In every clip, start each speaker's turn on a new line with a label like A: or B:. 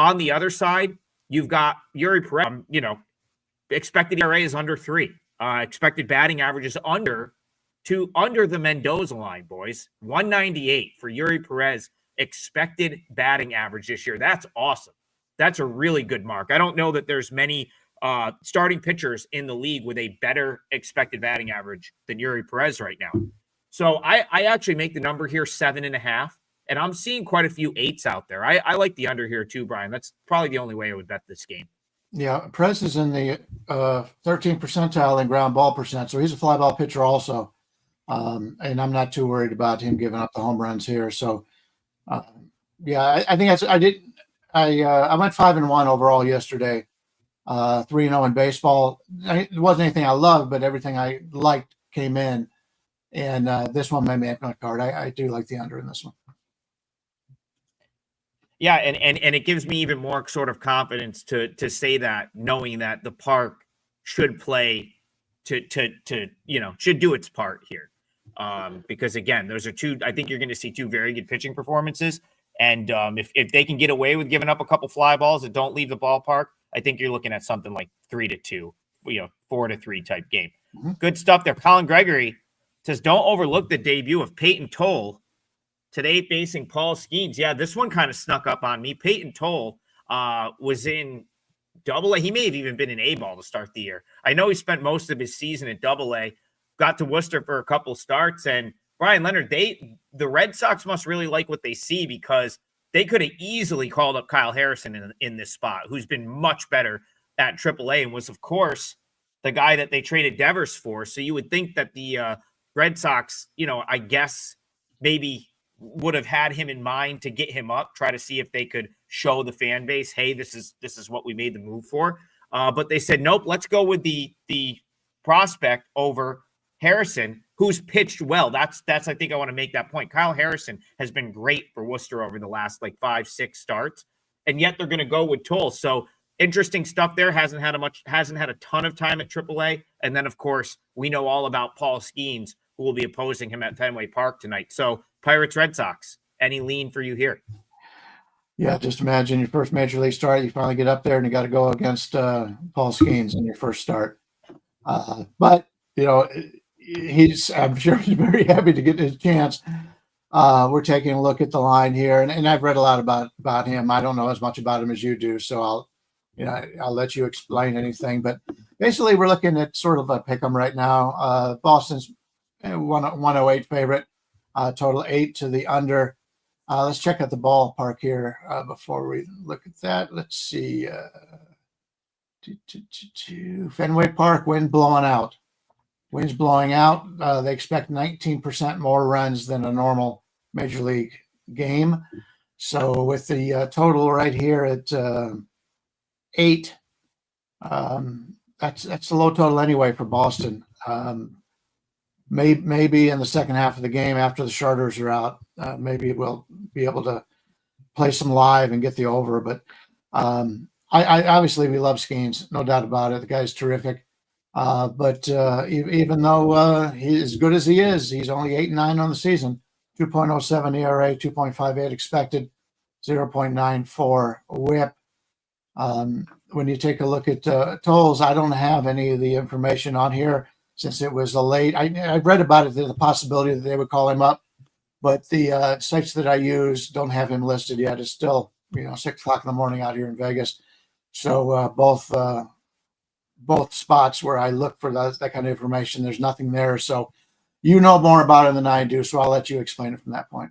A: On the other side, you've got Yuri Perez. Expected ERA is under 3. Expected batting average is under the Mendoza line, boys. 198 for Yuri Perez. Expected batting average this year. That's awesome. That's a really good mark. I don't know that there's many starting pitchers in the league with a better expected batting average than Yuri Perez right now. So I actually make the number here 7.5, and I'm seeing quite a few 8s out there. I like the under here too, Brian. That's probably the only way I would bet this game.
B: Yeah, Perez is in the 13th percentile in ground ball percent, so he's a fly ball pitcher also. And I'm not too worried about him giving up the home runs here. So, I think I went 5-1 overall yesterday. 3-0 in baseball. It wasn't anything I loved, but everything I liked came in. And this one made me up my card. I do like the under in this one.
A: Yeah, and it gives me even more sort of confidence to say that, knowing that the park should play should do its part here. Because again, those are two. I think you're going to see two very good pitching performances, and if they can get away with giving up a couple fly balls that don't leave the ballpark, I think you're looking at something like 3-2, 4-3 type game. Mm-hmm. Good stuff there. Colin Gregory says, don't overlook the debut of Peyton Toll today facing Paul Skeens. Yeah, this one kind of snuck up on me. Peyton Toll was in Double-A. He may have even been in A-ball to start the year. I know he spent most of his season at Double-A, got to Worcester for a couple starts. And Brian Leonard, the Red Sox must really like what they see, because they could have easily called up Kyle Harrison in this spot, who's been much better at AAA and was, of course, the guy that they traded Devers for. So you would think that the Red Sox, I guess maybe would have had him in mind to get him up, try to see if they could show the fan base, hey, this is what we made the move for. But they said, nope, let's go with the prospect over Harrison, who's pitched well. That's I think I want to make that point. Kyle Harrison has been great for Worcester over the last 5-6 starts, and yet they're going to go with Toll. So interesting stuff there. Hasn't had a ton of time at AAA, and then of course we know all about Paul Skeens, who will be opposing him at Fenway Park tonight. So Pirates, Red Sox, any lean for you here?
B: Yeah, just imagine your first major league start. You finally get up there and you got to go against Paul Skeens in your first start. But I'm sure he's very happy to get his chance. We're taking a look at the line here, and I've read a lot about him. I don't know as much about him as you do, so I'll let you explain anything. But basically, we're looking at sort of a pick 'em right now. Boston's 108 favorite, total 8 to the under. Let's check out the ballpark here before we look at that. Let's see. Fenway Park, wind blowing out. Wind's blowing out. They expect 19% more runs than a normal major league game. So with the total right here at 8, that's a low total anyway for Boston. Maybe in the second half of the game after the starters are out, maybe we'll be able to play some live and get the over. But I obviously we love Skeens, no doubt about it. The guy's terrific. But even though he's as good as he is, he's only 8-9 on the season. 2.07 ERA, 2.58 expected, 0.94 WHIP. When you take a look at tolls, I don't have any of the information on here since it was a late. I read about it, the possibility that they would call him up, but the sites that I use don't have him listed yet. It's still 6:00 in the morning out here in Vegas. So both spots where I look for that kind of information, there's nothing there. So you know more about it than I do, so I'll let you explain it from that point.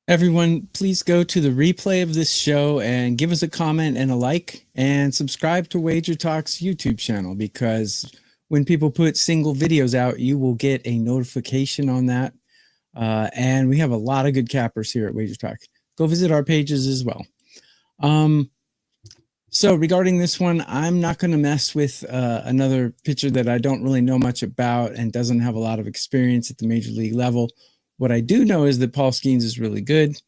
C: Everyone, please go to the replay of this show and give us a comment and a like, and subscribe to WagerTalk's YouTube channel, because when people put single videos out, you will get a notification on that. And we have a lot of good cappers here at WagerTalk. Go visit our pages as well. So regarding this one, I'm not going to mess with another pitcher that I don't really know much about and doesn't have a lot of experience at the major league level. What I do know is that Paul Skeens is really good.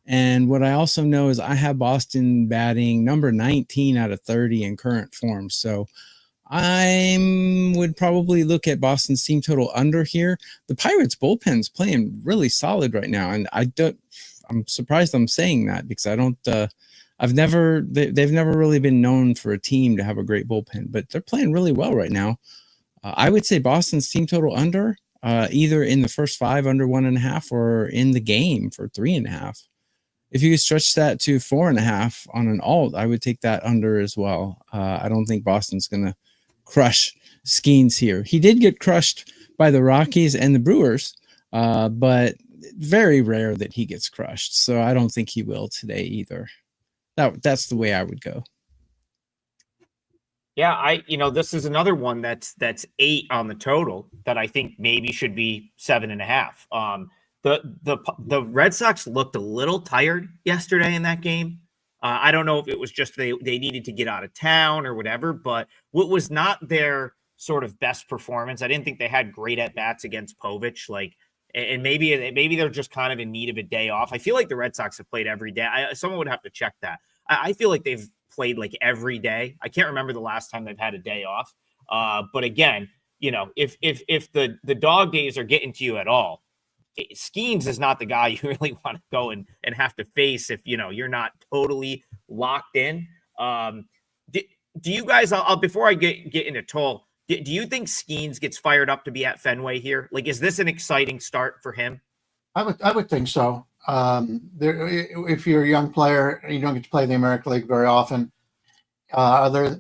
C: And what I also know is I have Boston batting number 19 out of 30 in current form. So I would probably look at Boston's team total under here. The Pirates bullpen's playing really solid right now. And I I'm surprised I'm saying that because I don't. They've never really been known for a team to have a great bullpen, but they're playing really well right now. I would say Boston's team total under, either in the first 5 under 1.5 or in the game for 3.5. If you could stretch that to 4.5 on an alt, I would take that under as well. I don't think Boston's going to crush Skeens here. He did get crushed by the Rockies and the Brewers, but very rare that he gets crushed. So I don't think he will today either. That's the way I would go.
A: Yeah, this is another one that's 8 on the total that I think maybe should be 7.5. The Red Sox looked a little tired yesterday in that game. I don't know if it was just they needed to get out of town or whatever, but what was not their sort of best performance. I didn't think they had great at bats against Povich. And maybe they're just kind of in need of a day off. I feel like the Red Sox have played every day. Someone would have to check that. I feel like they've played like every day. I can't remember the last time they've had a day off. But again, if the dog days are getting to you at all, Skeens is not the guy you really want to go and have to face if you're not totally locked in. Do you guys? Before I get into Toll, do you think Skeens gets fired up to be at Fenway here? Like, is this an exciting start for him?
B: I would think so. If you're a young player, you don't get to play the American League very often.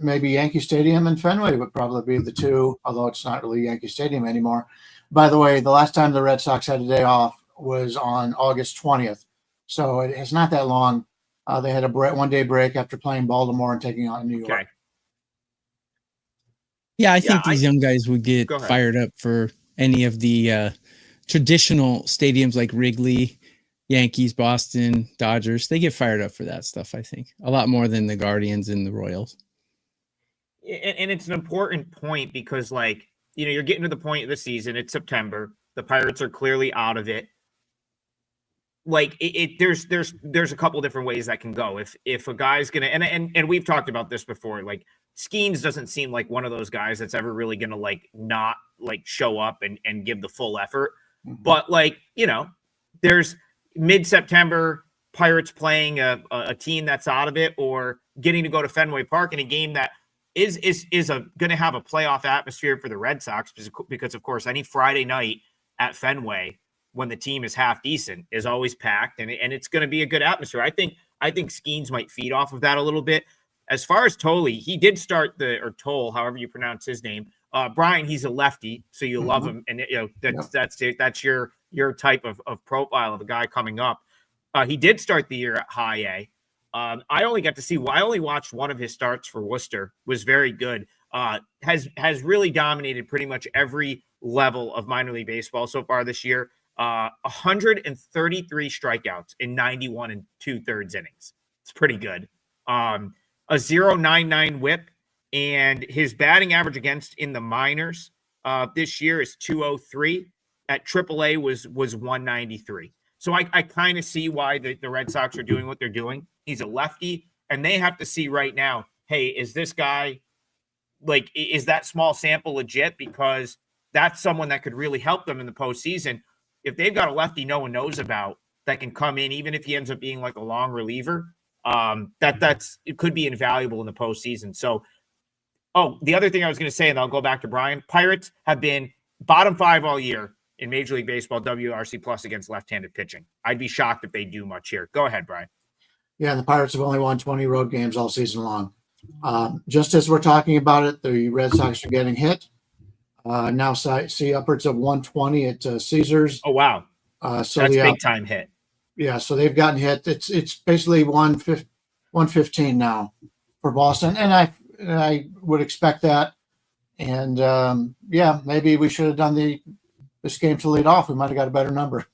B: Maybe Yankee Stadium and Fenway would probably be the two, although it's not really Yankee Stadium anymore. By the way, the last time the Red Sox had a day off was on August 20th. So it's not that long. They had a 1-day break after playing Baltimore and taking on New York.
A: Okay.
C: Yeah, I think these young guys would get fired up for any of the traditional stadiums like Wrigley, Yankees, Boston, Dodgers. They get fired up for that stuff, I think. A lot more than the Guardians and the Royals.
A: And it's an important point because, you're getting to the point of the season. It's September. The Pirates are clearly out of it. There's a couple different ways that can go. If a guy's gonna and we've talked about this before, Skeens doesn't seem like one of those guys that's ever really gonna not show up and give the full effort.
B: Mm-hmm.
A: But there's mid-September Pirates playing a team that's out of it, or getting to go to Fenway Park in a game that is going to have a playoff atmosphere for the Red Sox because of course any Friday night at Fenway when the team is half decent is always packed and it's going to be a good atmosphere. I think Skeens might feed off of that a little bit. As far as Tolle, he did start Toll, however you pronounce his name. Brian, he's a lefty, so you love him, and that's your type of profile of a guy coming up. He did start the year at high A. I only watched one of his starts for Worcester. Was very good. Has really dominated pretty much every level of minor league baseball so far this year. 133 strikeouts in 91 2/3 innings. It's pretty good. A 0.99 whip, and his batting average against in the minors this year is 203. At AAA was 193. So I kind of see why the Red Sox are doing what they're doing. He's a lefty, and they have to see right now, hey, is this guy, is that small sample legit? Because that's someone that could really help them in the postseason. If they've got a lefty no one knows about that can come in, even if he ends up being a long reliever, it could be invaluable in the postseason. So, the other thing I was going to say, and I'll go back to Brian, Pirates have been bottom 5 all year in Major League Baseball WRC plus against left-handed pitching. I'd be shocked if they do much here. Go ahead, Brian.
B: Yeah, the Pirates have only won 20 road games all season long. Just as we're talking about it, the Red Sox are getting hit. Now see upwards of 120 at Caesars.
A: Oh, wow. So that's big time hit.
B: Yeah, so they've gotten hit. It's basically 115 now for Boston, and I would expect that. And maybe we should have done this game to lead off. We might have got a better number.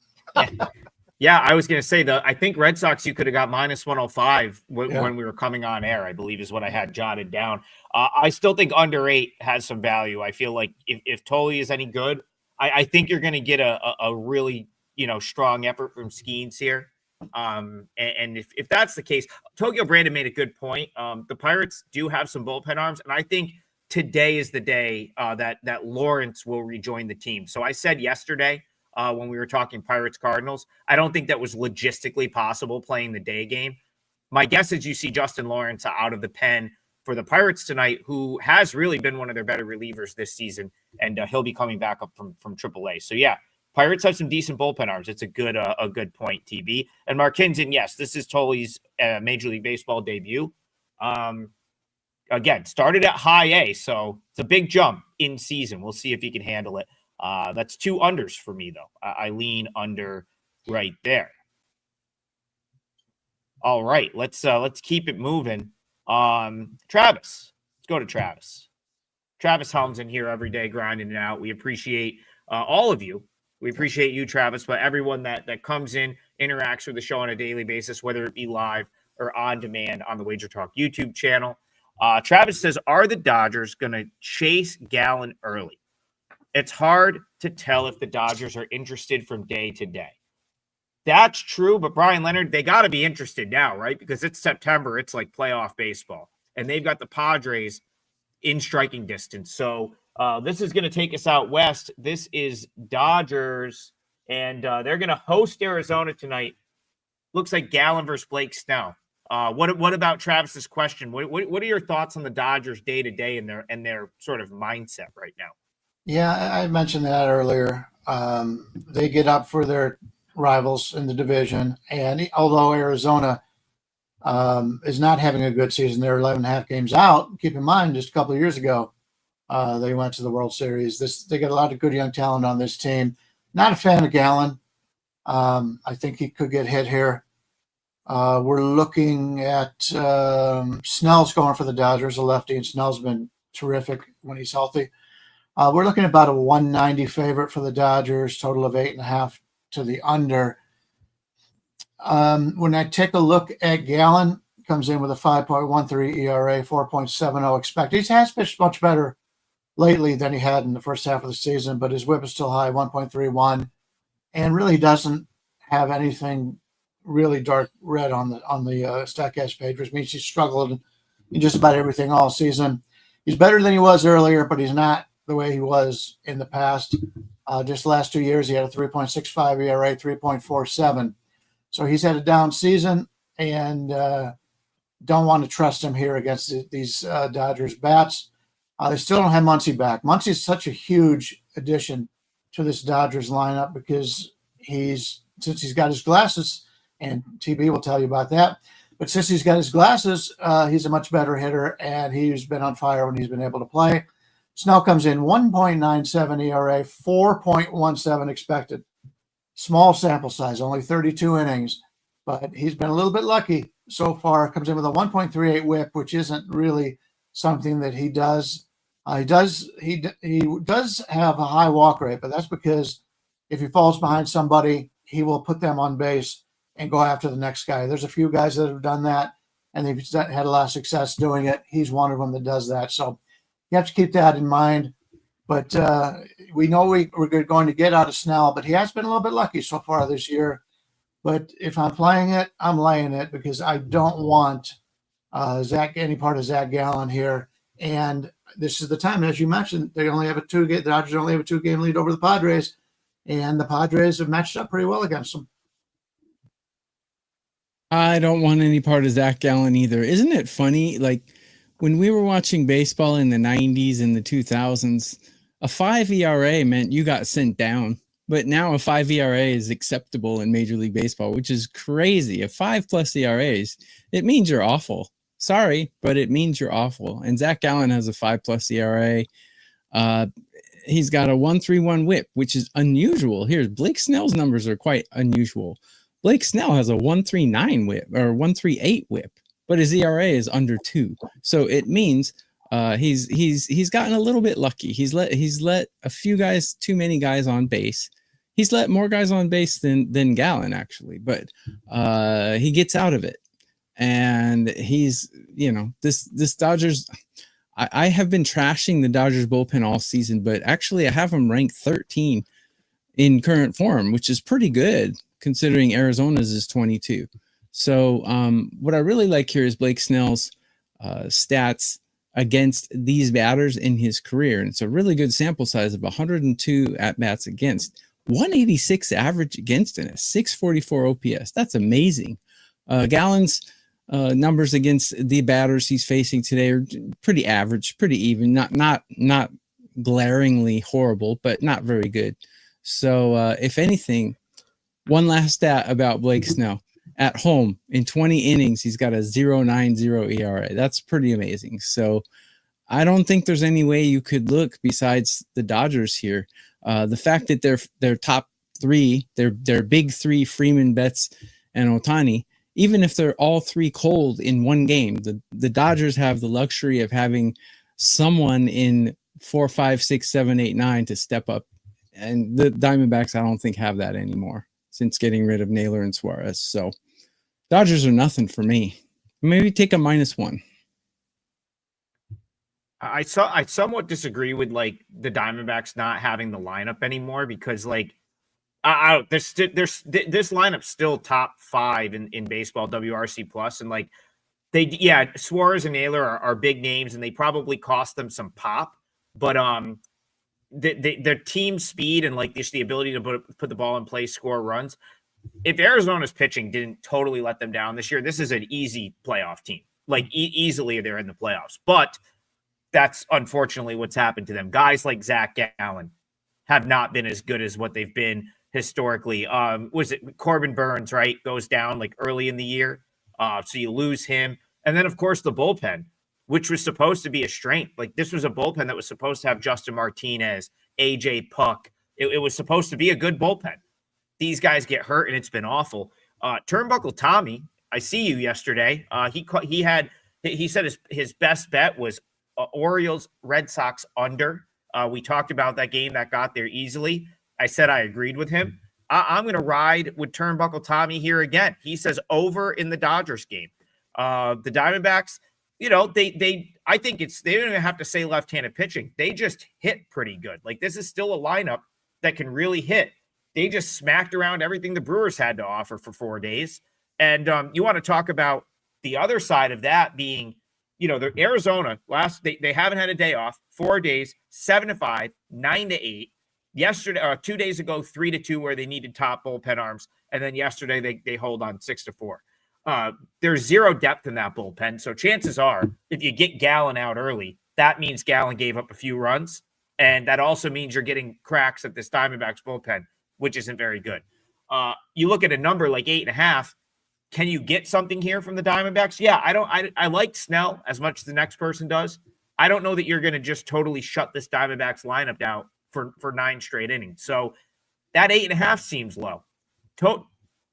A: Yeah, I was going to say I think Red Sox you could have got minus 105 when we were coming on air, I believe is what I had jotted down. I still think under 8 has some value. I feel like if Tolle is any good, I think you're going to get a really strong effort from Skeens here. And if that's the case, Tokyo Brandon made a good point. The Pirates do have some bullpen arms, and I think today is the day that Lawrence will rejoin the team. So I said yesterday, when we were talking Pirates Cardinals. I don't think that was logistically possible playing the day game. My guess is you see Justin Lawrence out of the pen for the Pirates tonight, who has really been one of their better relievers this season, and he'll be coming back up from AAA. So yeah, Pirates have some decent bullpen arms. It's a good point, TB. And Mark Hinton, yes, this is Tully's Major League Baseball debut. Again, started at high A, so it's a big jump in season. We'll see if he can handle it. That's 2 unders for me, though. I lean under right there. All right, let's keep it moving. Travis, let's go to Travis. Travis Helms in here every day grinding it out. We appreciate all of you. We appreciate you, Travis, but everyone that comes in, interacts with the show on a daily basis, whether it be live or on demand on the WagerTalk YouTube channel. Travis says, are the Dodgers going to chase Gallen early? It's hard to tell if the Dodgers are interested from day to day. That's true, but Brian Leonard, they got to be interested now, right? Because it's September. It's like playoff baseball. And they've got the Padres in striking distance. So this is going to take us out west. This is Dodgers, and they're going to host Arizona tonight. Looks like Gallen versus Blake Snell. What about Travis's question? What are your thoughts on the Dodgers day to day and their sort of mindset right now?
B: Yeah, I mentioned that earlier. They get up for their rivals in the division, and although Arizona is not having a good season, they're 11.5 games out. Keep in mind, just a couple of years ago, they went to the World Series. They got a lot of good young talent on this team. Not a fan of Gallen. I think he could get hit here. We're looking at Snell's going for the Dodgers, a lefty, and Snell's been terrific when he's healthy. We're looking at about a 190 favorite for the Dodgers, total of 8.5 to the under. When I take a look at Gallen, comes in with a 5.13 ERA, 4.70 expected. He has pitched much better lately than he had in the first half of the season, but his whip is still high, 1.31, and really doesn't have anything really dark red on the Statcast page, which means he's struggled in just about everything all season. He's better than he was earlier, but he's not the way he was in the past. Just the last 2 years, he had a 3.65 ERA, 3.47. So he's had a down season, and don't want to trust him here against these Dodgers bats. They still don't have Muncy back. Muncy is such a huge addition to this Dodgers lineup because since he's got his glasses, and TB will tell you about that, but since he's got his glasses, he's a much better hitter, and he's been on fire when he's been able to play. Snell comes in 1.97 ERA, 4.17 expected. Small sample size, only 32 innings, but he's been a little bit lucky so far. Comes in with a 1.38 whip, which isn't really something that he does. He does have a high walk rate, but that's because if he falls behind somebody, he will put them on base and go after the next guy. There's a few guys that have done that, and they've had a lot of success doing it. He's one of them that does that. So you have to keep that in mind. But we know we're going to get out of Snell, but he has been a little bit lucky so far this year. But if I'm playing it, I'm laying it because I don't want any part of Zach Gallen here. And this is the time, as you mentioned, the Dodgers only have a 2-game lead over the Padres, and the Padres have matched up pretty well against them.
C: I don't want any part of Zach Gallen either. Isn't it funny? Like when we were watching baseball in the 90s and the 2000s, a 5 ERA meant you got sent down. But now a 5 ERA is acceptable in Major League Baseball, which is crazy. A 5+ ERAs, it means you're awful. Sorry, but it means you're awful. And Zach Gallen has a 5+ ERA. He's got a 1.31 whip, which is unusual. Here's Blake Snell's numbers are quite unusual. Blake Snell has a 1.39 whip or 1.38 whip, but his ERA is under 2. So it means he's gotten a little bit lucky. He's let a few guys, too many guys on base. He's let more guys on base than Gallen actually, but he gets out of it. And he's, this Dodgers, I have been trashing the Dodgers bullpen all season, but actually I have them ranked 13 in current form, which is pretty good considering Arizona's is 22. So what I really like here is Blake Snell's stats against these batters in his career. And it's a really good sample size of 102 at-bats against. 186 average against and a 644 OPS. That's amazing. Gallen's numbers against the batters he's facing today are pretty average, pretty even, not glaringly horrible, but not very good. So if anything, one last stat about Blake Snell. At home in 20 innings, he's got a 0.90 ERA. That's pretty amazing. So I don't think there's any way you could look besides the Dodgers here. The fact that their top three, their big three, Freeman, Betts, and Ohtani, even if they're all three cold in one game, the Dodgers have the luxury of having someone in 4, 5, 6, 7, 8, 9 to step up. And the Diamondbacks, I don't think, have that anymore since getting rid of Naylor and Suarez. So Dodgers are nothing for me. Maybe take a -1.
A: I somewhat disagree with like the Diamondbacks not having the lineup anymore because like this lineup's still top 5 in baseball WRC plus, and like Suarez and Naylor are big names and they probably cost them some pop, but their team speed and like just the ability to put the ball in play, score runs. If Arizona's pitching didn't totally let them down this year, this is an easy playoff team. Like easily they're in the playoffs, but that's unfortunately what's happened to them. Guys like Zach Gallen have not been as good as what they've been historically. Was it Corbin Burns, right? Goes down like early in the year. So you lose him. And then of course the bullpen, which was supposed to be a strength. Like this was a bullpen that was supposed to have Justin Martinez, AJ Puck. It was supposed to be a good bullpen. These guys get hurt and it's been awful. Turnbuckle Tommy, I see you yesterday. He said his best bet was Orioles Red Sox under. We talked about that game that got there easily. I said I agreed with him. I'm going to ride with Turnbuckle Tommy here again. He says over in the Dodgers game. The Diamondbacks, I think they don't even have to say left-handed pitching. They just hit pretty good. Like this is still a lineup that can really hit. They just smacked around everything the Brewers had to offer for 4 days. And you want to talk about the other side of that being, the Arizona they haven't had a day off, 4 days, 7-5, 9-8. Yesterday, 2 days ago, 3-2, where they needed top bullpen arms. And then yesterday they hold on 6-4. There's zero depth in that bullpen. So chances are if you get Gallen out early, that means Gallen gave up a few runs. And that also means you're getting cracks at this Diamondbacks bullpen, which isn't very good. You look at a number like 8.5. Can you get something here from the Diamondbacks? Yeah, I like Snell as much as the next person does. I don't know that you're going to just totally shut this Diamondbacks lineup down for 9 straight innings. So that 8.5 seems low.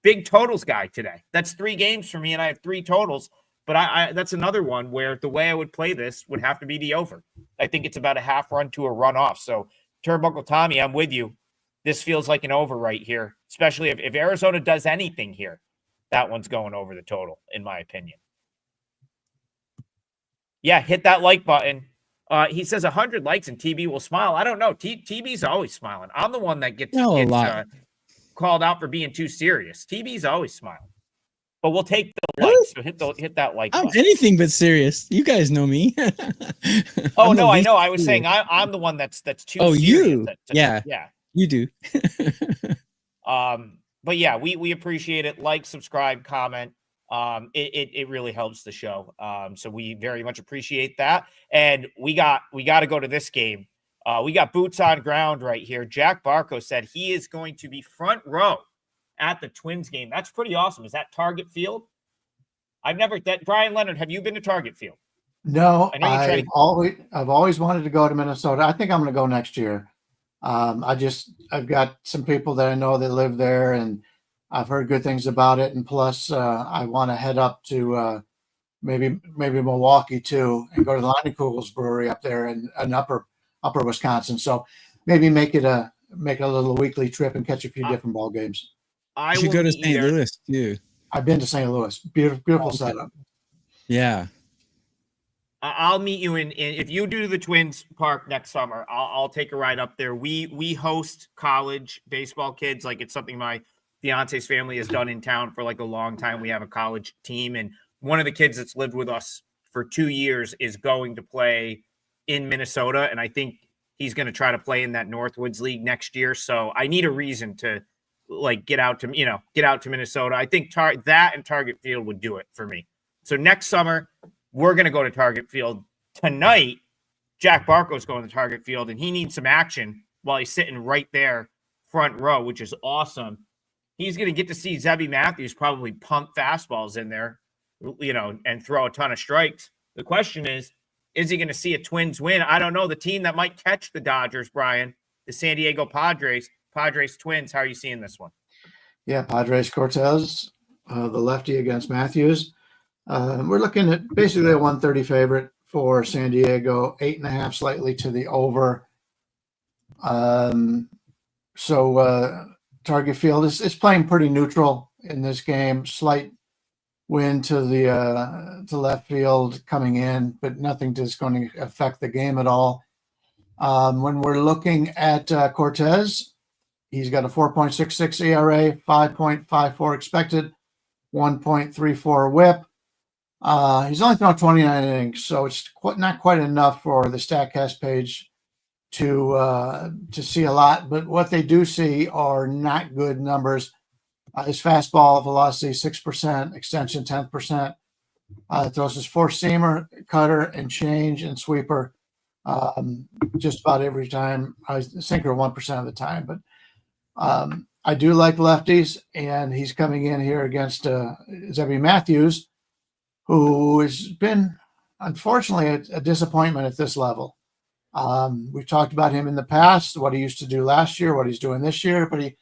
A: Big totals guy today. That's 3 games for me, and I have 3 totals. But that's another one where the way I would play this would have to be the over. I think it's about a half run to a run off. So Turnbuckle Tommy, I'm with you. This feels like an over right here, especially if Arizona does anything here. That one's going over the total, in my opinion. Yeah, hit that like button. He says 100 likes and TB will smile. I don't know. TB's always smiling. I'm the one that gets called out for being too serious. TB's always smiling. But we'll take the likes. So hit that like button.
C: I'm anything but serious. You guys know me.
A: Oh, no, I know. I was saying I'm the one that's too serious.
C: You?
A: Yeah.
C: You do.
A: But yeah, we appreciate it. Like, subscribe, comment. It really helps the show. So we very much appreciate that. And we got to go to this game. We got boots on ground right here. Jack Barco said he is going to be front row at the Twins game. That's pretty awesome. Is that Target Field? Brian Leonard, have you been to Target Field?
B: No, I've always wanted to go to Minnesota. I think I'm going to go next year. I've got some people that I know that live there, and I've heard good things about it. And plus, I want to head up to maybe Milwaukee too, and go to the Leinenkugel's brewery up there in upper Wisconsin. So maybe make it a little weekly trip and catch a few different ball games.
C: You should go to St. Louis too.
B: I've been to St. Louis. Beautiful setup.
C: Yeah.
A: I'll meet you in if you do the Twins Park next summer, I'll take a ride up there. We host college baseball kids. Like it's something my fiance's family has done in town for like a long time. We have a college team, and one of the kids that's lived with us for 2 years is going to play in Minnesota. And I think he's going to try to play in that Northwoods League next year. So I need a reason to get out to Minnesota. I think that and Target Field would do it for me. So next summer, we're going to go to Target Field. Tonight, Jack Barco's going to Target Field, and he needs some action while he's sitting right there front row, which is awesome. He's going to get to see Zebby Matthews probably pump fastballs in there, and throw a ton of strikes. The question is he going to see a Twins win? I don't know. The team that might catch the Dodgers, Brian, the San Diego Padres Twins. How are you seeing this one?
B: Yeah, Padres Cortez, the lefty against Matthews. We're looking at basically a 130 favorite for San Diego, 8.5 slightly to the over. So Target Field is playing pretty neutral in this game. Slight wind to the to left field coming in, but nothing that's going to affect the game at all. When we're looking at Cortez, he's got a 4.66 ERA, 5.54 expected, 1.34 WHIP. He's only thrown 29 innings, so it's not quite enough for the StatCast page to see a lot. But what they do see are not good numbers. His fastball velocity 6%, extension 10%. Throws his four-seamer, cutter, and change and sweeper just about every time. Sinker 1% of the time. But I do like lefties, and he's coming in here against Zebby Matthews, who has been, unfortunately, a disappointment at this level. We've talked about him in the past, what he used to do last year, what he's doing this year, but he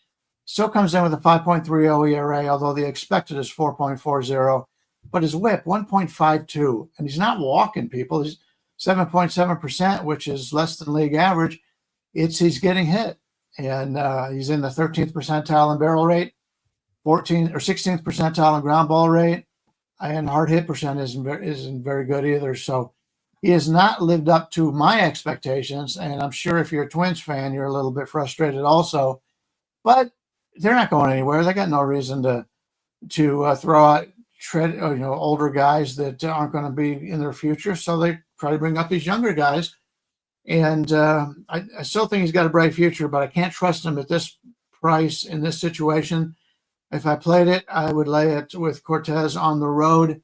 B: still comes in with a 5.30 ERA, although the expected is 4.40, but his whip, 1.52, and he's not walking people. He's 7.7%, which is less than league average. He's getting hit, and he's in the 13th percentile in barrel rate, 14th or 16th percentile in ground ball rate, and hard hit percent isn't very good either. So he has not lived up to my expectations, and I'm sure if you're a Twins fan, you're a little bit frustrated also. But they're not going anywhere. They got no reason to throw out older guys that aren't going to be in their future. So they try to bring up these younger guys, and I still think he's got a bright future, but I can't trust him at this price in this situation. If I played it, I would lay it with Cortez on the road.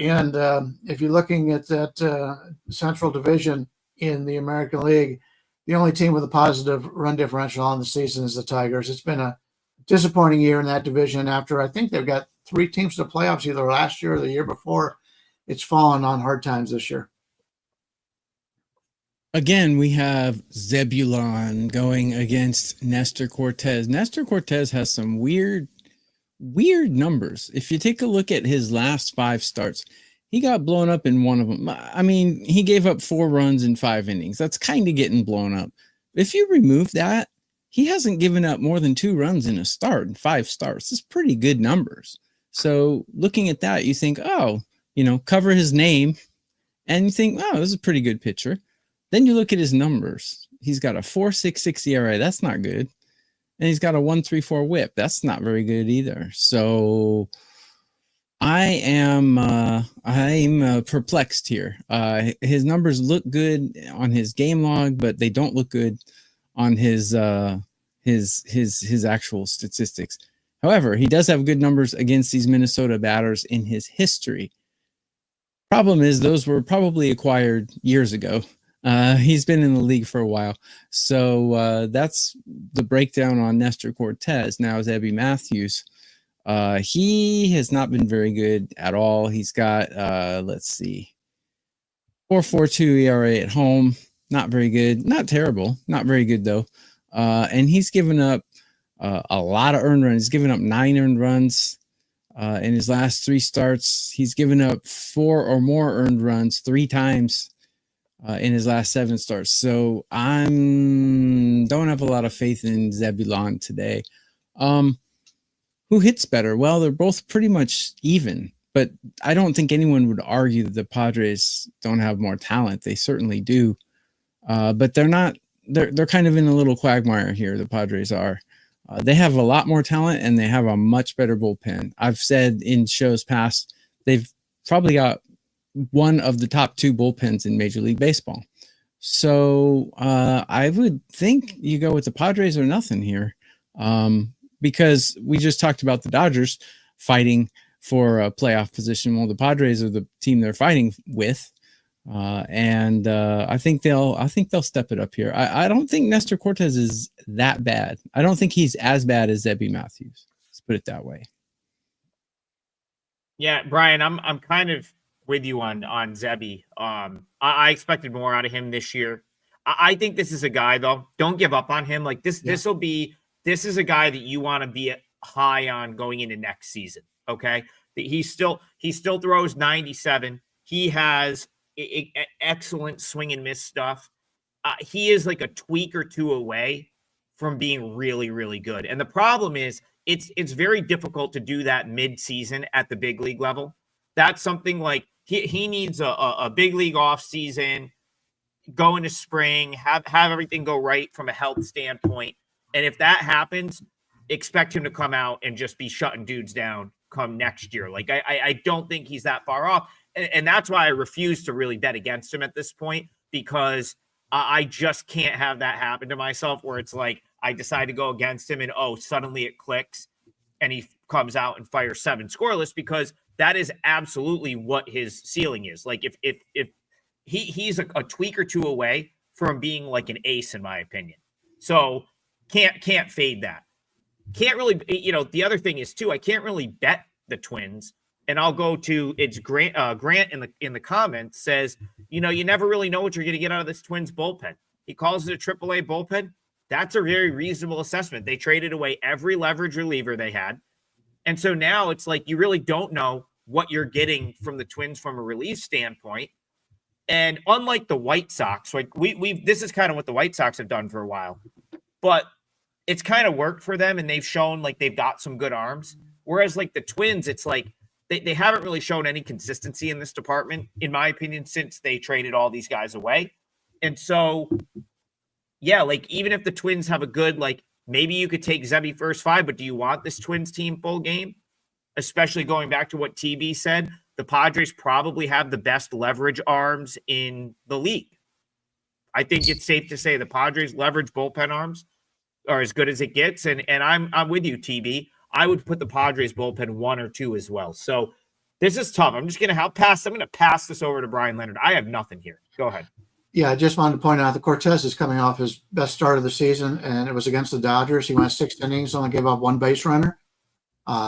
B: And if you're looking at that Central Division in the American League, the only team with a positive run differential on the season is the Tigers. It's been a disappointing year in that division after I think they've got 3 teams to the playoffs either last year or the year before. It's fallen on hard times this year.
C: Again, we have Zebulon going against Nestor Cortez. Nestor Cortez has some weird numbers. If you take a look at his last 5 starts, he got blown up in one of them. I mean, he gave up 4 runs in 5 innings. That's kind of getting blown up. If you remove that, he hasn't given up more than 2 runs in a start in 5 starts. It's pretty good numbers. So looking at that, you think, cover his name, and you think, oh, this is a pretty good pitcher. Then you look at his numbers. He's got a 4.66 ERA. That's not good. And he's got a 1.34 WHIP. That's not very good either. So I'm perplexed here. His numbers look good on his game log, but they don't look good on his actual statistics. However, he does have good numbers against these Minnesota batters in his history. Problem is, those were probably acquired years ago. He's been in the league for a while. So that's the breakdown on Nestor Cortez. Now, Zebby Matthews, he has not been very good at all. He's got, 4.42 ERA at home. Not very good. Not terrible. Not very good, though. And he's given up a lot of earned runs. He's given up 9 earned runs in his last 3 starts. He's given up 4 or more earned runs 3 times in his last 7 starts. So don't have a lot of faith in Zebulon today. Who hits better? Well, they're both pretty much even, but I don't think anyone would argue that the Padres don't have more talent. They certainly do. But they're not, they're kind of in a little quagmire here. The Padres are. They have a lot more talent and they have a much better bullpen. I've said in shows past, they've probably got one of the top 2 bullpens in Major League Baseball. So I would think you go with the Padres or nothing here, because we just talked about the Dodgers fighting for a playoff position. Well, the Padres are the team they're fighting with, and I think they'll step it up here. I don't think Nestor Cortez is that bad. I don't think he's as bad as Zebby Matthews. Let's put it that way.
A: Yeah, Brian, I'm kind of with you on Zebby. I expected more out of him this year. I think this is a guy, though. Don't give up on him. Like this, this is a guy that you want to be high on going into next season. Okay, he still throws 97. He has excellent swing and miss stuff. He is like a tweak or two away from being really, really good. And the problem is, it's very difficult to do that mid-season at the big league level. That's something like he needs a big league off season, go into spring, have everything go right from a health standpoint. And if that happens, expect him to come out and just be shutting dudes down come next year. Like I don't think he's that far off. And that's why I refuse to really bet against him at this point, because I just can't have that happen to myself where it's like I decide to go against him and suddenly it clicks and he comes out and fires 7 scoreless, because that is absolutely what his ceiling is. Like if he's a tweak or two away from being like an ace, in my opinion. So can't fade that. Can't really, the other thing is too, I can't really bet the Twins. And I'll go to Grant in the comments says, you never really know what you're going to get out of this Twins bullpen. He calls it a AAA bullpen. That's a very reasonable assessment. They traded away every leverage reliever they had. And so now it's like you really don't know what you're getting from the Twins from a relief standpoint. And unlike the White Sox, like this is kind of what the White Sox have done for a while. But it's kind of worked for them, and they've shown like they've got some good arms. Whereas like the Twins, it's like they haven't really shown any consistency in this department, in my opinion, since they traded all these guys away. And so, yeah, like even if the Twins have a good, like maybe you could take Zebby first 5, but do you want this Twins team full game? Especially going back to what TB said, the Padres probably have the best leverage arms in the league. I think it's safe to say the Padres leverage bullpen arms are as good as it gets. And I'm with you, TB. I would put the Padres bullpen 1 or 2 as well. So this is tough. I'm going to pass this over to Brian Leonard. I have nothing here. Go ahead.
B: Yeah, I just wanted to point out that Cortez is coming off his best start of the season, and it was against the Dodgers. He went 6 innings, only gave up 1 base runner.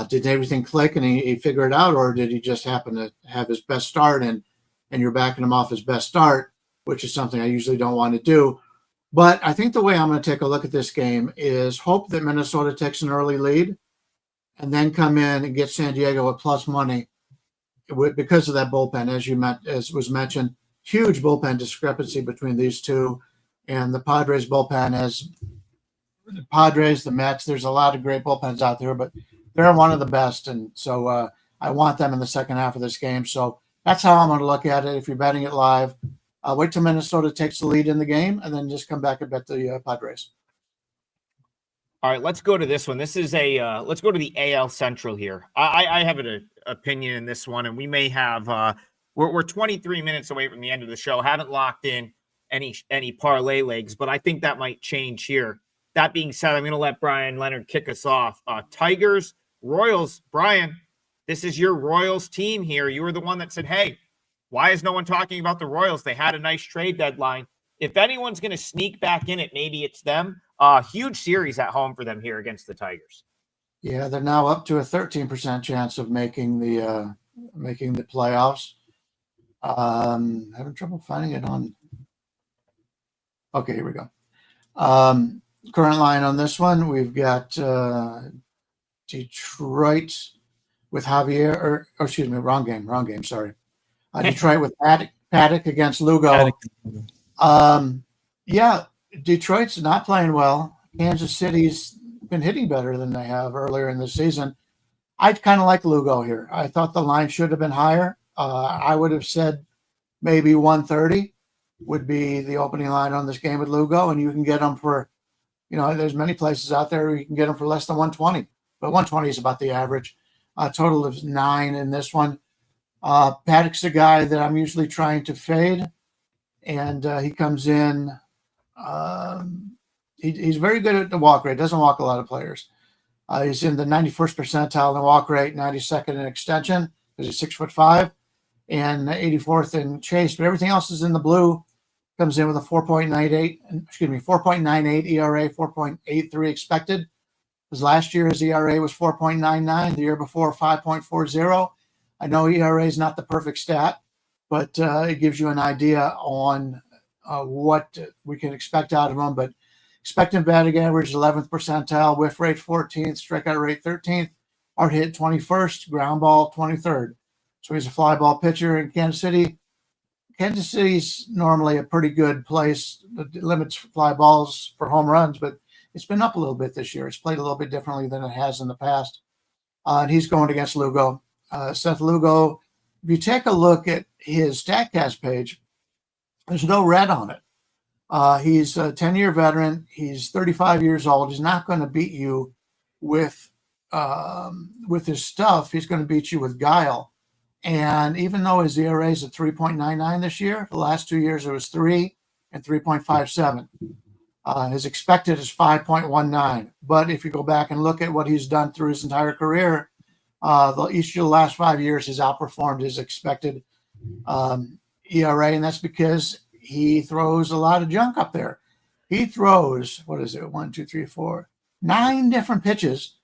B: Did everything click and he figure it out, or did he just happen to have his best start and you're backing him off his best start, which is something I usually don't want to do. But I think the way I'm going to take a look at this game is hope that Minnesota takes an early lead and then come in and get San Diego at plus money because of that bullpen, as was mentioned. Huge bullpen discrepancy between these two, and the Padres bullpen has the Padres, the Mets. There's a lot of great bullpens out there, but they're one of the best, and so I want them in the second half of this game. So that's how I'm going to look at it. If you're betting it live, wait till Minnesota takes the lead in the game, and then just come back and bet the Padres.
A: All right, let's go to this one. This is let's go to the AL Central here. I have an opinion in this one, and we may have we're 23 minutes away from the end of the show. Haven't locked in any parlay legs, but I think that might change here. That being said, I'm going to let Brian Leonard kick us off. Tigers, Royals. Brian, this is your Royals team here. You were the one that said, hey, why is no one talking about the Royals? They had a nice trade deadline. If anyone's going to sneak back in it, maybe it's them. Huge series at home for them here against the Tigers.
B: Yeah, they're now up to a 13% chance of making the playoffs. Having trouble finding it on. Okay, here we go. Current line on this one, we've got Detroit with Javier, wrong game. Sorry. Detroit with Paddock against Lugo. Yeah, Detroit's not playing well. Kansas City's been hitting better than they have earlier in the season. I'd kind of like Lugo here. I thought the line should have been higher. I would have said maybe 130 would be the opening line on this game with Lugo, and you can get them for, there's many places out there where you can get them for less than 120, but 120 is about the average. Total of 9 in this one. Paddock's a guy that I'm usually trying to fade, and he comes in. He's very good at the walk rate. Doesn't walk a lot of players. He's in the 91st percentile in the walk rate, 92nd in extension because he's 6'5", and 84th in chase. But everything else is in the blue. Comes in with a 4.98 ERA, 4.83 expected. Because last year his ERA was 4.99. The year before 5.40. I know ERA is not the perfect stat, but it gives you an idea on what we can expect out of him. But expected batting average 11th percentile, whiff rate 14th, strikeout rate 13th, hard hit 21st, ground ball 23rd. So he's a fly ball pitcher in Kansas City. Kansas City's normally a pretty good place. It limits fly balls for home runs, but it's been up a little bit this year. It's played a little bit differently than it has in the past. And he's going against Lugo. Seth Lugo, if you take a look at his StatCast page, there's no red on it. He's a 10-year veteran. He's 35 years old. He's not going to beat you with his stuff. He's going to beat you with guile. And even though his ERA is at 3.99 this year, the last 2 years it was 3 and 3.57. His expected is 5.19. But if you go back and look at what he's done through his entire career, each of the last 5 years has outperformed his expected ERA, and that's because he throws a lot of junk up there. He throws, 9 different pitches.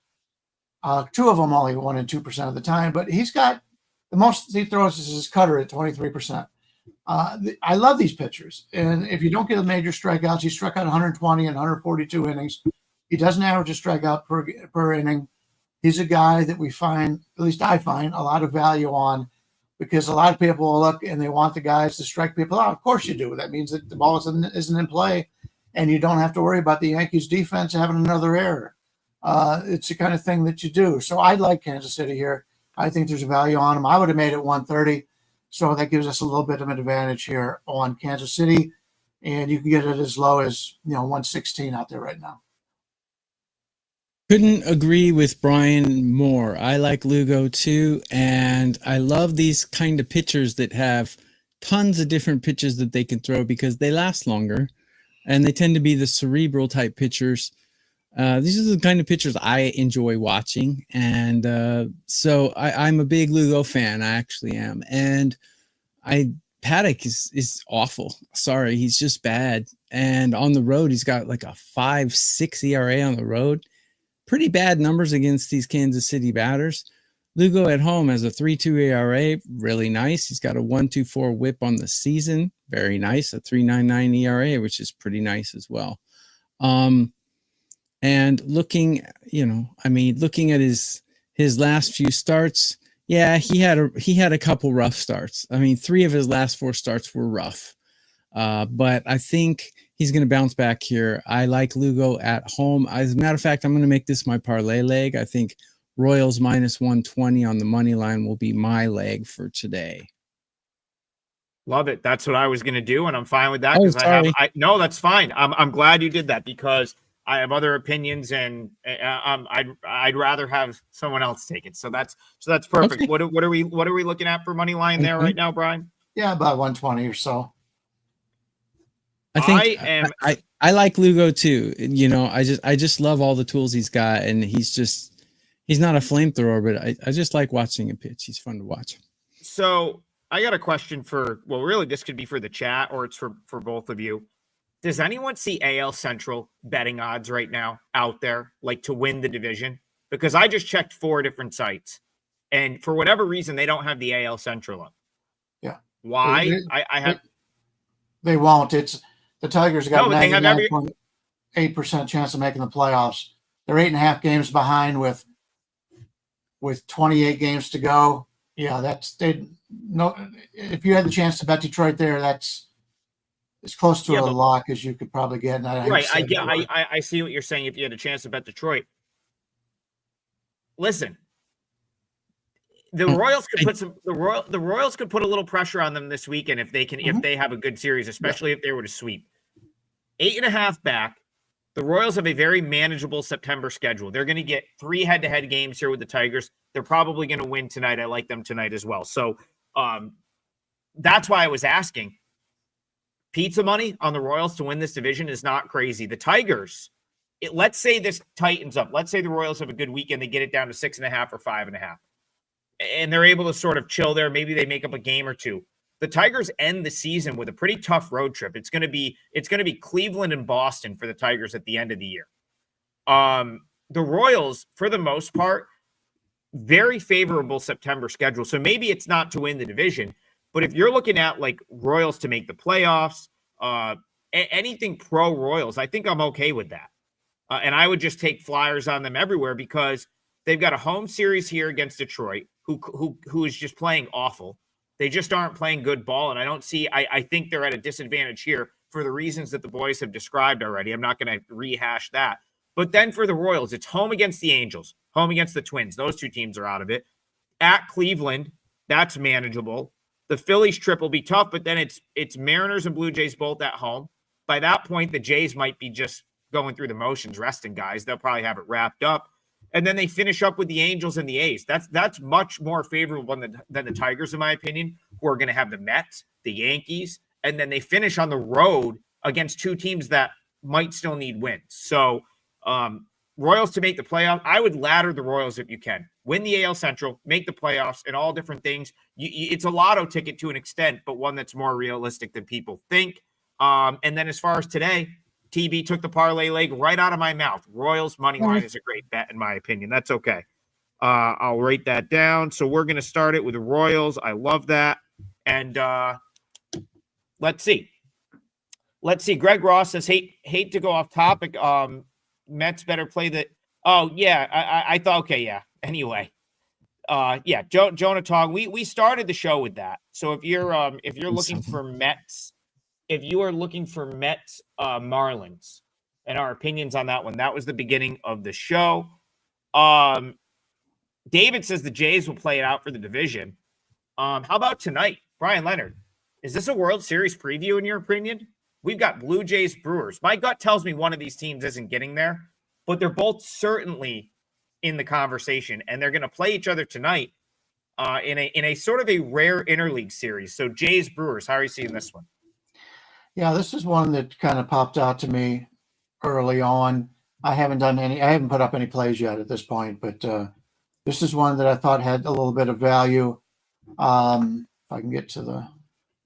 B: 2 of them only 1 and 2% of the time, but he's got the most he throws is his cutter at 23%. I love these pitchers. And if you don't get the major strikeouts, he struck out 120 and 142 innings. He doesn't average a strikeout per inning. He's a guy that we find, at least I find, a lot of value on because a lot of people will look and they want the guys to strike people out. Of course you do. That means that the ball isn't in play and you don't have to worry about the Yankees defense having another error. It's the kind of thing that you do. So I like Kansas City here. I think there's a value on him. I would have made it 130. So that gives us a little bit of an advantage here on Kansas City. And you can get it as low as 116 out there right now.
C: Couldn't agree with Brian more. I like Lugo too. And I love these kind of pitchers that have tons of different pitches that they can throw because they last longer. And they tend to be the cerebral type pitchers. These are the kind of pitchers I enjoy watching. And so I'm a big Lugo fan. I actually am. And Paddock is awful. Sorry, he's just bad. And on the road, he's got like a 5.6 ERA on the road. Pretty bad numbers against these Kansas City batters. Lugo at home has a 3.2 ERA, really nice. He's got a 1.24 whip on the season, very nice. A 3.99 ERA, which is pretty nice as well. And looking at his last few starts, yeah, he had a couple rough starts. I mean, 3 of his last 4 starts were rough. But I think he's going to bounce back here. I like Lugo at home. As a matter of fact, I'm going to make this my parlay leg. I think Royals minus 120 on the money line will be my leg for today.
A: Love it. That's what I was going to do, and I'm fine with that.
C: Oh, sorry.
A: No, that's fine. I'm glad you did that because I have other opinions, and I'd rather have someone else take it. So that's perfect. Okay. What are we looking at for money line there right now, Brian?
B: Yeah, about 120 or so.
C: I think I like Lugo too. I just love all the tools he's got, and he's not a flamethrower, but I just like watching him pitch. He's fun to watch.
A: So I got a question really this could be for the chat or it's for both of you. Does anyone see AL Central betting odds right now out there, like to win the division? Because I just checked 4 different sites, and for whatever reason, they don't have the AL Central up.
B: Yeah.
A: Why?
B: They won't. It's the Tigers got a 99.8% chance of making the playoffs. They're 8.5 games behind with 28 games to go. Yeah, if you had the chance to bet Detroit there, that's as close to a lock as you could probably get.
A: Right. I see what you're saying. If you had a chance to bet Detroit, listen, the Royals could the Royals could put a little pressure on them this weekend if they can, if they have a good series, especially if they were to sweep. 8.5 back. The Royals have a very manageable September schedule. They're going to get 3 head-to-head games here with the Tigers. They're probably going to win tonight. I like them tonight as well. So that's why I was asking. pizza money on the Royals to win this division is not crazy. The Tigers, let's say this tightens up. Let's say the Royals have a good weekend. They get it down to 6.5 or 5.5. And they're able to sort of chill there. Maybe they make up a game or two. The Tigers end the season with a pretty tough road trip. It's going to be Cleveland and Boston for the Tigers at the end of the year. The Royals, for the most part, very favorable September schedule. So maybe it's not to win the division, but if you're looking at like Royals to make the playoffs, anything pro Royals, I think I'm okay with that. And I would just take flyers on them everywhere because they've got a home series here against Detroit, who is just playing awful. They just aren't playing good ball, and I think they're at a disadvantage here for the reasons that the boys have described already. I'm not going to rehash that. But then for the Royals, it's home against the Angels, home against the Twins. Those two teams are out of it. At Cleveland, that's manageable. The Phillies trip will be tough, but then it's Mariners and Blue Jays both at home. By that point, the Jays might be just going through the motions, resting guys. They'll probably have it wrapped up. And then they finish up with the Angels and the A's. That's much more favorable than the Tigers, in my opinion, who are going to have the Mets, the Yankees, and then they finish on the road against two teams that might still need wins. So Royals to make the playoff, I would ladder the Royals if you can. Win the AL Central, make the playoffs, and all different things. It's a lotto ticket to an extent, but one that's more realistic than people think. And then as far as today, TB took the parlay leg right out of my mouth. Royals money line is a great bet, in my opinion. That's okay. I'll write that down. So we're going to start it with the Royals. I love that. And let's see. Greg Ross says, hate to go off topic. Mets better play the. Oh yeah, I thought. Okay, yeah. Anyway, yeah. Jonah Tong. We started the show with that. So if you're looking for Mets. If you are looking for Mets, Marlins, and our opinions on that one, that was the beginning of the show. David says the Jays will play it out for the division. How about tonight? Brian Leonard, is this a World Series preview in your opinion? We've got Blue Jays, Brewers. My gut tells me one of these teams isn't getting there, but they're both certainly in the conversation, and they're going to play each other tonight in a sort of a rare interleague series. So Jays, Brewers, how are you seeing this one?
B: Yeah, this is one that kind of popped out to me early on. I haven't put up any plays yet at this point, but this is one that I thought had a little bit of value. If I can get to the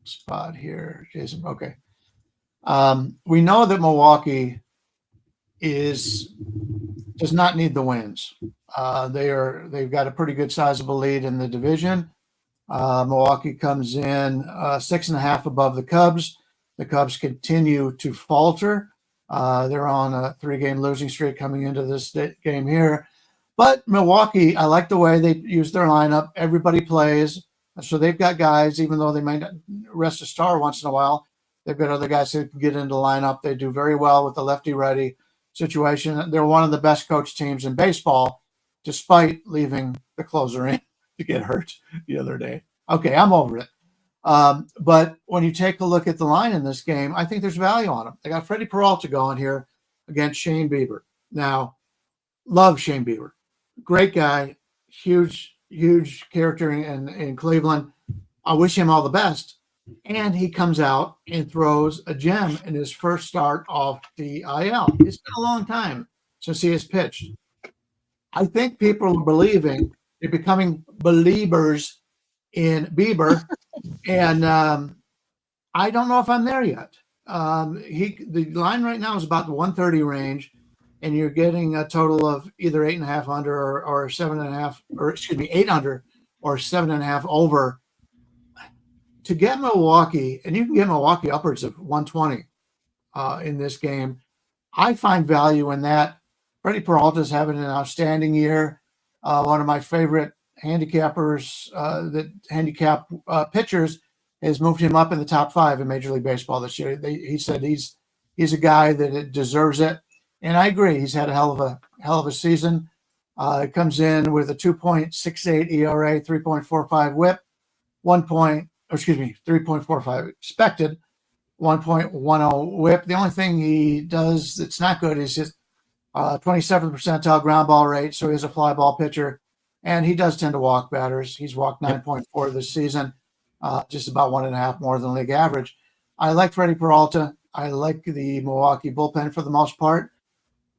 B: spot here, Jason. Okay. We know that Milwaukee does not need the wins. They've got a pretty good sizable lead in the division. Milwaukee comes in 6.5 above the Cubs. The Cubs continue to falter. They're on a 3-game losing streak coming into this game here. But Milwaukee, I like the way they use their lineup. Everybody plays. So they've got guys, even though they might not rest a star once in a while, they've got other guys who can get into the lineup. They do very well with the lefty-righty situation. They're one of the best coached teams in baseball, despite leaving the closer in to get hurt the other day. Okay, I'm over it. But when you take a look at the line in this game, I think there's value on them. They got Freddie Peralta going here against Shane Bieber. Now, love Shane Bieber. Great guy, huge character in Cleveland. I wish him all the best. And he comes out and throws a gem in his first start off the IL. It's been a long time since he has pitched. I think people are believing, they're becoming believers in Bieber. And I don't know if I'm there yet. The line right now is about the 130 range, and you're getting a total of either 8.5 under or 7.5, or 8 under or 7.5 over. To get Milwaukee, and you can get Milwaukee upwards of 120 in this game. I find value in that. Freddie Peralta's having an outstanding year. One of my favorite handicappers, pitchers, has moved him up in the top 5 in Major League Baseball this year. He said he's a guy that deserves it, and I agree. He's had a hell of a season. It comes in with a 2.68 ERA, 3.45 WHIP, 3.45 expected, 1.10 WHIP. The only thing he does that's not good is his 27th percentile ground ball rate. So he's a fly ball pitcher. And he does tend to walk batters. He's walked 9.4 this season, just about 1.5 more than league average. I like Freddie Peralta. I like the Milwaukee bullpen for the most part.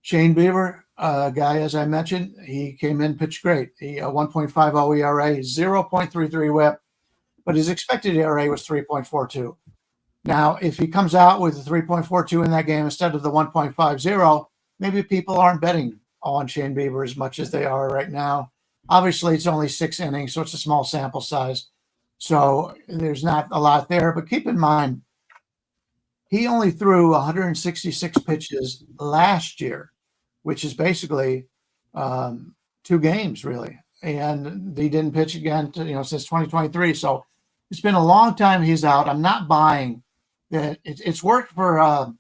B: Shane Bieber, guy, as I mentioned, he came in, pitched great. He 1.50 ERA, 0.33 whip, but his expected ERA was 3.42. Now, if he comes out with a 3.42 in that game instead of the 1.50, maybe people aren't betting on Shane Bieber as much as they are right now. Obviously, it's only 6 innings, so it's a small sample size. So there's not a lot there. But keep in mind, he only threw 166 pitches last year, which is basically 2 games, really. And he didn't pitch again since 2023. So it's been a long time he's out. I'm not buying that. It's worked for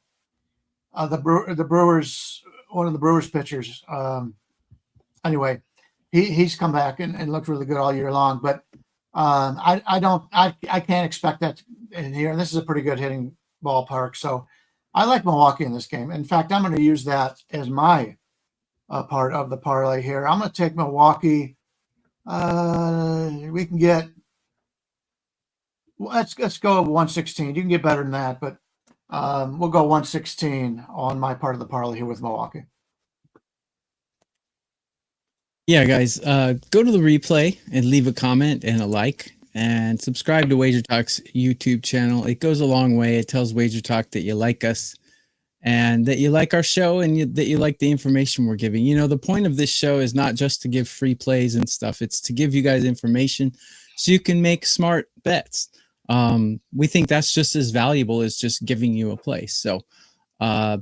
B: the Brewers, one of the Brewers pitchers. Anyway, he's come back and looked really good all year long. But I can't expect that in here. And this is a pretty good hitting ballpark. So I like Milwaukee in this game. In fact, I'm going to use that as my part of the parlay here. I'm going to take Milwaukee. We can get, let's go 116. You can get better than that, but we'll go 116 on my part of the parlay here with Milwaukee.
C: Yeah, guys, go to the replay and leave a comment and a like, and subscribe to WagerTalk's YouTube channel. It goes a long way. It tells WagerTalk that you like us and that you like our show and that you like the information we're giving. The point of this show is not just to give free plays and stuff. It's to give you guys information so you can make smart bets. We think that's just as valuable as just giving you a play. So, yeah,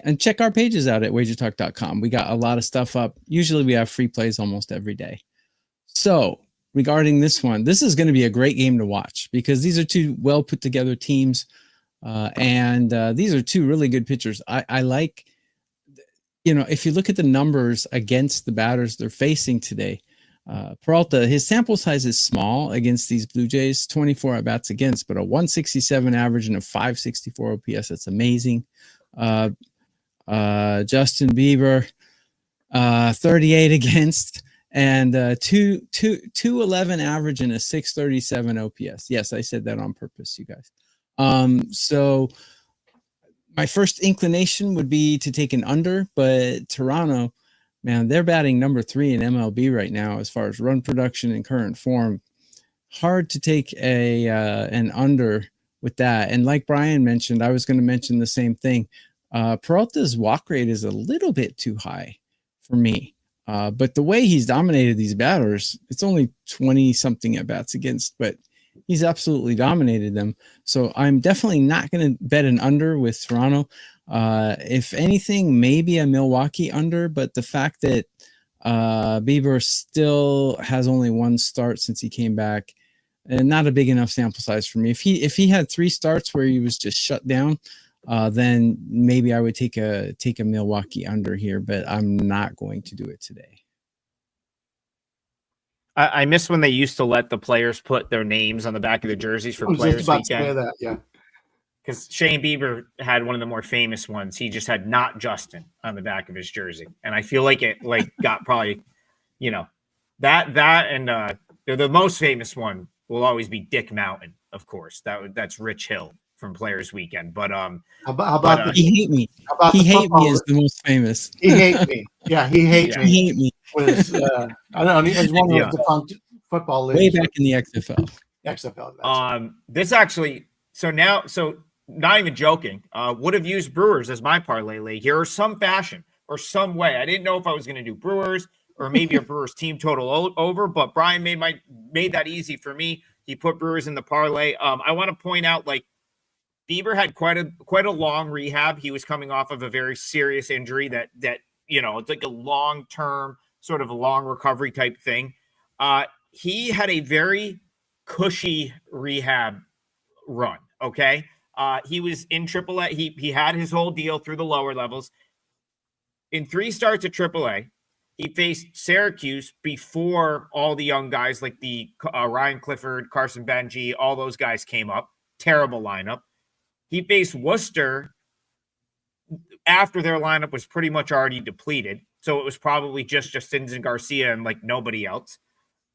C: and check our pages out at wagertalk.com. We got a lot of stuff up. Usually we have free plays almost every day. So regarding this one, this is going to be a great game to watch because these are 2 well put together teams. And these are 2 really good pitchers. I like, if you look at the numbers against the batters they're facing today, Peralta, his sample size is small against these Blue Jays, 24 at bats against, but a 167 average and a 564 OPS. That's amazing. Justin Bieber, 38 against and 211 average and a 637 OPS. Yes, I said that on purpose, you guys. So my first inclination would be to take an under, but Toronto, man, they're batting number 3 in MLB right now as far as run production and current form. Hard to take an under with that. And like Brian mentioned, I was going to mention the same thing. Peralta's walk rate is a little bit too high for me. But the way he's dominated these batters, it's only 20 something at bats against, but he's absolutely dominated them. So I'm definitely not going to bet an under with Toronto. If anything, maybe a Milwaukee under, but the fact that Bieber still has only 1 start since he came back, and not a big enough sample size for me. If he had 3 starts where he was just shut down, then maybe I would take a Milwaukee under here, but I'm not going to do it today.
A: I miss when they used to let the players put their names on the back of the jerseys for Players Weekend.
B: That, yeah.
A: Because Shane Bieber had one of the more famous ones. He just had "Not Justin" on the back of his jersey, and I feel like it got probably, that and the most famous one will always be Dick Mountain, of course. That's Rich Hill from Players Weekend. But
B: how about
C: He Hate Me? He Hate Me is the most famous.
B: He Hate Me. Yeah, He Hate Me.
C: He Hate Me.
B: Was, I don't know. It's one of the defunct football leagues.
C: Way back in the XFL.
B: XFL.
A: This actually. So not even joking. Would have used Brewers as my parlay league here, or some fashion, or some way. I didn't know if I was going to do Brewers or maybe a Brewers team total over, but Brian made that easy for me. He put Brewers in the parlay. I want to point out, Bieber had quite a long rehab. He was coming off of a very serious injury that it's like a long-term, sort of a long recovery type thing. He had a very cushy rehab run. Okay. He was in AAA. He had his whole deal through the lower levels. In 3 starts at AAA, he faced Syracuse before all the young guys like the Ryan Clifford, Carson Benji, all those guys came up. Terrible lineup. He faced Worcester after their lineup was pretty much already depleted. So it was probably just Justin and Garcia and nobody else.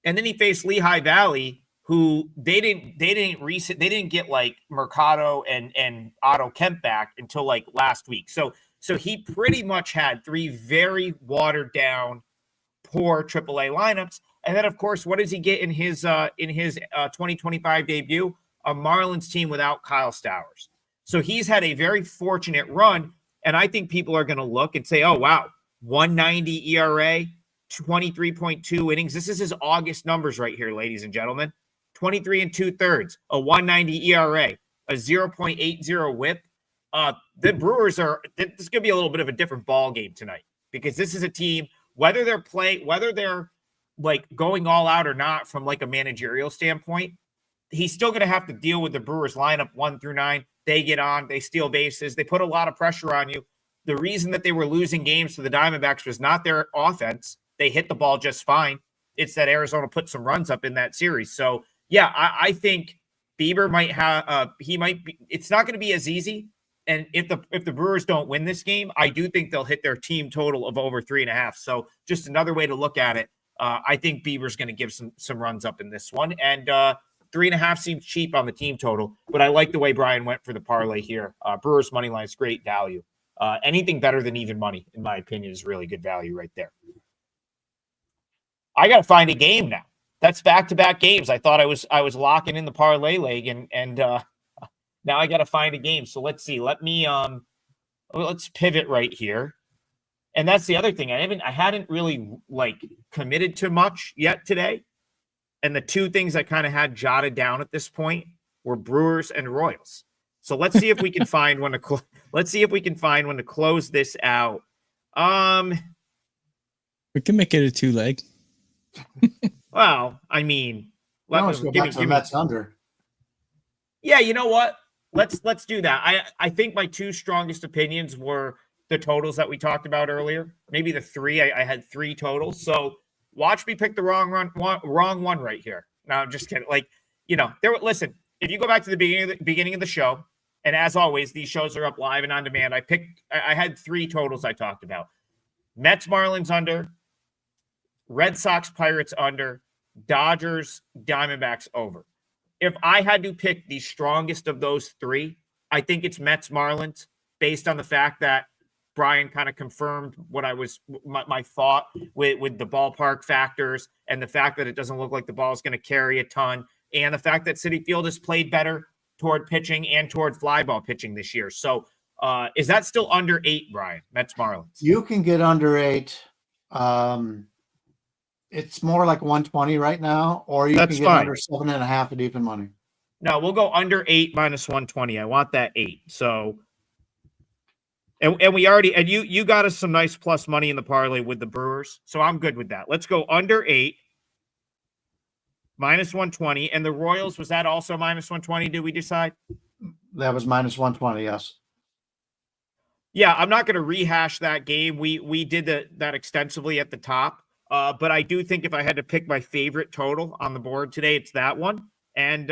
A: And then he faced Lehigh Valley who they didn't get like Mercado and Otto Kemp back until like last week. So he pretty much had 3 very watered down, poor AAA lineups. And then, of course, what does he get in his 2025 debut? A Marlins team without Kyle Stowers. So he's had a very fortunate run, and I think people are going to look and say, oh, wow, 190 ERA, 23.2 innings. This is his August numbers right here, ladies and gentlemen. 23 2/3, a 190 ERA, a 0.80 whip. The Brewers this is going to be a little bit of a different ball game tonight, because this is a team, whether they're like going all out or not from like a managerial standpoint, he's still going to have to deal with the Brewers lineup 1 through 9. They get on, they steal bases, they put a lot of pressure on you. The reason that they were losing games to the Diamondbacks was not their offense. They hit the ball just fine. It's that Arizona put some runs up in that series. So yeah, I think Bieber might have, it's not going to be as easy. And if the Brewers don't win this game, I do think they'll hit their team total of over 3.5. So just another way to look at it. I think Bieber's going to give some runs up in this one. And 3.5 seems cheap on the team total, but I like the way Brian went for the parlay here. Brewers money line is great value. Anything better than even money, in my opinion, is really good value right there. I got to find a game now. That's back-to-back games. I thought I was locking in the parlay leg, and now I got to find a game. So let's see. Let's pivot right here. And that's the other thing. I hadn't really like committed to much yet today. And the 2 things I kind of had jotted down at this point were Brewers and Royals. So let's see if we can find one to close this out.
C: We can make it a 2-leg.
A: Well, I mean,
B: let's go back to the Mets under.
A: Yeah, you know what? Let's do that. I think my 2 strongest opinions were the totals that we talked about earlier. Maybe the 3. I had 3 totals. So watch me pick the wrong one right here. No, I'm just kidding. Like, listen, if you go back to the beginning of the show, and as always, these shows are up live and on demand. I had 3 totals I talked about. Mets, Marlins under, Red Sox, Pirates under, Dodgers, Diamondbacks over. If I had to pick the strongest of those 3, I think it's Mets, Marlins, based on the fact that Brian kind of confirmed what my thought with the ballpark factors, and the fact that it doesn't look like the ball is going to carry a ton, and the fact that Citi Field has played better toward pitching and toward fly ball pitching this year. So is that still under 8, Brian? Mets, Marlins.
B: You can get under 8. It's more like 120 right now, or you can get under 7.5 at even money.
A: No, we'll go under 8 minus 120. I want that 8. So, and we already, and you got us some nice plus money in the parlay with the Brewers. So I'm good with that. Let's go under 8 minus 120. And the Royals, was that also minus 120? Did we decide?
B: That was minus 120. Yes.
A: Yeah. I'm not going to rehash that game. We did that extensively at the top. But I do think if I had to pick my favorite total on the board today, it's that one. And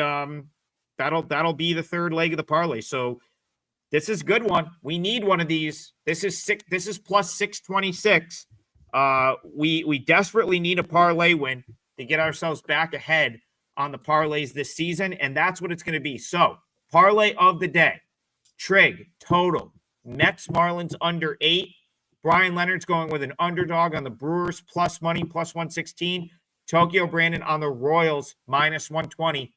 A: that'll be the 3rd leg of the parlay. So this is a good one. We need one of these. This is plus 626. We desperately need a parlay win to get ourselves back ahead on the parlays this season. And that's what it's going to be. So parlay of the day, Trig, total, Mets, Marlins under 8. Brian Leonard's going with an underdog on the Brewers, plus money, plus 116. Tokyo Brandon on the Royals, minus 120.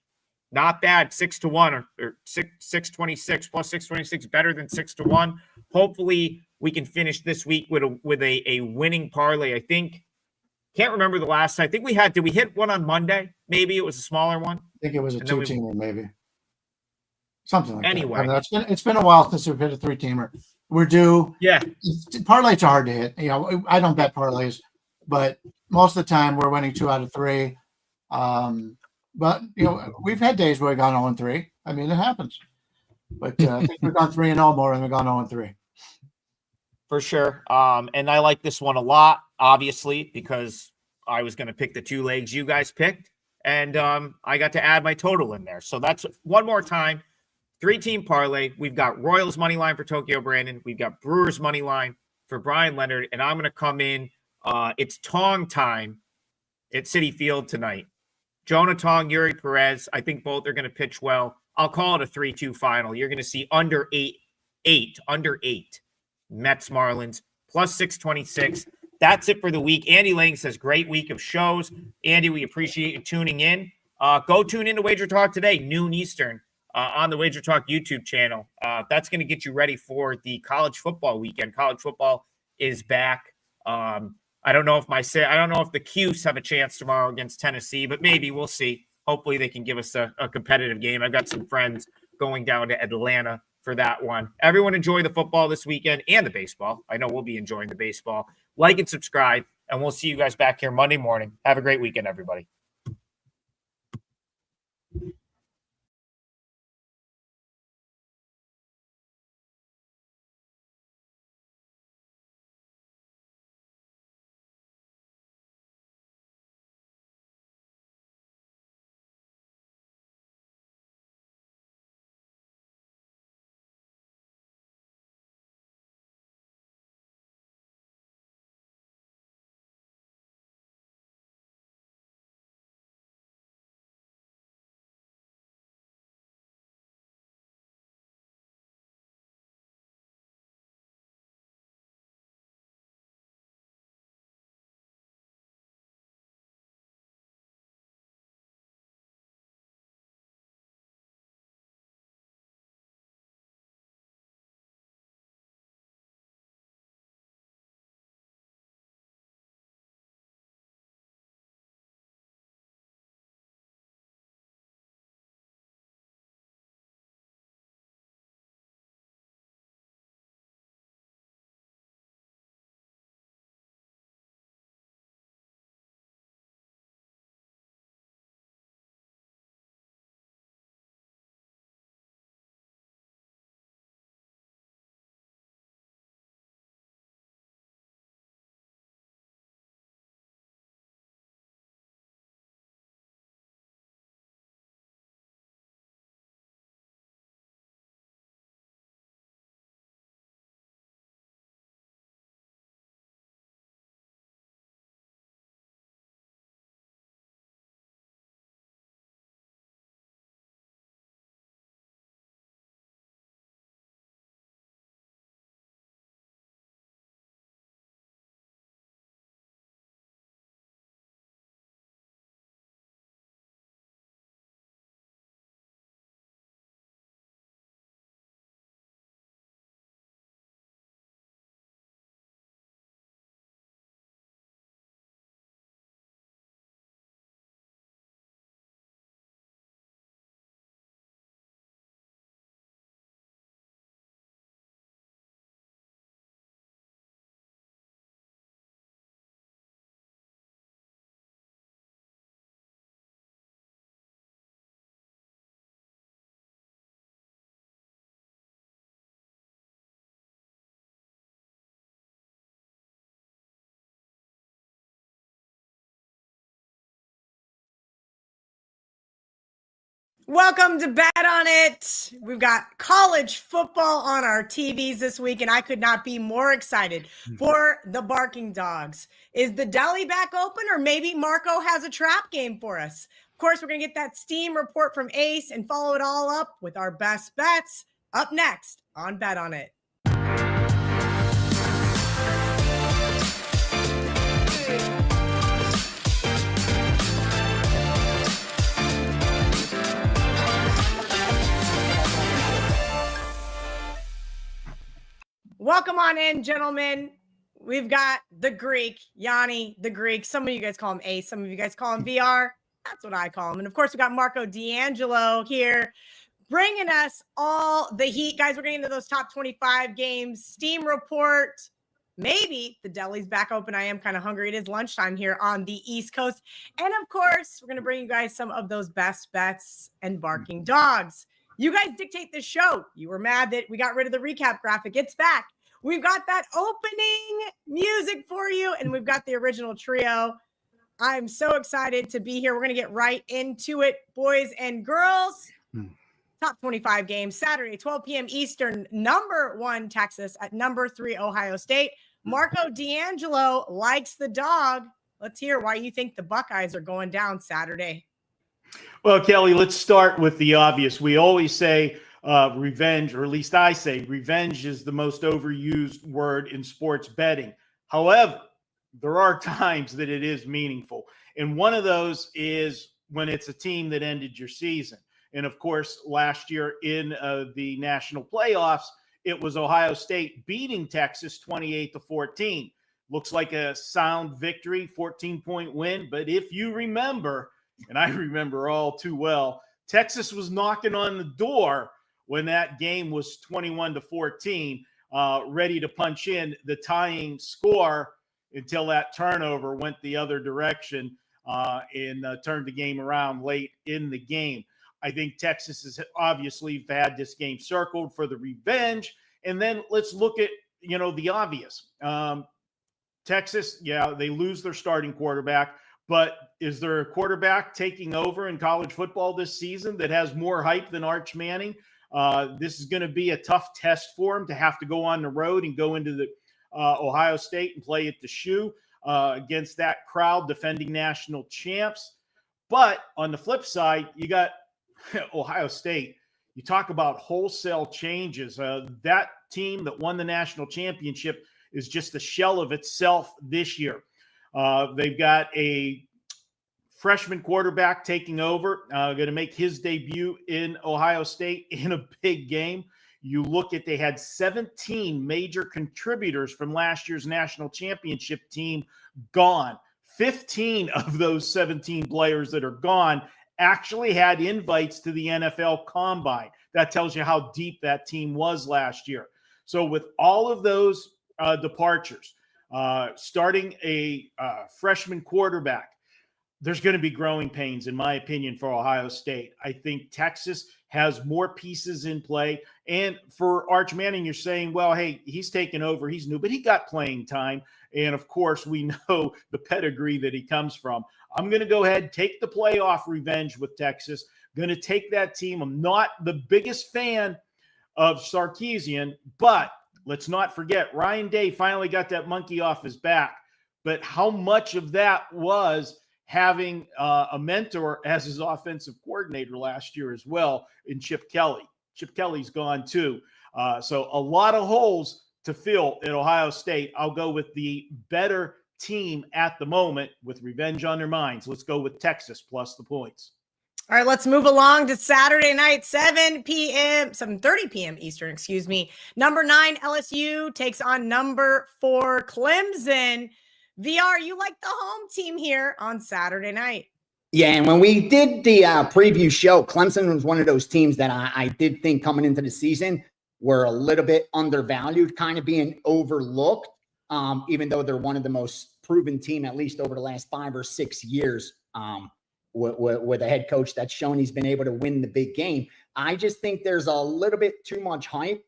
A: Not bad, 6-1 or 626 plus 626, better than 6-1. Hopefully, we can finish this week with a winning parlay. I think, can't remember the last time. I think did we hit one on Monday? Maybe it was a smaller one.
B: I think it was a 2-teamer, maybe. Something like
A: anyway.
B: that. It's been a while since we've hit a 3-teamer. We're due.
A: Yeah.
B: Parlays are hard to hit. I don't bet parlays, but most of the time we're winning 2 out of 3. But we've had days where we've gone 0-3. I mean, it happens. But I think we've gone 3-0 more than we've gone 0-3.
A: For sure. And I like this one a lot, obviously, because I was going to pick the 2 legs you guys picked, and I got to add my total in there. So that's one more time. 3-team parlay. We've got Royals money line for Tokyo Brandon. We've got Brewers money line for Brian Leonard, and I'm going to come in. It's Tong time at Citi Field tonight Jonah Tong, Yuri Perez. I think both are going to pitch well. I'll call it a 3-2 final. You're going to see under 8, Mets Marlins, plus 626. That's it for the week. Andy Lang says, great week of shows. Andy, we appreciate you tuning in. Go tune into Wager Talk today, noon Eastern, on the Wager Talk YouTube channel. That's going to get you ready for the college football weekend. College football is back. I don't know if the Cuse have a chance tomorrow against Tennessee, but maybe we'll see. Hopefully they can give us a competitive game. I've got some friends going down to Atlanta for that one. Everyone enjoy the football this weekend and the baseball. I know we'll be enjoying the baseball. Like and subscribe, and we'll see you guys back here Monday morning. Have a great weekend, everybody.
D: Welcome to Bet on It. We've got college football on our TVs this week, and I could not be more excited for the Barking Dogs. Is the deli back open, or maybe Marco has a trap game for us? Of course, we're going to get that Steam report from Ace and follow it all up with our best bets up next on Bet on It. Welcome on in, gentlemen. We've got the Greek, Gianni The Greek. Some of you guys call him Ace. Some of you guys call him VR. That's what I call him. And of course, we got Marco D'Angelo here bringing us all the heat. Guys, we're getting into those top 25 games. Steam report. Maybe the deli's back open. I am kind of hungry. It is lunchtime here on the East Coast. And of course, we're going to bring you guys some of those best bets and Barking Dogs. You guys dictate this show. You were mad that we got rid of the recap graphic. It's back. We've got that opening music for you, and we've got the original trio. I'm so excited to be here. We're going to get right into it, boys and girls. Top 25 games, Saturday, 12 p.m. Eastern, number 1 Texas at number 3 Ohio State. Marco D'Angelo likes the dog. Let's hear why you think the Buckeyes are going down Saturday.
E: Well, Kelly, let's start with the obvious. We always say revenge, or at least I say revenge is the most overused word in sports betting. However, there are times that it is meaningful. And one of those is when it's a team that ended your season. And of course, last year in the national playoffs, it was Ohio State beating Texas 28-14. Looks like a sound victory, 14-point win. But if you remember, and I remember all too well, Texas was knocking on the door when that game was 21-14, ready to punch in the tying score until that turnover went the other direction and turned the game around late in the game. I think Texas has obviously had this game circled for the revenge. And then let's look at, the obvious. Texas, they lose their starting quarterback. But is there a quarterback taking over in college football this season that has more hype than Arch Manning? This is going to be a tough test for him to have to go on the road and go into the Ohio State and play at the Shoe against that crowd, defending national champs. But on the flip side, you got Ohio State. You talk about wholesale changes. That team that won the national championship is just a shell of itself this year. They've got a freshman quarterback taking over, going to make his debut in Ohio State in a big game. You look at, they had 17 major contributors from last year's national championship team gone. 15 of those 17 players that are gone actually had invites to the NFL Combine. That tells you how deep that team was last year. So with all of those departures, starting a freshman quarterback, there's going to be growing pains, in my opinion, for Ohio State. I think Texas has more pieces in play. And for Arch Manning, you're saying, well, hey, he's taken over. He's new, but he got playing time. And, of course, we know the pedigree that he comes from. I'm going to go ahead, take the playoff revenge with Texas. Going to take that team. I'm not the biggest fan of Sarkisian, but let's not forget, Ryan Day finally got that monkey off his back. But how much of that was having a mentor as his offensive coordinator last year as well in Chip Kelly? Chip Kelly's gone too. So a lot of holes to fill at Ohio State. I'll go with the better team at the moment with revenge on their minds. Let's go with Texas plus the points.
D: All right, let's move along to Saturday night, 7:30 p.m. Eastern, Number 9, LSU takes on number 4, Clemson. VR, you like the home team here on Saturday night.
F: Yeah, and when we did the preview show, Clemson was one of those teams that I did think coming into the season were a little bit undervalued, kind of being overlooked, even though they're one of the most proven team, at least over the last 5 or 6 years, with a head coach that's shown he's been able to win the big game. I just think there's a little bit too much hype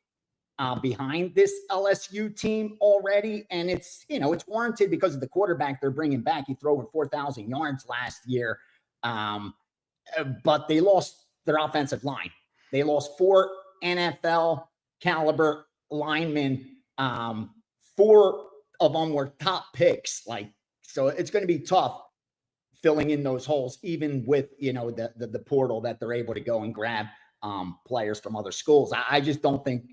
F: behind this LSU team already. And it's warranted because of the quarterback they're bringing back. He threw over 4,000 yards last year. But they lost their offensive line. They lost 4 NFL caliber linemen. 4 of them were top picks. So it's going to be tough filling in those holes, even with, the portal that they're able to go and grab players from other schools. I just don't think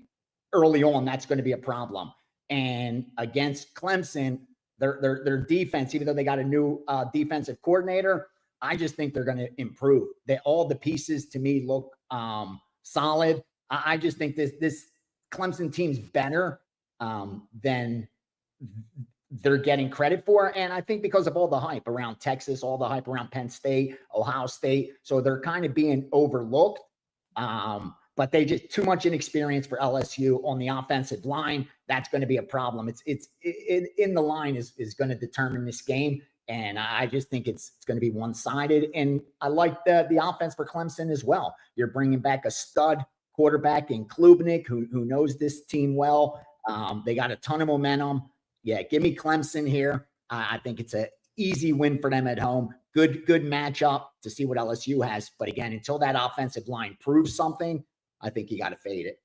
F: early on that's going to be a problem. And against Clemson, their defense, even though they got a new defensive coordinator, I just think they're going to improve. All the pieces to me look solid. I just think this Clemson team's better than they're getting credit for. And I think because of all the hype around Texas, all the hype around Penn State, Ohio State. So they're kind of being overlooked. But they just too much inexperience for LSU on the offensive line. That's going to be a problem. It's in the line is going to determine this game. And I just think it's going to be one-sided. And I like the offense for Clemson as well. You're bringing back a stud quarterback in Klubnik who knows this team well. They got a ton of momentum. Yeah, give me Clemson here. I think it's an easy win for them at home. Good matchup to see what LSU has. But again, until that offensive line proves something, I think you got to fade it.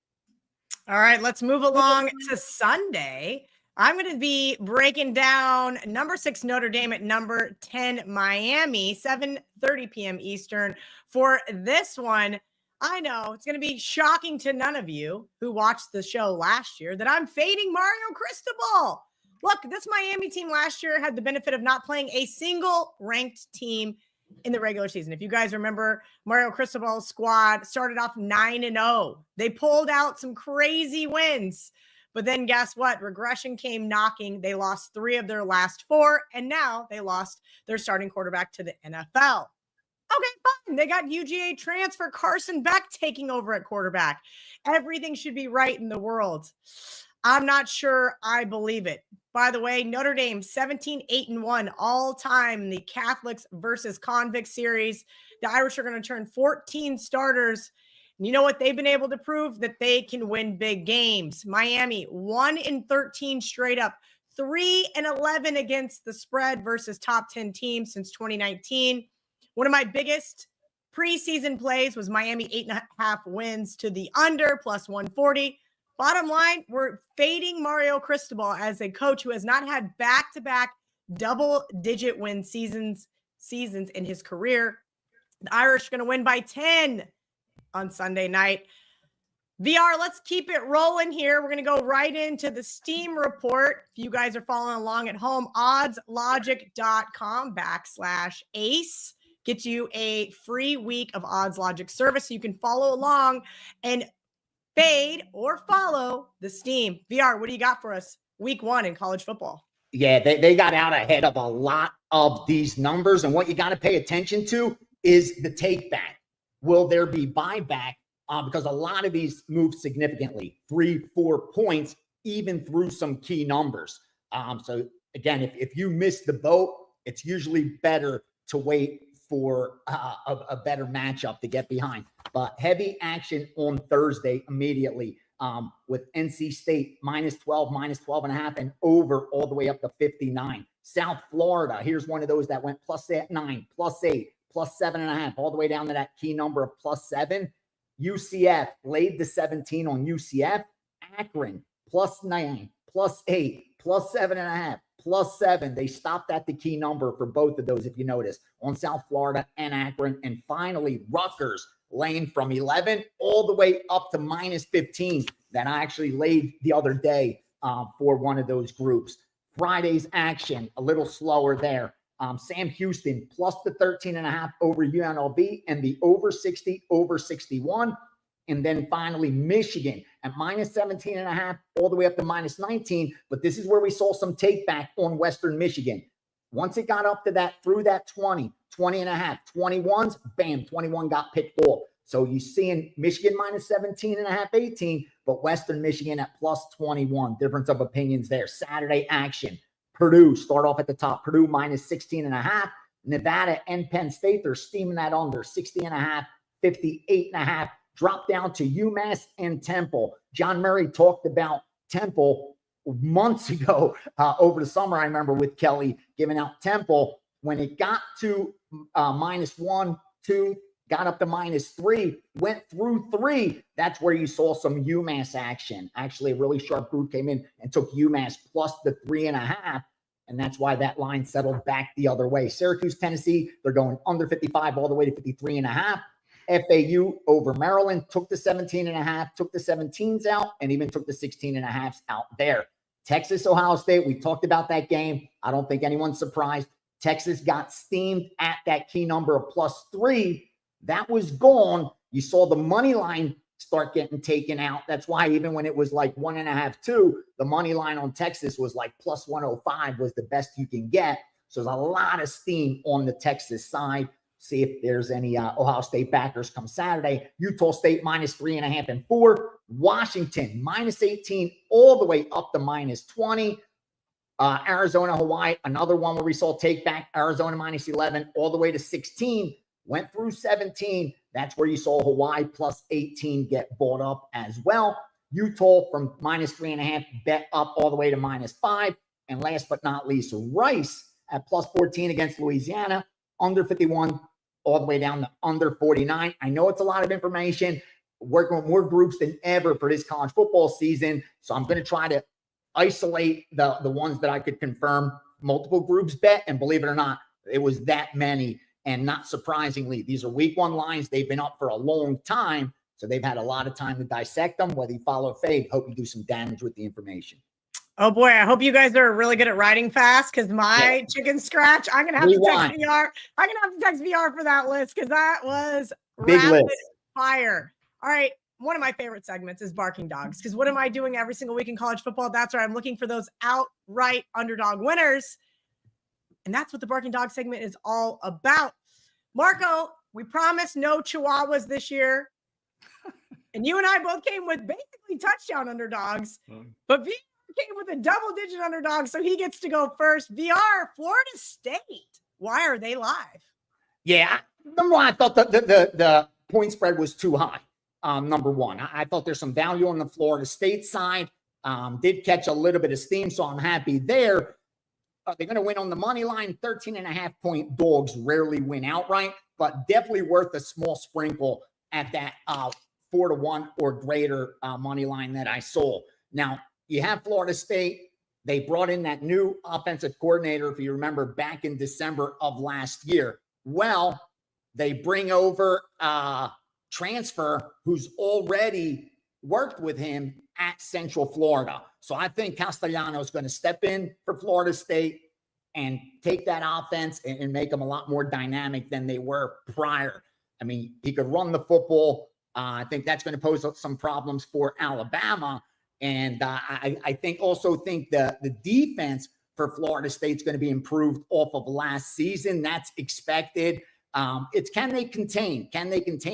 D: All right, let's move along to Sunday. I'm going to be breaking down number 6 Notre Dame at number 10 Miami, 7:30 p.m. Eastern. For this one, I know it's going to be shocking to none of you who watched the show last year that I'm fading Mario Cristobal. Look, this Miami team last year had the benefit of not playing a single ranked team in the regular season. If you guys remember, Mario Cristobal's squad started off 9-0. They pulled out some crazy wins. But then guess what? Regression came knocking. They lost 3 of their last 4, and now they lost their starting quarterback to the NFL. Okay, fine. They got UGA transfer Carson Beck taking over at quarterback. Everything should be right in the world. I'm not sure I believe it. By the way, Notre Dame 17-8-1 all time in the Catholics versus Convicts series. The Irish are going to turn 14 starters. And you know what they've been able to prove? That they can win big games. Miami 1-13 straight up, 3-11 against the spread versus top 10 teams since 2019. One of my biggest preseason plays was Miami 8.5 wins to the under plus 140. Bottom line, we're fading Mario Cristobal as a coach who has not had back-to-back double-digit win seasons in his career. The Irish are going to win by 10 on Sunday night. VR, let's keep it rolling here. We're going to go right into the Steam report. If you guys are following along at home, oddslogic.com/ace gets you a free week of Odds Logic service so you can follow along and fade or follow the Steam. VR, what do you got for us week 1 in college football?
F: Yeah, they got out ahead of a lot of these numbers. And what you got to pay attention to is the take back. Will there be buyback? Because a lot of these move significantly, 3-4 points, even through some key numbers. So again, if you miss the boat, it's usually better to wait for a better matchup to get behind. But heavy action on Thursday immediately with NC State -12, -12.5, and over all the way up to 59. South Florida, here's one of those that went +9, +8, +7.5, all the way down to that key number of +7. UCF laid the 17 on UCF. Akron +9, +8, +7.5, +7. They stopped at the key number for both of those, if you notice, on South Florida and Akron. And finally, Rutgers laying from 11 all the way up to -15 that I actually laid the other day for one of those groups. Friday's action, a little slower there. Sam Houston +13.5 over UNLV and the over 60, over 61. And then finally, Michigan at -17.5 all the way up to -19. But this is where we saw some take back on Western Michigan. Once it got up to that, through that 20, 20.5, 21s, bam, 21 got picked off. So you seeing Michigan -17.5, 18, but Western Michigan at +21. Difference of opinions there. Saturday action. Purdue start off at the top. Purdue -16.5. Nevada and Penn State, they're steaming that under 60.5, 58.5. Drop down to UMass and Temple. John Murray talked about Temple months ago over the summer. I remember with Kelly giving out Temple. When it got to -1, 2, got up to -3, went through 3. That's where you saw some UMass action. Actually, a really sharp group came in and took UMass plus the 3.5. And that's why that line settled back the other way. Syracuse, Tennessee, they're going under 55 all the way to 53.5. FAU over Maryland took the 17.5, took the 17s out, and even took the 16.5s out there. Texas, Ohio State, we talked about that game. I don't think anyone's surprised. Texas got steamed at that key number of +3. That was gone. You saw the money line start getting taken out. That's why even when it was like 1.5, 2, the money line on Texas was like +105 was the best you can get. So there's a lot of steam on the Texas side. See if there's any Ohio State backers come Saturday. Utah State -3.5 and 4. Washington -18 all the way up to -20. Arizona, Hawaii, another one where we saw take back. Arizona -11 all the way to 16. Went through 17. That's where you saw Hawaii +18 get bought up as well. Utah from -3.5 bet up all the way to -5. And last but not least, Rice at +14 against Louisiana, under 51 all the way down to under 49. I know it's a lot of information. Working with more groups than ever for this college football season. So I'm going to try to isolate the ones that I could confirm multiple groups bet. And believe it or not, it was that many. And not surprisingly, these are week one lines. They've been up for a long time. So they've had a lot of time to dissect them. Whether you follow or fade, hope you do some damage with the information.
D: Oh boy, I hope you guys are really good at writing fast because my chicken scratch, I'm gonna have to text VR. I'm gonna have to text VR for that list because that was
F: Big
D: rapid
F: list.
D: fire. All right. One of my favorite segments is barking dogs because what am I doing every single week in college football? That's right. I'm looking for those outright underdog winners. And that's what the barking dog segment is all about. Marco, we promised no chihuahuas this year. And you and I both came with basically touchdown underdogs, but VR came with a double-digit underdog, so he gets to go first. VR, Florida State. Why are they live?
F: Yeah, number one, I thought the point spread was too high. Number one, I thought there's some value on the Florida State side. Did catch a little bit of steam, so I'm happy there. Are they going to win on the money line? 13.5-point dogs rarely win outright, but definitely worth a small sprinkle at that 4-1 or greater money line that I saw. Now, you have Florida State. They brought in that new offensive coordinator, if you remember, back in December of last year. Well, they bring over transfer who's already worked with him at Central Florida. So I think Castellano is going to step in for Florida State and take that offense and make them a lot more dynamic than they were prior. I mean, he could run the football. I think that's going to pose some problems for Alabama. And I think the defense for Florida State is going to be improved off of last season. That's expected. It's can they contain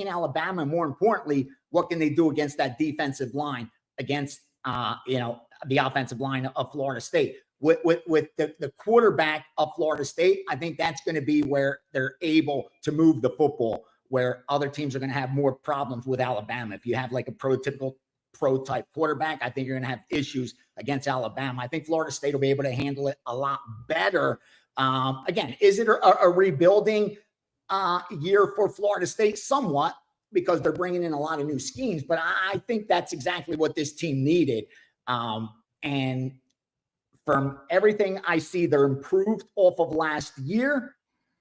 F: Alabama? And more importantly, what can they do against that defensive line against, the offensive line of Florida State? With the quarterback of Florida State, I think that's going to be where they're able to move the football, where other teams are going to have more problems with Alabama. If you have like a prototypical pro-type quarterback, I think you're going to have issues against Alabama. I think Florida State will be able to handle it a lot better. Again, is it a rebuilding year for Florida State? Somewhat, because they're bringing in a lot of new schemes, but I think that's exactly what this team needed. And from everything I see, they're improved off of last year.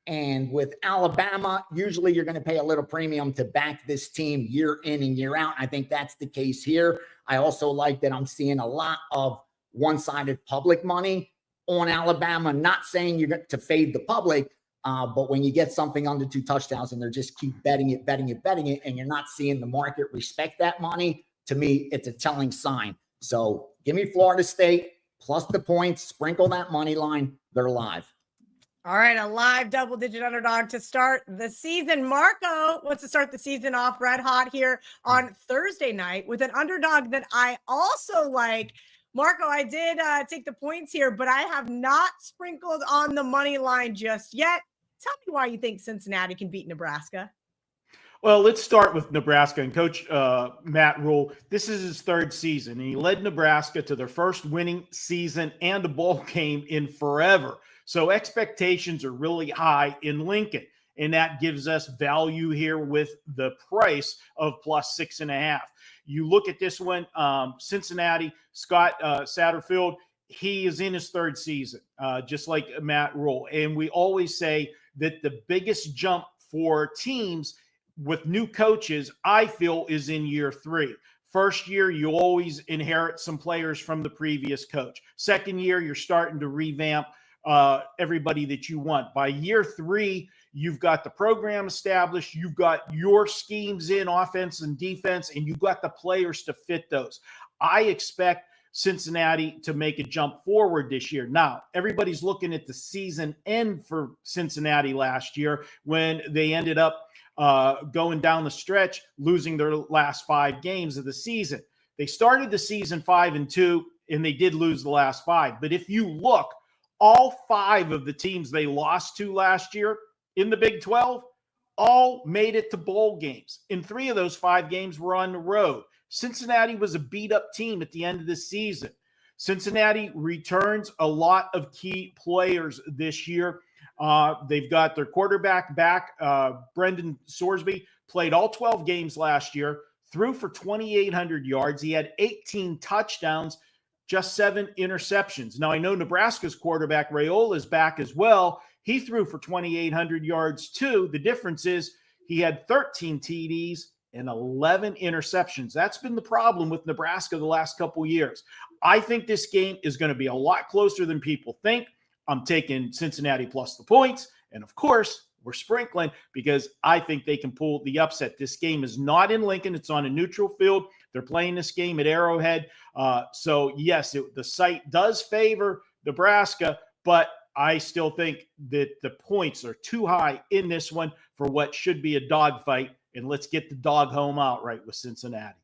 F: And with Alabama, usually you're going to pay a little premium to back this team year in and year out. I think that's the case here. I also like that I'm seeing a lot of one-sided public money on Alabama. Not saying you're going to fade the public, but when you get something under 2 touchdowns and they're just keep betting it, and you're not seeing the market respect that money, to me, it's a telling sign. So give me Florida State plus the points, sprinkle that money line. They're live.
D: All right, a live double-digit underdog to start the season. Marco wants to start the season off red hot here on Thursday night with an underdog that I also like. Marco, I did take the points here, but I have not sprinkled on the money line just yet. Tell me why you think Cincinnati can beat Nebraska.
E: Well, let's start with Nebraska and Coach Matt Rule. This is his 3rd season, and he led Nebraska to their first winning season and a bowl game in forever. So expectations are really high in Lincoln, and that gives us value here with the price of plus 6.5. You look at this one, Cincinnati, Scott Satterfield, he is in his 3rd season, just like Matt Rule. And we always say that the biggest jump for teams with new coaches, I feel, is in year 3. First year, you always inherit some players from the previous coach. Second year, you're starting to revamp everybody that you want. By year 3, you've got the program established, you've got your schemes in offense and defense, and you've got the players to fit those. I expect Cincinnati to make a jump forward this year. Now, everybody's looking at the season end for Cincinnati last year when they ended up going down the stretch, losing their last 5 games of the season. They started the season 5-2, and they did lose the last 5. But if you look, all 5 of the teams they lost to last year in the Big 12 all made it to bowl games. And 3 of those 5 games were on the road. Cincinnati was a beat-up team at the end of the season. Cincinnati returns a lot of key players this year. They've got their quarterback back. Brendan Sorsby played all 12 games last year, threw for 2,800 yards. He had 18 touchdowns. just 7 interceptions. Now, I know Nebraska's quarterback, Raiola, is back as well. He threw for 2,800 yards too. The difference is he had 13 TDs and 11 interceptions. That's been the problem with Nebraska the last couple of years. I think this game is going to be a lot closer than people think. I'm taking Cincinnati plus the points. And of course, we're sprinkling because I think they can pull the upset. This game is not in Lincoln. It's on a neutral field. They're playing this game at Arrowhead. So yes, the site does favor Nebraska, but I still think that the points are too high in this one for what should be a dogfight. And let's get the dog home outright with Cincinnati.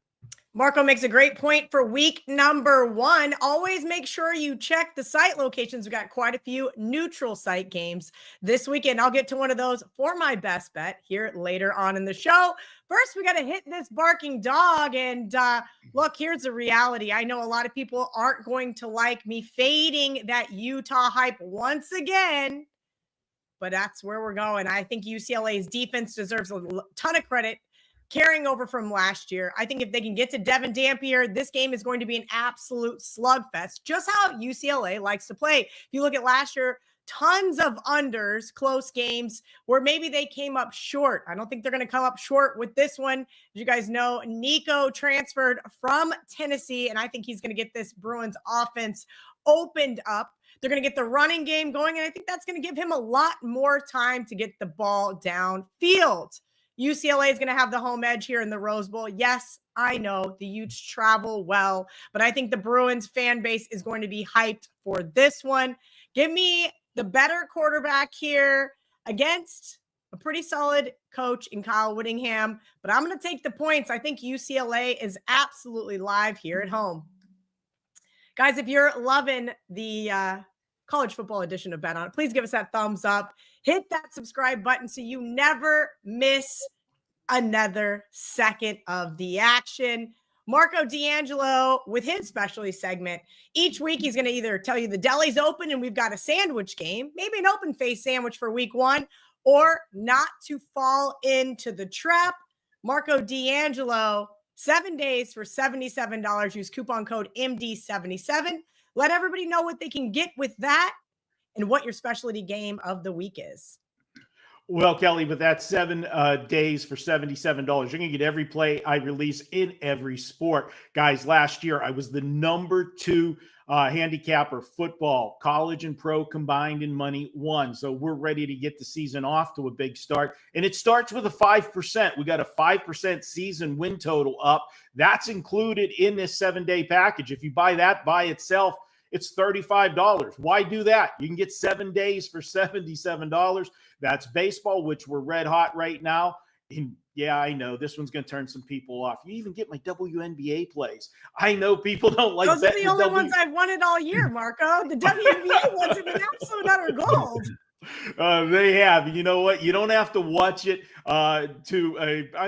D: Marco makes a great point for week number 1. Always make sure you check the site locations. We've got quite a few neutral site games this weekend. I'll get to one of those for my best bet here later on in the show. First, we got to hit this barking dog. And look, here's the reality. I know a lot of people aren't going to like me fading that Utah hype once again, but that's where we're going. I think UCLA's defense deserves a ton of credit carrying over from last year. I think if they can get to Devin Dampier, this game is going to be an absolute slugfest, just how UCLA likes to play. If you look at last year, tons of unders, close games where maybe they came up short. I don't think they're going to come up short with this one. As you guys know, Nico transferred from Tennessee, and I think he's going to get this Bruins offense opened up. They're going to get the running game going, and I think that's going to give him a lot more time to get the ball downfield. UCLA is going to have the home edge here in the Rose Bowl. Yes, I know the Utes travel well, but I think the Bruins fan base is going to be hyped for this one. Give me the better quarterback here against a pretty solid coach in Kyle Whittingham, but I'm going to take the points. I think UCLA is absolutely live here at home. Guys, if you're loving the college football edition of Bet On, please give us that thumbs up. Hit that subscribe button so you never miss another second of the action. Marco D'Angelo with his specialty segment. Each week, he's going to either tell you the deli's open and we've got a sandwich game, maybe an open face sandwich for week 1, or not to fall into the trap. Marco D'Angelo, 7 days for $77. Use coupon code MD77. Let everybody know what they can get with that and what your specialty game of the week is.
E: Well, Kelly, with that 7 days for $77, you're going to get every play I release in every sport. Guys, last year I was the number 2 handicapper, football, college and pro combined in money won. So we're ready to get the season off to a big start. And it starts with a 5%. We got a 5% season win total up. That's included in this 7-day package. If you buy that by itself, it's $35. Why do that? You can get 7 days for $77. That's baseball, which we're red hot right now. And yeah, I know this one's going to turn some people off. You even get my WNBA plays. I know people don't like
D: those are the only ones I've wanted all year, Marco. The WNBA ones have been absolute utter gold.
E: They have. You know what? You don't have to watch it. I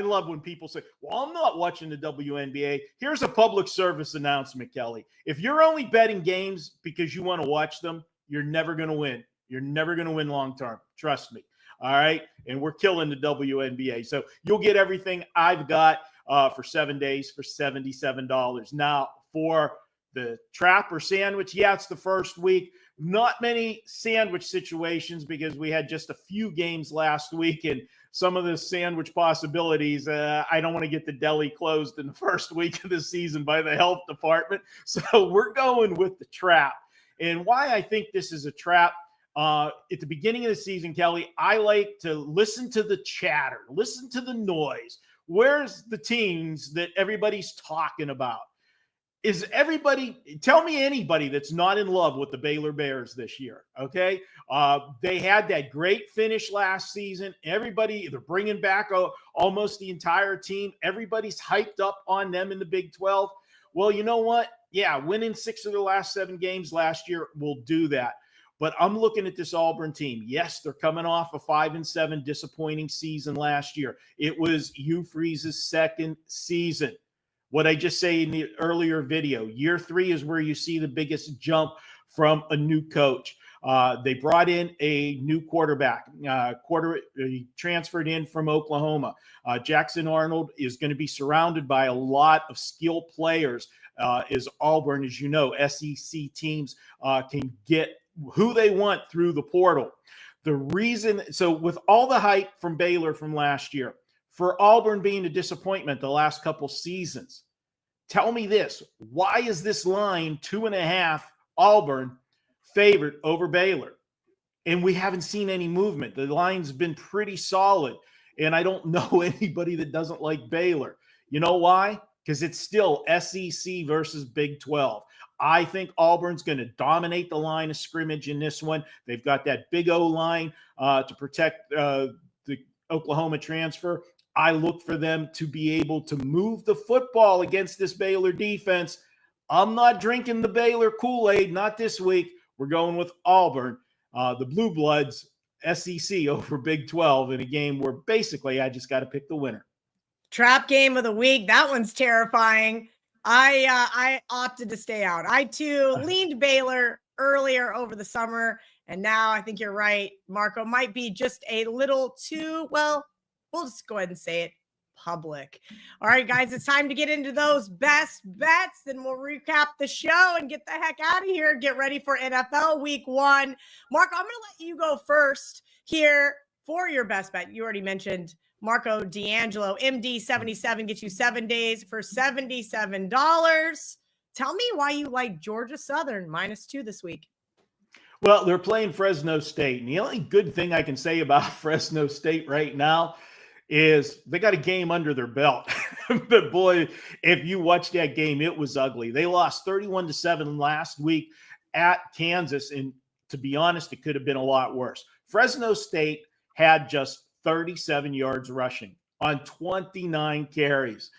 E: love when people say, well, I'm not watching the WNBA. Here's a public service announcement, Kelly. If you're only betting games because you want to watch them, you're never going to win. You're never going to win long term. Trust me. All right. And we're killing the WNBA. So you'll get everything I've got for 7 days for $77. Now, for the trap or sandwich, yeah, it's the first week. Not many sandwich situations because we had just a few games last week, and some of the sandwich possibilities, I don't want to get the deli closed in the first week of the season by the health department. So we're going with the trap. And why I think this is a trap, at the beginning of the season, Kelly, I like to listen to the chatter, listen to the noise. Where's the teams that everybody's talking about? Is everybody, tell me anybody that's not in love with the Baylor Bears this year, okay? They had that great finish last season. Everybody, they're bringing back almost the entire team. Everybody's hyped up on them in the Big 12. Well, you know what? Yeah, winning 6 of the last 7 games last year will do that. But I'm looking at this Auburn team. Yes, they're coming off a 5-7 disappointing season last year. It was Hugh Freeze's second season. What I just say in the earlier video, year 3 is where you see the biggest jump from a new coach. They brought in a new quarterback, he transferred in from Oklahoma. Jackson Arnold is going to be surrounded by a lot of skilled players. Is Auburn, as you know, SEC teams can get who they want through the portal. The reason, so with all the hype from Baylor from last year, for Auburn being a disappointment the last couple seasons, tell me this, why is this line 2.5 Auburn favored over Baylor? And we haven't seen any movement. The line's been pretty solid. And I don't know anybody that doesn't like Baylor. You know why? Because it's still SEC versus Big 12. I think Auburn's going to dominate the line of scrimmage in this one. They've got that big O-line to protect the Oklahoma transfer. I look for them to be able to move the football against this Baylor defense. I'm not drinking the Baylor Kool-Aid, not this week. We're going with Auburn, the Blue Bloods, SEC over Big 12 in a game where basically I just got to pick the winner.
D: Trap game of the week. That one's terrifying. I opted to stay out. I too leaned Baylor earlier over the summer, and now I think you're right. Marco might be just a little too, well, we'll just go ahead and say it, public. All right, guys, it's time to get into those best bets. Then we'll recap the show and get the heck out of here. Get ready for NFL Week 1. Marco, I'm going to let you go first here for your best bet. You already mentioned Marco D'Angelo, MD77 gets you 7 days for $77. Tell me why you like Georgia Southern -2 this week.
E: Well, they're playing Fresno State. And the only good thing I can say about Fresno State right now is they got a game under their belt. But boy, if you watched that game, it was ugly. They lost 31-7 last week at Kansas. And to be honest, it could have been a lot worse. Fresno State had just 37 yards rushing on 29 carries.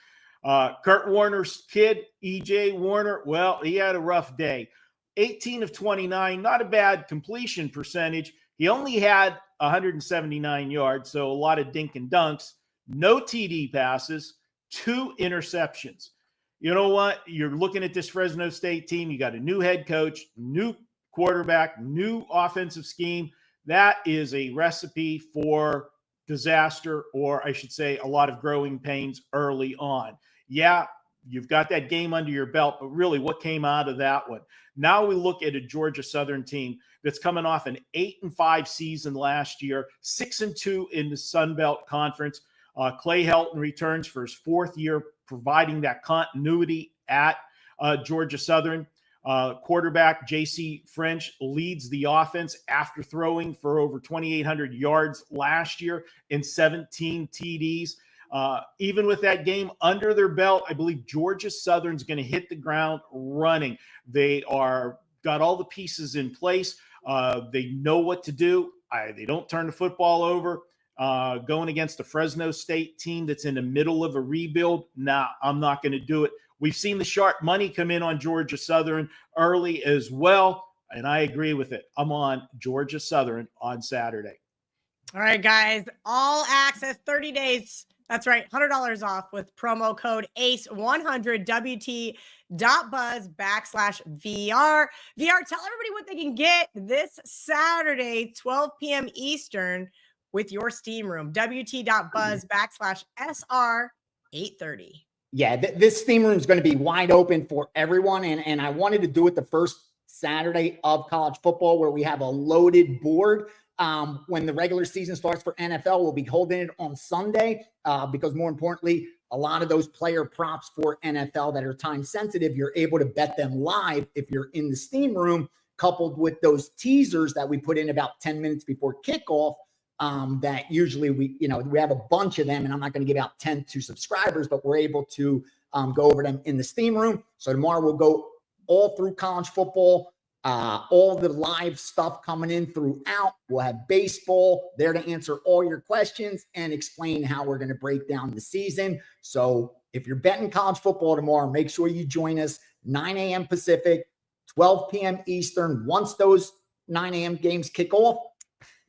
E: Kurt Warner's kid, E.J. Warner, well, he had a rough day. 18 of 29, not a bad completion percentage. He only had 179 yards, so a lot of dink and dunks. No TD passes, 2 interceptions. You know what? You're looking at this Fresno State team. You got a new head coach, new quarterback, new offensive scheme. That is a recipe for disaster, or I should say a lot of growing pains early on. Yeah, you've got that game under your belt, but really what came out of that one? Now we look at a Georgia Southern team that's coming off an 8-5 season last year, 6-2 in the Sun Belt Conference. Clay Helton returns for his 4th year, providing that continuity at Georgia Southern. Quarterback J.C. French leads the offense after throwing for over 2,800 yards last year and 17 TDs. Even with that game under their belt, I believe Georgia Southern's going to hit the ground running. They got all the pieces in place. They know what to do. They don't turn the football over. Going against the Fresno State team that's in the middle of a rebuild, I'm not going to do it. We've seen the sharp money come in on Georgia Southern early as well, and I agree with it. I'm on Georgia Southern on Saturday.
D: All right, guys, all access 30 days. That's right, $100 off with promo code ACE100, WT.buzz/VR. VR, tell everybody what they can get this Saturday, 12 p.m. Eastern, with your steam room, WT.buzz/SR830.
F: Yeah, this theme room is going to be wide open for everyone. And I wanted to do it the first Saturday of college football where we have a loaded board. When the regular season starts for NFL, we'll be holding it on Sunday because more importantly, a lot of those player props for NFL that are time sensitive, you're able to bet them live if you're in the steam room, coupled with those teasers that we put in about 10 minutes before kickoff. That usually we have a bunch of them, and I'm not going to give out 10 to subscribers, but we're able to go over them in the steam room. So tomorrow we'll go all through college football, all the live stuff coming in throughout. We'll have baseball there to answer all your questions and explain how we're going to break down the season. So if you're betting college football tomorrow, make sure you join us 9 a.m. Pacific, 12 p.m. Eastern. Once those 9 a.m. games kick off,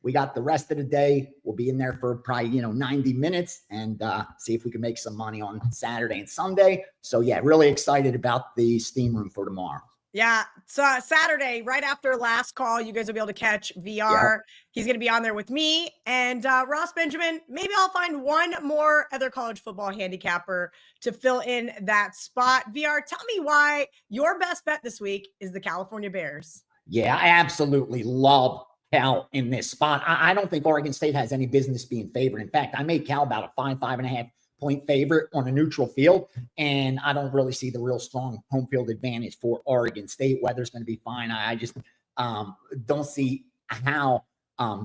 F: we got the rest of the day. We'll be in there for probably, 90 minutes and see if we can make some money on Saturday and Sunday. So, yeah, really excited about the steam room for tomorrow.
D: Yeah. So Saturday, right after last call, you guys will be able to catch VR. He's going to be on there with me and Ross Benjamin. Maybe I'll find one more other college football handicapper to fill in that spot. VR, tell me why your best bet this week is the California Bears.
F: Yeah, I absolutely love Cal in this spot. I don't think Oregon State has any business being favored. In fact, I made Cal about a 5.5 point favorite on a neutral field, and I don't really see the real strong home field advantage for Oregon State. Weather's going to be fine. I just don't see how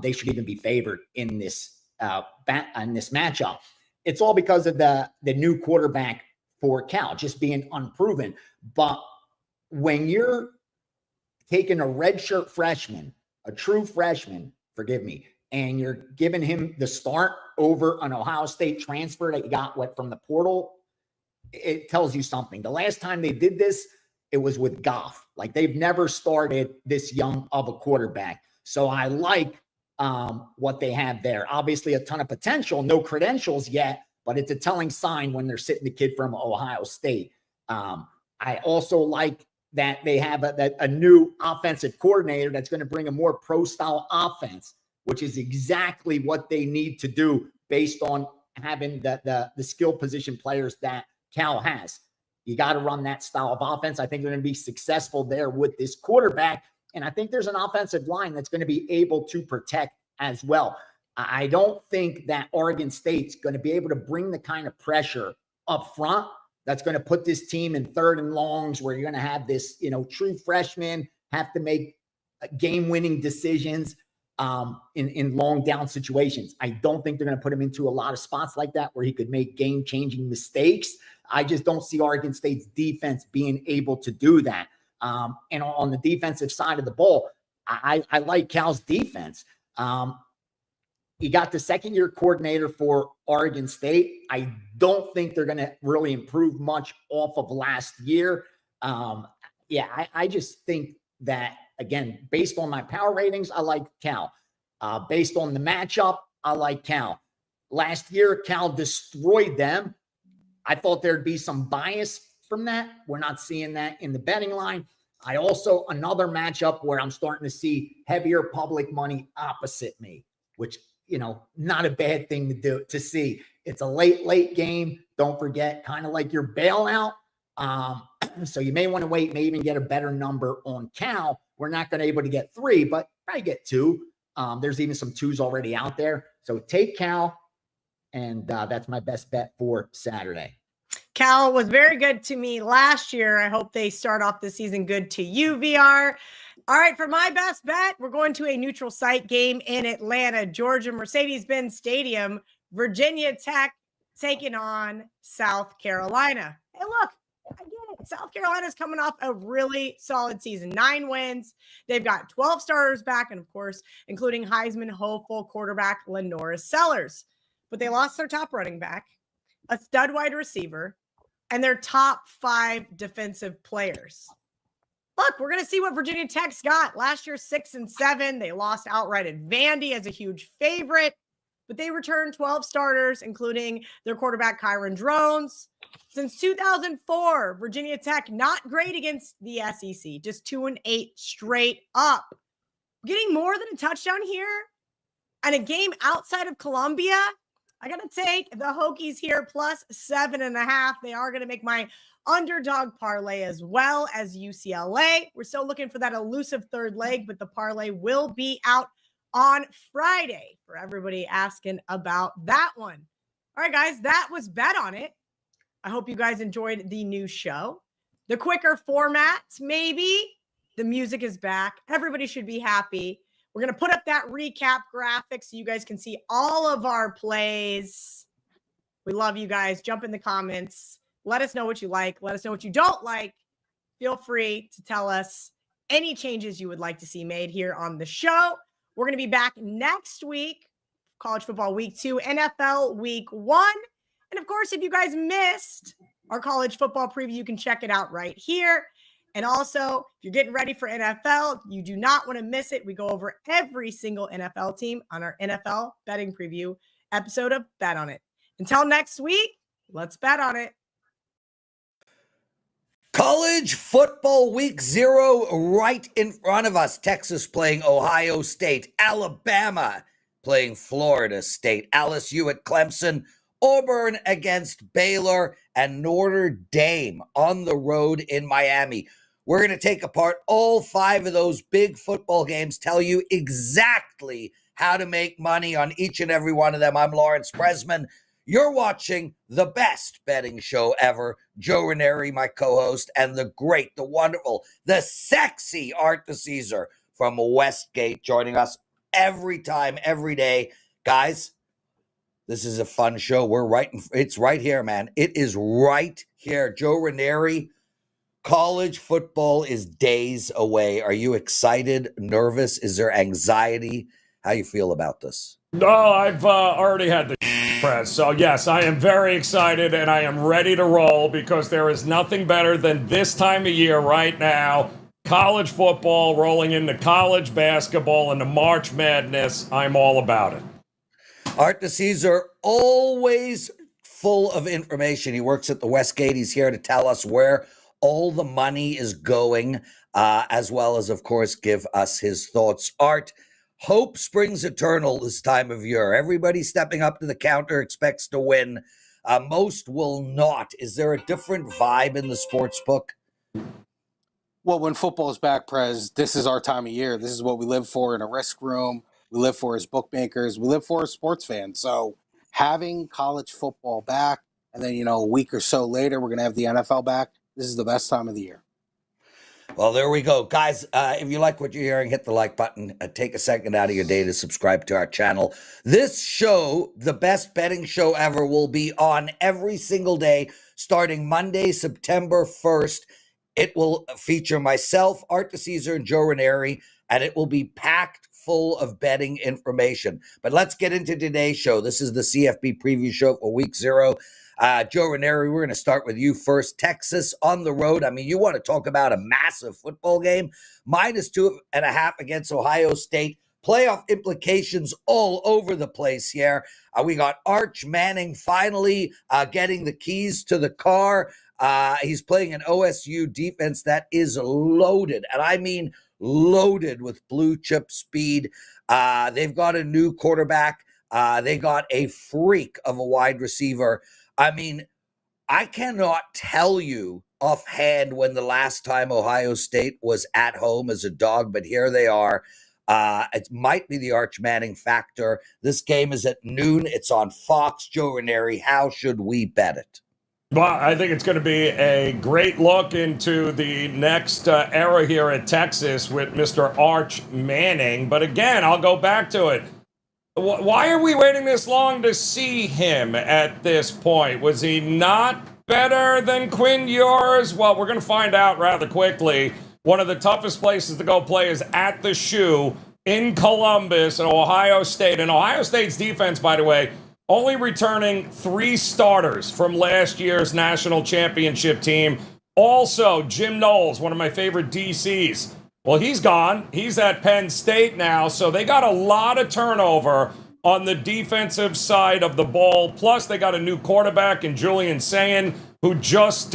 F: they should even be favored in this matchup. It's all because of the new quarterback for Cal just being unproven. But when you're taking a redshirt freshman, a true freshman, forgive me, and you're giving him the start over an Ohio State transfer that you got from the portal, it tells you something. The last time they did this, it was with Goff. Like, they've never started this young of a quarterback. So I like what they have there. Obviously, a ton of potential, no credentials yet, but it's a telling sign when they're sitting the kid from Ohio State. I also like that they have a new offensive coordinator that's going to bring a more pro-style offense, which is exactly what they need to do based on having the skill position players that Cal has. You got to run that style of offense. I think they're going to be successful there with this quarterback. And I think there's an offensive line that's going to be able to protect as well. I don't think that Oregon State's going to be able to bring the kind of pressure up front that's going to put this team in 3rd and longs, where you're going to have this, true freshman have to make game-winning decisions in long down situations. I don't think they're going to put him into a lot of spots like that where he could make game-changing mistakes. I just don't see Oregon State's defense being able to do that. And on the defensive side of the ball, I like Cal's defense. You got the second-year coordinator for Oregon State. I don't think they're going to really improve much off of last year. I just think that, again, based on my power ratings, I like Cal. Based on the matchup, I like Cal. Last year, Cal destroyed them. I thought there'd be some bias from that. We're not seeing that in the betting line. I also, another matchup where I'm starting to see heavier public money opposite me, which, not a bad thing to see. It's a late game. Don't forget, kind of like your bailout. So you may want to wait, may even get a better number on Cal. We're not going to be able to get 3, but probably get 2. There's even some 2s already out there. So take Cal, and that's my best bet for Saturday.
D: Cal was very good to me last year. I hope they start off the season good to you, VR. All right, for my best bet, we're going to a neutral site game in Atlanta, Georgia, Mercedes-Benz Stadium, Virginia Tech taking on South Carolina. Hey, look, I get it. South Carolina's coming off a really solid season, 9 wins. They've got 12 starters back, and of course, including Heisman hopeful quarterback Lenora Sellers. But they lost their top running back, a stud wide receiver, and their top 5 defensive players. Look, we're going to see what Virginia Tech's got. Last year, 6-7. They lost outright at Vandy as a huge favorite, but they returned 12 starters, including their quarterback, Kyron Drones. Since 2004, Virginia Tech not great against the SEC, just 2-8 straight up. Getting more than a touchdown here and a game outside of Columbia, I got to take the Hokies here plus 7.5. They are going to make my underdog parlay as well as UCLA. We're still looking for that elusive 3rd leg, but the parlay will be out on Friday for everybody asking about that one. All right, guys, that was Bet On It. I hope you guys enjoyed the new show. The quicker format, maybe. The music is back. Everybody should be happy. We're going to put up that recap graphic so you guys can see all of our plays. We love you guys. Jump in the comments. Let us know what you like. Let us know what you don't like. Feel free to tell us any changes you would like to see made here on the show. We're going to be back next week. College football week 2, NFL week 1. And of course, if you guys missed our college football preview, you can check it out right here. And also, if you're getting ready for NFL, you do not want to miss it. We go over every single NFL team on our NFL betting preview episode of Bet On It. Until next week, let's bet on it.
G: College football week 0 right in front of us. Texas playing Ohio State, Alabama playing Florida State, LSU at Clemson, Auburn against Baylor, and Notre Dame on the road in Miami. We're going to take apart all 5 of those big football games, tell you exactly how to make money on each and every one of them. I'm Lawrence Presman. You're watching the best betting show ever. Joe Ranieri, my co-host, and the great, the wonderful, the sexy Art DeCesar from Westgate joining us every time, every day. Guys, this is a fun show. It's right here, man. It is right here. Joe Ranieri, college football is days away. Are you excited, nervous? Is there anxiety? How you feel about this?
H: No, I've already had the press. So, yes, I am very excited and I am ready to roll because there is nothing better than this time of year right now. College football rolling into college basketball into March Madness. I'm all about it.
G: Art DeCesar, always full of information. He works at the Westgate. He's here to tell us where all the money is going, as well as, of course, give us his thoughts. Art, hope springs eternal this time of year. Everybody stepping up to the counter expects to win. Most will not. Is there a different vibe in the sports book?
I: Well, when football's back, Prez, this is our time of year. This is what we live for in a risk room. We live for as bookmakers. We live for as sports fans. So having college football back, and then, a week or so later, we're going to have the NFL back. This is the best time of the year.
G: Well, there we go. Guys, if you like what you're hearing, hit the like button. Take a second out of your day to subscribe to our channel. This show, the best betting show ever, will be on every single day starting Monday, September 1st. It will feature myself, Art DeCesar, and Joe Ranieri, and it will be packed full of betting information. But let's get into today's show. This is the CFB preview show for week 0. Joe Ranieri, we're going to start with you first. Texas on the road. I mean, you want to talk about a massive football game. -2.5 against Ohio State. Playoff implications all over the place here. We got Arch Manning finally getting the keys to the car. He's playing an OSU defense that is loaded, and I mean loaded with blue chip speed. They've got a new quarterback. They got a freak of a wide receiver. I mean, I cannot tell you offhand when the last time Ohio State was at home as a dog, but here they are. It might be the Arch Manning factor. This game is at noon. It's on Fox. Joe Ranieri, how should we bet it?
H: Well, I think it's going to be a great look into the next era here at Texas with Mr. Arch Manning. But again, I'll go back to it. Why are we waiting this long to see him at this point? Was he not better than Quinn Ewers? Well, we're going to find out rather quickly. One of the toughest places to go play is at the Shoe in Columbus and Ohio State. And Ohio State's defense, by the way, only returning 3 starters from last year's national championship team. Also, Jim Knowles, one of my favorite DCs. Well, he's gone. He's at Penn State now, so they got a lot of turnover on the defensive side of the ball. Plus, they got a new quarterback in Julian Sayin, who just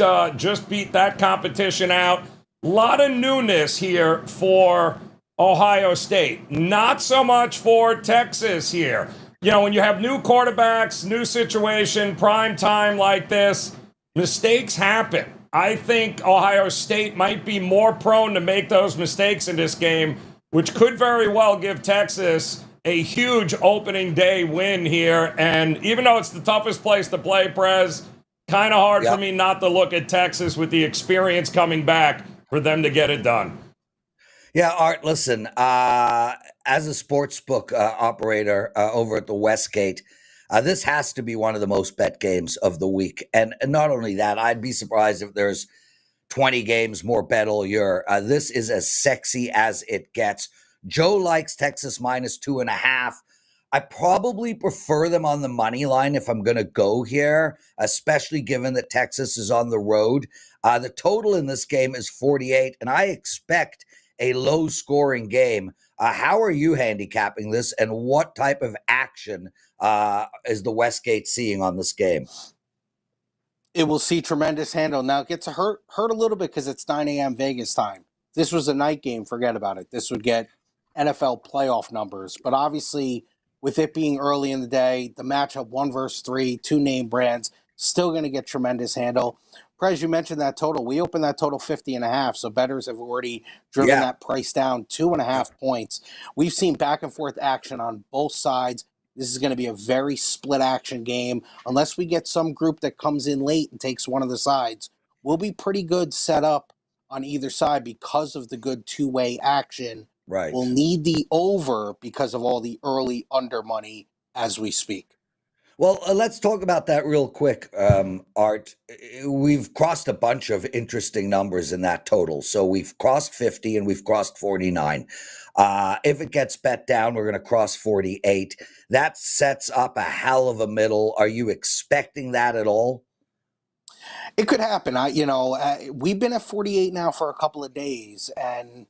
H: beat that competition out. A lot of newness here for Ohio State. Not so much for Texas here. When you have new quarterbacks, new situation, prime time like this, mistakes happen. I think Ohio State might be more prone to make those mistakes in this game, which could very well give Texas a huge opening day win here. And even though it's the toughest place to play, Prez, kind of hard for me not to look at Texas with the experience coming back for them to get it done.
G: Yeah, Art, listen, as a sportsbook operator over at the Westgate, this has to be one of the most bet games of the week. And not only that, I'd be surprised if there's 20 games more bet all year. This is as sexy as it gets. Joe likes Texas -2.5. I probably prefer them on the money line if I'm going to go here, especially given that Texas is on the road. The total in this game is 48, and I expect a low-scoring game. How are you handicapping this, and what type of action is the Westgate seeing on this game?
I: It will see tremendous handle. Now it gets hurt a little bit because it's 9 a.m. Vegas time. If this was a night game, forget about it. This would get NFL playoff numbers. But obviously, with it being early in the day, the matchup 1 versus 3, 2 name brands, still going to get tremendous handle. Prez, you mentioned that total. We opened that total 50.5, so bettors have already driven that price down 2.5 points. We've seen back and forth action on both sides. This is going to be a very split action game. Unless we get some group that comes in late and takes one of the sides, we'll be pretty good set up on either side because of the good two-way action.
G: Right.
I: We'll need the over because of all the early under money as we speak.
G: Well, let's talk about that real quick, Art. We've crossed a bunch of interesting numbers in that total. So we've crossed 50 and we've crossed 49. If it gets bet down, we're going to cross 48. That sets up a hell of a middle. Are you expecting that at all?
I: It could happen. We've been at 48 now for a couple of days, and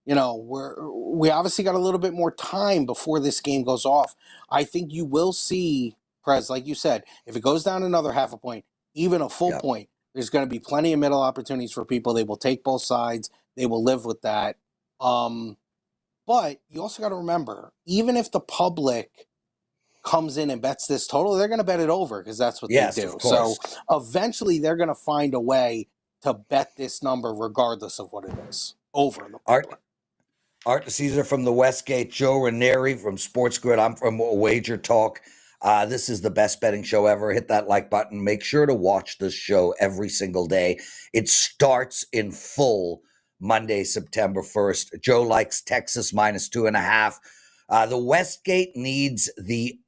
I: we obviously got a little bit more time before this game goes off. I think you will see, Prez, like you said, if it goes down another half a point, even a full point, there's going to be plenty of middle opportunities for people. They will take both sides. They will live with that. But you also got to remember, even if the public comes in and bets this total, they're going to bet it over because that's what they do. So eventually they're going to find a way to bet this number regardless of what it is. Over the public.
G: Art Caesar from the Westgate, Joe Ranieri from Sports Grid. I'm from WagerTalk. This is the best betting show ever. Hit that like button. Make sure to watch this show every single day. It starts in full Monday, September 1st. Joe likes Texas minus 2.5. The Westgate needs the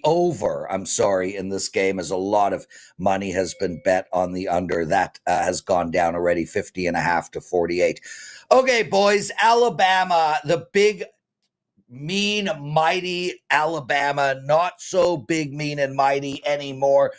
G: over, in this game, as a lot of money has been bet on the under. That has gone down already, 50.5 to 48. Okay, boys, Alabama, the big, mean, mighty Alabama, not so big, mean, and mighty anymore,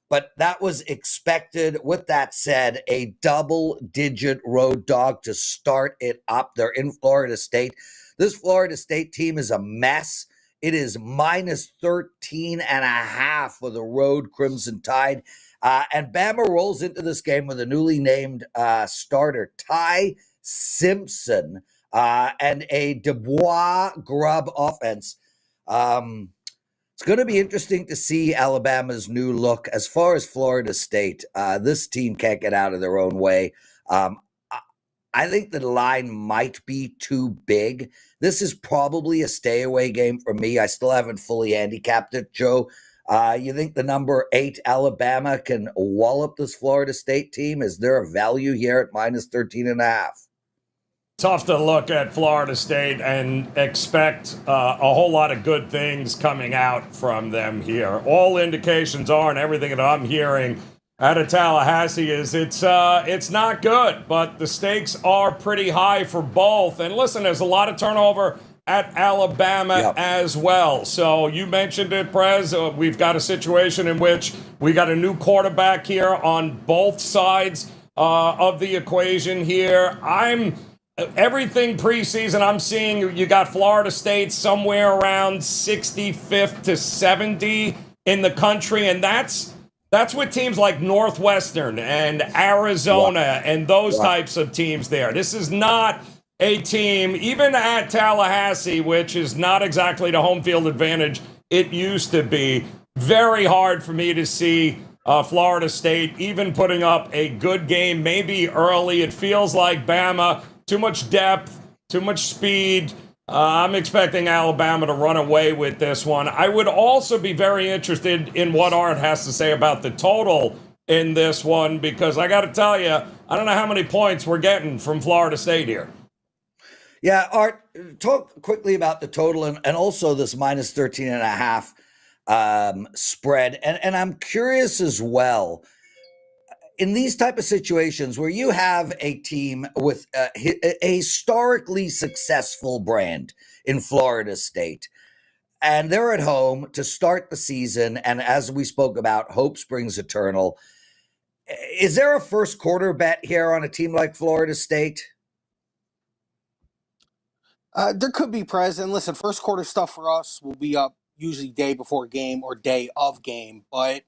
G: but that was expected. With that said, a double-digit road dog to start it up. They're in Florida State. This Florida State team is a mess. It is minus 13.5 for the road Crimson Tide. And Bama rolls into this game with a newly named starter, Ty Simpson, and a Dubois Grubb offense. It's going to be interesting to see Alabama's new look. As far as Florida State, this team can't get out of their own way. I think the line might be too big. This is probably a stay away game for me. I still haven't fully handicapped it, Joe. You think the number 8 Alabama can wallop this Florida State team? Is there a value here at minus 13.5?
H: Tough to look at Florida State and expect a whole lot of good things coming out from them here. All indications are, and everything that I'm hearing out of Tallahassee is it's not good, but the stakes are pretty high for both. And listen, there's a lot of turnover at Alabama as well. So you mentioned it, Prez. We've got a situation in which we got a new quarterback here on both sides of the equation here. Everything preseason, I'm seeing you got Florida State somewhere around 65th to 70 in the country, and that's with teams like Northwestern and Arizona and those types of teams there. This is not a team, even at Tallahassee, which is not exactly the home field advantage it used to be. Very hard for me to see Florida State even putting up a good game, maybe early. It feels like Bama, too much depth, too much speed. I'm expecting Alabama to run away with this one. I would also be very interested in what Art has to say about the total in this one, because I got to tell you, I don't know how many points we're getting from Florida State here.
G: Yeah, Art, talk quickly about the total and also this minus 13.5 spread. And I'm curious as well, in these type of situations where you have a team with a historically successful brand in Florida State, and they're at home to start the season, and as we spoke about, hope springs eternal. Is there a first quarter bet here on a team like Florida State?
I: There could be, Prez. And listen, first quarter stuff for us will be up usually day before game or day of game, but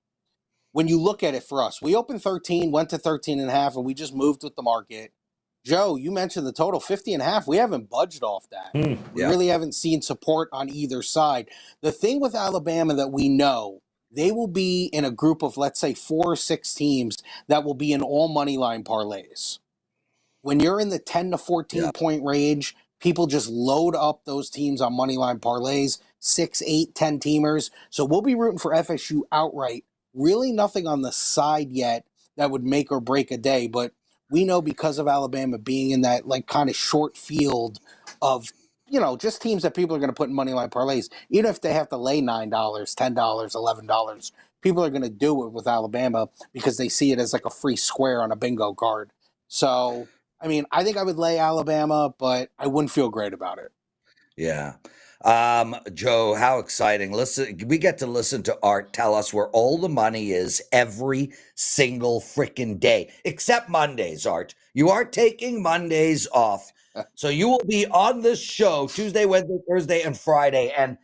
I: when you look at it for us, we opened 13, went to 13.5, and we just moved with the market. Joe, you mentioned the total 50.5. We haven't budged off that. We really haven't seen support on either side. The thing with Alabama that we know, they will be in a group of, let's say, 4 or 6 teams that will be in all money line parlays. When you're in the 10 to 14 point range, people just load up those teams on money line parlays, 6, 8, 10 teamers. So we'll be rooting for FSU outright. Really nothing on the side yet that would make or break a day, but we know because of Alabama being in that like kind of short field of, just teams that people are going to put in money line parlays, even if they have to lay $9, $10, $11, people are going to do it with Alabama because they see it as like a free square on a bingo card. So, I mean, I think I would lay Alabama, but I wouldn't feel great about it.
G: Yeah. Joe, how exciting. Listen, we get to listen to Art tell us where all the money is every single freaking day, except Mondays, Art. You are taking Mondays off. So you will be on this show Tuesday, Wednesday, Thursday, and Friday, and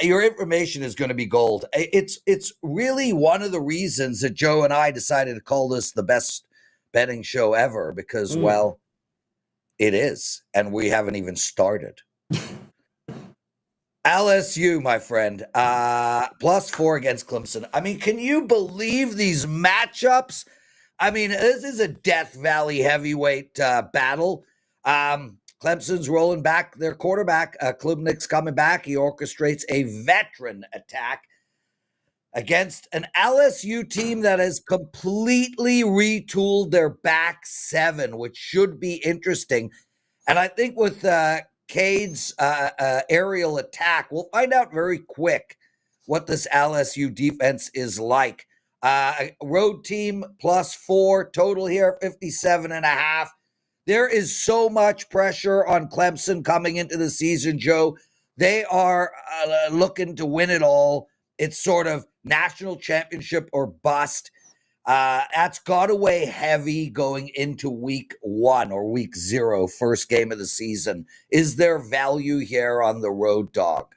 G: your information is going to be gold. It's really one of the reasons that Joe and I decided to call this the best betting show ever because, well, it is, and we haven't even started. LSU, my friend, +4 against Clemson. I mean, can you believe these matchups? I mean, this is a Death Valley heavyweight battle. Clemson's rolling back their quarterback. Klubnik's coming back. He orchestrates a veteran attack against an LSU team that has completely retooled their back seven, which should be interesting. And I think with Cade's aerial attack, we'll find out very quick what this LSU defense is like. Road team +4, total here 57.5. There is so much pressure on Clemson coming into the season, Joe. They are looking to win it all. It's sort of national championship or bust. That's got to weigh heavy going into week 1 or week 0, first game of the season. Is there value here on the road dog?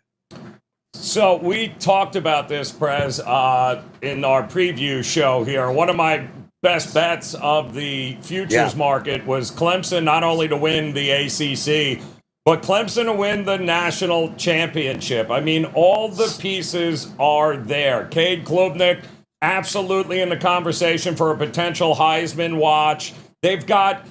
H: So we talked about this, Prez, in our preview show here. One of my best bets of the futures market was Clemson not only to win the ACC, but Clemson to win the national championship. I mean, all the pieces are there. Cade Klubnik, absolutely in the conversation for a potential Heisman watch. They've got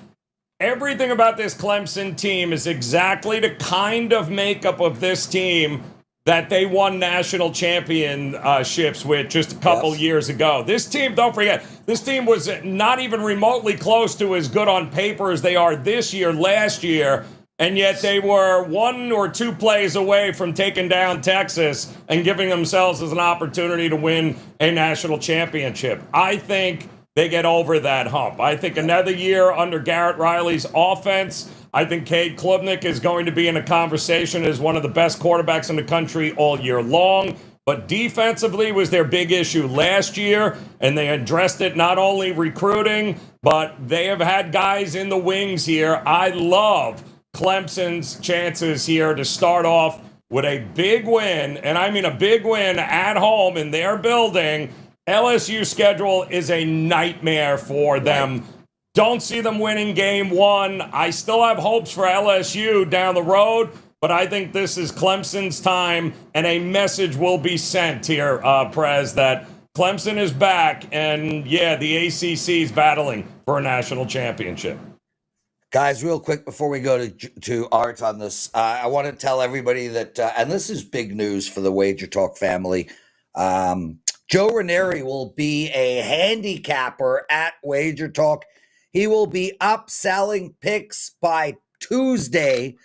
H: everything about this Clemson team is exactly the kind of makeup of this team that they won national championships with just a couple years ago. This team, don't forget, this team was not even remotely close to as good on paper as they are this year, last year, and yet they were 1 or 2 plays away from taking down Texas and giving themselves as an opportunity to win a national championship. I think they get over that hump. I think another year under Garrett Riley's offense, I think Cade Klubnik is going to be in a conversation as one of the best quarterbacks in the country all year long. But defensively was their big issue last year, and they addressed it not only recruiting, but they have had guys in the wings here. I love Clemson's chances here to start off with a big win, and I mean a big win at home in their building. LSU schedule is a nightmare for them. Don't see them winning game 1. I still have hopes for LSU down the road, but I think this is Clemson's time, and a message will be sent here, Prez, that Clemson is back, and yeah, the ACC is battling for a national championship.
G: Guys, real quick before we go to Art on this, I want to tell everybody that, and this is big news for the WagerTalk family, Joe Ranieri will be a handicapper at WagerTalk. He will be upselling picks by Tuesday.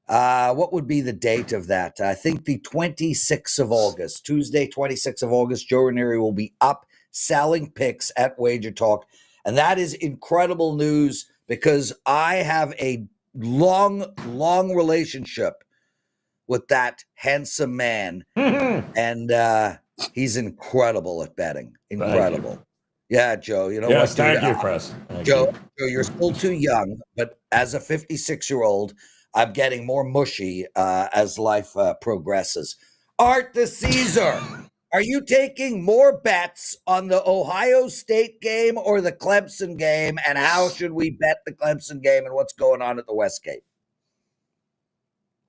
G: What would be the date of that? I think the 26th of August. Tuesday, 26th of August, Joe Ranieri will be upselling picks at WagerTalk. And that is incredible news because I have a long relationship with that handsome man. And he's incredible at betting. Incredible. Yeah, Joe, you know what?
H: Thank you, Press.
G: Joe, you're still too young, but as a 56-year-old, I'm getting more mushy as life progresses. Art the Caesar. All Are you taking more bets on the Ohio State game or the Clemson game? And how should we bet the Clemson game and what's going on at the Westgate?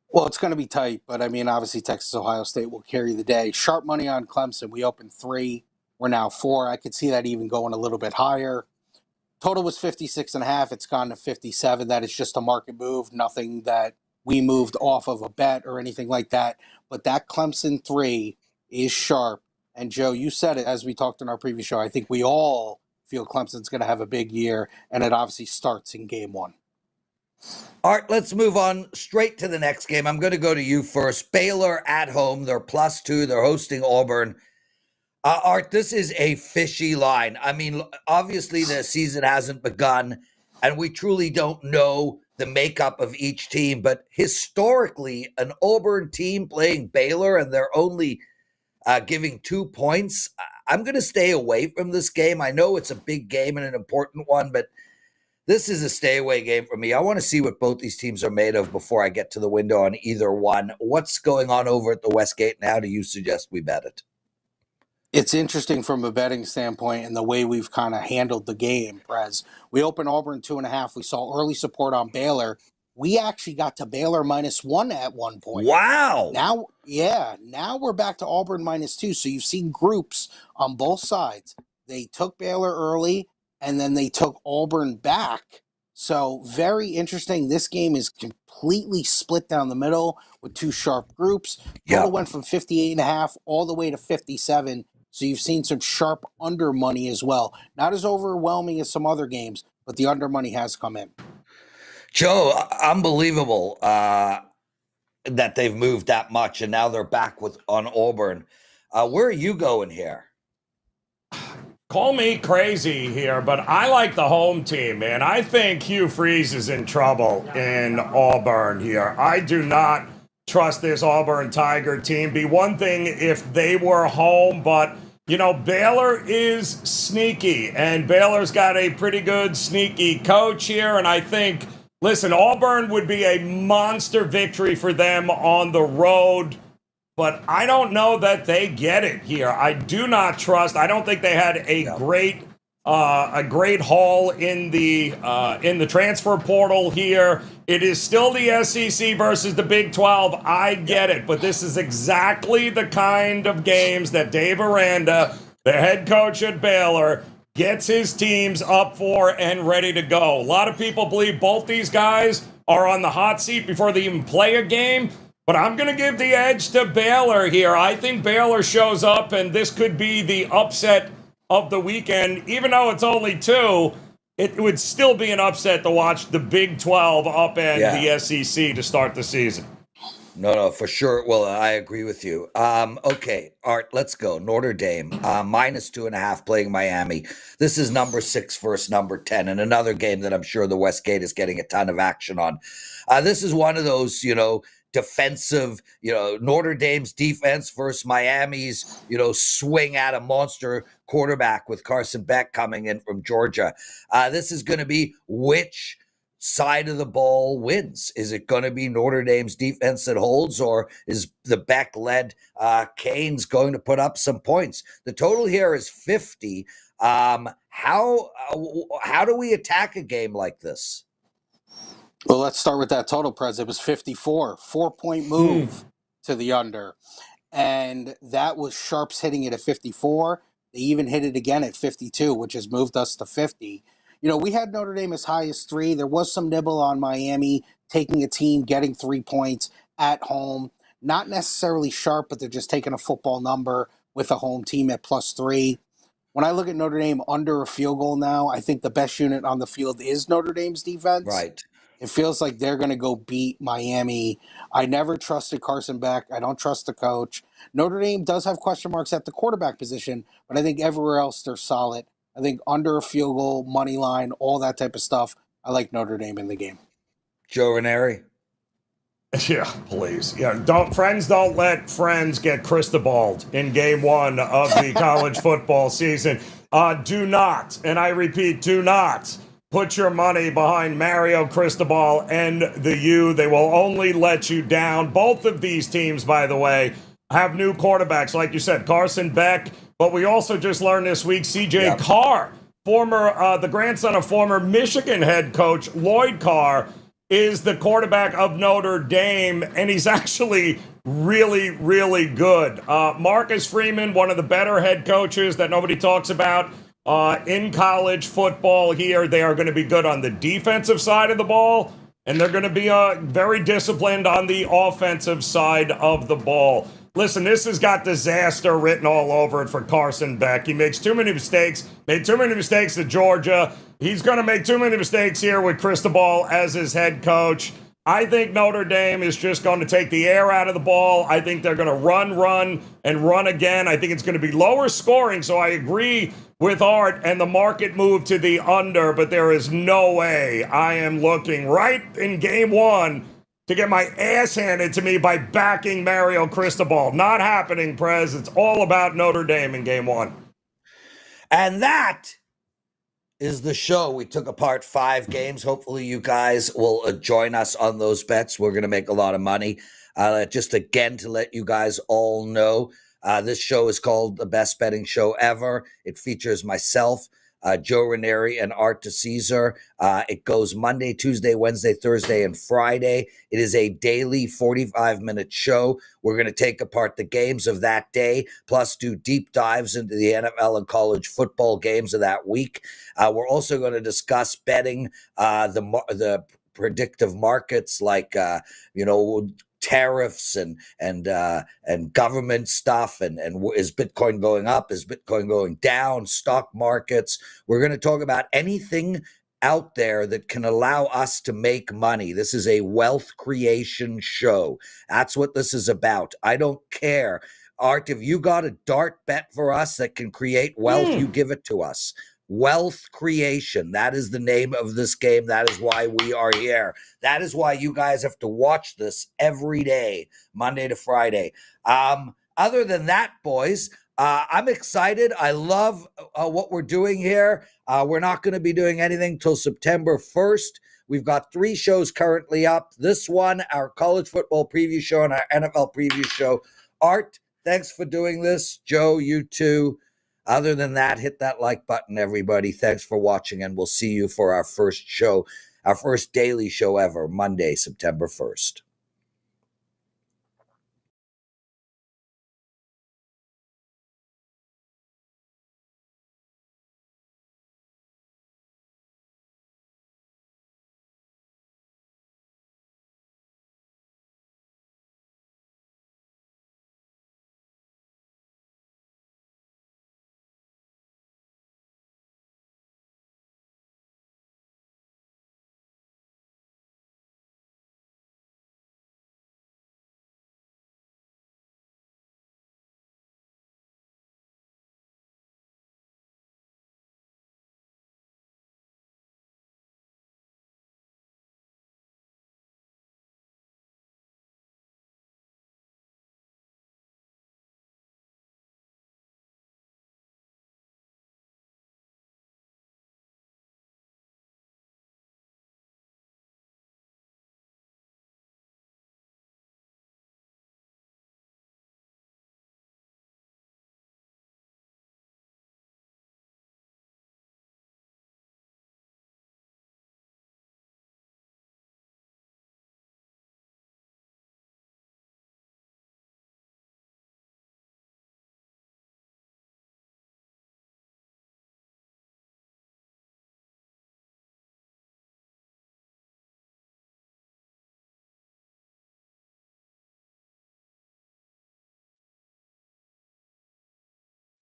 I: Well, it's going to be tight, but I mean, obviously, Texas Ohio State will carry the day. Sharp money on Clemson. We opened 3. We're now 4. I could see that even going a little bit higher. Total was 56.5. It's gone to 57. That is just a market move. Nothing that we moved off of a bet or anything like that. But that Clemson 3 is sharp. And Joe, you said it as we talked in our previous show. I think we all feel Clemson's going to have a big year, and it obviously starts in game 1.
G: Art, let's move on straight to the next game. I'm going to go to you first. Baylor at home. They're +2. They're hosting Auburn. Art, this is a fishy line. I mean, obviously the season hasn't begun, and we truly don't know the makeup of each team. But historically, an Auburn team playing Baylor and they're only giving 2 points, I'm going to stay away from this game. I know it's a big game and an important one, but this is a stay away game for me. I want to see what both these teams are made of before I get to the window on either one. What's going on over at the Westgate, and how do you suggest we bet it?
I: It's interesting from a betting standpoint and the way we've kind of handled the game, Prez. We opened Auburn 2.5. We saw early support on Baylor. We actually got to Baylor -1 at one point.
G: Wow.
I: Now we're back to Auburn -2. So you've seen groups on both sides. They took Baylor early, and then they took Auburn back. So very interesting. This game is completely split down the middle with 2 sharp groups. Total went from 58.5 all the way to 57. So you've seen some sharp under money as well. Not as overwhelming as some other games, but the under money has come in.
G: Joe, unbelievable that they've moved that much, and now they're back on Auburn. Where are you going here?
H: Call me crazy here, but I like the home team, man. I think Hugh Freeze is in trouble in Auburn here. I do not trust this Auburn Tiger team. Be one thing if they were home, but, you know, Baylor is sneaky, and Baylor's got a pretty good sneaky coach here, and I think, listen, Auburn would be a monster victory for them on the road, but I don't know that they get it here. I do not trust. I don't think they had a great haul in the transfer portal here. It is still the SEC versus the Big 12. I get it, but this is exactly the kind of games that Dave Aranda, the head coach at Baylor, gets his teams up for and ready to go. A lot of people believe both these guys are on the hot seat before they even play a game. But I'm going to give the edge to Baylor here. I think Baylor shows up, and this could be the upset of the weekend. Even though it's only 2, it would still be an upset to watch the Big 12 upend the SEC to start the season.
G: No, for sure. Well, I agree with you. Okay, Art, let's go. Notre Dame, -2.5 playing Miami. This is number 6 versus number 10, and another game that I'm sure the Westgate is getting a ton of action on. This is one of those, defensive, Notre Dame's defense versus Miami's, swing at a monster quarterback with Carson Beck coming in from Georgia. This is going to be which side of the ball wins. Is it going to be Notre Dame's defense that holds, or is the Beck-led Canes going to put up some points? The total here is 50. How do we attack a game like this?
I: Well, let's start with that total, Prez. It was 54, 4-point move to the under. And that was Sharps hitting it at 54. They even hit it again at 52, which has moved us to 50. We had Notre Dame as high as 3. There was some nibble on Miami taking a team, getting 3 points at home. Not necessarily sharp, but they're just taking a football number with a home team at +3. When I look at Notre Dame under a field goal now, I think the best unit on the field is Notre Dame's defense.
G: Right.
I: It feels like they're going to go beat Miami. I never trusted Carson Beck. I don't trust the coach. Notre Dame does have question marks at the quarterback position, but I think everywhere else they're solid. I think under a field goal, money line, all that type of stuff. I like Notre Dame in the game.
G: Joe Ranieri?
H: Yeah, please. Yeah, don't let friends get Cristobaled in game 1 of the college football season. Do not, and I repeat, do not put your money behind Mario Cristobal and the U. They will only let you down. Both of these teams, by the way, have new quarterbacks, like you said, Carson Beck. But we also just learned this week, C.J.
G: Yep.
H: Carr, the grandson of former Michigan head coach Lloyd Carr, is the quarterback of Notre Dame, and he's actually really, really good. Marcus Freeman, one of the better head coaches that nobody talks about in college football here. They are going to be good on the defensive side of the ball, and they're going to be very disciplined on the offensive side of the ball. Listen, this has got disaster written all over it for Carson Beck. He makes too many mistakes, made too many mistakes at Georgia. He's going to make too many mistakes here with Cristobal as his head coach. I think Notre Dame is just going to take the air out of the ball. I think they're going to run, and run again. I think it's going to be lower scoring, so I agree with Art and the market move to the under, but there is no way I am looking right in game one to get my ass handed to me by backing Mario Cristobal. Not happening, Prez. It's all about Notre Dame in game one.
G: And that is the show. We took apart 5 games. Hopefully you guys will join us on those bets. We're going to make a lot of money. Just again, to let you guys all know, this show is called The Best Betting Show Ever. It features myself, Joe Ranieri, and Art DeCesar. It goes Monday, Tuesday, Wednesday, Thursday, and Friday. It is a daily 45-minute show. We're going to take apart the games of that day, plus do deep dives into the NFL and college football games of that week. We're also going to discuss betting the predictive markets, like tariffs and government stuff, and is Bitcoin going up, is Bitcoin going down, stock markets. We're going to talk about anything out there that can allow us to make money. This is a wealth creation show. That's what this is about. I don't care, Art, if you got a dart bet for us that can create wealth, you give it to us. Wealth creation. That is the name of this game. That is why we are here. That is why you guys have to watch this every day, Monday to Friday. Other than that, boys, I'm excited. I love what we're doing here. We're not going to be doing anything till September 1st. We've got 3 shows currently up. This one, our college football preview show, and our NFL preview show. Art, thanks for doing this. Joe, you too. Other than that, hit that like button, everybody. Thanks for watching, and we'll see you for our first show, our first daily show ever, Monday, September 1st.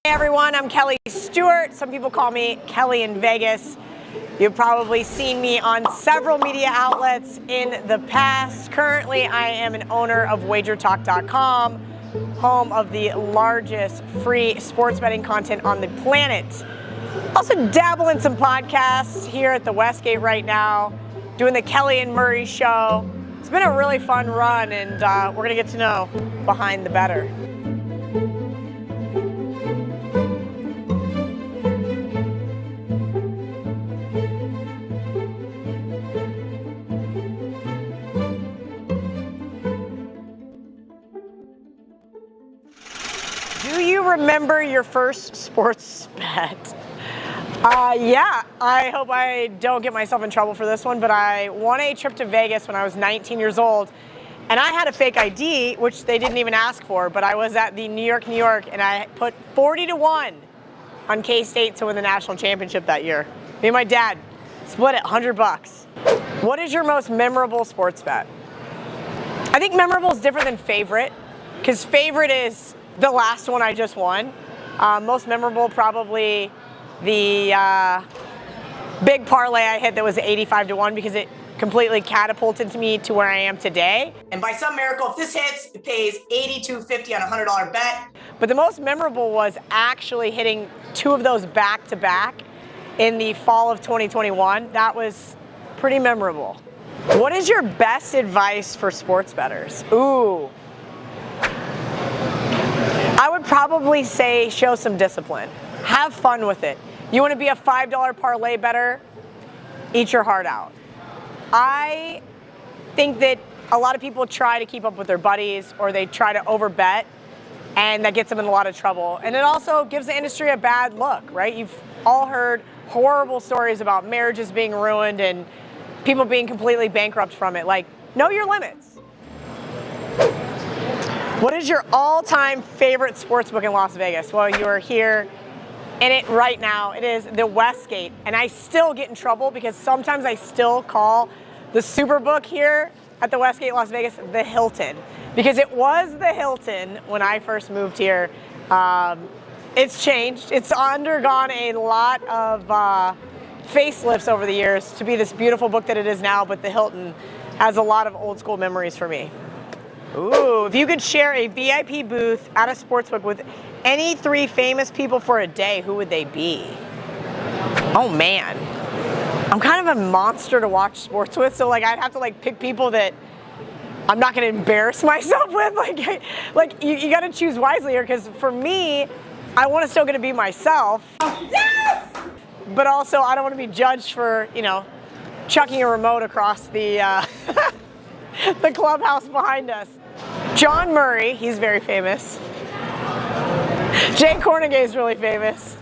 D: Hey everyone, I'm Kelly Stewart. Some people call me Kelly in Vegas. You've probably seen me on several media outlets in the past. Currently, I am an owner of WagerTalk.com, home of the largest free sports betting content on the planet. Also dabble in some podcasts here at the Westgate right now, doing the Kelly and Murray Show. It's been a really fun run, and we're going to get to know behind the bettor. remember your first sports bet? Yeah, I hope I don't get myself in trouble for this one, but I won a trip to Vegas when I was 19 years old, and I had a fake ID, which they didn't even ask for, but I was at the New York, and I put 40-1 on K-State to win the national championship that year. Me and my dad split it, $100. What is your most memorable sports bet? I think memorable is different than favorite, because favorite is the last one I just won. Most memorable, probably the big parlay I hit that was 85-1, because it completely catapulted me to where I am today. And by some miracle, if this hits, it pays $82.50 on a $100 bet. But the most memorable was actually hitting 2 of those back-to-back in the fall of 2021. That was pretty memorable. What is your best advice for sports bettors? Ooh. I would probably say show some discipline. Have fun with it. You want to be a $5 parlay bettor? Eat your heart out. I think that a lot of people try to keep up with their buddies, or they try to overbet, and that gets them in a lot of trouble. And it also gives the industry a bad look, right? You've all heard horrible stories about marriages being ruined and people being completely bankrupt from it. Like, know your limits. What is your all-time favorite sportsbook in Las Vegas? Well, you are here in it right now. It is the Westgate, and I still get in trouble because sometimes I still call the Superbook here at the Westgate Las Vegas the Hilton, because it was the Hilton when I first moved here. It's changed. It's undergone a lot of facelifts over the years to be this beautiful book that it is now, but the Hilton has a lot of old school memories for me. Ooh, if you could share a VIP booth at a sportsbook with any 3 famous people for a day, who would they be? Oh man, I'm kind of a monster to watch sports with, so like I'd have to like pick people that I'm not going to embarrass myself with. Like you got to choose wisely here, because for me, I want to still going to be myself. Yes! But also I don't want to be judged for, you know, chucking a remote across the the clubhouse behind us. John Murray, he's very famous. Jay Cornegay is really famous.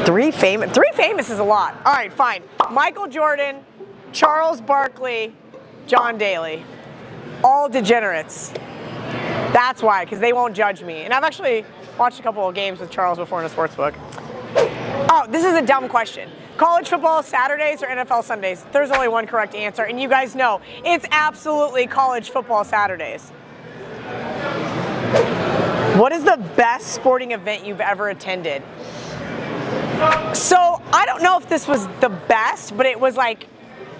D: 3 famous is a lot. All right, fine. Michael Jordan, Charles Barkley, John Daly. All degenerates. That's why, because they won't judge me. And I've actually watched a couple of games with Charles before in a sportsbook. Oh, this is a dumb question. College football Saturdays or NFL Sundays? There's only one correct answer, and you guys know it's absolutely college football Saturdays. What is the best sporting event you've ever attended? So I don't know if this was the best, but it was like,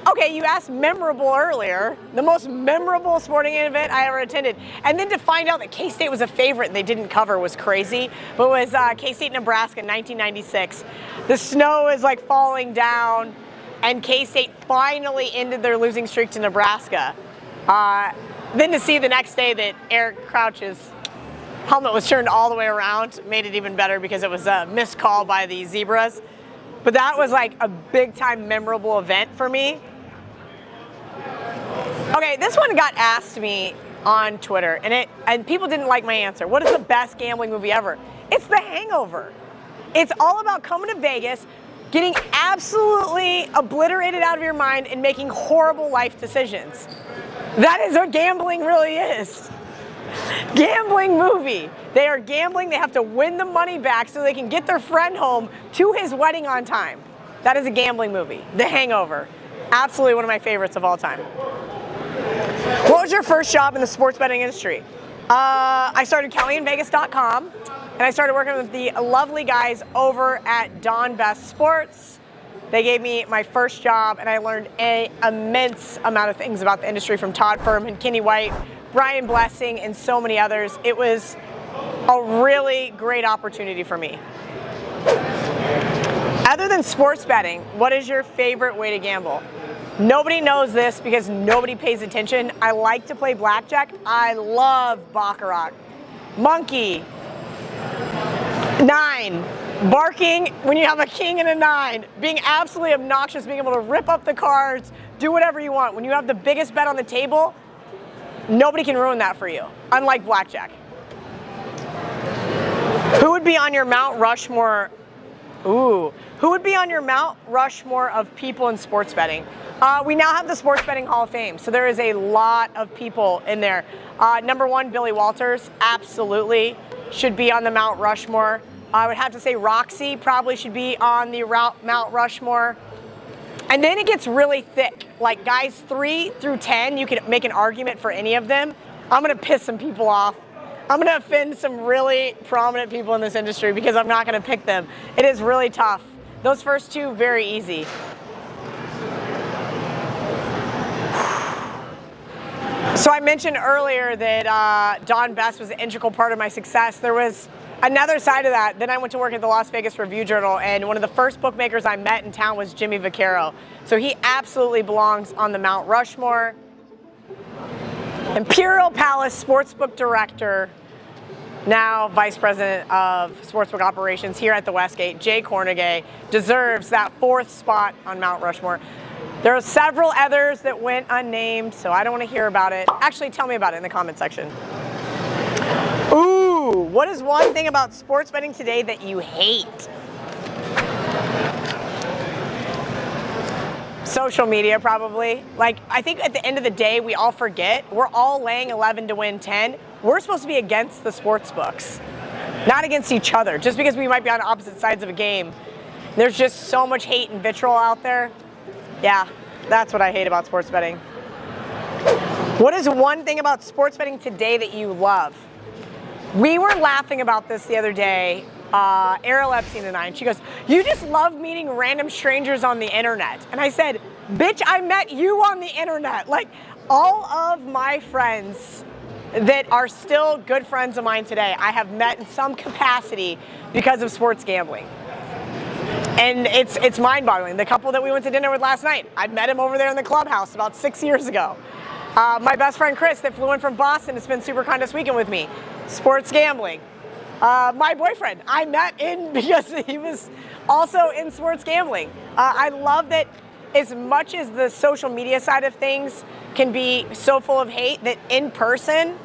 D: okay, you asked memorable earlier. The most memorable sporting event I ever attended. And then to find out that K-State was a favorite and they didn't cover was crazy. But it was K-State, Nebraska in 1996. The snow is like falling down, and K-State finally ended their losing streak to Nebraska. Then to see the next day that Eric Crouch's helmet was turned all the way around made it even better, because it was a missed call by the Zebras. But that was like a big time memorable event for me. Okay, this one got asked to me on Twitter, and people didn't like my answer. What is the best gambling movie ever? It's The Hangover. It's all about coming to Vegas, getting absolutely obliterated out of your mind, and making horrible life decisions. That is what gambling really is. Gambling movie. They are gambling. They have to win the money back so they can get their friend home to his wedding on time. That is a gambling movie. The Hangover. Absolutely one of my favorites of all time. What was your first job in the sports betting industry? I started KellyInVegas.com, and I started working with the lovely guys over at Don Best Sports. They gave me my first job, and I learned an immense amount of things about the industry from Todd Furman, Kenny White, Brian Blessing, and so many others. It was a really great opportunity for me. Other than sports betting, what is your favorite way to gamble? Nobody knows this because nobody pays attention. I like to play blackjack. I love baccarat. Monkey. 9. Barking when you have a king and a 9. Being absolutely obnoxious, being able to rip up the cards, do whatever you want. When you have the biggest bet on the table, nobody can ruin that for you, unlike blackjack. Who would be on your Mount Rushmore? Ooh, who would be on your Mount Rushmore of people in sports betting? We now have the Sports Betting Hall of Fame, so there is a lot of people in there. Number one, Billy Walters, absolutely should be on the Mount Rushmore. I would have to say Roxy probably should be on the Mount Rushmore. And then it gets really thick. Like guys 3 through 10, you could make an argument for any of them. I'm going to piss some people off. I'm going to offend some really prominent people in this industry because I'm not going to pick them. It is really tough. Those first two, very easy. So I mentioned earlier that Don Best was an integral part of my success. There was another side of that. Then I went to work at the Las Vegas Review-Journal, and one of the first bookmakers I met in town was Jimmy Vaccaro. So he absolutely belongs on the Mount Rushmore. Imperial Palace Sportsbook Director, now Vice President of Sportsbook Operations here at the Westgate, Jay Kornegay, deserves that 4th spot on Mount Rushmore. There are several others that went unnamed, so I don't want to hear about it. Actually, tell me about it in the comment section. Ooh, what is one thing about sports betting today that you hate? Social media, probably. Like, I think at the end of the day, we all forget. We're all laying 11 to win 10. We're supposed to be against the sports books, not against each other. Just because we might be on opposite sides of a game, there's just so much hate and vitriol out there. Yeah, that's what I hate about sports betting. What is one thing about sports betting today that you love? We were laughing about this the other day, Errol Epstein and I, and she goes, "You just love meeting random strangers on the internet." And I said, "Bitch, I met you on the internet." Like, all of my friends that are still good friends of mine today, I have met in some capacity because of sports gambling. And it's mind-boggling. The couple that we went to dinner with last night, I met him over there in the clubhouse about 6 years ago. My best friend Chris that flew in from Boston to spend Super Con this weekend with me, sports gambling. My boyfriend, I met in because he was also in sports gambling. I love that as much as the social media side of things can be so full of hate, that in person,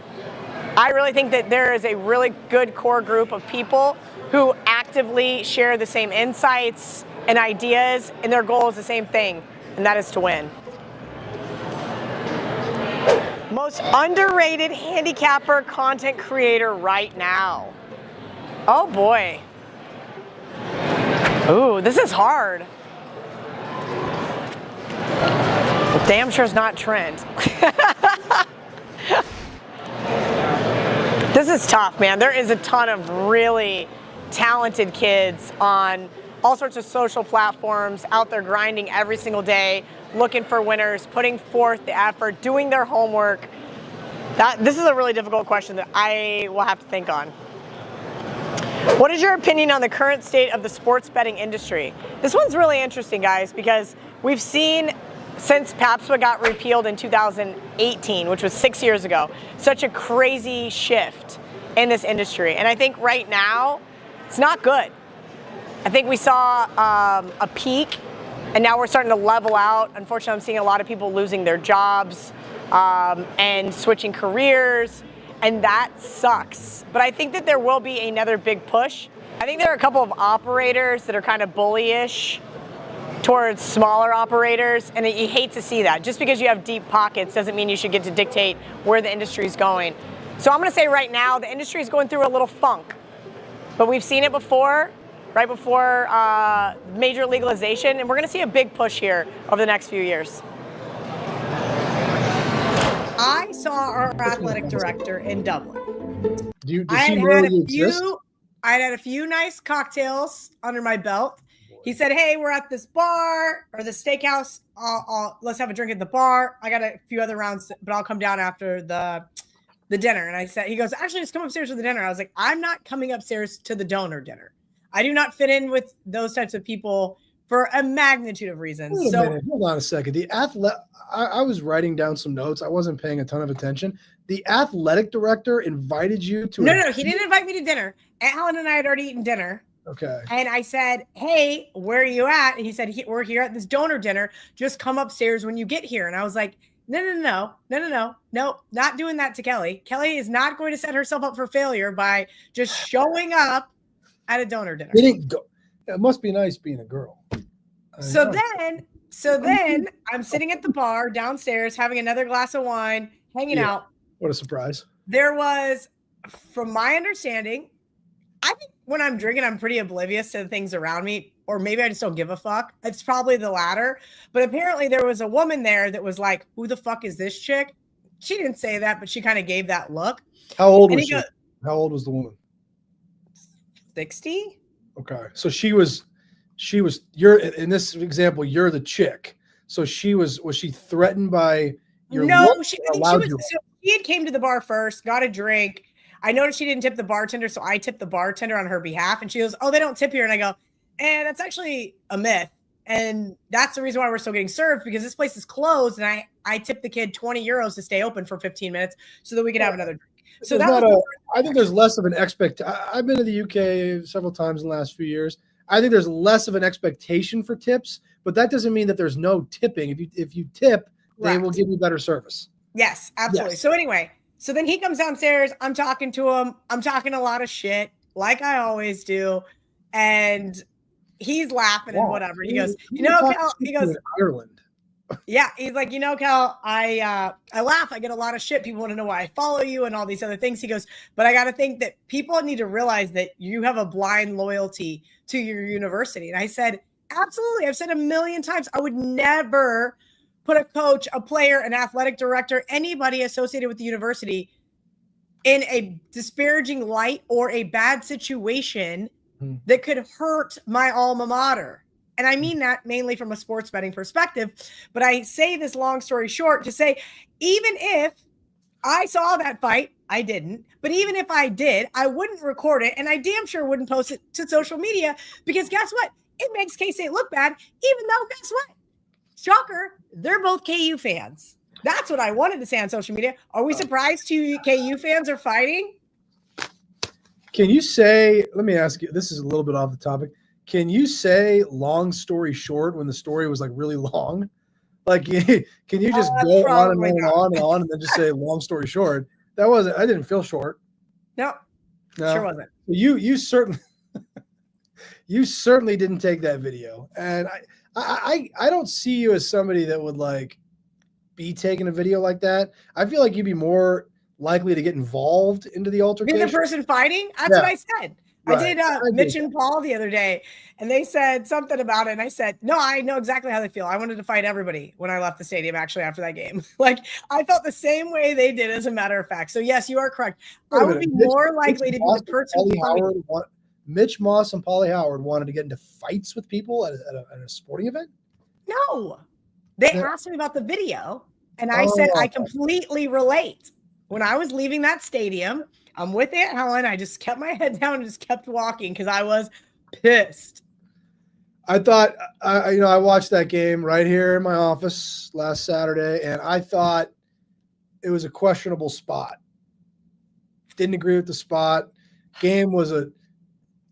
D: I really think that there is a really good core group of people who actively share the same insights and ideas, and their goal is the same thing, and that is to win. Most underrated handicapper content creator right now. Oh boy. Ooh, this is hard. Well, damn sure it's not Trent. This is tough, man. There is a ton of really talented kids on all sorts of social platforms out there grinding every single day, looking for winners, putting forth the effort, doing their homework. This is a really difficult question that I will have to think on. What is your opinion on the current state of the sports betting industry? This one's really interesting, guys, because we've seen since PASPA got repealed in 2018, which was 6 years ago, such a crazy shift in this industry. And I think right now, it's not good. I think we saw a peak, and now we're starting to level out. Unfortunately, I'm seeing a lot of people losing their jobs and switching careers, and that sucks. But I think that there will be another big push. I think there are a couple of operators that are kind of bullyish towards smaller operators, and you hate to see that. Just because you have deep pockets doesn't mean you should get to dictate where the industry is going. So I'm going to say right now, the industry is going through a little funk. But we've seen it before, right before major legalization, and we're going to see a big push here over the next few years. I saw our athletic director in Dublin. I had a few nice cocktails under my belt. He said, "Hey, we're at this bar or the steakhouse. Let's have a drink at the bar. I got a few other rounds, but I'll come down after the dinner." And he goes, "Actually, just come upstairs for the dinner." I was like, "I'm not coming upstairs to the donor dinner. I do not fit in with those types of people for a magnitude of reasons."
J: Wait a minute. Hold on a second. I was writing down some notes. I wasn't paying a ton of attention. The athletic director invited you to
D: No, he didn't invite me to dinner. Aunt Helen and I had already eaten dinner.
J: Okay.
D: And I said, "Hey, where are you at?" And he said, "We're here at this donor dinner. Just come upstairs when you get here." And I was like, No, not doing that to Kelly. Kelly is not going to set herself up for failure by just showing up at a donor dinner.
J: Didn't go. It must be nice being a girl.
D: So then I'm sitting at the bar downstairs having another glass of wine, hanging out.
J: What a surprise.
D: There was, from my understanding, I think when I'm drinking, I'm pretty oblivious to the things around me, or maybe I just don't give a fuck. It's probably the latter. But apparently there was a woman there that was like, who the fuck is this chick? She didn't say that, but she kind of gave that look.
J: How old was she? How old was the woman?
D: 60.
J: Okay. So she was, you're in this example, you're the chick. So was she threatened by your look?
D: She had came to the bar first, got a drink. I noticed she didn't tip the bartender, so I tipped the bartender on her behalf. And she goes, oh, they don't tip here. And I go, that's actually a myth. And that's the reason why we're still getting served, because this place is closed. And I tipped the kid 20 euros to stay open for 15 minutes so that we could have another drink. So
J: I think there's less of an I've been to the UK several times in the last few years. I think there's less of an expectation for tips, but that doesn't mean that there's no tipping. If you tip, they will give you better service.
D: Yes, absolutely. Yes. So anyway, so then he comes downstairs. I'm talking to him. I'm talking a lot of shit, like I always do. And he's laughing and whatever. He goes, Cal, he goes,
J: Ireland.
D: Yeah. He's like, Cal, I laugh. I get a lot of shit. People want to know why I follow you and all these other things. He goes, but I got to think that people need to realize that you have a blind loyalty to your university. And I said, absolutely. I've said a million times, I would never put a coach, a player, an athletic director, anybody associated with the university in a disparaging light or a bad situation that could hurt my alma mater. And I mean that mainly from a sports betting perspective. But I say this long story short to say, even if I saw that fight, I didn't. But even if I did, I wouldn't record it. And I damn sure wouldn't post it to social media, because guess what? It makes K-State look bad, even though guess what? Shocker, they're both KU fans. That's what I wanted to say on social media. Are we surprised two KU fans are fighting?
J: Can you say, let me ask you, this is a little bit off the topic. Can you say long story short when the story was like really long? Like, can you just go on and on and then just say long story short? I didn't feel short.
D: No, sure wasn't.
J: You certainly, you certainly didn't take that video. And I don't see you as somebody that would like be taking a video like that. I feel like you'd be more likely to get involved into the altercation.
D: You're the person fighting? That's what I said. Right. I did Mitch and Paul the other day, and they said something about it. And I said, no, I know exactly how they feel. I wanted to fight everybody when I left the stadium, actually, after that game. Like, I felt the same way they did, as a matter of fact. So, yes, you are correct. I would be more likely to be the person fighting.
J: Mitch Moss and Paulie Howard wanted to get into fights with people at a sporting event?
D: No. They asked me about the video, and I said, I completely relate. When I was leaving that stadium, I'm with Aunt Helen. I just kept my head down and just kept walking because I was pissed.
J: I thought, I watched that game right here in my office last Saturday, and I thought it was a questionable spot. Didn't agree with the spot. Game was a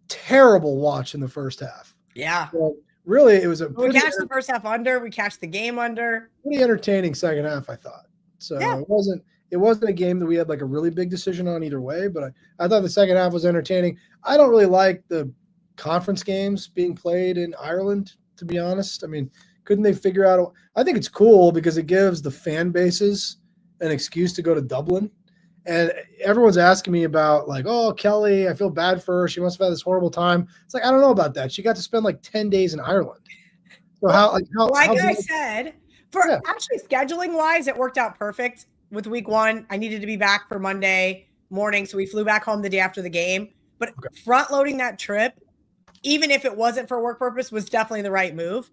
J: terrible watch in the first half.
D: Yeah.
J: So really, it was
D: we cashed the first half under. We cashed the game under.
J: Pretty entertaining second half, I thought. So It wasn't a game that we had like a really big decision on either way, but I thought the second half was entertaining. I don't really like the conference games being played in Ireland, to be honest. I mean, couldn't they figure out? I think it's cool because it gives the fan bases an excuse to go to Dublin. And everyone's asking me about like, oh, Kelly, I feel bad for her. She must have had this horrible time. It's like, I don't know about that. She got to spend like 10 days in Ireland. So
D: I said, actually scheduling wise, it worked out perfect. With week one, I needed to be back for Monday morning. So we flew back home the day after the game. But front loading that trip, even if it wasn't for work purpose, was definitely the right move.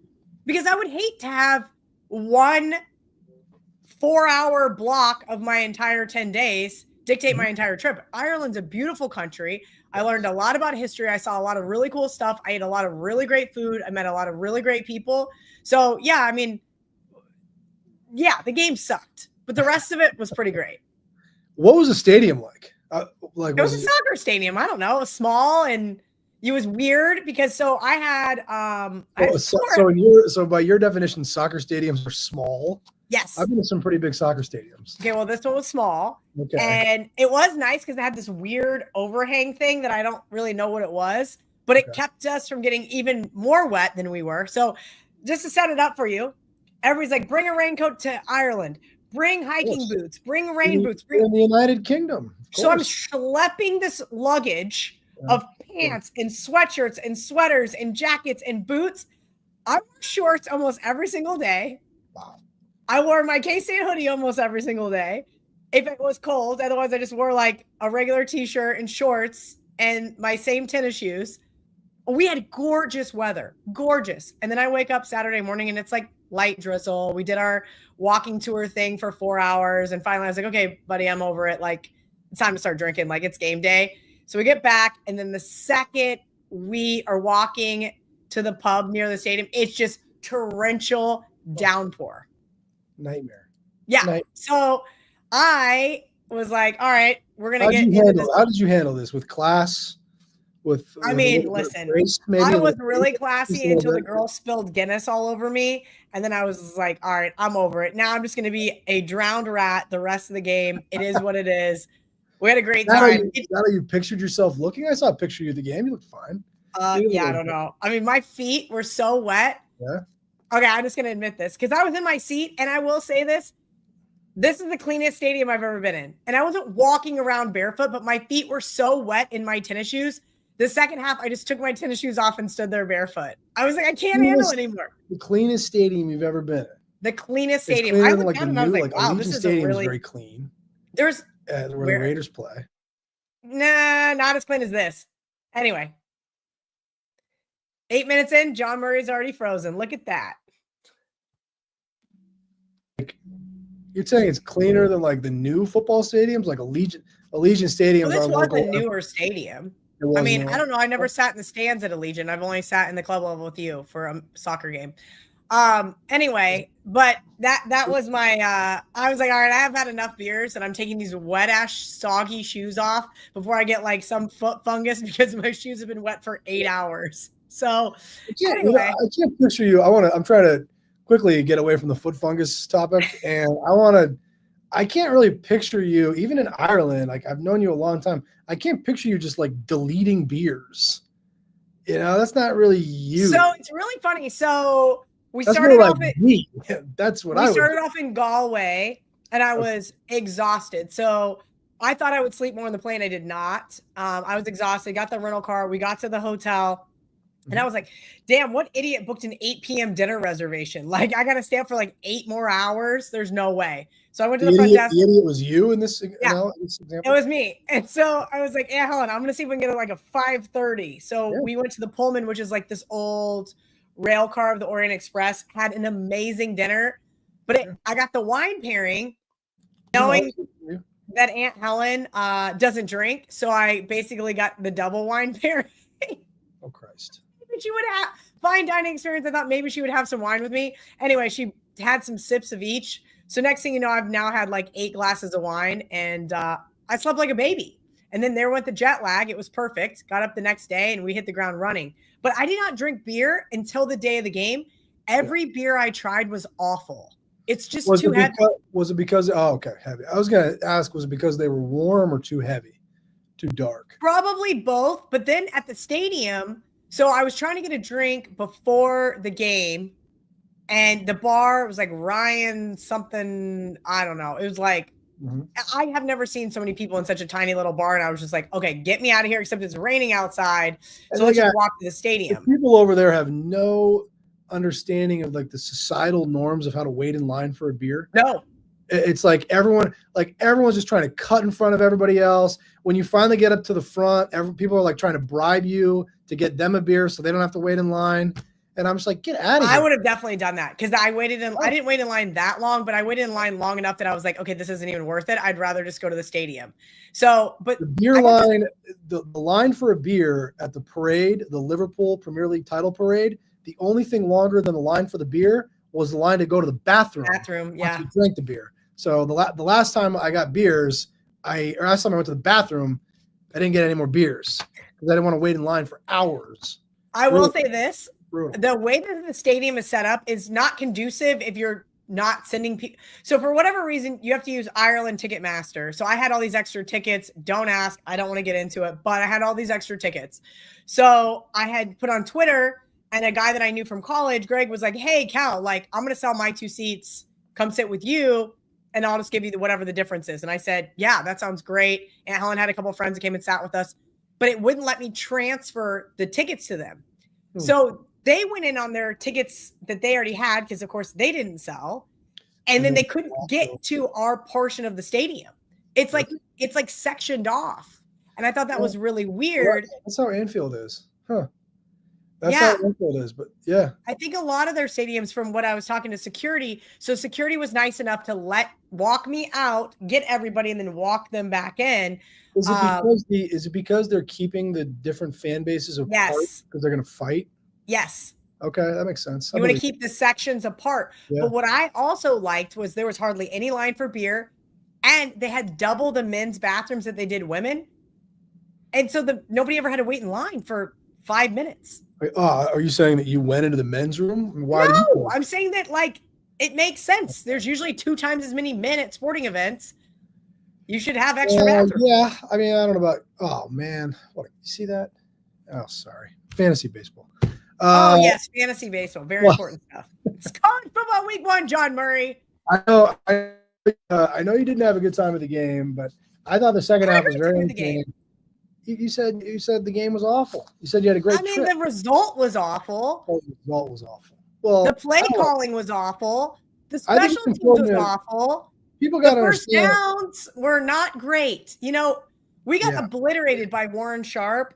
D: Because I would hate to have 1 4-hour block of my entire 10 days dictate my entire trip. Ireland's a beautiful country. I learned a lot about history. I saw a lot of really cool stuff. I ate a lot of really great food. I met a lot of really great people. So, the game sucked. But the rest of it was pretty great.
J: What was the stadium like?
D: It was a soccer stadium. I don't know. It was small and it was weird because I had so
J: by your definition, soccer stadiums are small.
D: Yes.
J: I've been to some pretty big soccer stadiums.
D: Okay, well, this one was small.
J: Okay.
D: And it was nice because it had this weird overhang thing that I don't really know what it was. but it kept us from getting even more wet than we were. So just to set it up for you, everybody's like, bring a raincoat to Ireland, bring hiking boots, bring rain boots.
J: In the United Kingdom.
D: So I'm schlepping this luggage of pants and sweatshirts and sweaters and jackets and boots. I wore shorts almost every single day.
J: Wow.
D: I wore my K-State hoodie almost every single day. If it was cold, otherwise I just wore like a regular t-shirt and shorts and my same tennis shoes. We had gorgeous weather, gorgeous. And then I wake up Saturday morning and it's like light drizzle. We did our walking tour thing for 4 hours. And finally I was like, okay, buddy, I'm over it. Like it's time to start drinking. Like it's game day. So we get back. And then the second we are walking to the pub near the stadium, it's just torrential downpour.
J: Nightmare.
D: Yeah.
J: Nightmare.
D: So I was like, all right, we're going to get
J: into this. How did you handle this? With class?
D: I mean, listen, I was really classy until the girl spilled Guinness all over me. And then I was like, all right, I'm over it. Now I'm just going to be a drowned rat the rest of the game. It is what it is. We had a great time.
J: How you pictured yourself looking? I saw a picture of you at the game. You looked fine.
D: Yeah, I don't know. I mean, my feet were so wet.
J: Yeah.
D: Okay, I'm just going to admit this because I was in my seat. And I will say this. This is the cleanest stadium I've ever been in. And I wasn't walking around barefoot, but my feet were so wet in my tennis shoes. The second half, I just took my tennis shoes off and stood there barefoot. I was like, I can't handle it anymore.
J: The cleanest stadium you've ever been in.
D: The cleanest stadium. I looked down and I was like, wow, this is
J: stadium is very clean.
D: There's
J: where the Raiders play.
D: Nah, not as clean as this. Anyway, 8 minutes in, John Murray's already frozen. Look at that.
J: You're saying it's cleaner than like the new football stadiums, like Allegiant Stadium.
D: Well, this was a newer stadium. I mean, I don't know. I never sat in the stands at Allegiant. I've only sat in the club level with you for a soccer game. Anyway, but that was my I was like, all right, I have had enough beers and I'm taking these wet ass soggy shoes off before I get like some foot fungus because my shoes have been wet for 8 hours. So anyway.
J: I can't picture you. I'm trying to quickly get away from the foot fungus topic, and I can't really picture you, even in Ireland. Like I've known you a long time. I can't picture you just like deleting beers. You know, that's not really you.
D: So it's really funny. So we started off in Galway, and I was exhausted. So I thought I would sleep more on the plane. I did not. I was exhausted. Got the rental car. We got to the hotel. And I was like, damn, what idiot booked an 8 p.m. dinner reservation? Like, I got to stay up for like 8 more hours. There's no way. So I went to the front desk.
J: The idiot was you in this,
D: example? It was me. And so I was like, yeah, Helen, I'm going to see if we can get it like a 5:30. So we went to the Pullman, which is like this old rail car of the Orient Express, had an amazing dinner. But I got the wine pairing knowing that Aunt Helen doesn't drink. So I basically got the double wine pairing.
J: Oh, Christ.
D: She would have fine dining experience. I thought maybe she would have some wine with me. Anyway, she had some sips of each. So next thing you know, I've now had like 8 glasses of wine and I slept like a baby. And then there went the jet lag. It was perfect. Got up the next day and we hit the ground running. But I did not drink beer until the day of the game. Every beer I tried was awful. It's just too heavy.
J: Was it because, heavy. I was going to ask, was it because they were warm or too heavy, too dark?
D: Probably both. But then at the stadium, so I was trying to get a drink before the game and the bar was like Ryan something. I don't know. It was like, I have never seen so many people in such a tiny little bar. And I was just like, okay, get me out of here, except it's raining outside. So let's just walk to the stadium.
J: The people over there have no understanding of like the societal norms of how to wait in line for a beer.
D: No.
J: It's like everyone's just trying to cut in front of everybody else. When you finally get up to the front, people are like trying to bribe you to get them a beer so they don't have to wait in line. And I'm just like, get out of here.
D: I would have definitely done that because I didn't wait in line that long, but I waited in line long enough that I was like, okay, this isn't even worth it. I'd rather just go to the stadium. So, but
J: the beer line, the line for a beer at the parade, the Liverpool Premier League title parade, the only thing longer than the line for the beer was the line to go to the bathroom.
D: Yeah.
J: You drank the beer. So the last time I got beers, last time I went to the bathroom, I didn't get any more beers because I didn't want to wait in line for hours.
D: I will say this. The way that the stadium is set up is not conducive if you're not sending people. So for whatever reason, you have to use Ireland Ticketmaster. So I had all these extra tickets. Don't ask. I don't want to get into it, but I had all these extra tickets. So I had put on Twitter, and a guy that I knew from college, Greg, was like, hey, Cal, like, I'm going to sell my 2 seats. Come sit with you, and I'll just give you whatever the difference is. And I said, yeah, that sounds great. Aunt Helen had a couple of friends that came and sat with us, but it wouldn't let me transfer the tickets to them. So they went in on their tickets that they already had because, of course, they didn't sell. And then they couldn't get to our portion of the stadium. It's like sectioned off. And I thought that was really weird.
J: That's how Anfield is. Huh. That's how Anfield is. But yeah.
D: I think a lot of their stadiums, from what I was talking to security, so security was nice enough to walk me out, get everybody, and then walk them back in.
J: Is it because they're keeping the different fan bases apart?
D: Yes.
J: Because they're going to fight?
D: Yes.
J: Okay, that makes sense.
D: You want to keep the sections apart. Yeah. But what I also liked was there was hardly any line for beer, and they had double the men's bathrooms that they did women. And so nobody ever had to wait in line for 5 minutes.
J: Wait, are you saying that you went into the men's room? Why?
D: No, I'm saying that it makes sense. There's usually 2 times as many men at sporting events. You should have extra bathrooms.
J: Yeah, I mean, I don't know about. Oh man, what? You see that? Oh, sorry. Fantasy baseball.
D: Yes, fantasy baseball, very important stuff. It's college football week 1, John Murray.
J: I know. I know you didn't have a good time at the game, but I thought the second half was very entertaining. You said the game was awful. You said you had a great.
D: The result was awful.
J: Oh, the result was awful. Well,
D: the play calling was awful. The special teams was awful.
J: People got to
D: first
J: understand.
D: downs were not great. We got obliterated by Warren Sharp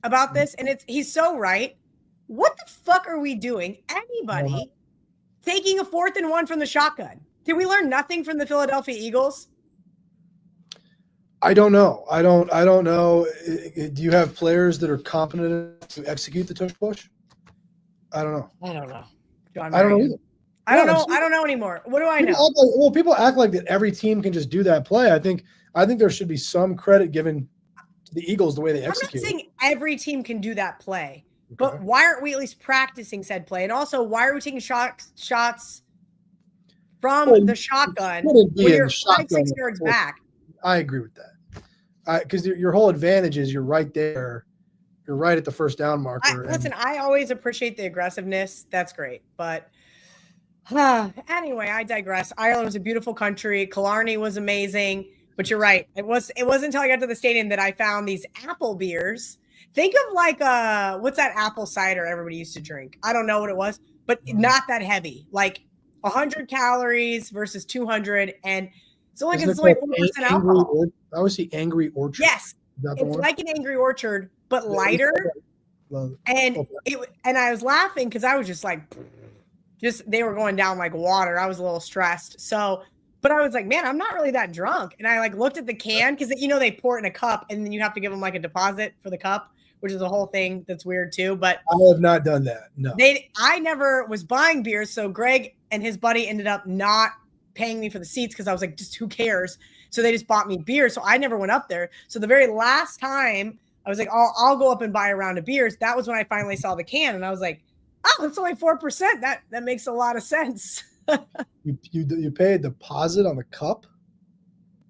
D: about this, and he's so right. What the fuck are we doing? Anybody taking a 4th and 1 from the shotgun? Did we learn nothing from the Philadelphia Eagles?
J: I don't know. I don't know. Do you have players that are competent to execute the tush push? I don't know.
D: I don't know.
J: I don't know either.
D: I don't know anymore. What do I know?
J: People act like that every team can just do that play. I think there should be some credit given to the Eagles the way they execute.
D: I'm not saying every team can do that play, but why aren't we at least practicing said play? And also, why are we taking shots from the shotgun when you're 5-6 yards back?
J: I agree with that. Because your whole advantage is you're right there. You're right at the first down marker.
D: I always appreciate the aggressiveness. That's great. But anyway, I digress. Ireland was a beautiful country. Killarney was amazing. But you're right. It wasn't until I got to the stadium that I found these apple beers. Think of what's that apple cider everybody used to drink? I don't know what it was, but not that heavy. Like 100 calories versus 200. And it's only 4% alcohol.
J: I always see Angry Orchard.
D: Yes. It's like an Angry Orchard, but lighter. And I was laughing because I was just they were going down like water. I was a little stressed. So, but I was like, man, I'm not really that drunk. And I looked at the can because they pour it in a cup and then you have to give them a deposit for the cup, which is a whole thing that's weird too. But
J: I have not done that. No.
D: I never was buying beers. So Greg and his buddy ended up not paying me for the seats because I was like, just who cares? So they just bought me beer. So I never went up there. So the very last time I was like, I'll go up and buy a round of beers. That was when I finally saw the can. And I was like, oh, it's only 4%. That makes a lot of sense.
J: You pay a deposit on the cup?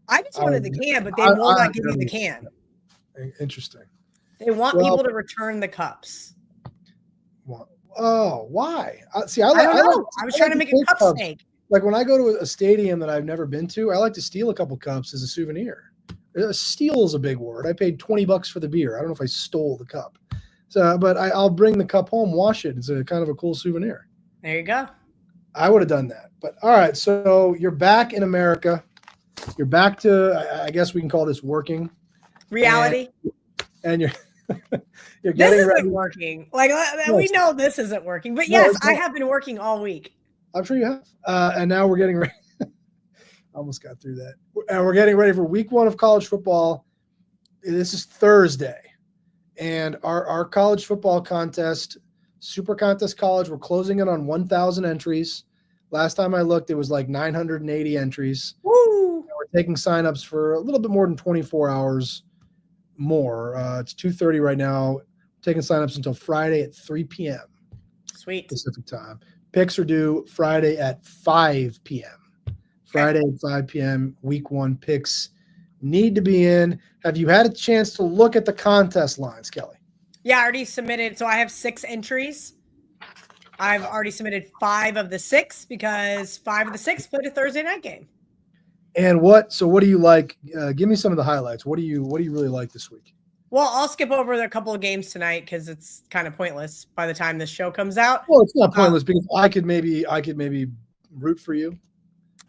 D: I just wanted the can, but they will not give you the can.
J: Interesting.
D: They want people to return the cups.
J: Oh, why?
D: I don't know. I was trying to make a cup snake.
J: Like when I go to a stadium that I've never been to, I like to steal a couple cups as a souvenir. Steal is a big word. I paid $20 for the beer. I don't know if I stole the cup. So, but I'll bring the cup home, wash it. It's a kind of a cool souvenir.
D: There you go.
J: I would have done that. But all right, so you're back in America. You're back to, I guess we can call this working.
D: Reality.
J: And you're getting
D: this isn't
J: ready.
D: working. We know this isn't working. But yes, I have been working all week.
J: I'm sure you have. And now we're getting ready. Almost got through that. And we're getting ready for week 1 of college football. This is Thursday. And our college football contest, Super Contest College, we're closing in on 1,000 entries. Last time I looked, it was 980 entries.
D: Woo!
J: And we're taking signups for a little bit more than 24 hours more. It's 2:30 right now. Taking signups until Friday at 3 p.m.
D: Sweet.
J: Pacific time. Picks are due Friday at 5 p.m. Friday at 5 p.m. Week 1 picks need to be in. Have you had a chance to look at the contest lines, Kelly?
D: Yeah, I already submitted. So I have 6 entries. I've already submitted 5 of the 6 because 5 of the 6 played a Thursday night game.
J: And what do you like? Give me some of the highlights. What do you really like this week?
D: Well, I'll skip over a couple of games tonight because it's kind of pointless by the time this show comes out.
J: Well, it's not pointless because I could maybe root for you.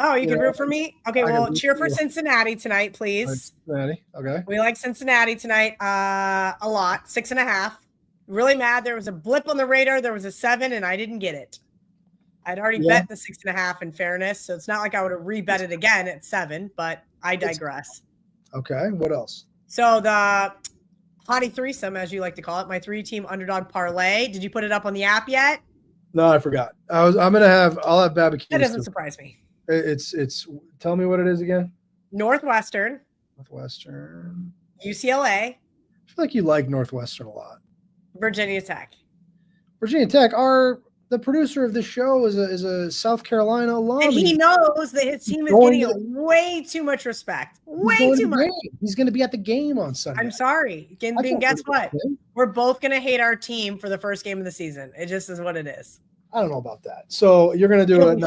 D: Oh, you can root for me? Okay,
J: I can
D: well,
J: root
D: cheer
J: for
D: for
J: you.
D: Cincinnati tonight, please.
J: Cincinnati. Okay.
D: We like Cincinnati tonight a lot. 6.5. Really mad. There was a blip on the radar. There was a 7, and I didn't get it. I'd already bet the 6.5 in fairness, so it's not like I would have rebet it again at 7, but I digress.
J: Okay. What else?
D: So the Hottie Threesome, as you like to call it, my 3-team underdog parlay. Did you put it up on the app yet?
J: No, I forgot. I'll have barbecue.
D: That doesn't surprise me.
J: It's tell me what it is again.
D: Northwestern, UCLA,
J: I feel like you like Northwestern a lot.
D: Virginia Tech.
J: Virginia Tech, the producer of this show is a South Carolina alum.
D: And he knows that his team is getting way too much respect. Way too much.
J: He's going to be at the game on Sunday.
D: I'm sorry. And guess what? We're both going to hate our team for the first game of the season. It just is what it is.
J: I don't know about that. So you're going to do it.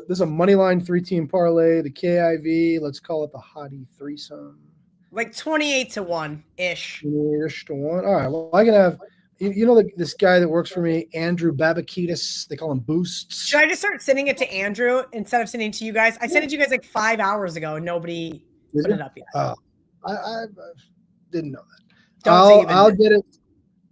J: This is a money line 3-team parlay, the KIV. Let's call it the Hottie Threesome.
D: Like 28-1 ish.
J: 28-ish to 1. All right. Well, I can have. You know this guy that works for me, Andrew Babakitis. They call him Boosts.
D: Should I just start sending it to Andrew instead of sending it to you guys? I sent it to you guys like 5 hours ago and nobody put it up yet.
J: I didn't know that. I'll get it.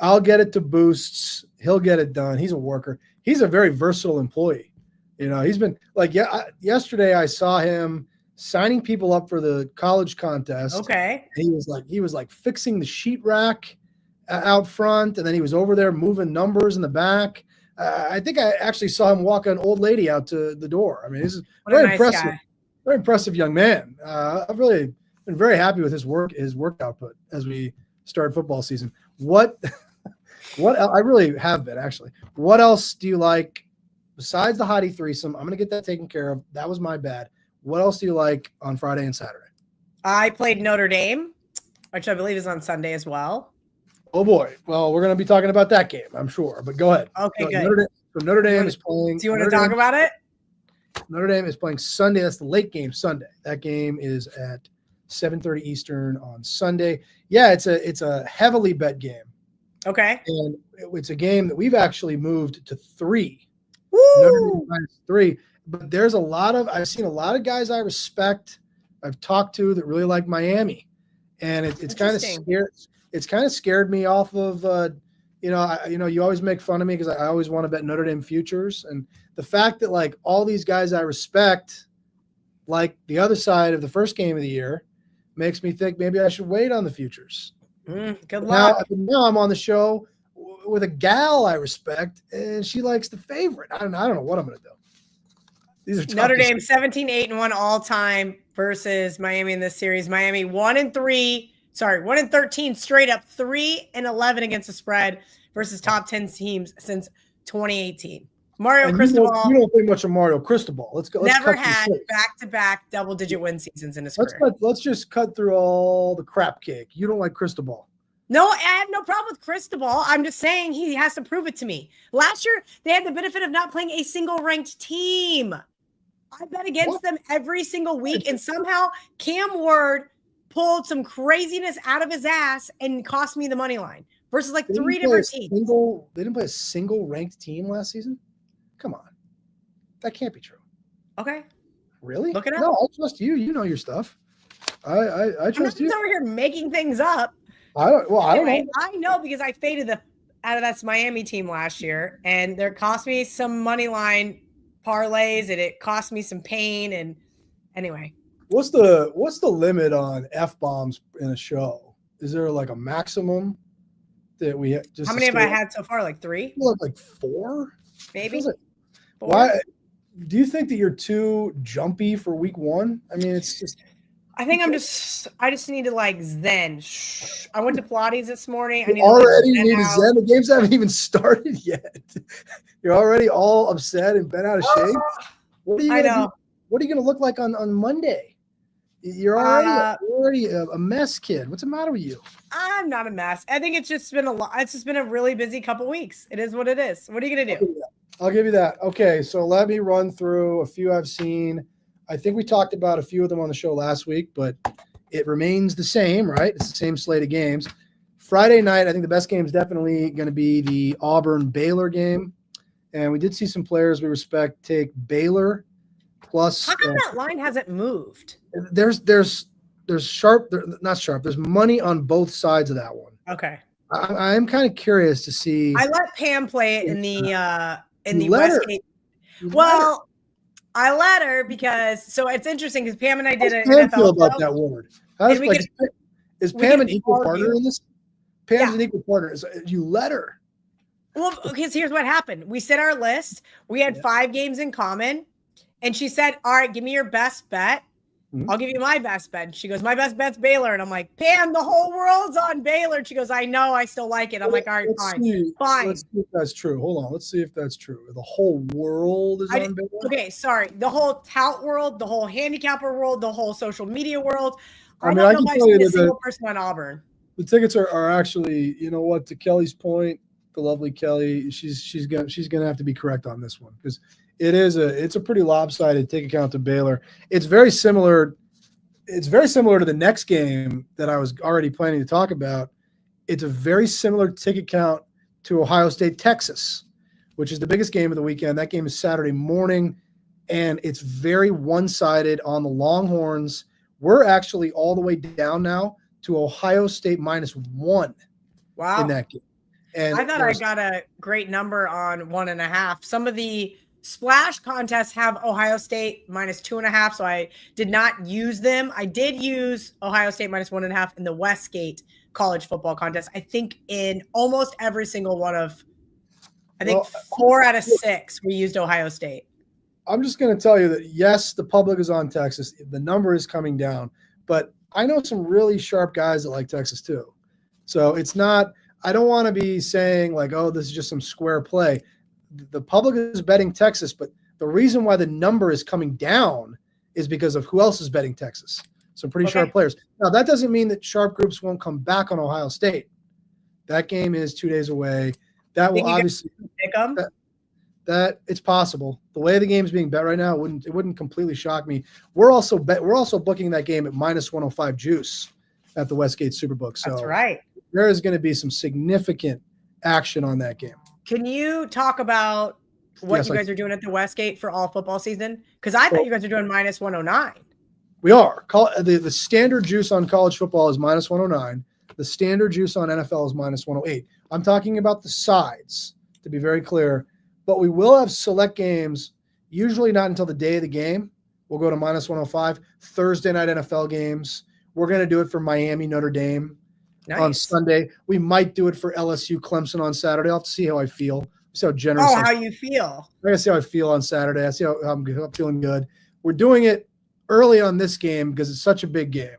J: I'll get it to Boosts. He'll get it done. He's a worker. He's a very versatile employee. You know, he's been like, yesterday I saw him signing people up for the college contest.
D: Okay.
J: And he was like fixing the sheet rack out front, and then he was over there moving numbers in the back. I think I actually saw him walk an old lady out to the door. I mean, this is very impressive. Guy. Very impressive young man. I've really been very happy with his work output as we start football season. What I really have been actually. What else do you like besides the Hottie Threesome? I'm going to get that taken care of. That was my bad. What else do you like on Friday and Saturday? I
D: played Notre Dame, which I believe is on Sunday as well.
J: Oh boy! Well, we're going to be talking about that game, I'm sure. But go ahead.
D: Okay, good.
J: Notre Dame is playing.
D: Do you want to talk about it?
J: Notre Dame is playing Sunday. That's the late game Sunday. That game is at 7:30 Eastern on Sunday. Yeah, it's a heavily bet game.
D: Okay.
J: And it's a game that we've actually moved to 3.
D: Woo!
J: Notre Dame minus 3. But I've seen a lot of guys I respect. I've talked to that really like Miami, and it's kind of scared. It's kind of scared me off of, you always make fun of me because I always want to bet Notre Dame futures. And the fact that like all these guys I respect, like the other side of the first game of the year, makes me think maybe I should wait on the futures.
D: Good luck.
J: Now I'm on the show with a gal I respect, and she likes the favorite. I don't know what I'm going to do. These are
D: Notre Dame 17-8-1 all time versus Miami in this series. Miami 1-13 straight up, 3-11 against the spread versus top 10 teams since 2018. Mario Cristobal.
J: You don't think much of Mario Cristobal. Let's
D: never had back-to-back double-digit win seasons in his career.
J: Let's just cut through all the crap cake. You don't like Cristobal.
D: No, I have no problem with Cristobal. I'm just saying he has to prove it to me. Last year, they had the benefit of not playing a single ranked team. I bet against them every single week, and somehow Cam Ward pulled some craziness out of his ass and cost me the money line versus like 3 different teams.
J: They didn't play a single ranked team last season? Come on. That can't be true.
D: Okay.
J: Really?
D: Look it up.
J: No, I trust you. You know your stuff. I trust you.
D: I'm over here making things up.
J: I don't know.
D: I know because I faded out of that Miami team last year, and there cost me some money line parlays, and it cost me some pain. And anyway.
J: What's the limit on F-bombs in a show? Is there like a maximum that we just?
D: How many have I had so far? Like 3?
J: Like 4?
D: Maybe.
J: 4? Why do you think that you're too jumpy for week 1? I mean, it's just
D: I think I just need to like zen. Shh. I went to Pilates this morning. I
J: You
D: need to, like,
J: already
D: zen
J: need to
D: out.
J: zen. The games haven't even started yet. You're already all upset and bent out of shape. What are you
D: I
J: gonna
D: know.
J: do? What are you gonna look like on Monday? You're already a mess, kid. What's the matter with you?
D: I'm not a mess. I think it's just been a lot. It's just been a really busy couple weeks. It is what it is. What are you gonna do?
J: I'll give you that. Okay, so let me run through a few I've seen. I think we talked about a few of them on the show last week, but it remains the same, right? It's the same slate of games. Friday night, I think the best game is definitely going to be the Auburn-Baylor game. And we did see some players we respect take Baylor plus.
D: How come that line hasn't moved?
J: There's sharp, not sharp. There's money on both sides of that one.
D: Okay.
J: I am kind of curious to see.
D: I let Pam play it in the
J: You let her.
D: Westgate. Well, I let her because it's interesting because Pam and I did
J: How
D: an
J: does Pam
D: NFL
J: feel about
D: show.
J: that word? How does,
D: And we
J: like,
D: could-
J: is
D: we
J: Pam
D: could
J: an equal
D: argue.
J: partner in this? Pam's
D: Yeah.
J: an equal partner. You let her.
D: Well, okay, so here's what happened. We set our list. We had 5 games in common. And she said, all right, give me your best bet.
J: Mhm.
D: I'll give you my best bet. And she goes, my best bet's Baylor. And I'm like, Pam, the whole world's on Baylor. And she goes, I know, I still like it. I'm like, all right,
J: Let's
D: fine.
J: see.
D: Fine.
J: Let's see if that's true. Hold on. Let's see if that's true. The whole world is on Baylor.
D: Okay, sorry. The whole tout world, the whole handicapper world, the whole social media world.
J: I mean,
D: don't
J: I
D: know
J: can
D: if I've
J: tell you
D: seen a
J: that
D: single person on Auburn.
J: The tickets are actually, you know what, to Kelly's point, the lovely Kelly, she's gonna have to be correct on this one because it's a pretty lopsided ticket count to Baylor. It's very similar to the next game that I was already planning to talk about. It's a very similar ticket count to Ohio State, Texas, which is the biggest game of the weekend. That game is Saturday morning, and it's very one-sided on the Longhorns. We're actually all the way down now to Ohio State -1
D: Wow.
J: in that game. And
D: I thought I got a great number on 1.5. Some of the splash contests have Ohio State -2.5, so I did not use them. I did use Ohio State -1.5 in the Westgate college football contest. I think in almost every single one of, 4 out of 6, we used Ohio State.
J: I'm just going to tell you that, yes, the public is on Texas. The number is coming down. But I know some really sharp guys that like Texas too. So it's not – I don't want to be saying like, oh, this is just some square play. The public is betting Texas, but the reason why the number is coming down is because of who else is betting Texas. Some pretty sharp players. Now, that doesn't mean that sharp groups won't come back on Ohio State. That game is 2 days away. That will obviously
D: pick them.
J: That it's possible. The way the game's being bet right now, it wouldn't completely shock me. We're also booking that game at -105 juice at the Westgate Superbook. So
D: That's right.
J: There is going to be some significant action on that game.
D: Can you talk about what you guys are doing at the Westgate for all football season? Because I thought you guys were doing -109.
J: We are. The standard juice on college football is -109. The standard juice on NFL is -108. I'm talking about the sides, to be very clear. But we will have select games, usually not until the day of the game. We'll go to -105. Thursday night NFL games. We're going to do it for Miami, Notre Dame on Sunday. We might do it for LSU, Clemson on Saturday. I'll have to see how I feel. See how generous.
D: Oh, how you feel.
J: I gotta see how I feel on Saturday. I see how I'm feeling good. We're doing it early on this game because it's such a big game,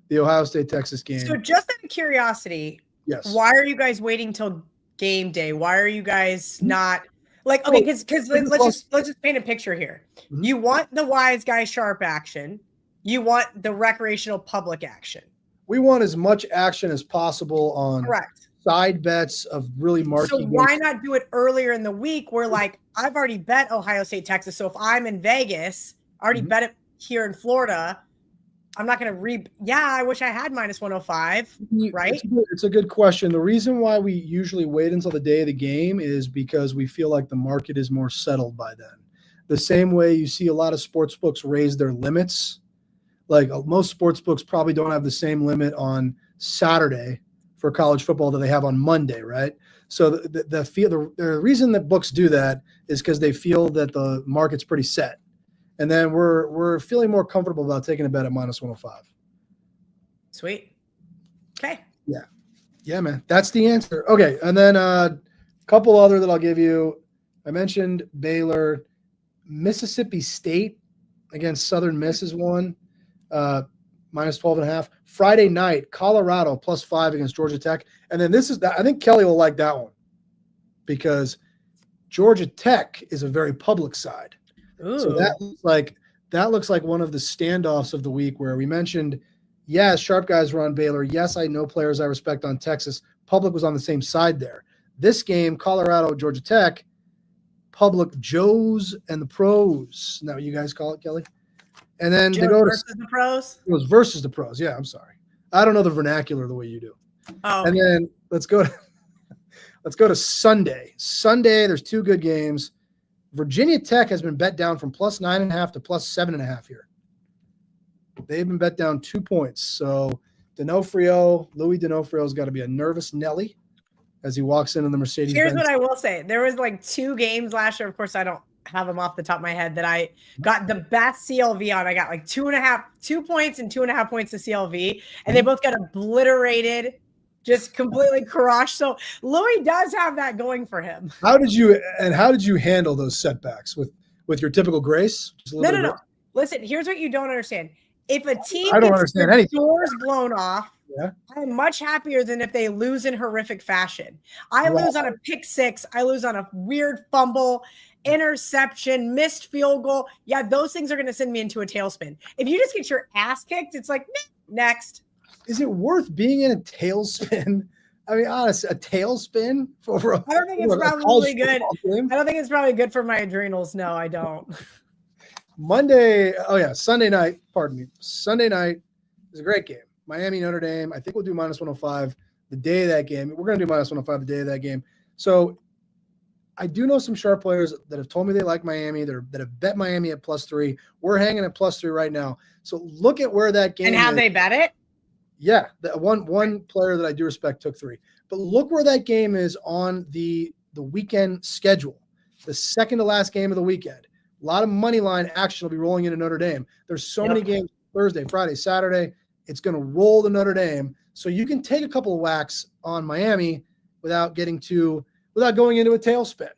J: the Ohio State Texas game.
D: So, just out of curiosity,
J: yes,
D: why are you guys waiting till game day? Why are you guys not like okay? Because let's just paint a picture here.
J: Mm-hmm.
D: You want the wise guy sharp action. You want the recreational public action.
J: We want as much action as possible on
D: correct
J: side bets of really marquee.
D: So why not do it earlier in the week where like I've already bet Ohio State, Texas. So if I'm in Vegas, I already bet it here in Florida. I'm not going to I wish I had -105, right?
J: It's a good question. The reason why we usually wait until the day of the game is because we feel like the market is more settled by then. The same way you see a lot of sports books raise their limits. Like most sports books probably don't have the same limit on Saturday for college football that they have on Monday, right? So the reason that books do that is because they feel that the market's pretty set. And then we're feeling more comfortable about taking a bet at -105.
D: Sweet. Okay.
J: Yeah, man. That's the answer. Okay. And then a couple other that I'll give you. I mentioned Baylor. Mississippi State against Southern Miss is one. minus 12.5. Friday night, Colorado +5 against Georgia Tech. And then I think Kelly will like that one because Georgia Tech is a very public side.
D: Ooh.
J: So that looks like one of the standoffs of the week where we mentioned, yes, sharp guys were on Baylor. Yes, I know players I respect on Texas. Public was on the same side there. This game, Colorado, Georgia Tech, public Joes and the pros. Isn't that what you guys call it, Kelly? And then they go
D: versus the pros.
J: It was versus the pros. Yeah, I'm sorry. I don't know the vernacular the way you do.
D: Oh,
J: And then let's go to Sunday. Sunday, there's two good games. Virginia Tech has been bet down from +9.5 to +7.5 here. They've been bet down 2 points. So Louis D'Onofrio's got to be a nervous Nelly as he walks into the Mercedes.
D: Here's what I will say. There was like 2 games last year. Of course, I don't have them off the top of my head that I got the best CLV on. I got like 2 points and 2.5 points to CLV, and they both got obliterated, just completely crushed. So Louis does have that going for him.
J: How did you handle those setbacks with your typical grace?
D: No. Listen, here's what you don't understand. If a team
J: I don't
D: gets
J: understand
D: their
J: anything.
D: doors blown off,
J: Yeah.
D: I'm much happier than if they lose in horrific fashion. I
J: Wow.
D: lose on a pick 6. I lose on a weird fumble, interception, missed field goal. Yeah, those things are going to send me into a tailspin. If you just get your ass kicked, it's like, next.
J: Is it worth being in a tailspin? I mean, honestly, a tailspin for
D: I don't think it's probably good. I don't think it's probably good for my adrenals. No, I don't.
J: Sunday night, pardon me. Sunday night is a great game. Miami, Notre Dame. I think we'll do -105 the day of that game. We're going to do -105 the day of that game. So I do know some sharp players that have told me they like Miami, that have bet Miami at +3. We're hanging at +3 right now. So look at where that game
D: And have
J: is.
D: they bet it?
J: Yeah, the one player that I do respect took 3. But look where that game is on the weekend schedule. The second to last game of the weekend. A lot of money line action will be rolling into Notre Dame. There's so many games Thursday, Friday, Saturday. It's going to roll to Notre Dame. So you can take a couple of whacks on Miami without going into a tailspin.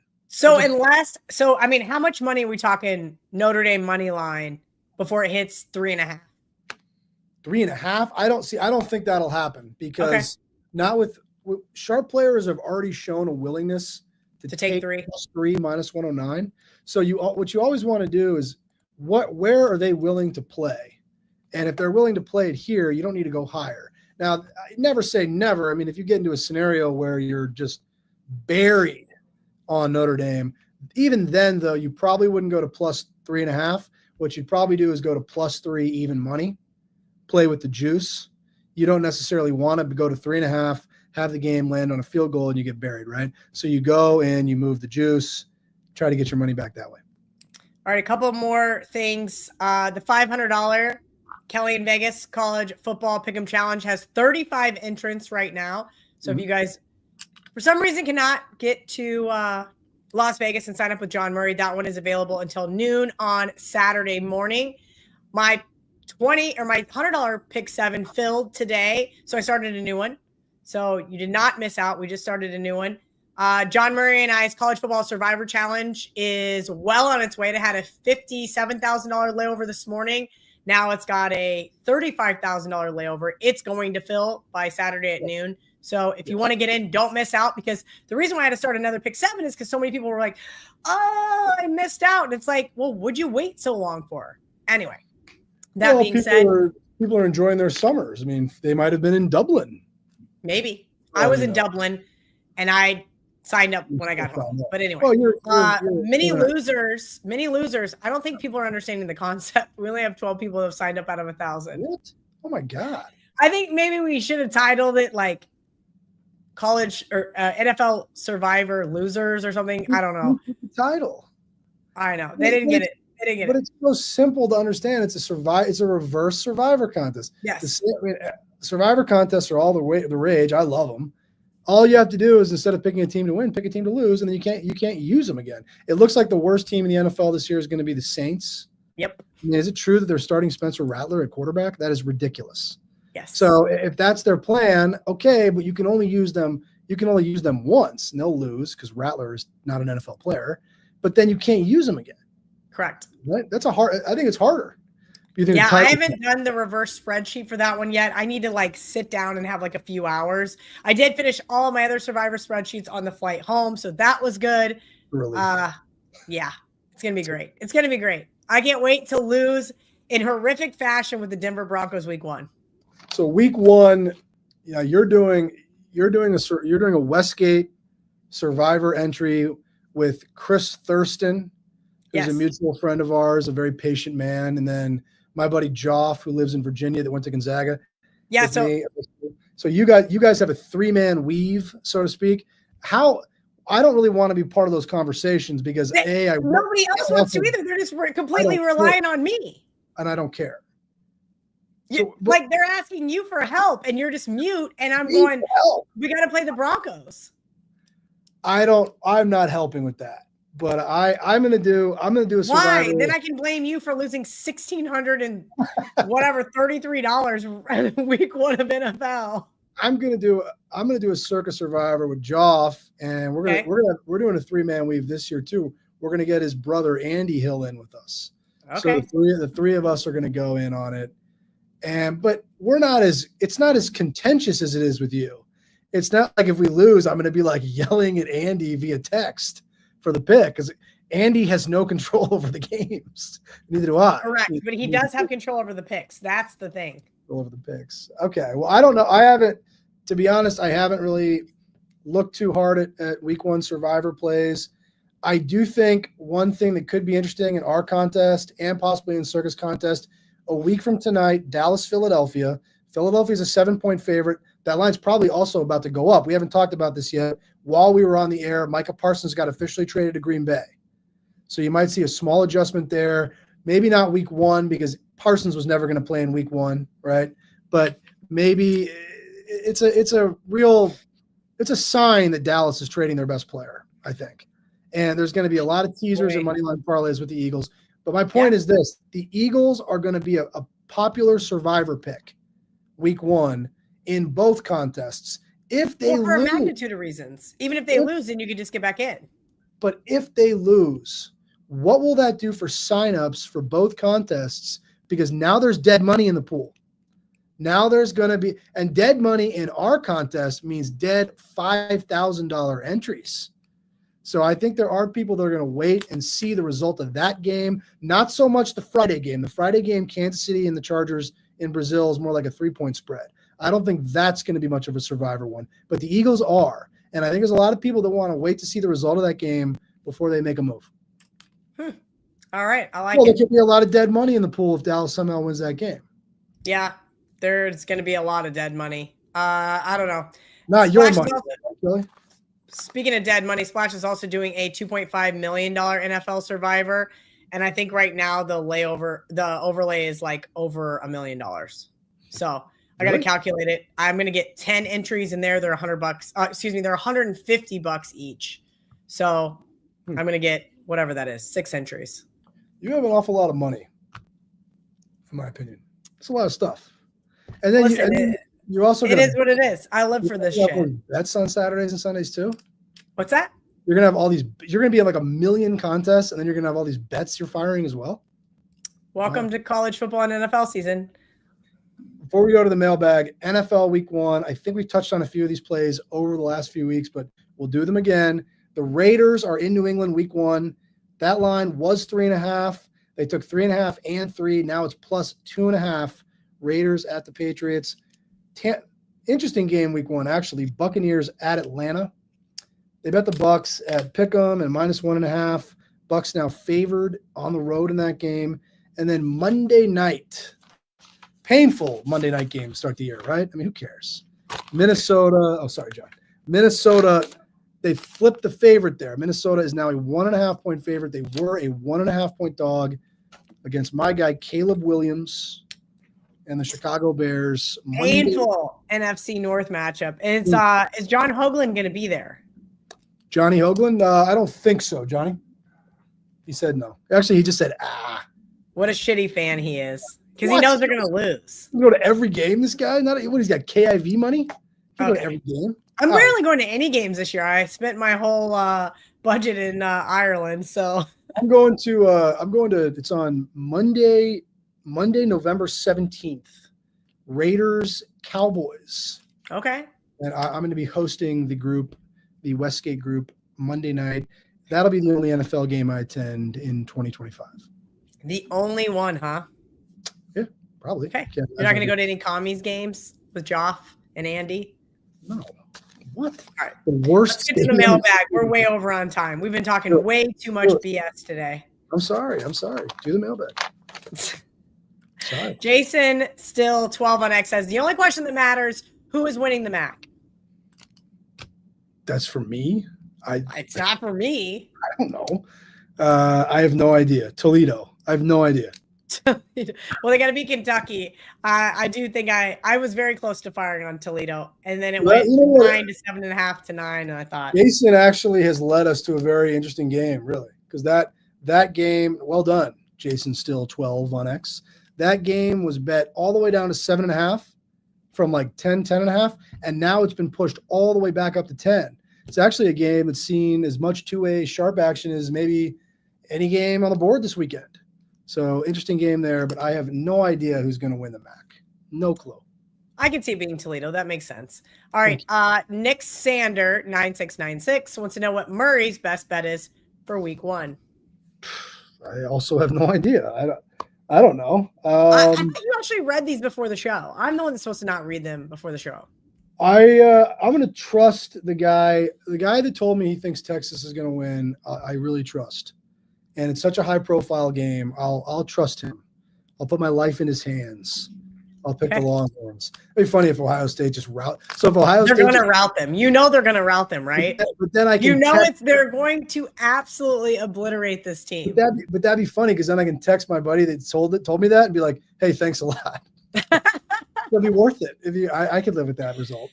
D: How much money are we talking Notre Dame money line before it hits 3.5?
J: 3.5? I don't think that'll happen because not with sharp players have already shown a willingness to take 3 -109. So what you always want to do is where are they willing to play? And if they're willing to play it here, you don't need to go higher. Now, I never say never. I mean, if you get into a scenario where you're just buried on Notre Dame, even then, though, you probably wouldn't go to +3.5. What you'd probably do is go to +3 even money, play with the juice. You don't necessarily want to go to 3.5, have the game land on a field goal, and you get buried, right? So you go and you move the juice, try to get your money back that way.
D: All right, a couple more things. The $500 Kelly in Vegas College Football Pick'em Challenge has 35 entrants right now. So if you guys, for some reason, cannot get to Las Vegas and sign up with John Murray, that one is available until noon on Saturday morning. My $100 Pick 7 filled today, so I started a new one. So you did not miss out. We just started a new one. John Murray and I's College Football Survivor Challenge is well on its way. It had a $57,000 layover this morning. Now it's got a $35,000 layover. It's going to fill by Saturday at noon. So if you want to get in, don't miss out, because the reason why I had to start another Pick 7 is because so many people were like, oh, I missed out. And it's like, well, would you wait so long for? Anyway, that being said,
J: people are enjoying their summers. I mean, they might have been in Dublin.
D: Maybe. I was in Dublin and I signed up when I got home. But anyway, many losers. I don't think people are understanding the concept. We only have 12 people that have signed up out of 1,000.
J: What? Oh my God.
D: I think maybe we should have titled it like college or NFL Survivor Losers or something. I don't know.
J: The title.
D: I know. They didn't get it.
J: But it's so simple to understand. It's a reverse Survivor contest.
D: Yes.
J: Survivor contests are all the rage. I love them. All you have to do is, instead of picking a team to win, pick a team to lose, and then you can't use them again. It looks like the worst team in the NFL this year is going to be the Saints.
D: Yep.
J: I mean, is it true that they're starting Spencer Rattler at quarterback? That is ridiculous.
D: Yes.
J: So if that's their plan, okay, but you can only use them. You can only use them once, and they'll lose because Rattler is not an NFL player. But then you can't use them again.
D: Correct.
J: Right? I think it's harder You think
D: Yeah,
J: the
D: I
J: Titans-
D: haven't done the reverse spreadsheet for that one yet. I need to like sit down and have like a few hours. I did finish all my other Survivor spreadsheets on the flight home, so that was good.
J: Relief.
D: Yeah, it's gonna be great. It's gonna be great. I can't wait to lose in horrific fashion with the Denver Broncos week 1.
J: So week 1, yeah, you're doing a Westgate Survivor entry with Chris Thurston, who's
D: Yes.
J: a mutual friend of ours, a very patient man, and then my buddy Joff, who lives in Virginia, that went to Gonzaga.
D: Yeah,
J: with
D: so
J: me. So you guys have a 3-man weave, so to speak. How I don't really want to be part of those conversations because
D: nobody else wants to either. They're just completely relying on me.
J: And I don't care.
D: Like they're asking you for help and you're just mute and I'm going, we got to play the Broncos.
J: I'm not helping with that. But I'm gonna do a Survivor.
D: Why? Then I can blame you for losing $1,600 and whatever $33 week 1 of NFL.
J: I'm gonna do a Circus Survivor with Joff, and we're doing a 3-man weave this year too. We're gonna get his brother Andy Hill in with us.
D: Okay.
J: So the three of us are gonna go in on it. But it's not as contentious as it is with you. It's not like if we lose, I'm gonna be like yelling at Andy via text for the pick because Andy has no control over the games. Neither do I.
D: Correct, but he does have control over the picks. That's the thing.
J: Over the picks. Okay. Well, I don't know. To be honest, I haven't really looked too hard at week 1 Survivor plays. I do think one thing that could be interesting in our contest and possibly in Circus contest, a week from tonight, Dallas, Philadelphia. Philadelphia is a 7-point favorite. That line's probably also about to go up. We haven't talked about this yet. While we were on the air, Micah Parsons got officially traded to Green Bay. So you might see a small adjustment there. Maybe not week 1 because Parsons was never going to play in week 1, right? But maybe it's a sign that Dallas is trading their best player, I think. And there's going to be a lot of teasers and money line parlays with the Eagles. But my point is this: the Eagles are going to be a popular Survivor pick week 1 in both contests. If they
D: for
J: lose,
D: a magnitude of reasons. Even if they lose, then you could just get back in.
J: But if they lose, what will that do for signups for both contests? Because now there's dead money in the pool. Now there's going to be, and dead money in our contest means dead $5,000 entries. So I think there are people that are going to wait and see the result of that game. Not so much the Friday game. The Friday game, Kansas City and the Chargers in Brazil, is more like a 3-point spread. I don't think that's going to be much of a Survivor one, but the Eagles are. And I think there's a lot of people that want to wait to see the result of that game before they make a move.
D: All right. I like
J: Well,
D: it.
J: there could be a lot of dead money in the pool if Dallas somehow wins that game.
D: Yeah. There's going to be a lot of dead money. I don't know.
J: Not your
D: Splash
J: money,
D: is
J: really.
D: Speaking of dead money, Splash is also doing a $2.5 million NFL Survivor. And I think right now the overlay is like over $1 million. So I got to calculate it. I'm going to get 10 entries in there. They're $100. They're $150 each. So I'm going to get whatever that is, 6 entries.
J: You have an awful lot of money, in my opinion. It's a lot of stuff. And then you're also
D: it is what it is. I live for this shit.
J: Bets on Saturdays and Sundays too.
D: What's that?
J: You're gonna have all these. You're gonna be in like 1 million contests, and then you're gonna have all these bets you're firing as well.
D: Welcome to college football and NFL season.
J: Before we go to the mailbag, NFL Week 1. I think we've touched on a few of these plays over the last few weeks, but we'll do them again. The Raiders are in New England Week 1. That line was 3.5. They took 3.5 and 3. Now it's plus 2.5. Raiders at the Patriots. Interesting game Week 1, actually. Buccaneers at Atlanta. They bet the Bucs at Pick'em and minus 1.5. Bucs now favored on the road in that game. And then Monday night, painful Monday night game to start the year, right? I mean, who cares? Minnesota. Oh, sorry, John. Minnesota. They flipped the favorite there. Minnesota is now a 1.5-point favorite. They were a 1.5-point dog against my guy, Caleb Williams, and the Chicago Bears.
D: Painful NFC North matchup. Is John Hoagland going to be there?
J: Johnny Hoagland? I don't think so, Johnny. He said no. Actually, he just said,
D: What a shitty fan he is. Because he knows they're going to lose.
J: You go to every game, this guy? He's got KIV money? You go to every game?
D: I'm rarely going to any games this year. I spent my whole budget in Ireland, so
J: I'm going to it's on Monday Monday, November 17th, Raiders Cowboys.
D: Okay.
J: And I'm going to be hosting the group, the Westgate group, Monday night. That'll be the only NFL game I attend in 2025.
D: The only one, huh?
J: Yeah, probably.
D: Okay. You're not going to go to any commies games with Joff and Andy?
J: No. What?
D: All right.
J: The worst.
D: Let's get to the mailbag. We're way over on time. We've been talking way too much BS today.
J: I'm sorry. Do the mailbag. Sorry.
D: Jason, still 12 on X, says the only question that matters, who is winning the MAC?
J: That's for me.
D: It's not for me.
J: I don't know. I have no idea. Toledo. I have no idea.
D: Well, they got to be Kentucky. I do think I was very close to firing on Toledo, and then it went 9 to 7.5 to 9, and I thought
J: Jason actually has led us to a very interesting game, really, because that game, well done, Jason. Still 12 on X. That game was bet all the way down to 7.5 from like 10.5, and now it's been pushed all the way back up to 10. It's actually a game that's seen as much two-way sharp action as maybe any game on the board this weekend. So interesting game there, but I have no idea who's going to win the MAC. No clue.
D: I can see it being Toledo. That makes sense. All right. Nick Sander 9696 wants to know what Murray's best bet is for week 1.
J: I also have no idea. I don't know.
D: I think you actually read these before the show. I'm the one that's supposed to not read them before the show.
J: I'm going to trust the guy that told me he thinks Texas is going to win. I really trust. And it's such a high profile game. I'll trust him. I'll put my life in his hands. I'll pick the Longhorns. It'd be funny if Ohio State just route. So if Ohio State,
D: they're going to route them. You know they're going to route them, right?
J: But then I can.
D: They're going to absolutely obliterate this team.
J: But that'd be funny because then I can text my buddy that told me that and be like, "Hey, thanks a lot." It'll be worth it. I could live with that result.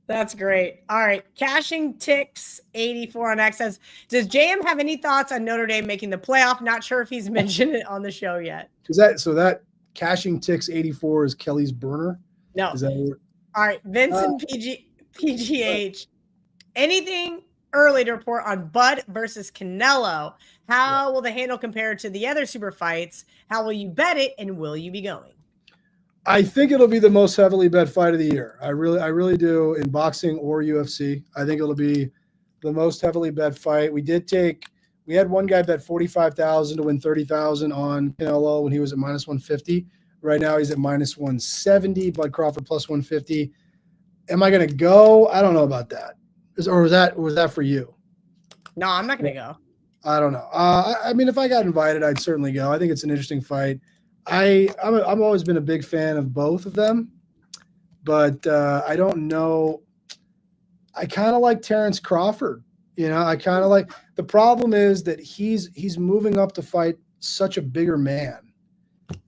D: That's great. All right. Cashing Ticks 84 on X says, does JM have any thoughts on Notre Dame making the playoff? Not sure if he's mentioned it on the show yet.
J: That Cashing Ticks 84 is Kelly's burner?
D: No.
J: Is that what?
D: All right. Vincent PGH. Anything early to report on Bud versus Canelo? How will the handle compare to the other super fights? How will you bet it? And will you be going?
J: I think it'll be the most heavily bet fight of the year. I really do, in boxing or UFC. I think it'll be the most heavily bet fight. We had one guy bet 45,000 to win 30,000 on Canelo when he was at minus 150. Right now he's at minus 170. Bud Crawford plus 150. Am I going to go? I don't know about that. Was that for you?
D: No, I'm not going to go.
J: I don't know. I mean, if I got invited, I'd certainly go. I think it's an interesting fight. I've always been a big fan of both of them, but I don't know. I kind of like Terrence Crawford. I kind of like. The problem is that he's moving up to fight such a bigger man.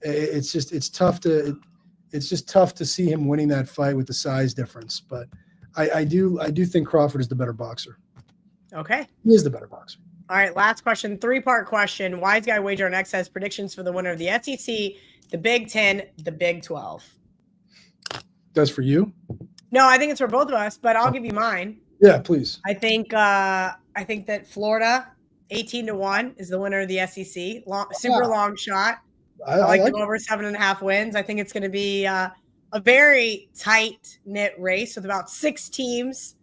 J: It's just tough to see him winning that fight with the size difference. But I do think Crawford is the better boxer.
D: Okay,
J: he is the better boxer.
D: All right, last question, 3-part question. Wise Guy Wager on X has predictions for the winner of the SEC, the Big 10, the Big 12.
J: That's for you?
D: No, I think it's for both of us, but I'll give you mine.
J: Yeah, please.
D: I think that Florida 18-1 is the winner of the SEC. Super long shot. I like them over 7.5 wins. I think it's going to be a very tight knit race with about 6 teams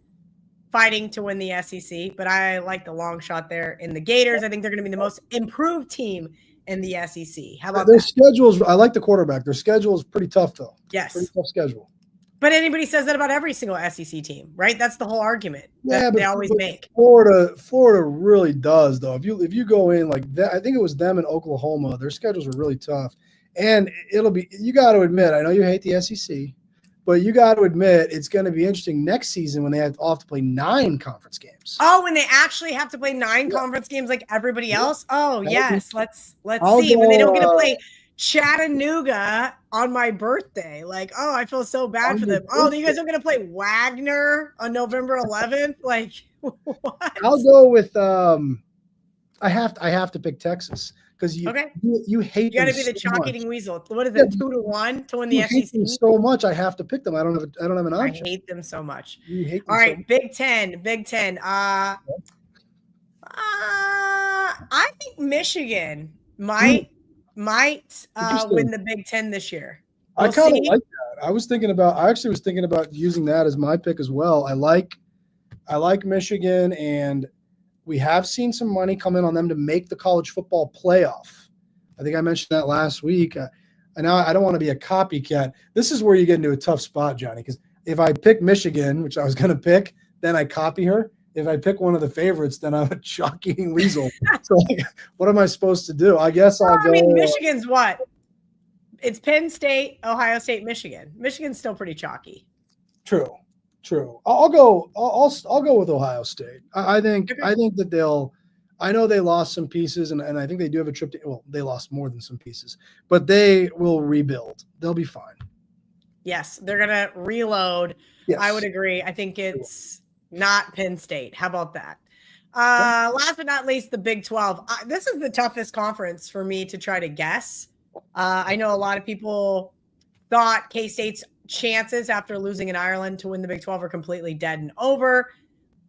D: fighting to win the SEC, but I like the long shot there in the Gators. I think they're going to be the most improved team in the SEC. How about
J: their
D: that?
J: schedules? I like the quarterback. Their schedule is pretty tough, though.
D: Yes,
J: pretty tough schedule.
D: But anybody says that about every single SEC team, right? That's the whole argument that they always make.
J: Florida really does, though. If you go in like that, I think it was them in Oklahoma. Their schedules are really tough, and you got to admit. I know you hate the SEC. But you got to admit, it's going to be interesting next season when they have to play 9 conference games.
D: Oh, when they actually have to play 9 conference games like everybody else? Oh, yes. Let's see. When they don't get to play Chattanooga on my birthday. Like, oh, I feel so bad for them. Oh, you guys are going to play Wagner on November 11th? Like, what?
J: I'll go with I have to pick Texas. Because you hate
D: you got to be the chalk eating weasel. What is it, 2-1 to win the SEC?
J: Hate them so much, I have to pick them. I don't have an option.
D: I hate them so much.
J: You hate them
D: All right,
J: so much.
D: Big Ten. I think Michigan might might
J: Interesting.
D: win the Big Ten this year.
J: I
D: We'll
J: kind of
D: see.
J: like that. I actually was thinking about using that as my pick as well. I like Michigan, and we have seen some money come in on them to make the college football playoff. I think I mentioned that last week. And now I don't want to be a copycat. This is where you get into a tough spot, Johnny, because if I pick Michigan, which I was going to pick, then I copy her. If I pick one of the favorites, then I'm a chalk-eating weasel. So like, what am I supposed to do? I guess I'll go.
D: I mean, Michigan's what? It's Penn State, Ohio State, Michigan. Michigan's still pretty chalky.
J: True. I'll go with Ohio State. I think that they'll. I know they lost some pieces, and I think they do have a trip to. Well, they lost more than some pieces, but they will rebuild. They'll be fine.
D: Yes, they're gonna reload.
J: Yes.
D: I would agree. I think it's not Penn State. How about that? Last but not least, the Big 12. This is the toughest conference for me to try to guess. I know a lot of people thought K-State's chances after losing in Ireland to win the Big 12 are completely dead and over.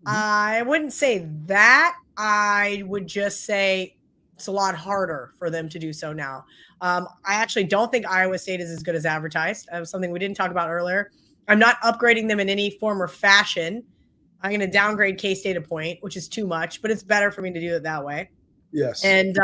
D: I wouldn't say that. I would just say it's a lot harder for them to do so now. I actually don't think Iowa State is as good as advertised. That was something we didn't talk about earlier. I'm not upgrading them in any form or fashion. I'm going to downgrade K-State a point, which is too much, but it's better for me to do it that way.
J: Yes.
D: And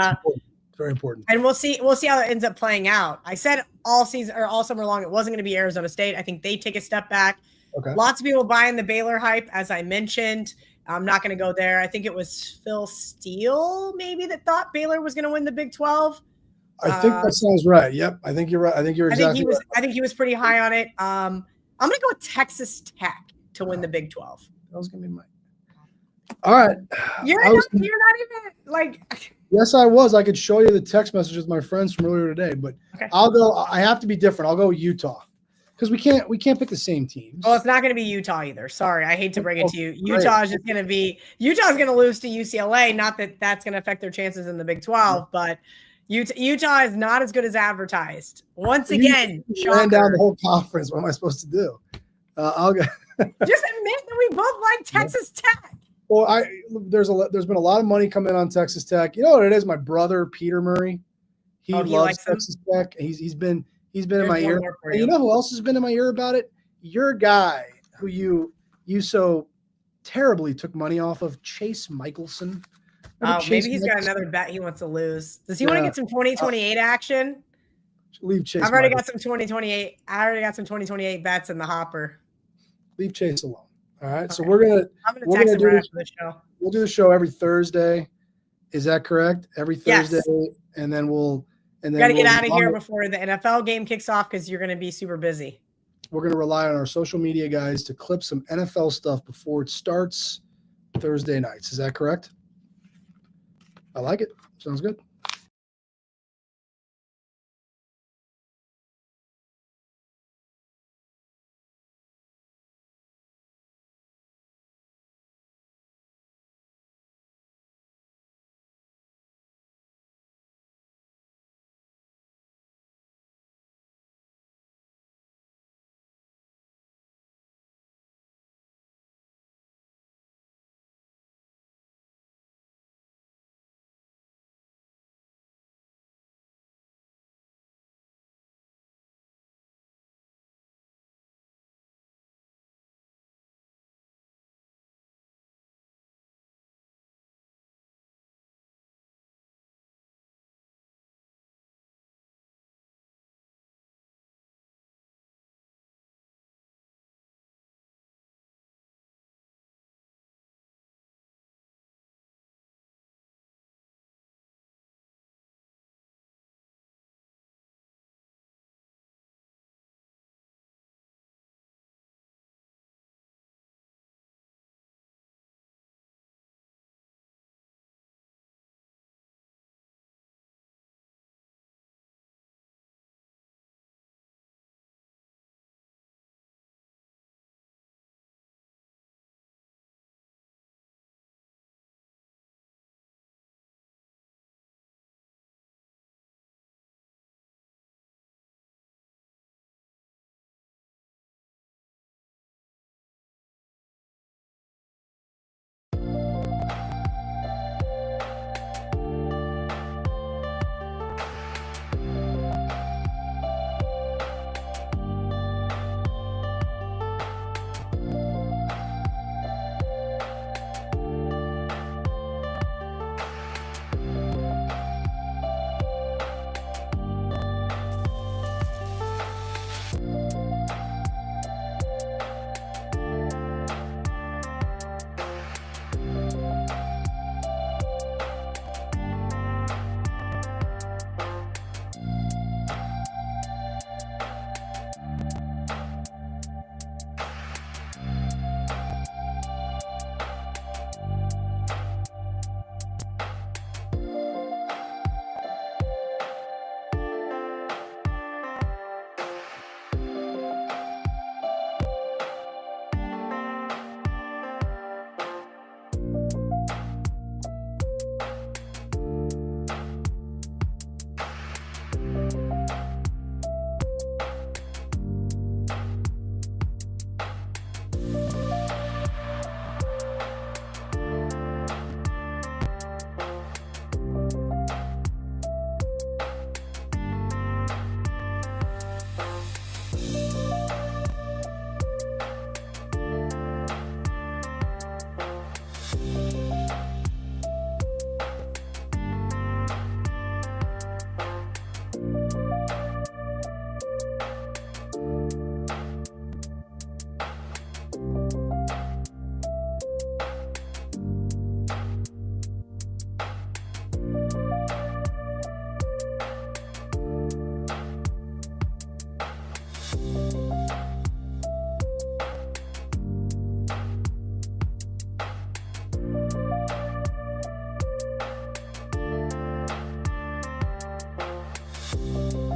J: very important.
D: And we'll see how it ends up playing out. I said all season or all summer long it wasn't going to be Arizona State. I think they take a step back.
J: Okay.
D: Lots of people buying the Baylor hype, as I mentioned. I'm not going to go there. I think it was Phil Steele maybe that thought Baylor was going to win the Big 12.
J: I think that sounds right. Yep. I think you're right. I think you're exactly right.
D: I think he was pretty high on it. I'm going to go with Texas Tech to win the Big 12.
J: That was going to be mine. All right.
D: You're not even like.
J: Yes, I was. I could show you the text messages with my friends from earlier today, but
D: Okay.
J: I'll go. I have to be different. I'll go Utah because we can't pick the same teams.
D: Well, it's not going to be Utah either. Sorry, I hate to bring it to you. Utah's going to lose to UCLA. Not that that's going to affect their chances in the Big 12, but Utah is not as good as advertised. Once again,
J: ran down the whole conference. What am I supposed to do? I'll go.
D: Just admit that we both like Texas Tech.
J: Well, there's been a lot of money come in on Texas Tech. You know what it is? My brother Peter Murray, he loves Texas Tech. He's been in my ear. And you know who else has been in my ear about it? Your guy who you so terribly took money off of, Chase Michelson.
D: Maybe he's got another bet he wants to lose. Does he want to get some 2028 action?
J: Leave Chase.
D: I've already got some 2028. I already got some 2028 bets in the hopper.
J: Leave Chase alone. All right. Okay. So
D: I'm gonna text him right after the show.
J: We'll do the show every Thursday. Is that correct? Every Thursday,
D: yes.
J: And then we'll
D: got to get out of here before the NFL game kicks off because you're going to be super busy.
J: We're going to rely on our social media guys to clip some NFL stuff before it starts Thursday nights. Is that correct? I like it. Sounds good.
K: you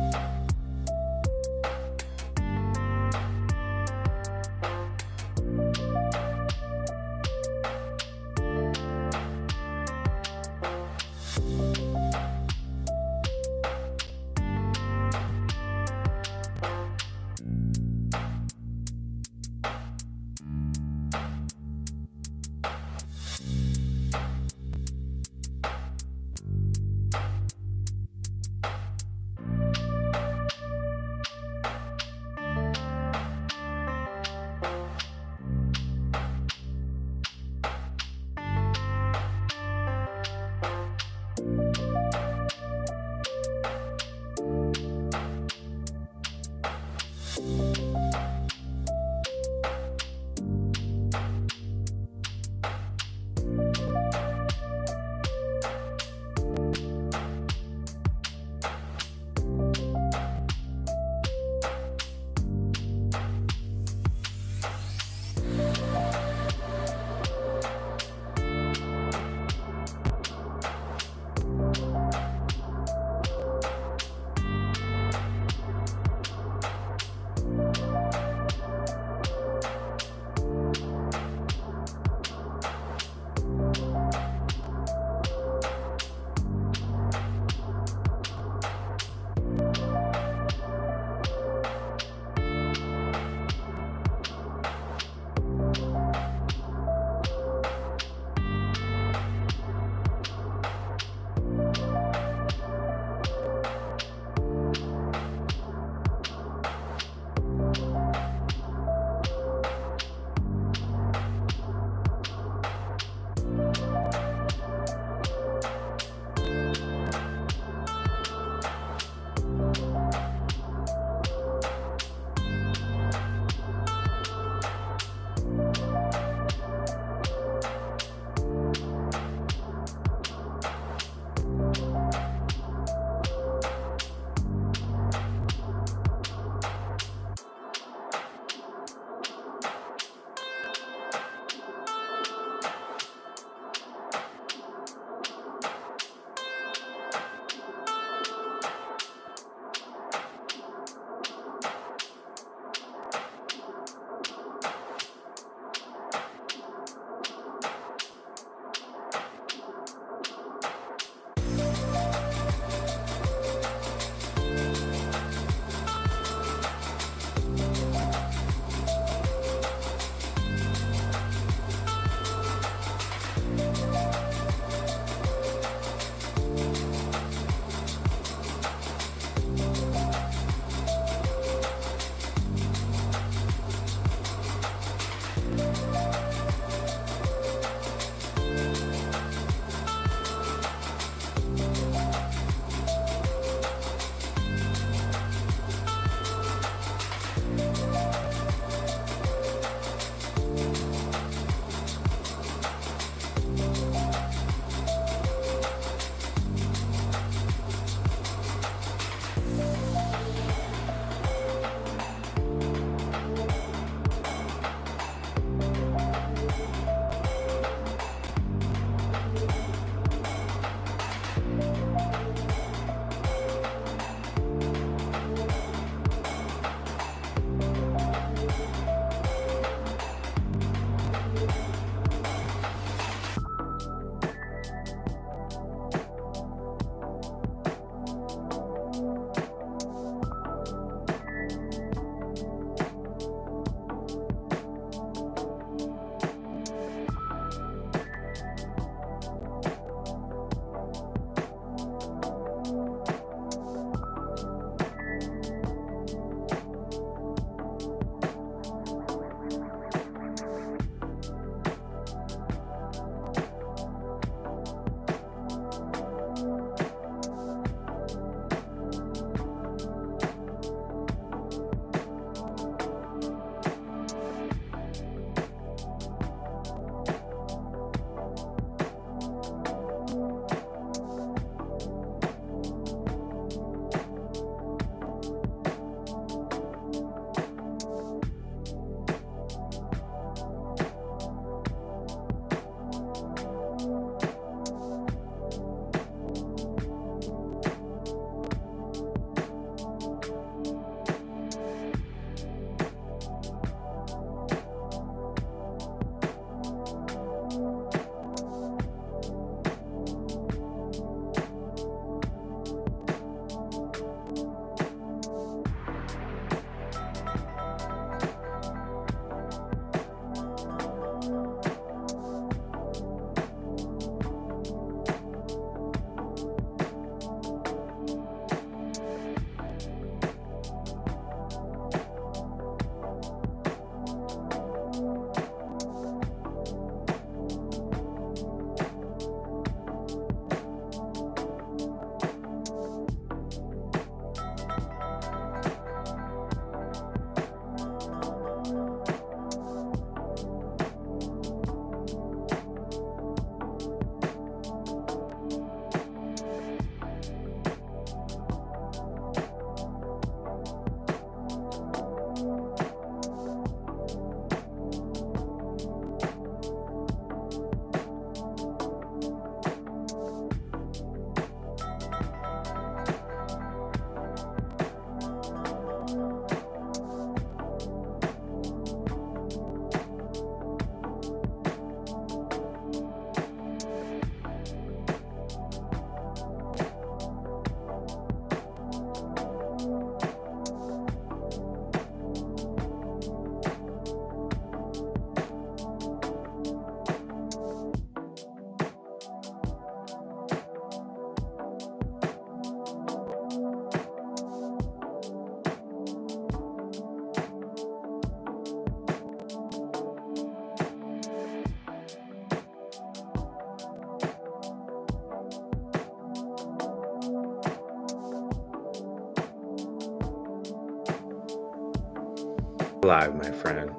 K: Live, my friend.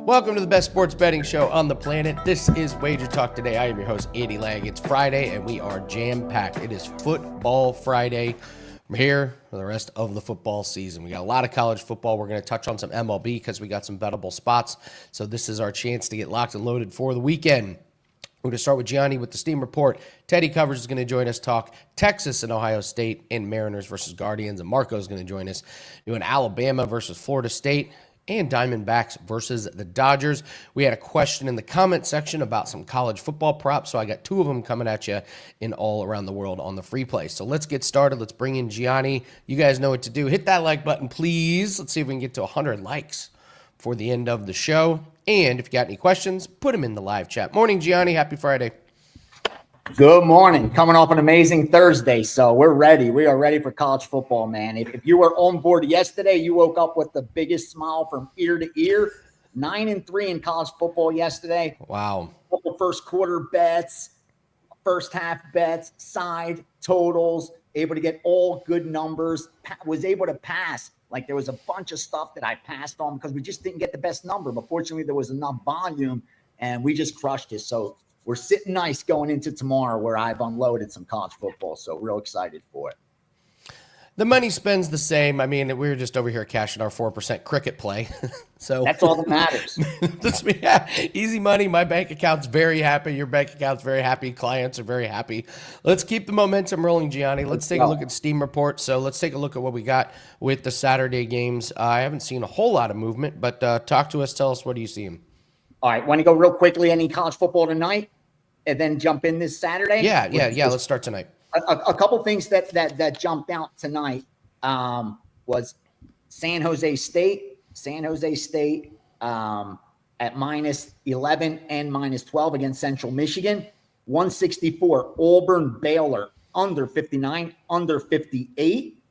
L: Welcome to the best sports betting show on the planet. This is Wager Talk today. I am your host, Andy Lang. It's Friday, and we are jam-packed. It is Football Friday. I'm here for the rest of the football season. We got a lot of college football. We're going to touch on some MLB because we got some bettable spots. So this is our chance to get locked and loaded for the weekend. We're going to start with Gianni with the Steam Report. Teddy Covers is going to join us, talk Texas and Ohio State and Mariners versus Guardians. And Marco is going to join us doing Alabama versus Florida State and Diamondbacks versus the Dodgers. We had a question in the comment section about some college football props, so I got two of them coming at you in all around the world on the free play. So let's get started. Let's bring in Gianni. You guys know what to do. Hit that like button, please. Let's see if we can get to 100 likes for the end of the show. And if you got any questions, put them in the live chat. Morning, Gianni. Happy Friday.
F: Good morning. Coming off an amazing Thursday, so we're ready. We are ready for college football, man. If you were on board yesterday, you woke up with the biggest smile from ear to ear. 9-3 in college football yesterday.
L: Wow.
F: Couple first quarter bets, first half bets, side totals, able to get all good numbers, was able to pass. Like there was a bunch of stuff that I passed on because we just didn't get the best number. But fortunately, there was enough volume and we just crushed it. So we're sitting nice going into tomorrow where I've unloaded some college football. So real excited for it.
L: The money spends the same. I mean, we were just over here cashing our 4% cricket play. So
F: that's all that matters.
L: Easy money. My bank account's very happy. Your bank account's very happy. Clients are very happy. Let's keep the momentum rolling, Gianni. Let's take a look at Steam Report. So let's take a look at what we got with the Saturday games. I haven't seen a whole lot of movement, but talk to us. Tell us, what do you see?
F: All right. Want to go real quickly? Any college football tonight and then jump in this Saturday?
L: Yeah. Let's start tonight.
F: A couple things that jumped out tonight was San Jose State at minus 11 and minus 12 against Central Michigan. 164 Auburn Baylor under 59, under 58.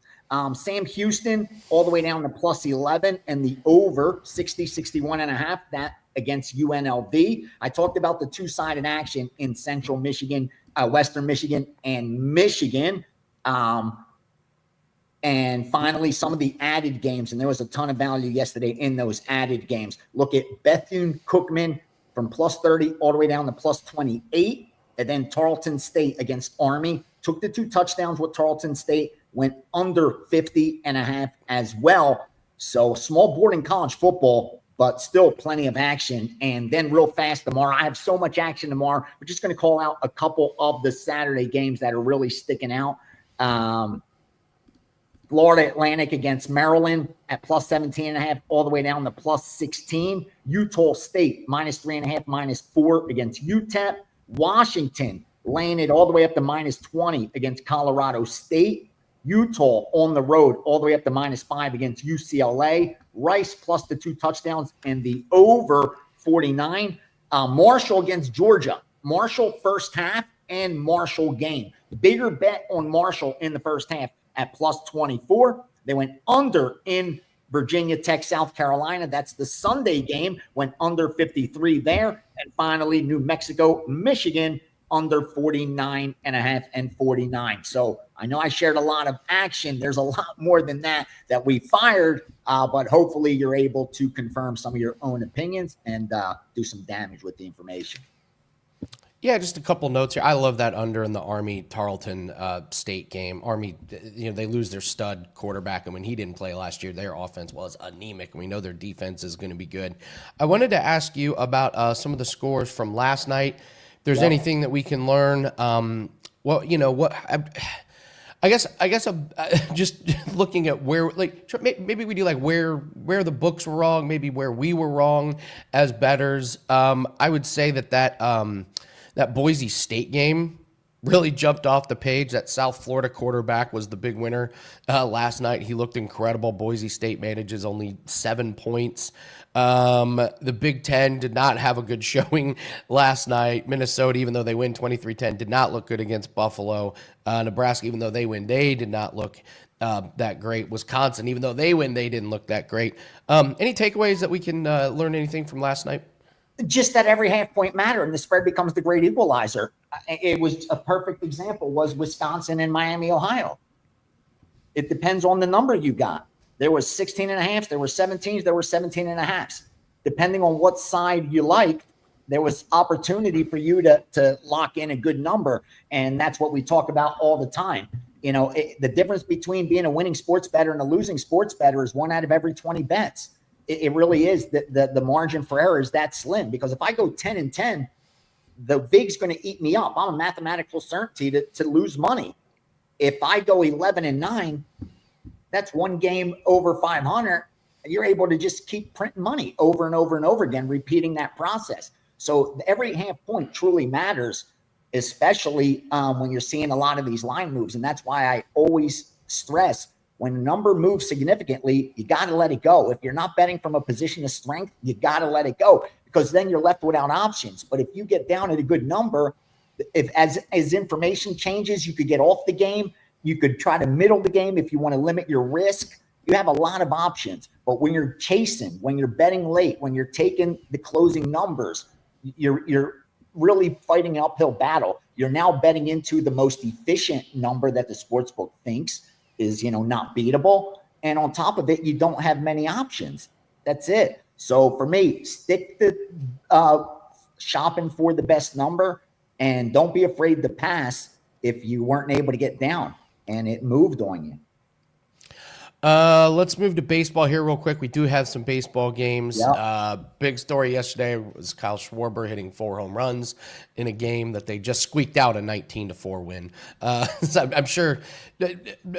F: Sam Houston all the way down to plus 11 and the over 61 and a half, that against UNLV. I talked about the two-sided action in Central Michigan, Western Michigan, and Michigan. And finally, some of the added games, and there was a ton of value yesterday in those added games. Look at Bethune-Cookman from plus 30 all the way down to plus 28. And then Tarleton State against Army. Took the 2 touchdowns with Tarleton State, went under 50 and a half as well. So small board in college football, but still plenty of action. And then real fast tomorrow, I have so much action tomorrow. We're just going to call out a couple of the Saturday games that are really sticking out. Florida Atlantic against Maryland at plus 17 and a half, all the way down to plus 16. Utah State minus 3.5, minus 4 against UTEP. Washington laying it all the way up to minus 20 against Colorado State. Utah on the road all the way up to minus 5 against UCLA. Rice plus the 2 touchdowns and the over 49. Marshall against Georgia. Marshall first half and Marshall game. Bigger bet on Marshall in the first half at plus 24. They went under in Virginia Tech, South Carolina. That's the Sunday game. Went under 53 there. And finally, New Mexico, Michigan under 49.5 and 49. So I know I shared a lot of action. There's a lot more than that we fired, but hopefully you're able to confirm some of your own opinions and do some damage with the information.
L: Yeah, just a couple notes here. I love that under in the Army-Tarleton State game. Army, they lose their stud quarterback, and when he didn't play last year, their offense was anemic, and we know their defense is going to be good. I wanted to ask you about some of the scores from last night. If there's anything that we can learn, I guess I'm just looking at where, maybe we do where the books were wrong, maybe where we were wrong as bettors. I would say that Boise State game really jumped off the page. That South Florida quarterback was the big winner last night. He looked incredible. Boise State manages only 7 points. The Big Ten did not have a good showing last night. Minnesota, even though they win 23-10, did not look good against Buffalo. Nebraska, even though they win, they did not look that great. Wisconsin, even though they win, they didn't look that great. Any takeaways that we can learn anything from last night?
F: Just that every half point matter and the spread becomes the great equalizer. It was a perfect example was Wisconsin and Miami, Ohio. It depends on the number you got. There was 16.5, there were 17s, there were 17.5. Depending on what side you like, there was opportunity for you to lock in a good number. And that's what we talk about all the time. The difference between being a winning sports bettor and a losing sports bettor is 1 out of every 20 bets. It really is the margin for error is that slim, because if I go 10-10, the VIG's going to eat me up. I'm a mathematical certainty to lose money. If I go 11-9, that's one game over 500. You're able to just keep printing money over and over and over again, repeating that process. So every half point truly matters, especially when you're seeing a lot of these line moves. And that's why I always stress, when a number moves significantly, you got to let it go. If you're not betting from a position of strength, you got to let it go, because then you're left without options. But if you get down at a good number, if as information changes, you could get off the game. You could try to middle the game if you want to limit your risk. You have a lot of options. But when you're chasing, when you're betting late, when you're taking the closing numbers, you're really fighting an uphill battle. You're now betting into the most efficient number that the sportsbook thinks is, not beatable. And on top of it, you don't have many options. That's it. So for me, stick to shopping for the best number, and don't be afraid to pass if you weren't able to get down and it moved on you.
L: Let's move to baseball here real quick. We do have some baseball games.
F: Yep.
L: Big story yesterday was Kyle Schwarber hitting 4 home runs in a game that they just squeaked out a 19-4 win. So I'm sure,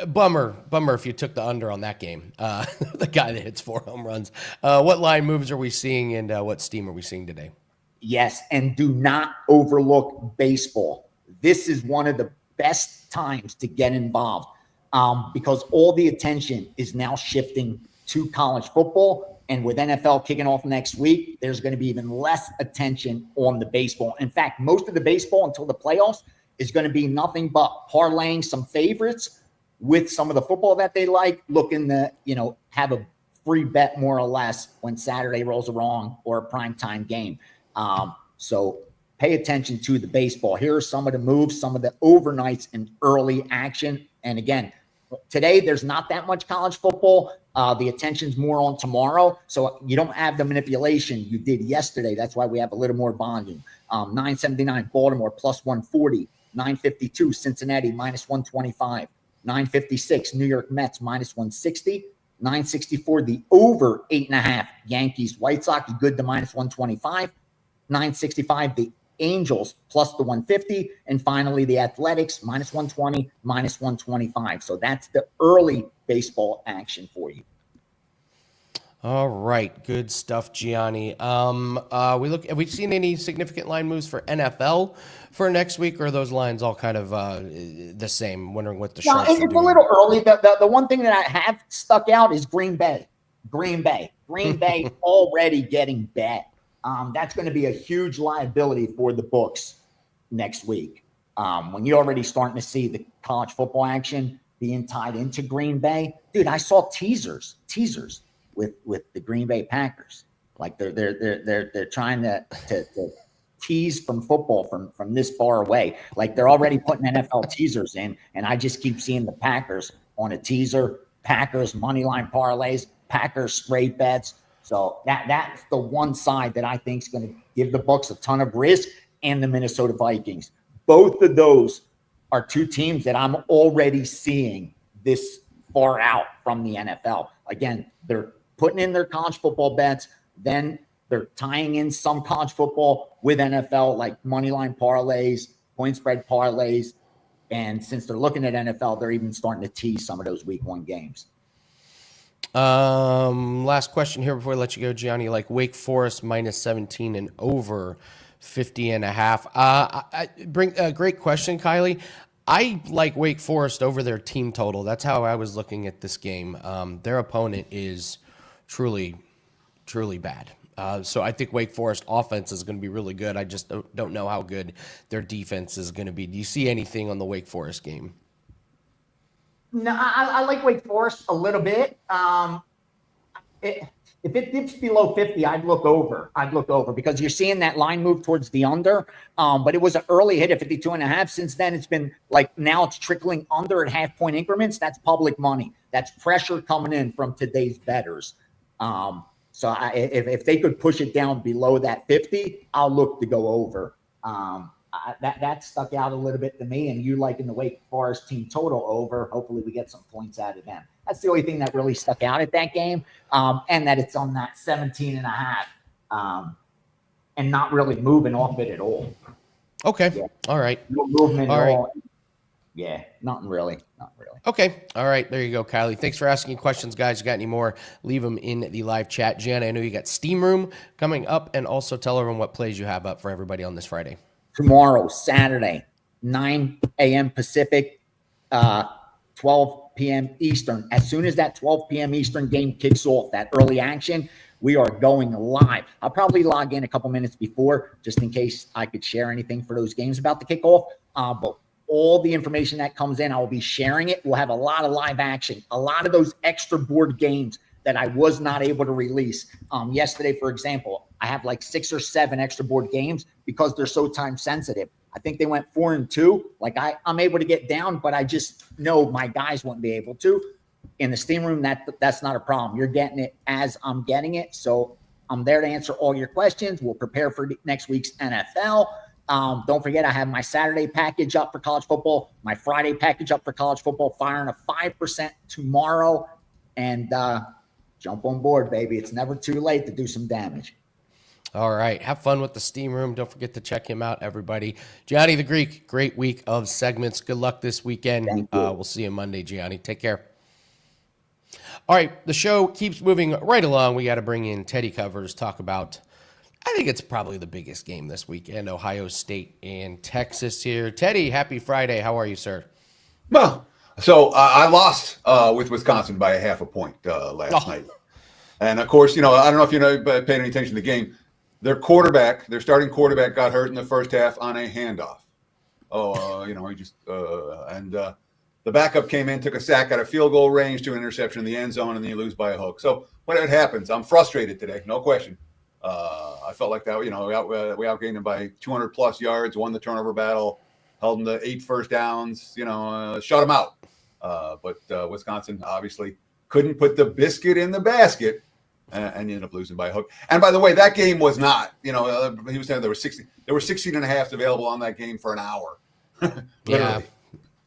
L: bummer if you took the under on that game. The guy that hits 4 home runs. What line moves are we seeing, and what steam are we seeing today?
F: Yes, and do not overlook baseball. This is one of the best times to get involved. Because all the attention is now shifting to college football. And with NFL kicking off next week, there's going to be even less attention on the baseball. In fact, most of the baseball until the playoffs is going to be nothing but parlaying some favorites with some of the football that they like, looking to, have a free bet more or less when Saturday rolls around or a primetime game. So pay attention to the baseball. Here are some of the moves, some of the overnights and early action. And again, today there's not that much college football. The attention's more on tomorrow. So you don't have the manipulation you did yesterday. That's why we have a little more volume. 979 Baltimore plus 140, 952 Cincinnati minus 125, 956 New York Mets minus 160, 964 the over 8.5 Yankees White Sox good to minus 125, 965 the Angels plus the 150, and finally the Athletics minus 120, minus 125. So that's the early baseball action for you.
L: All right, good stuff, Gianni. Have we seen any significant line moves for NFL for next week, or are those lines all kind of the same? Wondering what the sharps are doing.
F: It's a little early. The one thing that I have stuck out is Green Bay. Green Bay already getting bet. That's going to be a huge liability for the books next week. When you're already starting to see the college football action being tied into Green Bay, dude, I saw teasers with the Green Bay Packers. Like they're trying to tease from football from this far away. Like they're already putting NFL teasers in, and I just keep seeing the Packers on a teaser, Packers money line parlays, Packers straight bets. So that's the one side that I think is going to give the Bucs a ton of risk, and the Minnesota Vikings. Both of those are two teams that I'm already seeing this far out from the NFL. Again, they're putting in their college football bets, then they're tying in some college football with NFL, like money line parlays, point spread parlays. And since they're looking at NFL, they're even starting to tease some of those week 1 games.
L: Last question here before I let you go, Gianni. Like Wake Forest minus 17 and over 50.5. I bring a great question, Kylie. I like Wake Forest over their team total. That's how I was looking at this game. Their opponent is truly bad. So I think Wake Forest offense is going to be really good. I just don't know how good their defense is going to be. Do you see anything on the Wake Forest game?
F: No, I like Wake Forest a little bit. If it dips below 50, I'd look over because you're seeing that line move towards the under. But it was an early hit at 52.5. Since then, it's been like now it's trickling under at half-point increments. That's public money. That's pressure coming in from today's bettors. So if they could push it down below that 50, I'll look to go over. That stuck out a little bit to me, and you liking the Wake Forest team total over. Hopefully we get some points out of them. That's the only thing that really stuck out at that game, and that it's on that 17.5 and not really moving off it at all.
L: Okay.
F: Yeah.
L: All right.
F: No movement
L: all
F: at
L: right.
F: all. Yeah, nothing really. Not really.
L: Okay. All right. There you go, Kylie. Thanks for asking questions, guys. You got any more? Leave them in the live chat. Gianna, I know you got Steam Room coming up, and also tell everyone what plays you have up for everybody on this Friday.
F: Tomorrow, Saturday, 9 a.m. Pacific, 12 p.m. Eastern. As soon as that 12 p.m. Eastern game kicks off, that early action, we are going live. I'll probably log in a couple minutes before just in case I could share anything for those games about to kick off. But all the information that comes in, I will be sharing it. We'll have a lot of live action, a lot of those extra board games that I was not able to release. Yesterday, for example, I have like 6 or 7 extra board games because they're so time sensitive. I think they went 4-2. Like I'm able to get down, but I just know my guys won't be able to. In the Steam Room, that's not a problem. You're getting it as I'm getting it. So I'm there to answer all your questions. We'll prepare for next week's NFL. Don't forget, I have my Saturday package up for college football, my Friday package up for college football, firing a 5% tomorrow. And jump on board, baby. It's never too late to do some damage.
L: All right. Have fun with the Steam Room. Don't forget to check him out, everybody. Gianni the Greek, great week of segments. Good luck this weekend. We'll see you Monday, Gianni. Take care. All right. The show keeps moving right along. We got to bring in Teddy Covers, talk about, I think it's probably the biggest game this weekend, Ohio State and Texas here. Teddy, happy Friday. How are you, sir?
K: Well, so I lost with Wisconsin by a half a point last night. And, of course, I don't know if you paid any attention to the game. Their starting quarterback got hurt in the first half on a handoff. The backup came in, took a sack out of field goal range to an interception in the end zone, and then you lose by a hook. So when it happens, I'm frustrated today, no question. I felt like that, we outgained them by 200-plus yards, won the turnover battle, held them to 8 first downs, shut them out. But Wisconsin obviously couldn't put the biscuit in the basket. And you end up losing by a hook. And by the way, that game was not, he was saying there were 16 and a half available on that game for an hour. Literally.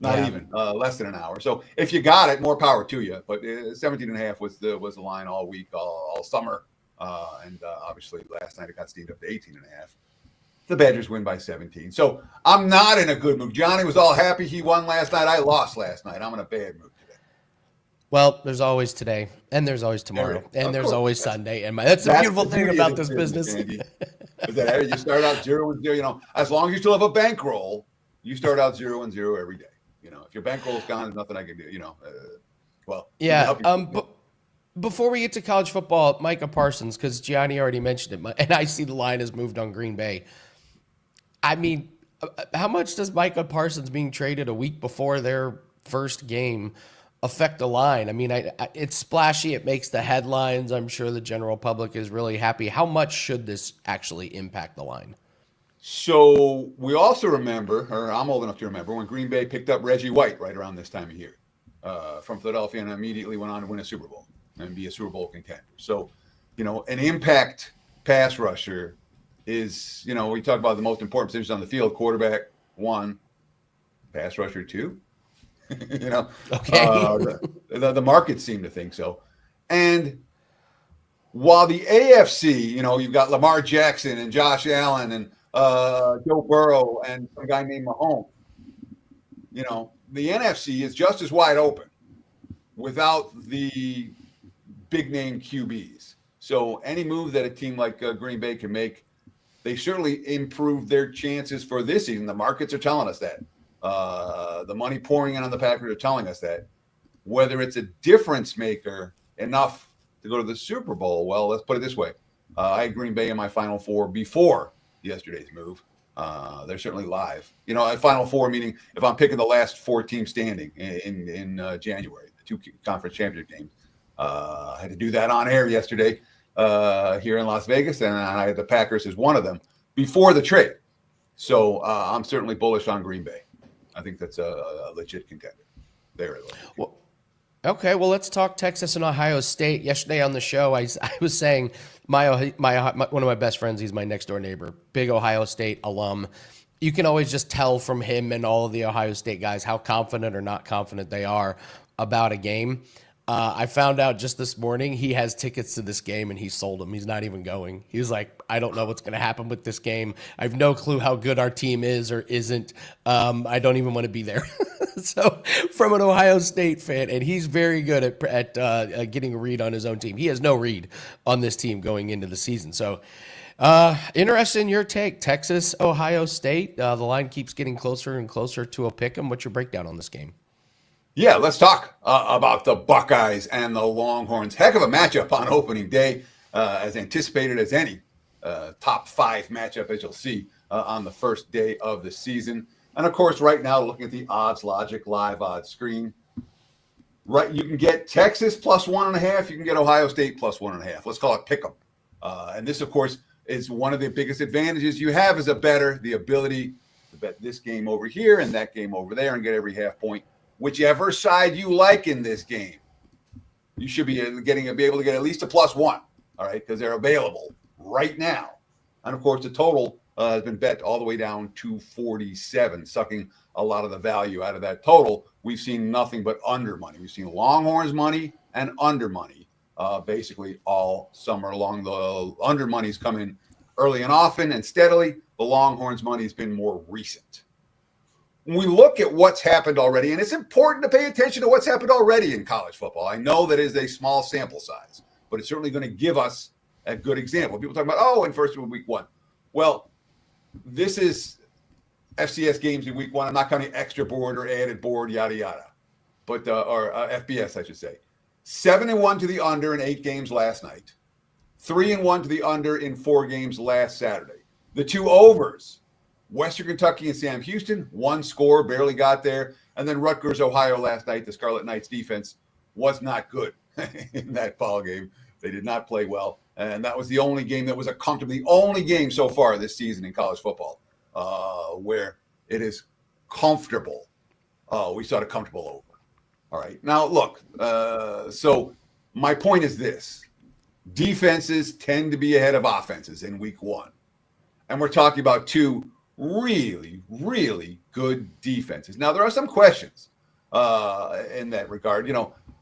K: Not even less than an hour. So if you got it, more power to you. But 17 and a half was the line all week, all summer. And obviously last night it got steamed up to 18 and a half. The Badgers win by 17. So I'm not in a good mood. Johnny was all happy he won last night. I lost last night. I'm in a bad mood.
L: Well, there's always today, and there's always tomorrow, and there's always Sunday. And that's the beautiful thing about this business.
K: Is that you start out 0-0. As long as you still have a bankroll, you start out 0-0 every day. If your bankroll's gone, there's nothing I can do.
L: But before we get to college football, Micah Parsons, because Gianni already mentioned it, and I see the line has moved on Green Bay. I mean, how much does Micah Parsons being traded a week before their first game affect the line? I mean, it's splashy. It makes the headlines. I'm sure the general public is really happy. How much should this actually impact the line?
K: So we also remember, or I'm old enough to remember, when Green Bay picked up Reggie White right around this time of year from Philadelphia and immediately went on to win a Super Bowl and be a Super Bowl contender. So, an impact pass rusher is, we talk about the most important positions on the field: quarterback 1, pass rusher 2.
L: Okay.
K: The markets seem to think so. And while the AFC, you've got Lamar Jackson and Josh Allen and Joe Burrow and a guy named Mahomes, the NFC is just as wide open without the big name QBs. So any move that a team like Green Bay can make, they certainly improve their chances for this season. The markets are telling us that. The money pouring in on the Packers are telling us that. Whether it's a difference maker enough to go to the Super Bowl, well, let's put it this way. I had Green Bay in my Final Four before yesterday's move. They're certainly live. Final Four meaning if I'm picking the last 4 teams standing in January, the 2 conference championship games. I had to do that on air yesterday here in Las Vegas, and I had the Packers as one of them before the trade. So I'm certainly bullish on Green Bay. I think that's a legit contender.
L: Well, okay, well, let's talk Texas and Ohio State. Yesterday on the show, I was saying one of my best friends, he's my next door neighbor, big Ohio State alum. You can always just tell from him and all of the Ohio State guys how confident or not confident they are about a game. I found out just this morning he has tickets to this game and he sold them. He's not even going. He was like, I don't know what's going to happen with this game. I have no clue how good our team is or isn't. I don't even want to be there. So from an Ohio State fan, and he's very good at getting a read on his own team. He has no read on this team going into the season. So interested in your take. Texas, Ohio State. The line keeps getting closer and closer to a pick 'em. What's your breakdown on this game?
K: Yeah, let's talk about the Buckeyes and the Longhorns. Heck of a matchup on opening day, as anticipated as any top 5 matchup, as you'll see on the first day of the season. And of course, right now, looking at the Odds Logic live odds screen, right, you can get Texas plus 1.5. You can get Ohio State plus 1.5. Let's call it pick'em. And this, of course, is one of the biggest advantages you have as a bettor, the ability to bet this game over here and that game over there and get every half point. Whichever side you like in this game, you should be able to get at least a plus 1, all right, because they're available right now. And, of course, the total has been bet all the way down to 47, sucking a lot of the value out of that total. We've seen nothing but under money. We've seen Longhorns money and under money basically all summer long. The under money's come in early and often and steadily. The Longhorns money has been more recent. When we look at what's happened already, and it's important to pay attention to what's happened already in college football. I know that is a small sample size, but it's certainly going to give us a good example. People talk about, in first week 1. Well, this is FCS games in week 1. I'm not counting extra board or added board, yada, yada. But, or FBS, I should say. 7-1 to the under in 8 games last night. 3-1 to the under in 4 games last Saturday. The 2 overs, Western Kentucky and Sam Houston, 1 score, barely got there. And then Rutgers, Ohio last night, the Scarlet Knights defense was not good in that ball game. They did not play well. And that was the only game that was the only game so far this season in college football where it is comfortable. We saw the comfortable over. All right. Now, look, so my point is this. Defenses tend to be ahead of offenses in week 1. And we're talking about 2 really, really good defenses. Now, there are some questions in that regard.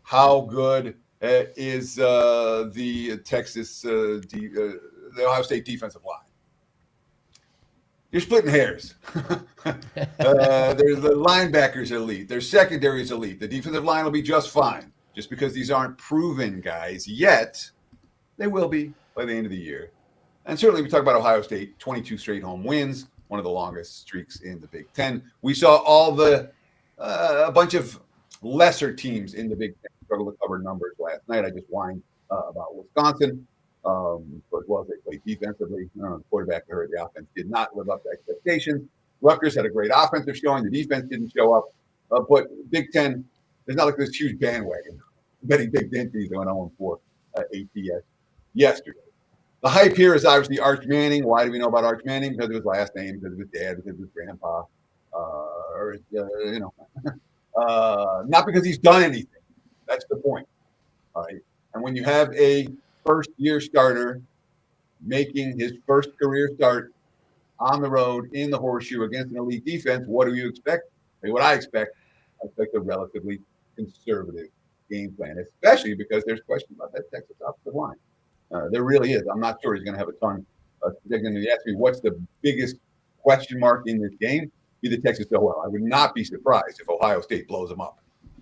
K: How good is the Texas, the Ohio State defensive line? You're splitting hairs. There's the linebackers elite. Their secondary is elite. The defensive line will be just fine. Just because these aren't proven guys yet, they will be by the end of the year. And certainly we talk about Ohio State, 22 straight home wins, one of the longest streaks in the Big Ten. We saw all a bunch of lesser teams in the Big Ten struggle to cover numbers last night. I just whined about Wisconsin. But well, they played defensively. The quarterback hurt. The offense did not live up to expectations. Rutgers had a great offensive showing. The defense didn't show up. But Big Ten, there's not like this huge bandwagon betting Big Ten teams that went 0-4 ATS yesterday. The hype here is obviously Arch Manning. Why do we know about Arch Manning? Because of his last name, because of his dad, because of his grandpa, not because he's done anything. That's the point. All right. And when you have a first-year starter making his first career start on the road in the horseshoe against an elite defense, what do you expect? What I expect a relatively conservative game plan, especially because there's questions about that Texas offensive line. There really is. I'm not sure he's going to have a ton. They're going to ask me what's the biggest question mark in this game. Be the Texas O-line. I would not be surprised if Ohio State blows them up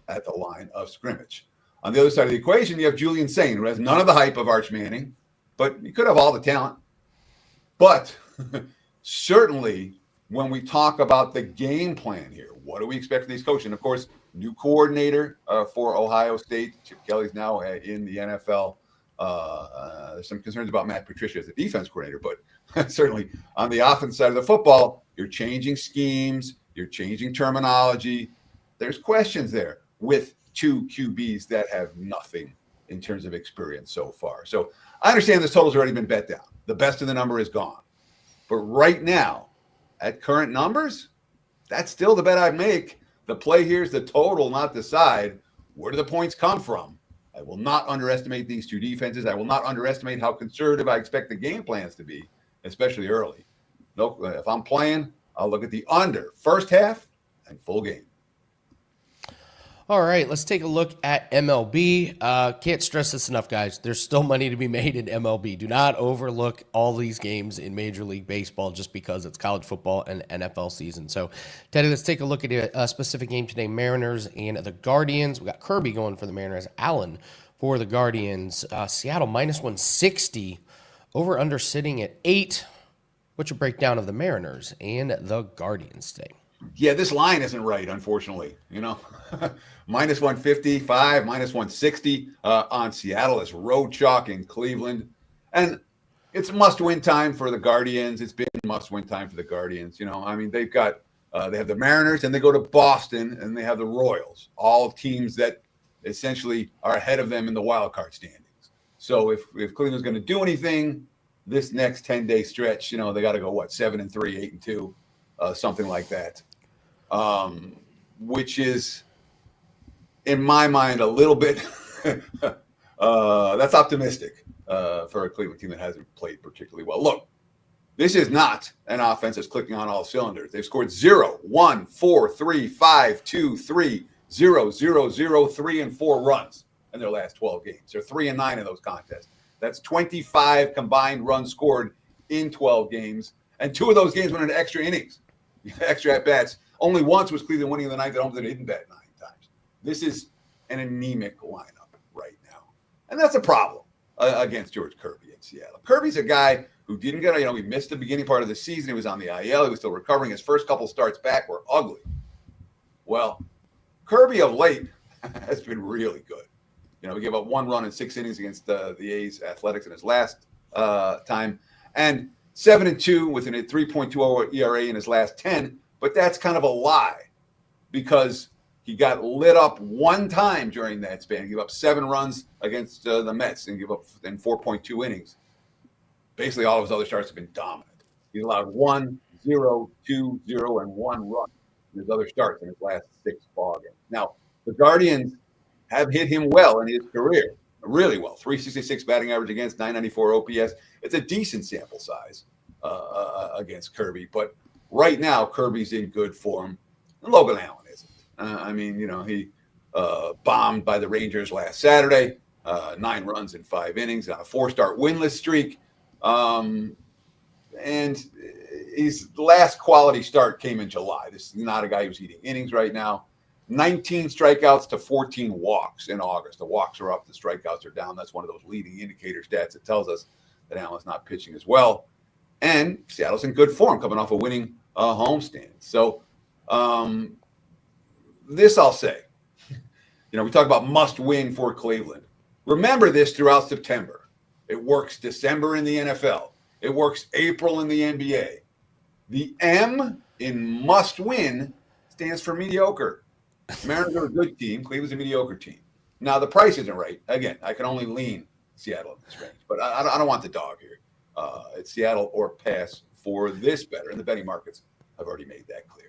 K: at the line of scrimmage. On the other side of the equation, you have Julian Sain, who has none of the hype of Arch Manning, but he could have all the talent. But certainly, when we talk about the game plan here, what do we expect from these coaches? And of course, new coordinator for Ohio State. Chip Kelly's now in the NFL. There's some concerns about Matt Patricia as a defense coordinator, but certainly on the offense side of the football, you're changing schemes, you're changing terminology. There's questions there with two QBs that have nothing in terms of experience so far. So I understand this total's already been bet down. The best of the number is gone. But right now, at current numbers, that's still the bet I'd make. The play here is the total, not the side. Where do the points come from? I will not underestimate these two defenses. I will not underestimate how conservative I expect the game plans to be, especially early. Nope. If I'm playing, I'll look at the under first half and full game.
L: All right, let's take a look at MLB. Can't stress this enough, guys. There's still money to be made in MLB. Do not overlook all these games in Major League Baseball just because it's college football and NFL season. So, Teddy, let's take a look at a specific game today, Mariners and the Guardians. We got Kirby going for the Mariners, Allen for the Guardians. Seattle minus 160, over under sitting at 8. What's your breakdown of the Mariners and the Guardians today?
K: Yeah, this line isn't right, unfortunately. Minus 155, minus 160 on Seattle is road chalk in Cleveland. And it's must-win time for the Guardians. It's been must-win time for the Guardians. They've got they have the Mariners, and they go to Boston, and they have the Royals, all teams that essentially are ahead of them in the wild card standings. So if Cleveland's going to do anything this next 10-day stretch, they got to go, 7-3, 8-2, something like that. Which is, in my mind, a little bit that's optimistic for a Cleveland team that hasn't played particularly well. Look, this is not an offense that's clicking on all cylinders. They've scored 0, 1, 4, 3, 5, 2, 3, 0, 0, 0, 3, and 4 runs in their last 12 games. They're 3-9 in those contests. That's 25 combined runs scored in 12 games, and 2 of those games went into extra innings, extra at-bats. Only once was Cleveland winning the ninth at home that they didn't bet 9 times. This is an anemic lineup right now. And that's a problem against George Kirby in Seattle. Kirby's a guy who didn't get, he missed the beginning part of the season. He was on the IL. He was still recovering. His first couple starts back were ugly. Well, Kirby of late has been really good. He gave up 1 run in 6 innings against the A's Athletics in his last time. And 7-2 with a 3.20 ERA in his last 10. But that's kind of a lie because he got lit up 1 time during that span. He gave up 7 runs against the Mets and gave up in 4.2 innings. Basically, all of his other starts have been dominant. He's allowed 1, 0, 2, 0, and 1 run in his other starts in his last 6 ball games. Now, the Guardians have hit him well in his career, really well. 366 batting average against, 994 OPS. It's a decent sample size against Kirby, but right now, Kirby's in good form. And Logan Allen isn't. He bombed by the Rangers last Saturday, 9 runs in 5 innings on a 4-start winless streak. And his last quality start came in July. This is not a guy who's eating innings right now. 19 strikeouts to 14 walks in August. The walks are up, the strikeouts are down. That's one of those leading indicator stats that tells us that Allen's not pitching as well. And Seattle's in good form coming off a winning homestand. So this I'll say. We talk about must win for Cleveland. Remember this throughout September. It works December in the NFL. It works April in the NBA. The M in must win stands for mediocre. Mariners are a good team. Cleveland's a mediocre team. Now, the price isn't right. Again, I can only lean Seattle in this range, but I don't want the dog here. It's Seattle or pass for this better. And the betting markets have already made that clear.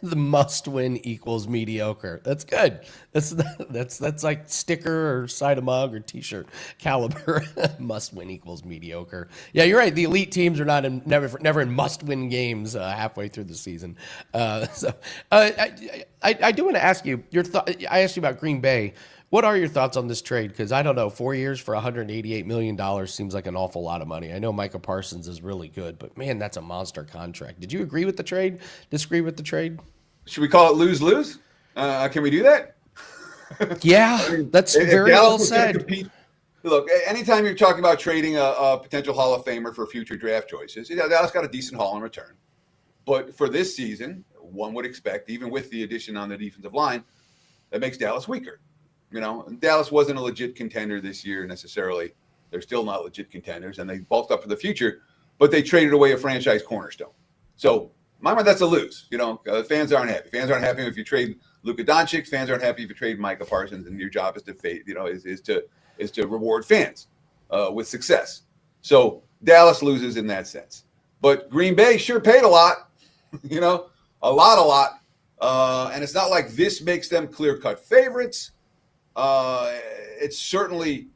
L: The must win equals mediocre. That's good. That's like sticker or side of mug or t-shirt caliber. Must win equals mediocre. Yeah, you're right. The elite teams are never in must win games halfway through the season. I do want to ask you your thought. I asked you about Green Bay. What are your thoughts on this trade? Because I don't know, 4 years for $188 million seems like an awful lot of money. I know Micah Parsons is really good, but man, that's a monster contract. Did you agree with the trade? Disagree with the trade?
K: Should we call it lose-lose? Can we do that?
L: Yeah, that's very well said.
K: Look, anytime you're talking about trading a potential Hall of Famer for future draft choices, Dallas got a decent haul in return. But for this season, one would expect, even with the addition on the defensive line, that makes Dallas weaker. Dallas wasn't a legit contender this year necessarily. They're still not legit contenders, and they bulked up for the future, but they traded away a franchise cornerstone. So, in my mind, that's a lose. Fans aren't happy. Fans aren't happy if you trade Luka Doncic. Fans aren't happy if you trade Micah Parsons, and your job is to reward fans with success. So, Dallas loses in that sense. But Green Bay sure paid a lot, a lot. And it's not like this makes them clear-cut favorites. It certainly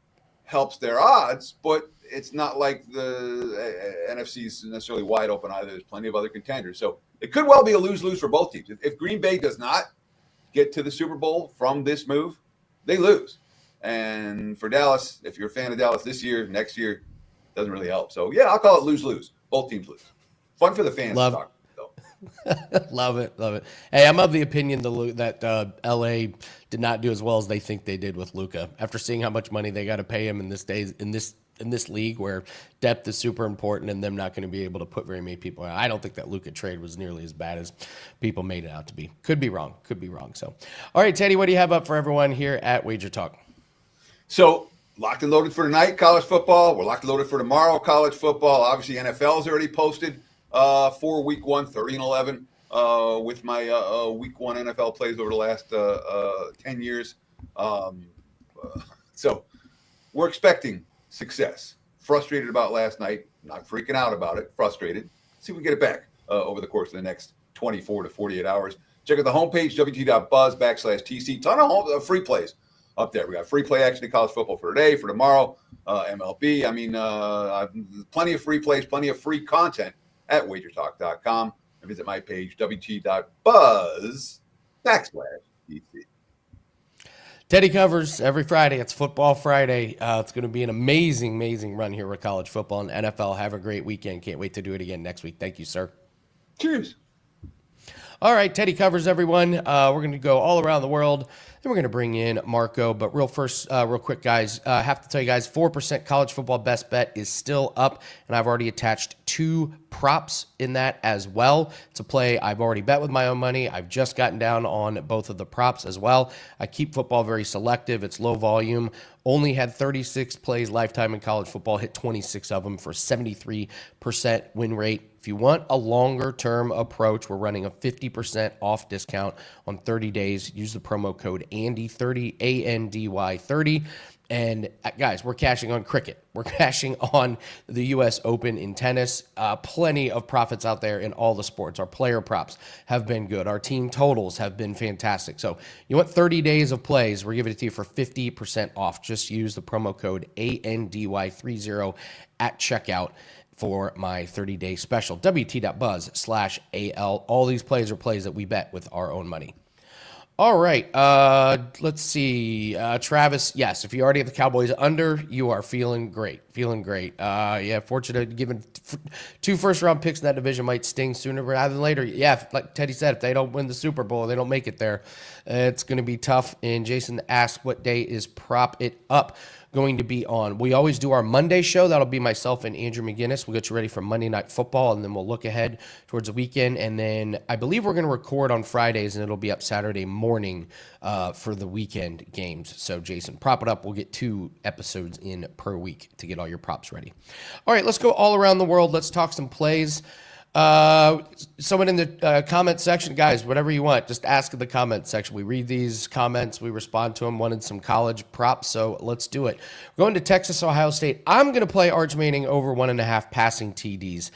K: helps their odds, but it's not like the NFC is necessarily wide open either. There's plenty of other contenders. So it could well be a lose-lose for both teams. If Green Bay does not get to the Super Bowl from this move, they lose. And for Dallas, if you're a fan of Dallas this year, next year, it doesn't really help. So, yeah, I'll call it lose-lose. Both teams lose. Fun for the fans to talk.
L: Love it. Hey, I'm of the opinion that LA did not do as well as they think they did with Luka. After seeing how much money they got to pay him in this league where depth is super important and them not going to be able to put very many people out. I don't think that Luka trade was nearly as bad as people made it out to be. Could be wrong. So, all right, Teddy, what do you have up for everyone here at Wager Talk?
K: So, locked and loaded for tonight, college football. We're locked and loaded for tomorrow, college football. Obviously, NFL's already posted for week 1, 30-11, with my week 1 NFL plays over the last 10 years. So we're expecting success. Frustrated about last night, not freaking out about it, frustrated. See if we can get it back over the course of the next 24 to 48 hours. Check out the homepage, wt.buzz/TC. Ton of free plays up there. We got free play action in college football for today, for tomorrow, MLB. Plenty of free plays, plenty of free content at WagerTalk.com, and visit my page, wt.buzz/DC.
L: Teddy covers every Friday. It's Football Friday. It's going to be an amazing run here with college football and NFL. Have a great weekend. Can't wait to do it again next week. Thank you, sir.
K: Cheers.
L: All right, Teddy covers everyone. We're going to go all around the world. Then we're going to bring in Marco. But real quick, guys, I have to tell you guys, 4% college football best bet is still up, and I've already attached 2 props in that as well. It's a play I've already bet with my own money. I've just gotten down on both of the props as well. I keep football very selective. It's low volume. Only had 36 plays lifetime in college football, hit 26 of them for 73% win rate. If you want a longer term approach, we're running a 50% off discount on 30 days. Use the promo code ANDY30, ANDY30. And guys, we're cashing on cricket. We're cashing on the U.S. Open in tennis. Plenty of profits out there in all the sports. Our player props have been good. Our team totals have been fantastic. So you want 30 days of plays, we're giving it to you for 50% off. Just use the promo code ANDY30 at checkout for my 30-day special. WT.buzz/AL. All these plays are plays that we bet with our own money. All right, let's see. Travis, yes, if you already have the Cowboys under, you are feeling great. Yeah, fortunate given 2 first-round picks in that division might sting sooner rather than later. Yeah, like Teddy said, if they don't win the Super Bowl, they don't make it there, it's going to be tough. And Jason asked, what day is Prop It Up going to be on? We always do our Monday show. That'll be myself and Andrew McGinnis. We'll get you ready for Monday Night Football, and then we'll look ahead towards the weekend. And then I believe we're going to record on Fridays, and it'll be up Saturday morning for the weekend games. So, Jason, prop it up. We'll get 2 episodes in per week to get all your props ready. All right, let's go all around the world. Let's talk some plays. Someone in the comment section, guys, whatever you want, just ask in the comment section. We read these comments, we respond to them. Wanted some college props, so let's do it. We're going to Texas, Ohio State. I'm going to play Arch Manning over 1.5 passing TDs.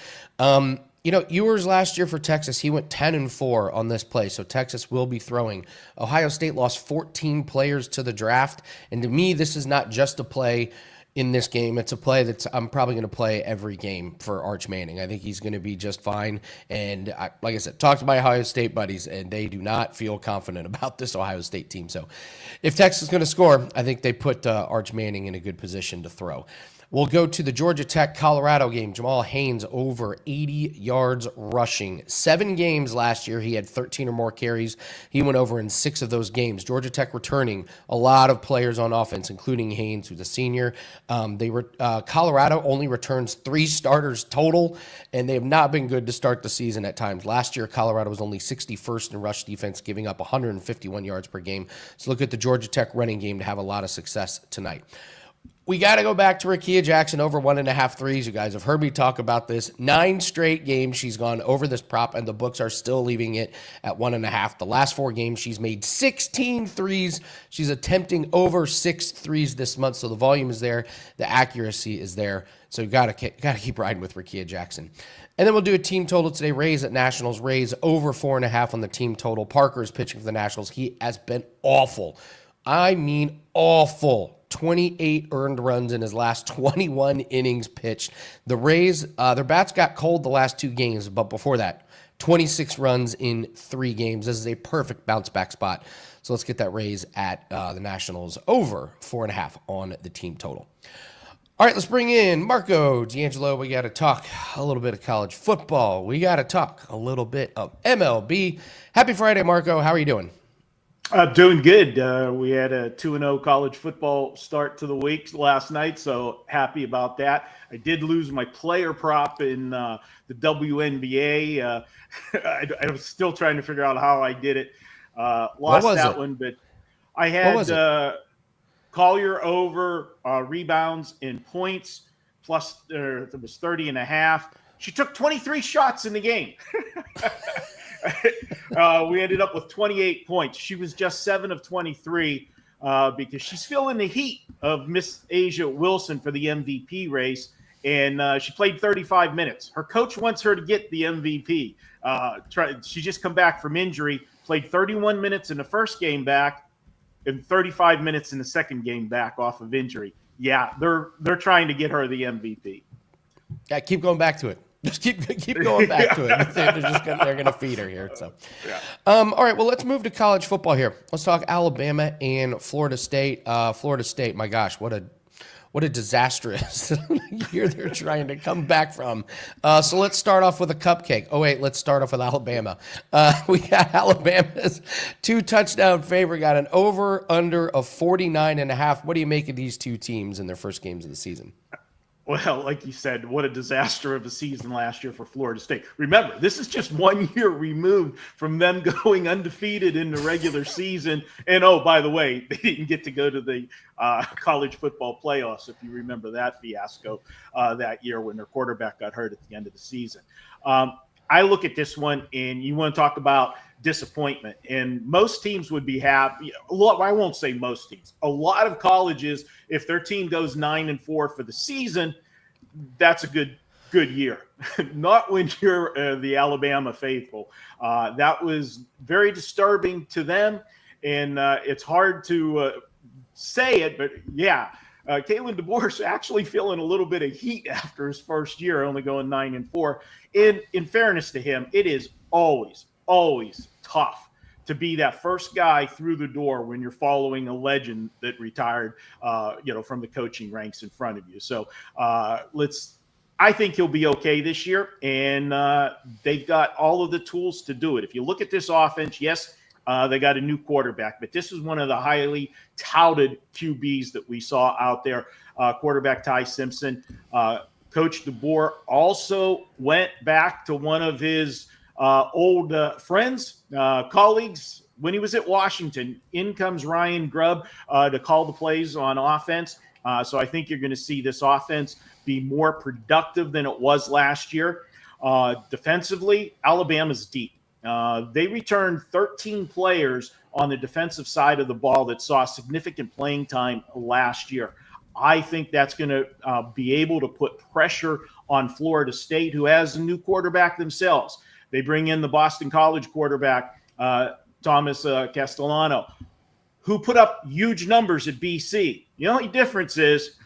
L: Ewers last year for Texas, he went 10-4 on this play, so Texas will be throwing. Ohio State lost 14 players to the draft, and to me, this is not just a play in this game. It's a play that I'm probably going to play every game for Arch Manning. I think he's going to be just fine. And like I said, talked to my Ohio State buddies, and they do not feel confident about this Ohio State team. So if Texas is going to score, I think they put Arch Manning in a good position to throw. We'll go to the Georgia Tech-Colorado game. Jamal Haynes over 80 yards rushing. 7 games last year. He had 13 or more carries. He went over in 6 of those games. Georgia Tech returning a lot of players on offense, including Haynes, who's a senior. Colorado only returns 3 starters total, and they have not been good to start the season at times. Last year, Colorado was only 61st in rush defense, giving up 151 yards per game. So look at the Georgia Tech running game to have a lot of success tonight. We got to go back to Rakia Jackson over 1.5 threes. You guys have heard me talk about this. 9 straight games she's gone over this prop, and the books are still leaving it at 1.5. The last 4 games, she's made 16 threes. She's attempting over 6 threes this month, so the volume is there. The accuracy is there. So you got to keep riding with Rakia Jackson. And then we'll do a team total today. Rays at Nationals. Rays over 4.5 on the team total. Parker is pitching for the Nationals. He has been awful. I mean awful. 28 earned runs in his last 21 innings pitched. The Rays, their bats got cold the last 2 games, but before that, 26 runs in 3 games. This is a perfect bounce back spot. So let's get that Rays at the Nationals over 4.5 on the team total. All right, let's bring in Marco D'Angelo. We got to talk a little bit of college football. We got to talk a little bit of MLB. Happy Friday, Marco. How are you doing?
E: Doing good. We had a 2-0 college football start to the week last night, so happy about that. I did lose my player prop in the WNBA. I was still trying to figure out how I did it. Lost that one, but I had Collier over rebounds and points, plus there was 30.5. She took 23 shots in the game. We ended up with 28 points. She was just 7 of 23 because she's feeling the heat of Miss Asia Wilson for the MVP race, and she played 35 minutes. Her coach wants her to get the MVP. She just come back from injury, played 31 minutes in the first game back and 35 minutes in the second game back off of injury. Yeah, they're trying to get her the MVP.
L: Yeah, keep going back to it. Just keep going back to it. They're gonna feed her here. So, all right. Well, let's move to college football here. Let's talk Alabama and Florida State. Florida State. My gosh, what a disastrous year they're trying to come back from. So let's start off with a cupcake. Oh wait, let's start off with Alabama. We got Alabama's 2 touchdown favorite. Got an over under of 49.5. What do you make of these 2 teams in their first games of the season?
E: Well, like you said, what a disaster of a season last year for Florida State. Remember, this is just 1 year removed from them going undefeated in the regular season. And, oh, by the way, they didn't get to go to the college football playoffs, if you remember that fiasco that year when their quarterback got hurt at the end of the season. I look at this one, and you want to talk about disappointment. And most teams would be happy. I won't say most teams. A lot of colleges, if their team goes 9-4 for the season, that's a good year. Not when you're the Alabama faithful. That was very disturbing to them, and it's hard to say it, but yeah. Kalen DeBoer's actually feeling a little bit of heat after his first year, only going 9-4. In fairness to him, it is always tough to be that first guy through the door when you're following a legend that retired, from the coaching ranks in front of you. So I think he'll be okay this year, and they've got all of the tools to do it. If you look at this offense, yes, they got a new quarterback, but this is one of the highly touted QBs that we saw out there. Quarterback Ty Simpson. Coach DeBoer also went back to one of his old friends, colleagues when he was at Washington. In comes Ryan Grubb to call the plays on offense. So I think you're going to see this offense be more productive than it was last year. Defensively, Alabama's deep. They returned 13 players on the defensive side of the ball that saw significant playing time last year. I think that's going to be able to put pressure on Florida State, who has a new quarterback themselves. They bring in the Boston College quarterback, Thomas Castellano, who put up huge numbers at BC. The only difference is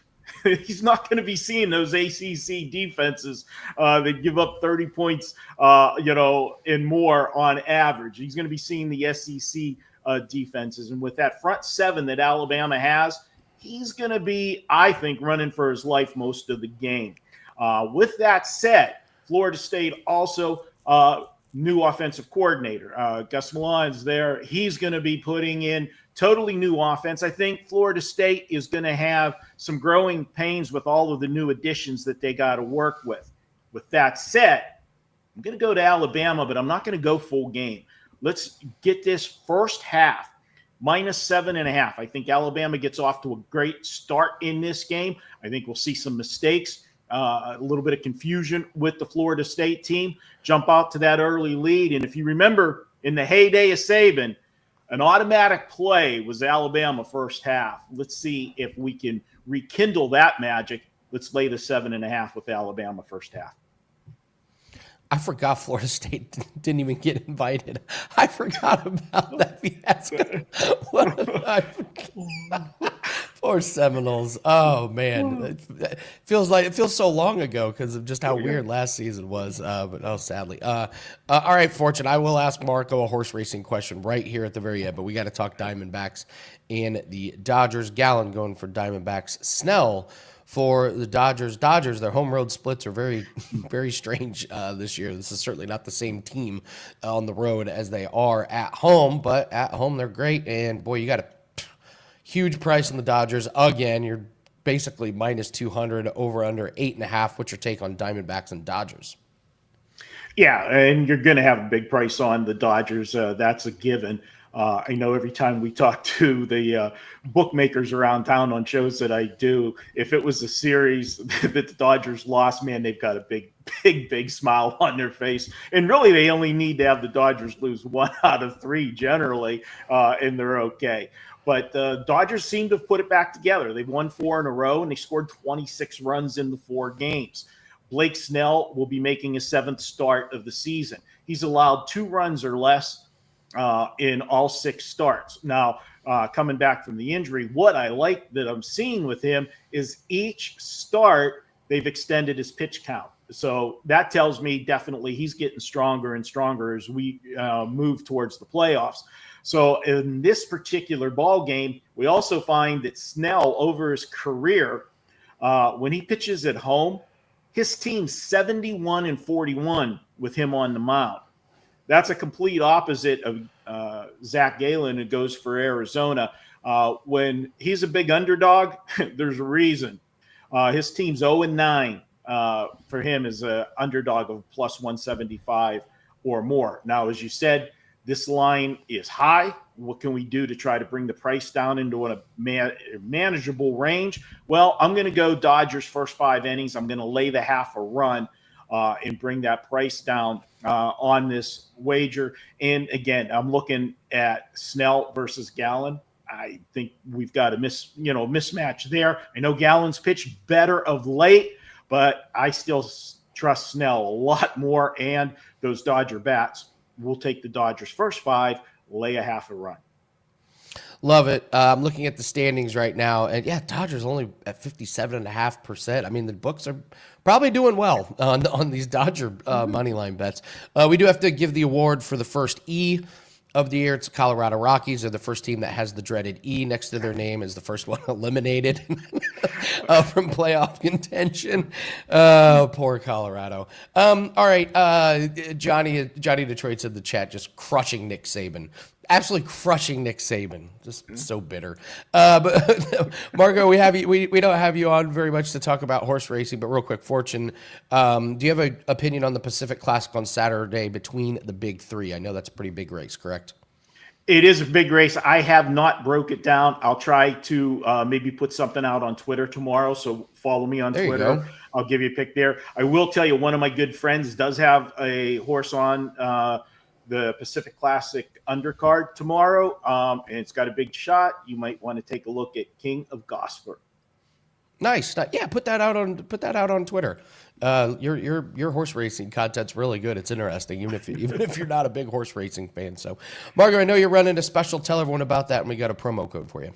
E: he's not going to be seeing those ACC defenses that give up 30 points, and more on average. He's going to be seeing the SEC defenses. And with that front seven that Alabama has, he's going to be, I think, running for his life most of the game. With that said, Florida State also new offensive coordinator. Gus Malzahn's there. He's going to be putting in totally new offense. I think Florida State is going to have some growing pains with all of the new additions that they got to work with. With that said, I'm going to go to Alabama, but I'm not going to go full game. Let's get this first half -7.5. I think Alabama gets off to a great start in this game. I think we'll see some mistakes, a little bit of confusion with the Florida State team, jump out to that early lead. And if you remember, in the heyday of Saban, an automatic play was Alabama first half. Let's see if we can rekindle that magic. Let's lay the 7.5 with Alabama first half.
L: I forgot Florida State didn't even get invited. I forgot about that fiasco. Poor Seminoles. Oh man, it feels so long ago because of just how weird last season was. But oh, sadly. All right, Fortune. I will ask Marco a horse racing question right here at the very end, but we got to talk Diamondbacks and the Dodgers. Gallon going for Diamondbacks. Snell for the Dodgers. Their home road splits are very, very strange this year. This is certainly not the same team on the road as they are at home, but at home they're great. And boy, you got a huge price on the Dodgers. Again, you're basically -200, over under 8.5. What's your take on Diamondbacks and Dodgers?
E: Yeah, and you're going to have a big price on the Dodgers. That's a given. I know every time we talk to the bookmakers around town on shows that I do, if it was a series that the Dodgers lost, man, they've got a big smile on their face. And really, they only need to have the Dodgers lose 1 out of 3 generally, and they're okay. But the Dodgers seem to have put it back together. They've won 4 in a row, and they scored 26 runs in the 4 games. Blake Snell will be making his 7th start of the season. He's allowed 2 runs or less in all 6 starts. Now, coming back from the injury, what I like that I'm seeing with him is each start, they've extended his pitch count. So that tells me definitely he's getting stronger and stronger as we move towards the playoffs. So in this particular ball game, we also find that Snell, over his career, when he pitches at home, his team's 71-41 with him on the mound. That's a complete opposite of Zach Gallen, who goes for Arizona. When he's a big underdog, there's a reason. His team's 0-9 for him as an underdog of +175 or more. Now, as you said, this line is high. What can we do to try to bring the price down into a manageable range? Well, I'm going to go Dodgers first 5 innings. I'm going to lay the half a run and bring that price down on this wager. And again, I'm looking at Snell versus Gallen. I think we've got a mismatch there. I know Gallen's pitched better of late, but I still trust Snell a lot more, and those Dodger bats. We'll take the Dodgers first 5, lay a half a run.
L: Love it. I'm looking at the standings right now, and yeah, Dodgers only at 57.5%. I mean, the books are probably doing well on these Dodger money line bets. We do have to give the award for the first E of the year. It's Colorado Rockies. They're the first team that has the dreaded E next to their name, is the first one eliminated from playoff contention. Poor Colorado. All right. Johnny Detroit's in the chat, just crushing Nick Saban. Absolutely crushing Nick Saban. Just so bitter. But Marco, we don't have you on very much to talk about horse racing, but real quick, Fortune, do you have an opinion on the Pacific Classic on Saturday between the big 3? I know that's a pretty big race, correct?
E: It is a big race. I have not broke it down. I'll try to maybe put something out on Twitter tomorrow. So follow me on Twitter. I'll give you a pick there. I will tell you, one of my good friends does have a horse on the Pacific Classic undercard tomorrow, and it's got a big shot. You might want to take a look at King of Gosford.
L: Nice. Yeah, put that out on Twitter. Your horse racing content's really good. It's interesting, even if you're not a big horse racing fan. So, Margo, I know you're running a special. Tell everyone about that, and we got a promo code for you.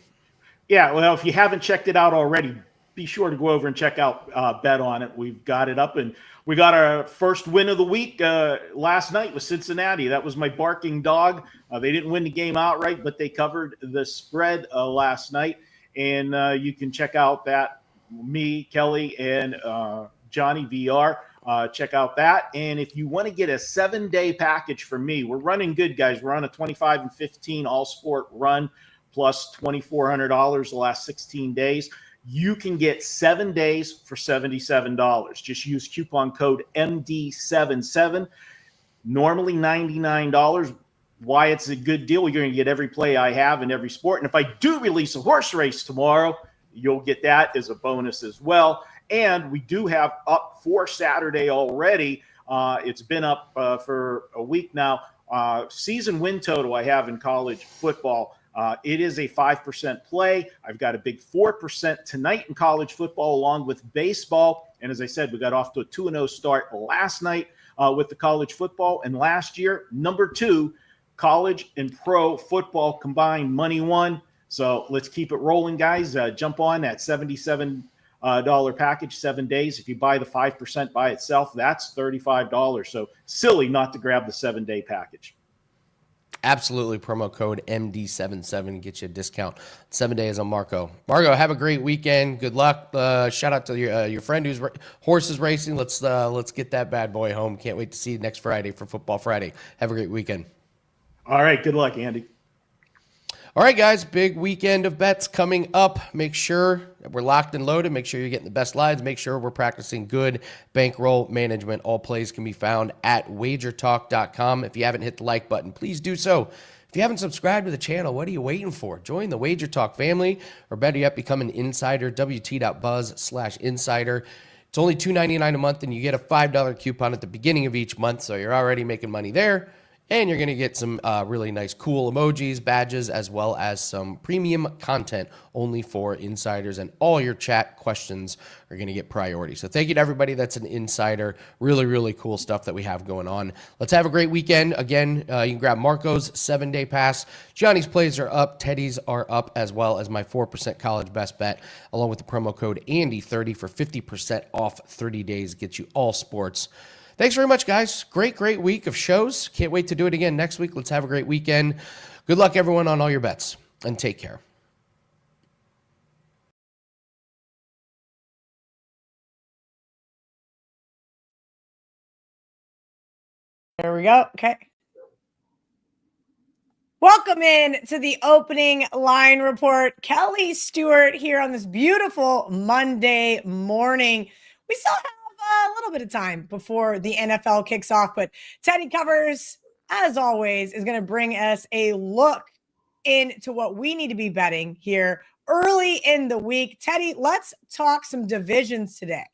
E: Yeah, well, if you haven't checked it out already, be sure to go over and check out Bet on it. We've got it up, and we got our first win of the week last night with Cincinnati. That was my barking dog. They didn't win the game outright, but they covered the spread last night. And you can check out that. Me, Kelly, and Johnny VR. Check out that. And if you want to get a 7-day package from me, we're running good, guys. We're on a 25 and 15 all sport run plus $2,400 the last 16 days. You can get 7 days for $77. Just use coupon code MD77. Normally $99. Why it's a good deal? You're going to get every play I have in every sport. And if I do release a horse race tomorrow, you'll get that as a bonus as well. And we do have up for Saturday already. It's been up for a week now. Season win total I have in college football. It is a 5% play. I've got a big 4% tonight in college football along with baseball. And as I said, we got off to a 2-0 start last night with the college football. And last year, number 2, college and pro football combined money won. So let's keep it rolling, guys. Jump on that $77 package, 7 days. If you buy the 5% by itself, that's $35. So silly not to grab the 7-day package.
L: Absolutely. Promo code MD77 gets you a discount. 7 days on Marco. Marco, have a great weekend. Good luck. Shout out to your friend who's horses racing. Let's get that bad boy home. Can't wait to see you next Friday for Football Friday. Have a great weekend.
E: All right. Good luck, Andy.
L: All right, guys, big weekend of bets coming up. Make sure we're locked and loaded. Make sure you're getting the best lines. Make sure we're practicing good bankroll management. All plays can be found at WagerTalk.com. If you haven't hit the like button, please do so. If you haven't subscribed to the channel, what are you waiting for? Join the WagerTalk family, or better yet, become an insider, wt.buzz/insider. It's only $2.99 a month, and you get a $5 coupon at the beginning of each month, so you're already making money there. And you're going to get some really nice, cool emojis, badges, as well as some premium content only for insiders. And all your chat questions are going to get priority. So thank you to everybody that's an insider. Really, really cool stuff that we have going on. Let's have a great weekend. Again, you can grab Marco's 7-day pass. Johnny's plays are up. Teddy's are up, as well as my 4% college best bet, along with the promo code Andy30 for 50% off 30 days. Gets you all sports. Thanks very much, guys. Great week of shows. Can't wait to do it again next week. Let's have a great weekend. Good luck, everyone, on all your bets, and take care.
D: There we go. Okay. Welcome in to the opening line report. Kelly Stewart here on this beautiful Monday morning. We still have a little bit of time before the NFL kicks off, but Teddy Covers, as always, is going to bring us a look into what we need to be betting here early in the week. Teddy, let's talk some divisions today.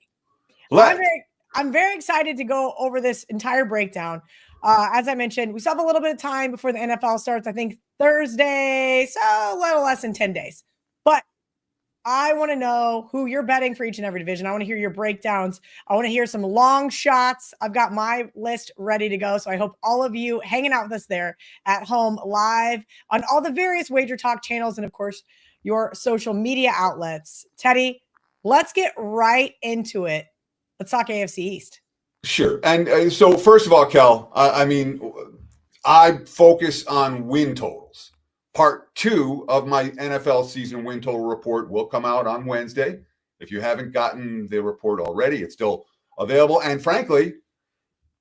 D: I'm very excited to go over this entire breakdown. As I mentioned, we still have a little bit of time before the NFL starts. I think Thursday, so a little less than 10 days. But I want to know who you're betting for each and every division. I want to hear your breakdowns. I want to hear some long shots. I've got my list ready to go. So I hope all of you hanging out with us there at home live on all the various Wager Talk channels and, of course, your social media outlets. Teddy, let's get right into it. Let's talk AFC East.
K: Sure. And so first of all, Kel, I focus on win totals. Part 2 of my NFL season win total report will come out on Wednesday. If you haven't gotten the report already, it's still available. And frankly,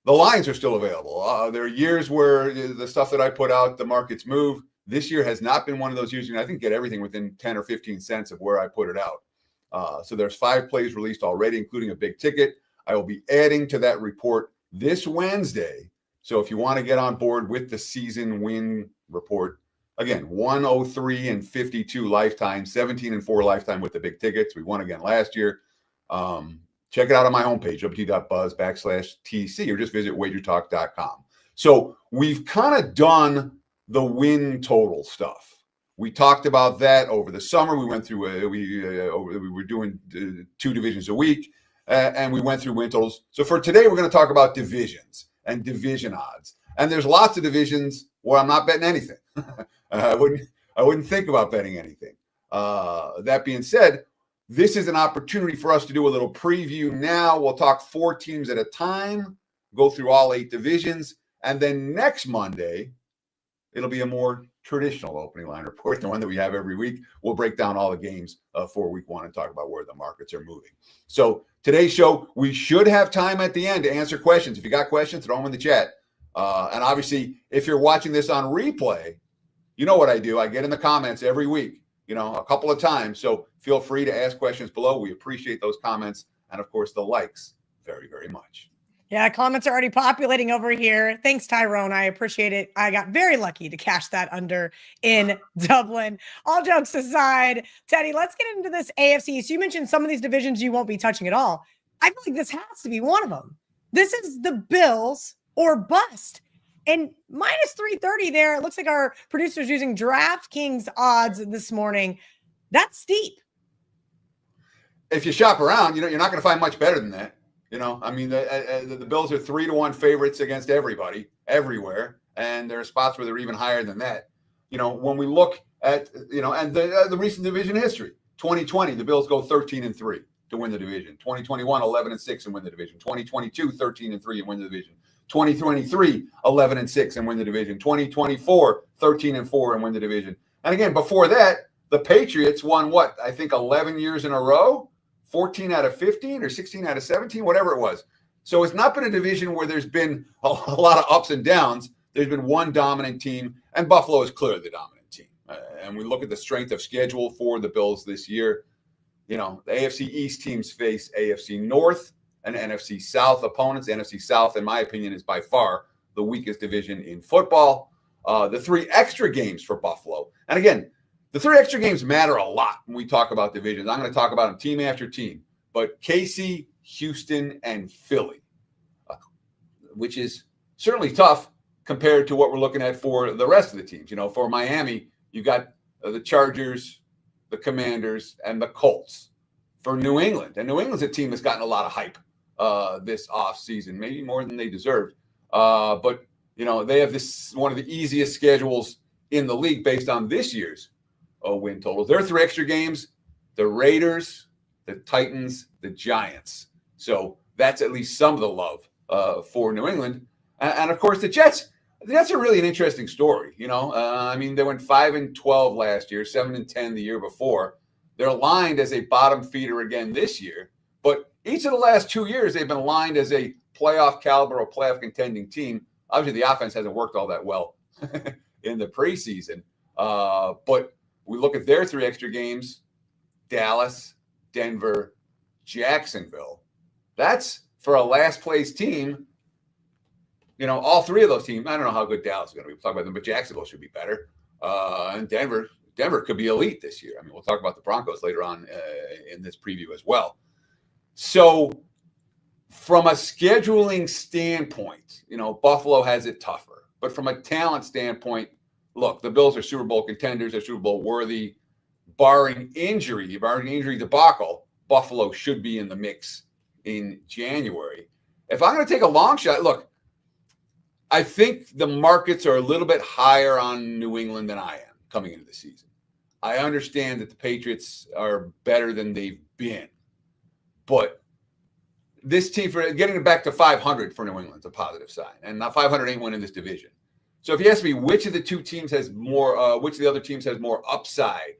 K: the lines are still available. There are years where the stuff that I put out, the markets move. This year has not been one of those years. I think get everything within 10 or 15 cents of where I put it out. So there's 5 plays released already, including a big ticket. I will be adding to that report this Wednesday. So if you want to get on board with the season win report, again, 103 and 52 lifetime, 17 and 4 lifetime with the big tickets. We won again last year. check it out on my homepage, wt.buzz/TC, or just visit WagerTalk.com. So we've kind of done the win total stuff. We talked about that over the summer. We went through, we were doing 2 divisions a week, and we went through win totals. So for today, we're going to talk about divisions and division odds. And there's lots of divisions where I'm not betting anything. I wouldn't think about betting anything. That being said, this is an opportunity for us to do a little preview now. We'll talk 4 teams at a time, go through all 8 divisions, and then next Monday, it'll be a more traditional opening line report, the one that we have every week. We'll break down all the games for week 1 and talk about where the markets are moving. So today's show, we should have time at the end to answer questions. If you got questions, throw them in the chat. And obviously, if you're watching this on replay, you know what I do. I get in the comments every week, a couple of times. So feel free to ask questions below. We appreciate those comments. And of course, the likes very, very much.
D: Yeah, comments are already populating over here. Thanks, Tyrone. I appreciate it. I got very lucky to cash that under in Dublin. All jokes aside, Teddy, let's get into this AFC. So you mentioned some of these divisions you won't be touching at all. I feel like this has to be one of them. This is the Bills or bust. And minus 330 there. It looks like our producer's using DraftKings odds this morning. That's steep.
K: If you shop around, you're not going to find much better than that. The Bills are 3-1 favorites against everybody, everywhere. And there are spots where they're even higher than that. When we look at, and the recent division history, 2020, the Bills go 13-3 to win the division. 2021, 11-6 and win the division. 2022, 13-3 and win the division. 2023, 11-6 and win the division. 2024, 13-4 and win the division. And again, before that, the Patriots won 11 years in a row? 14 out of 15 or 16 out of 17, whatever it was. So it's not been a division where there's been a lot of ups and downs. There's been one dominant team, and Buffalo is clearly the dominant team. And we look at the strength of schedule for the Bills this year. The AFC East teams face AFC North and NFC South opponents. The NFC South, in my opinion, is by far the weakest division in football. The 3 extra games for Buffalo. And again, the 3 extra games matter a lot when we talk about divisions. I'm going to talk about them team after team. But KC, Houston, and Philly, which is certainly tough compared to what we're looking at for the rest of the teams. For Miami, you got the Chargers, the Commanders, and the Colts. For New England, and New England's a team that's gotten a lot of hype this offseason, maybe more than they deserved. But they have this one of the easiest schedules in the league based on this year's win totals. Their 3 extra games, the Raiders, the Titans, the Giants. So that's at least some of the love for New England. And of course, the Jets. The Jets are really an interesting story. They went 5-12 last year, 7-10 the year before. They're lined as a bottom feeder again this year. But each of the last 2 years, they've been lined as a playoff caliber or playoff contending team. Obviously, the offense hasn't worked all that well in the preseason. But we look at their 3 extra games, Dallas, Denver, Jacksonville. That's for a last place team. All 3 of those teams, I don't know how good Dallas is going to be. We'll talk about them, but Jacksonville should be better. And Denver could be elite this year. We'll talk about the Broncos later on in this preview as well. So from a scheduling standpoint, Buffalo has it tougher. But from a talent standpoint, look, the Bills are Super Bowl contenders. They're Super Bowl worthy. Barring injury debacle, Buffalo should be in the mix in January. If I'm going to take a long shot, look, I think the markets are a little bit higher on New England than I am coming into the season. I understand that the Patriots are better than they've been. But this team, for getting it back to 500 for New England, is a positive sign. And now 500 ain't winning this division. So if you ask me which of the 2 teams has more, which of the other teams has more upside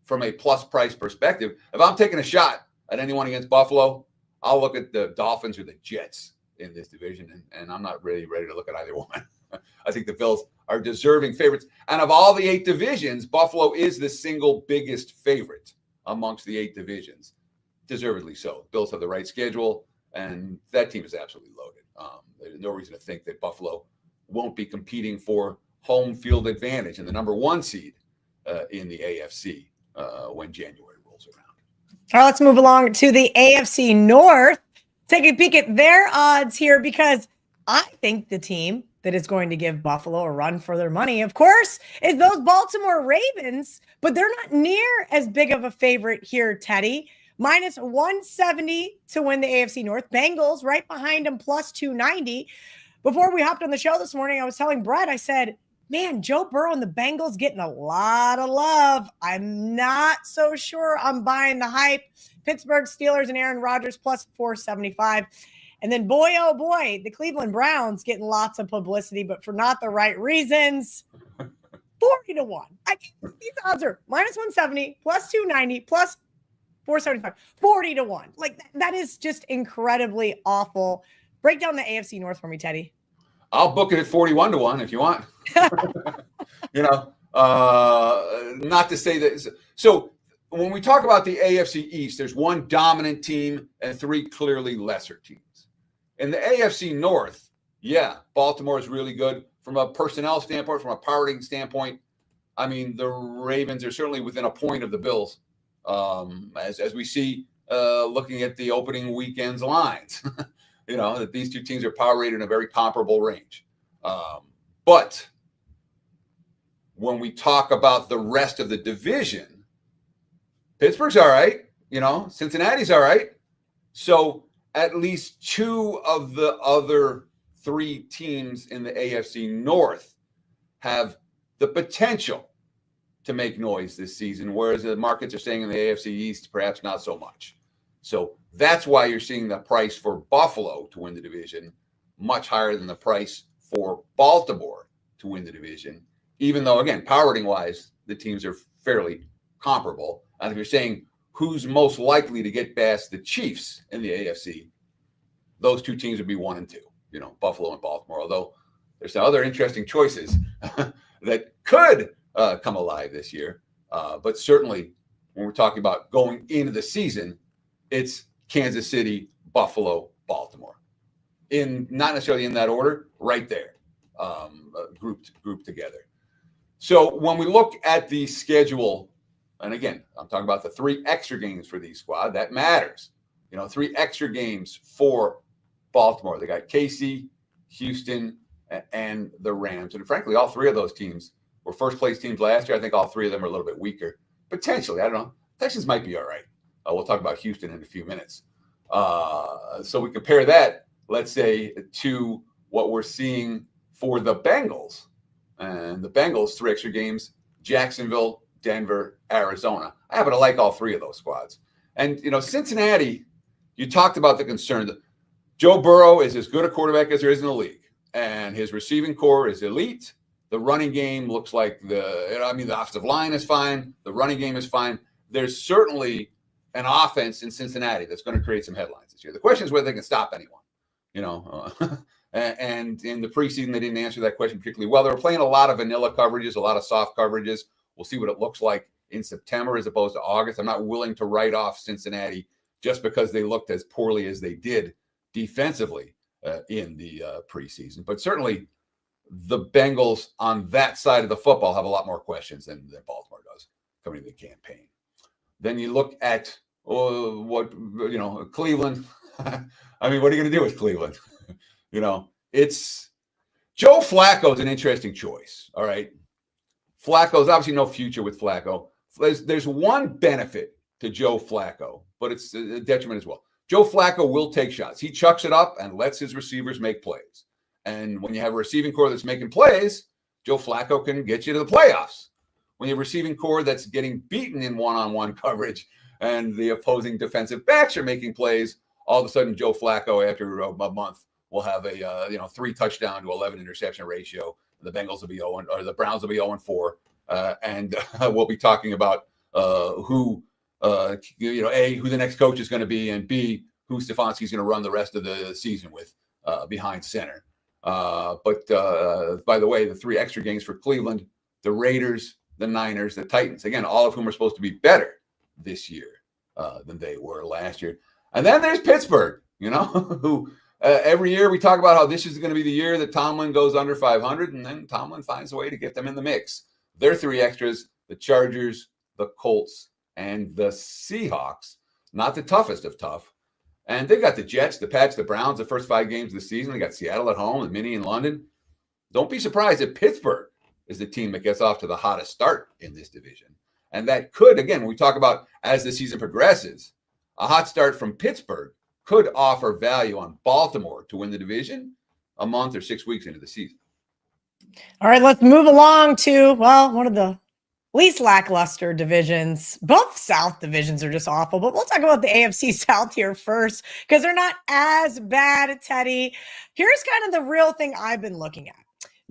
K: from a plus price perspective, if I'm taking a shot at anyone against Buffalo, I'll look at the Dolphins or the Jets in this division. And I'm not really ready to look at either one. I think the Bills are deserving favorites. And of all the 8 divisions, Buffalo is the single biggest favorite amongst the 8 divisions. Deservedly so. Bills have the right schedule, and that team is absolutely loaded. There's no reason to think that Buffalo won't be competing for home field advantage and the number 1 seed in the AFC when January rolls around.
D: All right, let's move along to the AFC North. Take a peek at their odds here because I think the team that is going to give Buffalo a run for their money, of course, is those Baltimore Ravens, but they're not near as big of a favorite here, Teddy. Minus 170 to win the AFC North. Bengals right behind them, plus 290. Before we hopped on the show this morning, I was telling Brett, I said, man, Joe Burrow and the Bengals getting a lot of love. I'm not so sure I'm buying the hype. Pittsburgh Steelers and Aaron Rodgers plus 475. And then, boy, oh boy, the Cleveland Browns getting lots of publicity, but for not the right reasons. 40-1. These odds are minus 170, plus 290, plus 475. 40-1. Like, that is just incredibly awful. Break down the AFC North for me, Teddy.
K: I'll book it at 41-1 if you want. Not to say that. So when we talk about the AFC East, there's one dominant team and three clearly lesser teams. In the AFC North, yeah, Baltimore is really good from a personnel standpoint, from a power rating standpoint. I mean, the Ravens are certainly within a point of the Bills, as we see looking at the opening weekend's lines. That these two teams are power rated in a very comparable range. But when we talk about the rest of the division, Pittsburgh's all right. Cincinnati's all right. So at least two of the other three teams in the AFC North have the potential to make noise this season, whereas the markets are saying in the AFC East, perhaps not so much. So that's why you're seeing the price for Buffalo to win the division much higher than the price for Baltimore to win the division, even though, again, power rating wise, the teams are fairly comparable. And if you're saying who's most likely to get past the Chiefs in the AFC, those two teams would be 1 and 2, Buffalo and Baltimore, although there's some other interesting choices that could come alive this year. But certainly when we're talking about going into the season, it's Kansas City, Buffalo, Baltimore. Not necessarily in that order, right there, grouped together. So when we look at the schedule, and again, I'm talking about the 3 extra games for these squad, that matters. 3 extra games for Baltimore. They got KC, Houston, and the Rams. And frankly, all 3 of those teams were first place teams last year. I think all 3 of them are a little bit weaker. Potentially, I don't know. Texans might be all right. We'll talk about Houston in a few minutes. So we compare that, let's say, to what we're seeing for the Bengals. And the Bengals, 3 extra games, Jacksonville, Denver, Arizona. I happen to like all 3 of those squads. And, Cincinnati, you talked about the concern that Joe Burrow is as good a quarterback as there is in the league. And his receiving core is elite. The running game looks like the offensive line is fine. The running game is fine. There's certainly an offense in Cincinnati that's going to create some headlines this year. The question is whether they can stop anyone, and in the preseason, they didn't answer that question particularly well. They were playing a lot of vanilla coverages, a lot of soft coverages. We'll see what it looks like in September as opposed to August. I'm not willing to write off Cincinnati just because they looked as poorly as they did defensively in the preseason. But certainly the Bengals on that side of the football have a lot more questions than Baltimore does coming to the campaign. Then you look at Cleveland. I mean, what are you going to do with Cleveland? It's Joe Flacco is an interesting choice. All right. Flacco's obviously no future with Flacco. There's one benefit to Joe Flacco, but it's a detriment as well. Joe Flacco will take shots. He chucks it up and lets his receivers make plays. And when you have a receiving core that's making plays, Joe Flacco can get you to the playoffs. When you have a receiving core that's getting beaten in one-on-one coverage and the opposing defensive backs are making plays, all of a sudden Joe Flacco, after a month, will have a 3 touchdown to 11 interception ratio. The Bengals will be 0, or the Browns will be 0-4, and we'll be talking about who the next coach is going to be, and B, who Stefanski's going to run the rest of the season with behind center. But by the way, the 3 extra games for Cleveland, the Raiders, the Niners, the Titans, again, all of whom are supposed to be better this year than they were last year. And then there's Pittsburgh, who every year we talk about how this is going to be the year that Tomlin goes under 500, and then Tomlin finds a way to get them in the mix. Their 3 extras, the Chargers, the Colts, and the Seahawks. not the toughest of tough. And they got the Jets, the Pats, the Browns, the first 5 games of the season. They got Seattle at home and Minnie in London. Don't be surprised if Pittsburgh is the team that gets off to the hottest start in this division. And that could, again, when we talk about as the season progresses, a hot start from Pittsburgh could offer value on Baltimore to win the division a month or 6 weeks into the season.
D: All right, let's move along to, well, one of the least lackluster divisions. Both South divisions are just awful, but we'll talk about the AFC South here first because they're not as bad, Teddy. Here's kind of the real thing I've been looking at.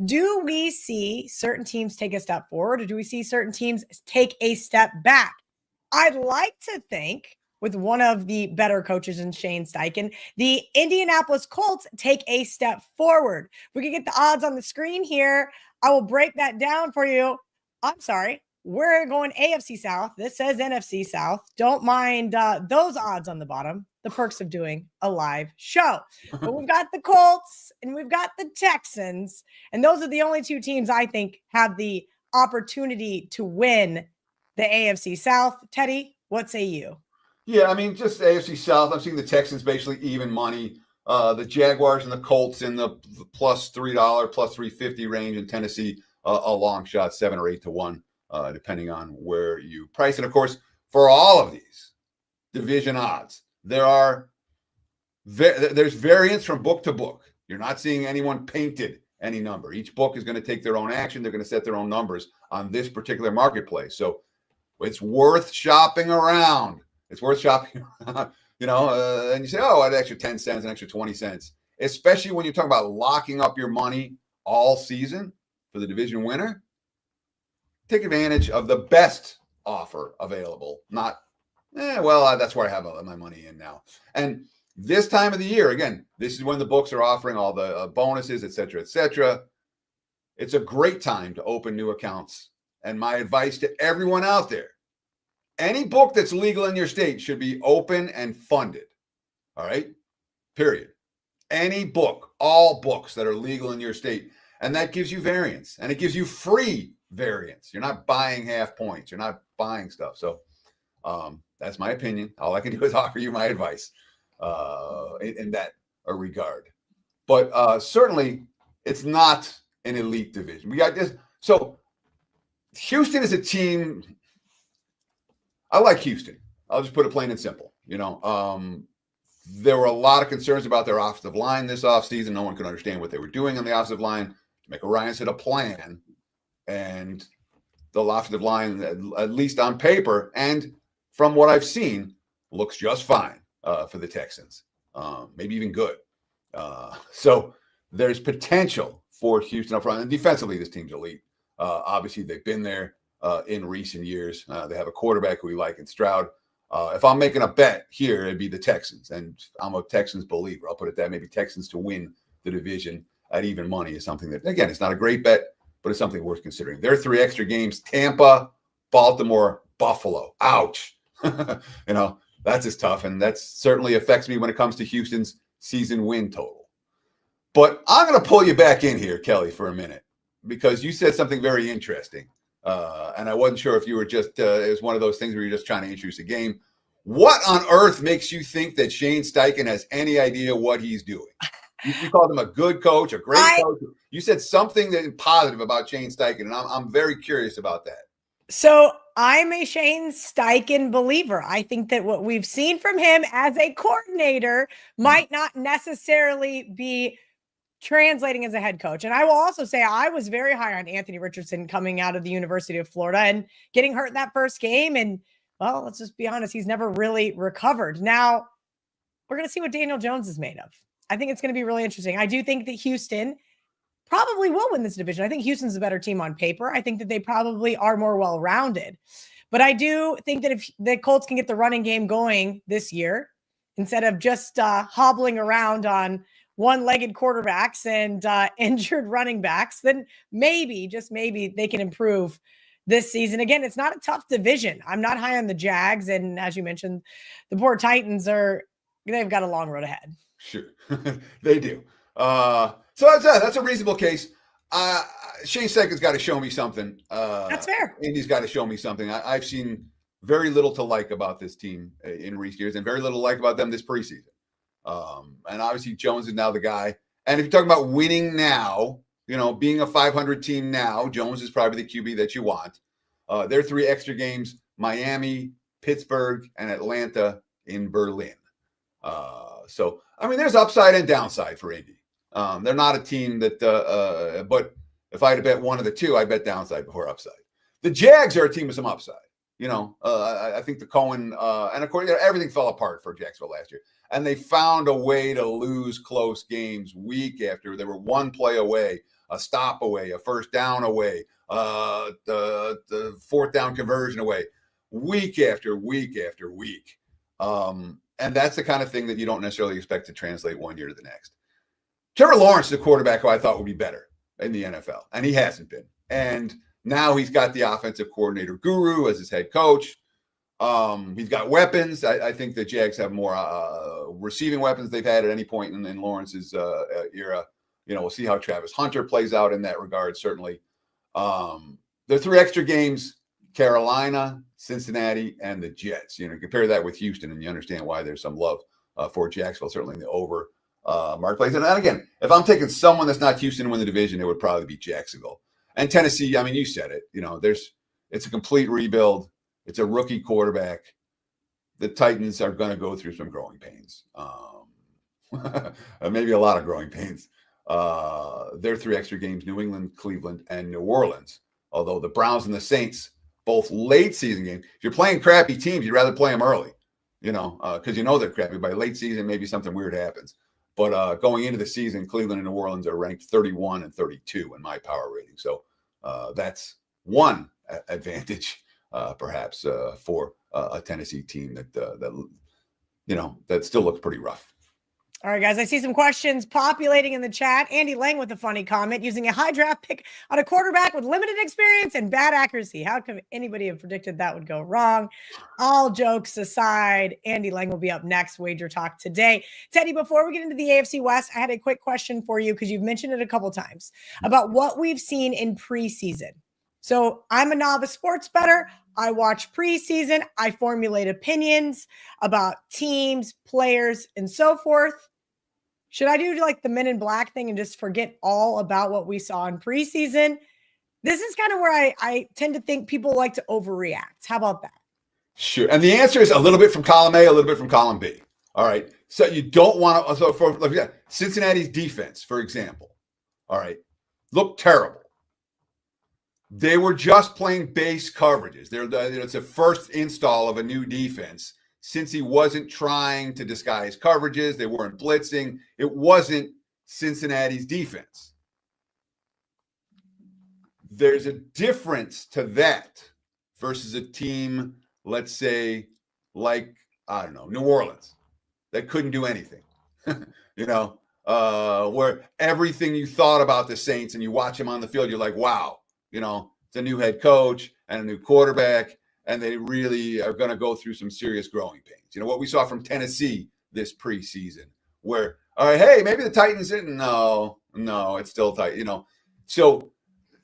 D: Do we see certain teams take a step forward, or do we see certain teams take a step back? I'd like to think, with one of the better coaches in Shane Steichen, the Indianapolis Colts take a step forward. We can get the odds on the screen here. I will break that down for you. I'm sorry. We're going AFC South. This says NFC South. Don't mind those odds on the bottom. The perks of doing a live show. But we've got the Colts and we've got the Texans. And those are the only 2 teams I think have the opportunity to win the AFC South. Teddy, what say you?
K: Yeah, I mean, just AFC South. I'm seeing the Texans basically even money. The Jaguars and the Colts in the plus $3, plus $3.50 range, in Tennessee, a long shot, 7 or 8 to 1, depending on where you price it. Of course, for all of these division odds, there's variance from book to book. You're not seeing anyone painted any number. Each book is going to take their own action. They're going to set their own numbers on this particular marketplace. So it's worth shopping around. It's worth shopping around, and you say, oh, an extra 10 cents, an extra 20 cents, especially when you're talking about locking up your money all season for the division winner. Take advantage of the best offer available. Not, that's where I have my money in now. And this time of the year, again, this is when the books are offering all the bonuses, et cetera, et cetera. It's a great time to open new accounts. And my advice to everyone out there, any book that's legal in your state should be open and funded. All right? Period. Any book, all books that are legal in your state. And that gives you variance. And it gives you free variance. You're not buying half points. You're not buying stuff. So that's my opinion. All I can do is offer you my advice in that regard. But certainly, it's not an elite division. We got this. So Houston is a team. I like Houston. I'll just put it plain and simple. There were a lot of concerns about their offensive line this offseason. No one could understand what they were doing on the offensive line. Michael Ryan said a plan, and the offensive line, at least on paper and from what I've seen, looks just fine for the Texans. Maybe even good. So there's potential for Houston up front. And defensively, this team's elite. Obviously, they've been there in recent years. They have a quarterback who we like in Stroud. If I'm making a bet here, it'd be the Texans. And I'm a Texans believer. I'll put it that. Maybe Texans to win the division at even money is something that, again, it's not a great bet, but it's something worth considering. There are 3 extra games: Tampa, Baltimore, Buffalo. Ouch. That's just tough. And that certainly affects me when it comes to Houston's season win total. But I'm going to pull you back in here, Kelly, for a minute, because you said something very interesting. And I wasn't sure if you were just, it was one of those things where you're just trying to introduce a game. What on earth makes you think that Shane Steichen has any idea what he's doing? You called him a good coach, a great coach. You said something that positive about Shane Steichen, and I'm very curious about that.
D: So I'm a Shane Steichen believer. I think that what we've seen from him as a coordinator might not necessarily be translating as a head coach. And I will also say I was very high on Anthony Richardson coming out of the University of Florida and getting hurt in that first game. And, well, let's just be honest, he's never really recovered. Now, we're going to see what Daniel Jones is made of. I think it's going to be really interesting. I do think that Houston probably will win this division. I think Houston's a better team on paper. I think that they probably are more well-rounded. But I do think that if the Colts can get the running game going this year, instead of just hobbling around on one-legged quarterbacks and injured running backs, then maybe, just maybe, they can improve this season. Again, it's not a tough division. I'm not high on the Jags. And as you mentioned, the poor Titans they've got a long road ahead.
K: Sure. They do. So that's a reasonable case. Shane Steichen's got to show me something.
D: That's fair.
K: Indy's got to show me something. I've seen very little to like about this team in recent years, and very little to like about them this preseason. And obviously Jones is now the guy. And if you're talking about winning now, being a 500 team now, Jones is probably the QB that you want. There are 3 extra games: Miami, Pittsburgh, and Atlanta in Berlin. So, I mean, there's upside and downside for Indy. They're not a team that, but if I had to bet one of the two, I'd bet downside before upside. The Jags are a team with some upside. I think the Cohen, and of course, everything fell apart for Jacksonville last year. And they found a way to lose close games week after. They were 1 play away, a stop away, a first down away, the 4th down conversion away, week after week after week. And that's the kind of thing that you don't necessarily expect to translate one year to the next. Trevor Lawrence is a quarterback who I thought would be better in the NFL, and he hasn't been. And now he's got the offensive coordinator guru as his head coach. He's got weapons. I think the Jags have more receiving weapons they've had at any point in Lawrence's era. We'll see how Travis Hunter plays out in that regard, certainly. There are 3 extra games: Carolina, Cincinnati, and the Jets. Compare that with Houston, and you understand why there's some love for Jacksonville, certainly in the over marketplace. And again, if I'm taking someone that's not Houston to win the division, it would probably be Jacksonville. And Tennessee, I mean, you said it. It's a complete rebuild. It's a rookie quarterback. The Titans are going to go through some growing pains, maybe a lot of growing pains. There are 3 extra games: New England, Cleveland, and New Orleans. Although the Browns and the Saints, both late season games. If you're playing crappy teams, you'd rather play them early, because they're crappy. By late season, maybe something weird happens. But going into the season, Cleveland and New Orleans are ranked 31 and 32 in my power rating. So that's one advantage, perhaps, for a Tennessee team that still looks pretty rough.
D: All right, guys, I see some questions populating in the chat. Andy Lang with a funny comment: using a high draft pick on a quarterback with limited experience and bad accuracy. How could anybody have predicted that would go wrong? All jokes aside, Andy Lang will be up next. Wager Talk today. Teddy, before we get into the AFC West, I had a quick question for you because you've mentioned it a couple times about what we've seen in preseason. So I'm a novice sports bettor. I watch preseason. I formulate opinions about teams, players, and so forth. Should I do like the Men in Black thing and just forget all about what we saw in preseason? This is kind of where I tend to think people like to overreact. How about that?
K: Sure. And the answer is a little bit from column A, a little bit from column B. All right. So you don't want to, so for Cincinnati's defense, for example, all right, looked terrible. They were just playing base coverages. It's a first install of a new defense. Since he wasn't trying to disguise coverages, they weren't blitzing. It wasn't Cincinnati's defense. There's a difference to that versus a team, let's say, like, I don't know, New Orleans, that couldn't do anything. Where everything you thought about the Saints and you watch them on the field, you're like, wow, it's a new head coach and a new quarterback. And they really are going to go through some serious growing pains. What we saw from Tennessee this preseason, where, all right, hey, maybe the Titans didn't. No, it's still tight. So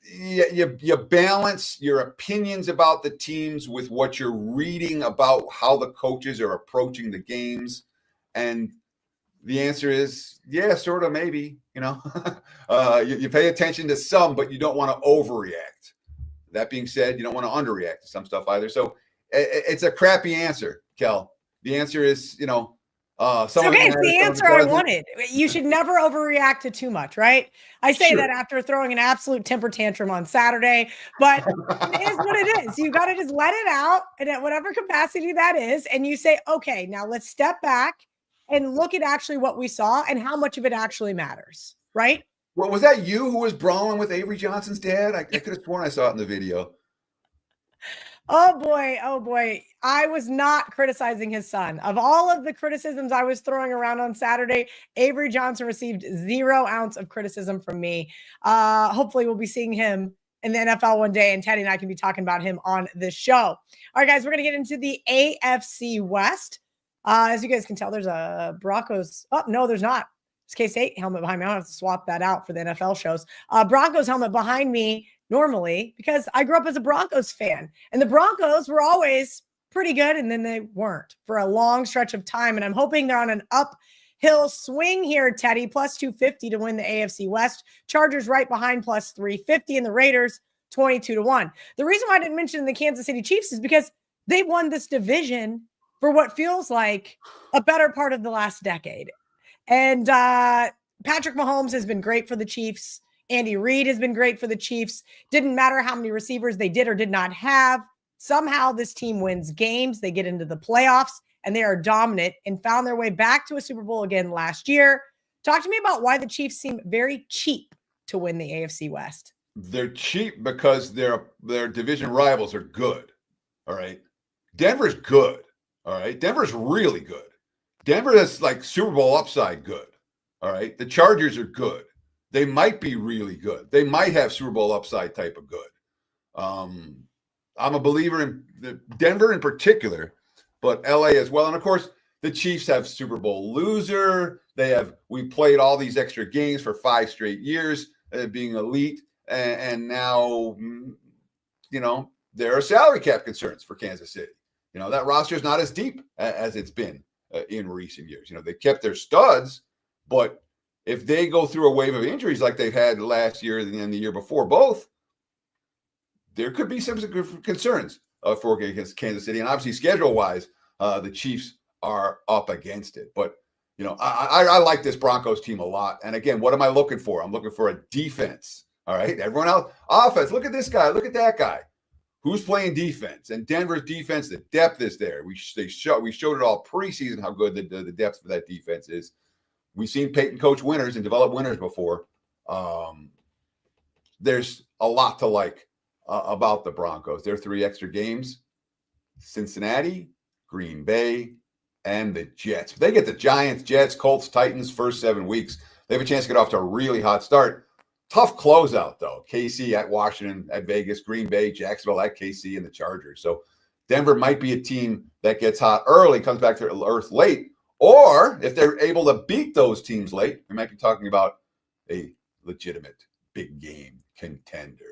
K: you balance your opinions about the teams with what you're reading about how the coaches are approaching the games, and the answer is, yeah, sort of, maybe. You pay attention to some, but you don't want to overreact. That being said, you don't want to underreact to some stuff either. So it's a crappy answer, Kel. The answer is,
D: it's the answer I wanted. You should never overreact to too much, right? I say that after throwing an absolute temper tantrum on Saturday, but it is what it is. You got to just let it out, and at whatever capacity that is, and you say, okay, now let's step back and look at actually what we saw and how much of it actually matters, right?
K: Well, was that you who was brawling with Avery Johnson's dad? I could have sworn I saw it in the video.
D: Oh boy. I was not criticizing his son. Of all of the criticisms I was throwing around on Saturday, Avery Johnson received 0 ounce of criticism from me. Hopefully we'll be seeing him in the NFL one day, and Teddy and I can be talking about him on this show. All right, guys, we're going to get into the AFC West. As you guys can tell, there's a Broncos. Oh, no, there's not. It's K-State helmet behind me. I don't have to swap that out for the NFL shows. Broncos helmet behind me normally because I grew up as a Broncos fan. And the Broncos were always pretty good, and then they weren't for a long stretch of time. And I'm hoping they're on an uphill swing here, Teddy. Plus 250 to win the AFC West. Chargers right behind plus 350, and the Raiders 22-1. The reason why I didn't mention the Kansas City Chiefs is because they won this division for what feels like a better part of the last decade. And Patrick Mahomes has been great for the Chiefs. Andy Reid has been great for the Chiefs. Didn't matter how many receivers they did or did not have. Somehow this team wins games. They get into the playoffs, and they are dominant and found their way back to a Super Bowl again last year. Talk to me about why the Chiefs seem very cheap to win the AFC West.
K: They're cheap because their division rivals are good. All right. Denver's good. All right. Denver's really good. Denver is like Super Bowl upside good. All right. The Chargers are good. They might be really good. They might have Super Bowl upside type of good. I'm a believer in Denver in particular, but LA as well. And of course, the Chiefs have Super Bowl loser. We played all these extra games for 5 straight years, being elite. And now, there are salary cap concerns for Kansas City. That roster is not as deep as it's been in recent years. They kept their studs, but if they go through a wave of injuries like they've had last year and the year before, both, there could be some concerns for Kansas City. And obviously, schedule-wise, the Chiefs are up against it. But, I like this Broncos team a lot. And again, what am I looking for? I'm looking for a defense. All right. Everyone else, offense. Look at this guy. Look at that guy. Who's playing defense? And Denver's defense, the depth is there. We showed it all preseason how good the depth of that defense is. We've seen Peyton coach winners and develop winners before. There's a lot to like about the Broncos. Their 3 extra games: Cincinnati, Green Bay, and the Jets. If they get the Giants, Jets, Colts, Titans first 7 weeks, they have a chance to get off to a really hot start. Tough closeout, though. KC at Washington, at Vegas, Green Bay, Jacksonville at KC, and the Chargers. So Denver might be a team that gets hot early, comes back to earth late. Or if they're able to beat those teams late, we might be talking about a legitimate big game contender.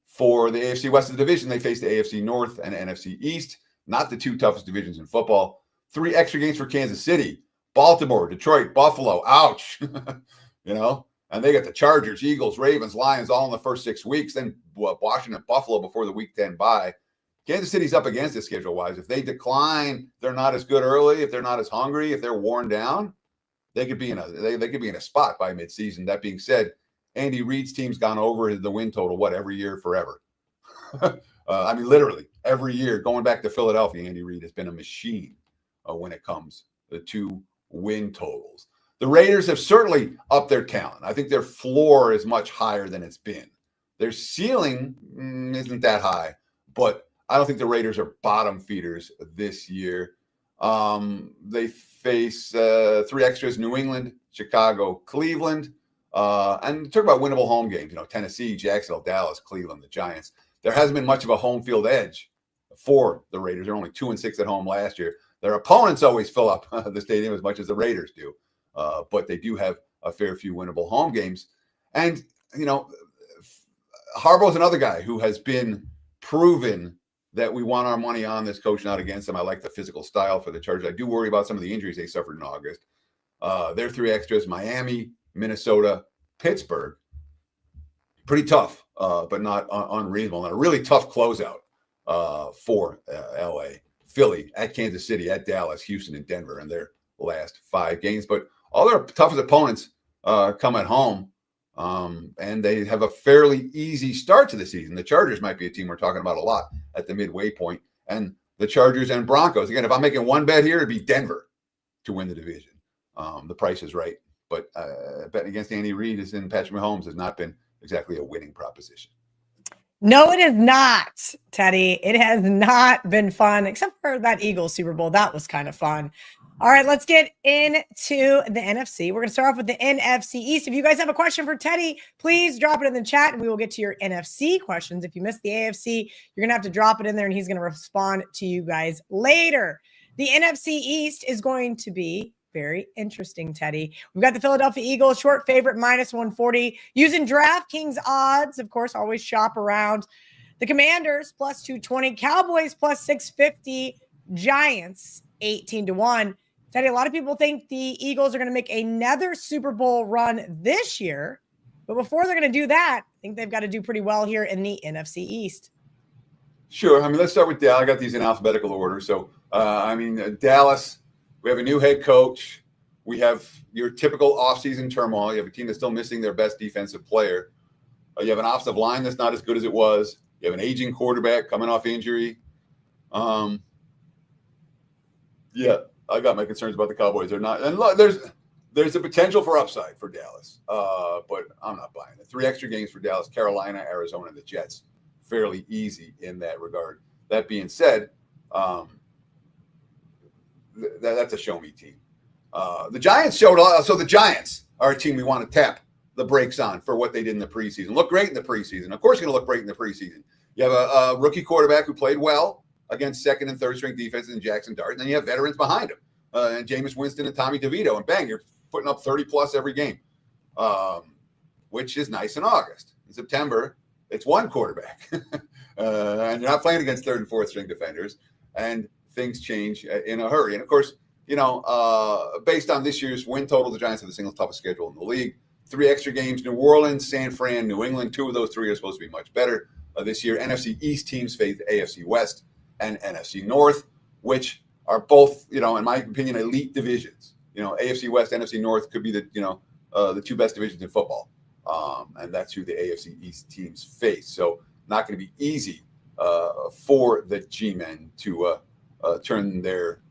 K: For the AFC West of the division, they face the AFC North and NFC East. Not the 2 toughest divisions in football. 3 extra games for Kansas City. Baltimore, Detroit, Buffalo. Ouch. And they got the Chargers, Eagles, Ravens, Lions all in the first 6 weeks. Then Washington, Buffalo before the Week 10 bye. Kansas City's up against it schedule-wise. If they decline, they're not as good early. If they're not as hungry, if they're worn down, they could be in a spot by midseason. That being said, Andy Reid's team's gone over the win total every year forever. Literally every year going back to Philadelphia. Andy Reid has been a machine when it comes to win totals. The Raiders have certainly upped their talent. I think their floor is much higher than it's been. Their ceiling isn't that high, but I don't think the Raiders are bottom feeders this year. They face 3 extras: New England, Chicago, Cleveland. And talk about winnable home games, Tennessee, Jacksonville, Dallas, Cleveland, the Giants. There hasn't been much of a home field edge for the Raiders. They're only 2-6 at home last year. Their opponents always fill up the stadium as much as the Raiders do. But they do have a fair few winnable home games. And, Harbaugh's another guy who has been proven that we want our money on this coach, not against him. I like the physical style for the Chargers. I do worry about some of the injuries they suffered in August. Their 3 extras: Miami, Minnesota, Pittsburgh. Pretty tough, but not unreasonable. And a really tough closeout for LA. Philly, at Kansas City, at Dallas, Houston, and Denver in their last 5 games. But all their toughest opponents come at home, and they have a fairly easy start to the season. The Chargers might be a team we're talking about a lot at the midway point, and the Chargers and Broncos. Again, if I'm making one bet here, it'd be Denver to win the division. The price is right, but betting against Andy Reid and Patrick Mahomes has not been exactly a winning proposition.
D: No, it is not, Teddy. It has not been fun, except for that Eagles Super Bowl. That was kind of fun. All right, let's get into the NFC. We're going to start off with the NFC East. If you guys have a question for Teddy, please drop it in the chat, and we will get to your NFC questions. If you missed the AFC, you're going to have to drop it in there, and he's going to respond to you guys later. The NFC East is going to be very interesting, Teddy. We've got the Philadelphia Eagles, short favorite, -140. Using DraftKings odds, of course, always shop around. The Commanders, +220. Cowboys, +650. Giants 18-1. Teddy, a lot of people think the Eagles are going to make another Super Bowl run this year. But before they're going to do that, I think they've got to do pretty well here in the NFC East.
K: Sure. I mean, let's start with Dallas. I got these in alphabetical order. So, Dallas, we have a new head coach. We have your typical offseason turmoil. You have a team that's still missing their best defensive player. You have an offensive line that's not as good as it was. You have an aging quarterback coming off injury. Yeah, I got my concerns about the Cowboys. They're not. And look, there's a potential for upside for Dallas, but I'm not buying it. 3 extra games for Dallas, Carolina, Arizona, and the Jets. Fairly easy in that regard. That being said, that's a show-me team. The Giants showed – so the Giants are a team we want to tap the brakes on for what they did in the preseason. Look great in the preseason. Of course, you're going to look great in the preseason. You have a rookie quarterback who played well against second and third string defenses in Jackson Dart, and then you have veterans behind him, and Jameis Winston and Tommy DeVito, and bang, you're putting up 30-plus every game, which is nice in August. In September, it's one quarterback, and you're not playing against third and fourth string defenders, and things change in a hurry. And, of course, based on this year's win total, the Giants have the single toughest schedule in the league. 3 extra games, New Orleans, San Fran, New England. 2 of those 3 are supposed to be much better this year. NFC East teams face AFC West and NFC North, which are both, in my opinion, elite divisions. AFC West, NFC North could be the 2 best divisions in football. And that's who the AFC East teams face. So not going to be easy for the G-men to turn their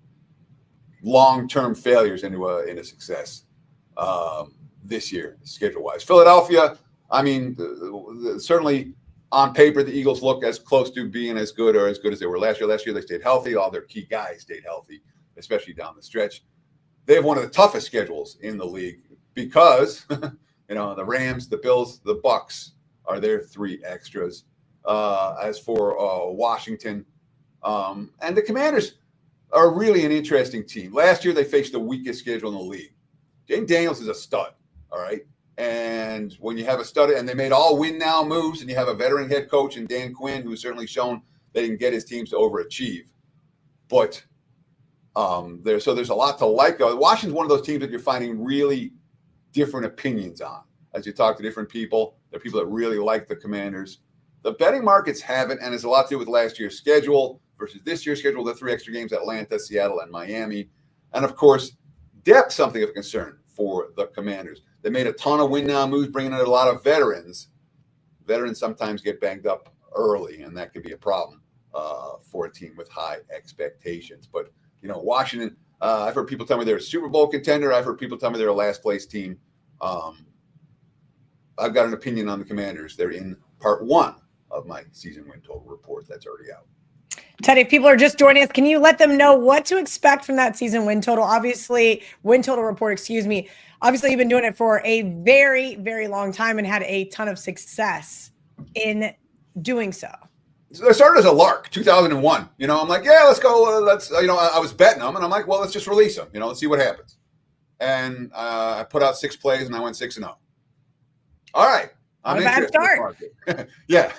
K: long-term failures into success this year, schedule-wise. Philadelphia, certainly on paper, the Eagles look as close to being as good as they were last year. Last year, they stayed healthy. All their key guys stayed healthy, especially down the stretch. They have one of the toughest schedules in the league because, the Rams, the Bills, the Bucks are their 3 extras. As for Washington and the Commanders are really an interesting team. Last year, they faced the weakest schedule in the league. Jaden Daniels is a stud, all right? And when you have a stud, and they made all win-now moves, and you have a veteran head coach in Dan Quinn, who's certainly shown that he can get his teams to overachieve. But there's a lot to like. Washington's one of those teams that you're finding really different opinions on. As you talk to different people, there are people that really like the Commanders. The betting markets haven't, and it's a lot to do with last year's schedule versus this year's schedule, the 3 extra games, Atlanta, Seattle, and Miami. And, of course, depth, something of concern for the Commanders. They made a ton of win-now moves, bringing in a lot of veterans. Veterans sometimes get banged up early, and that could be a problem for a team with high expectations. But, Washington, I've heard people tell me they're a Super Bowl contender. I've heard people tell me they're a last-place team. I've got an opinion on the Commanders. They're in part 1 of my season win total report. That's already out.
D: Teddy, if people are just joining us, can you let them know what to expect from that season win total? Win total report, Obviously, you've been doing it for a very, very long time and had a ton of success in doing so.
K: So I started as a lark, 2001. I'm like, yeah, let's go. I was betting them, and I'm like, well, let's just release them. Let's see what happens. And I put out 6 plays, and I went 6-0. All right.
D: I'm a bad start.
K: Yeah,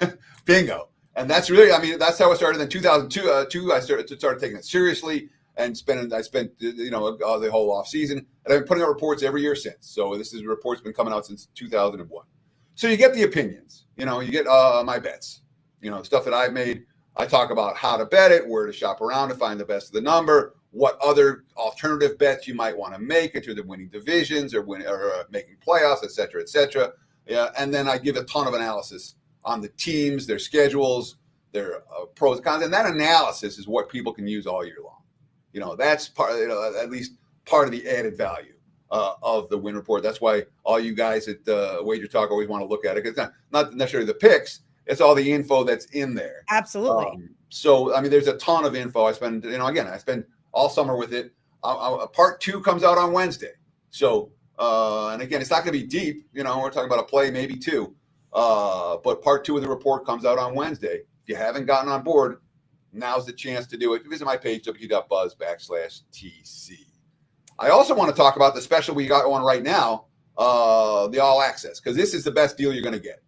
K: bingo. And that's really, that's how I started. In 2002, I started taking it seriously and I spent the whole off season, and I've been putting out reports every year since. So this is reports been coming out since 2001. So you get the opinions, you get my bets, stuff that I've made. I talk about how to bet it, where to shop around to find the best of the number, what other alternative bets you might want to make in terms of winning divisions or making playoffs, et cetera, et cetera. Yeah, and then I give a ton of analysis on the teams, their schedules, their pros and cons, and that analysis is what people can use all year long. That's part, at least part of the added value of the win report. That's why all you guys at WagerTalk always want to look at it. It's not necessarily the picks; it's all the info that's in there.
D: Absolutely.
K: There's a ton of info. I spend, I spend all summer with it. Part 2 comes out on Wednesday. So, and again, it's not going to be deep. We're talking about a play, maybe 2. But part 2 of the report comes out on Wednesday. If you haven't gotten on board, now's the chance to do it. Visit my page, w.buzz/TC. I also want to talk about the special we got on right now, the All Access, because this is the best deal you're going to get.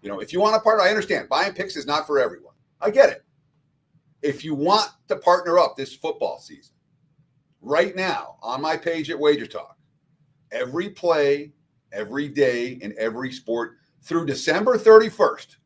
K: If you want a part, I understand. Buying picks is not for everyone. I get it. if you want to partner up this football season, right now on my page at WagerTalk, every play, every day, in every sport through December 31st.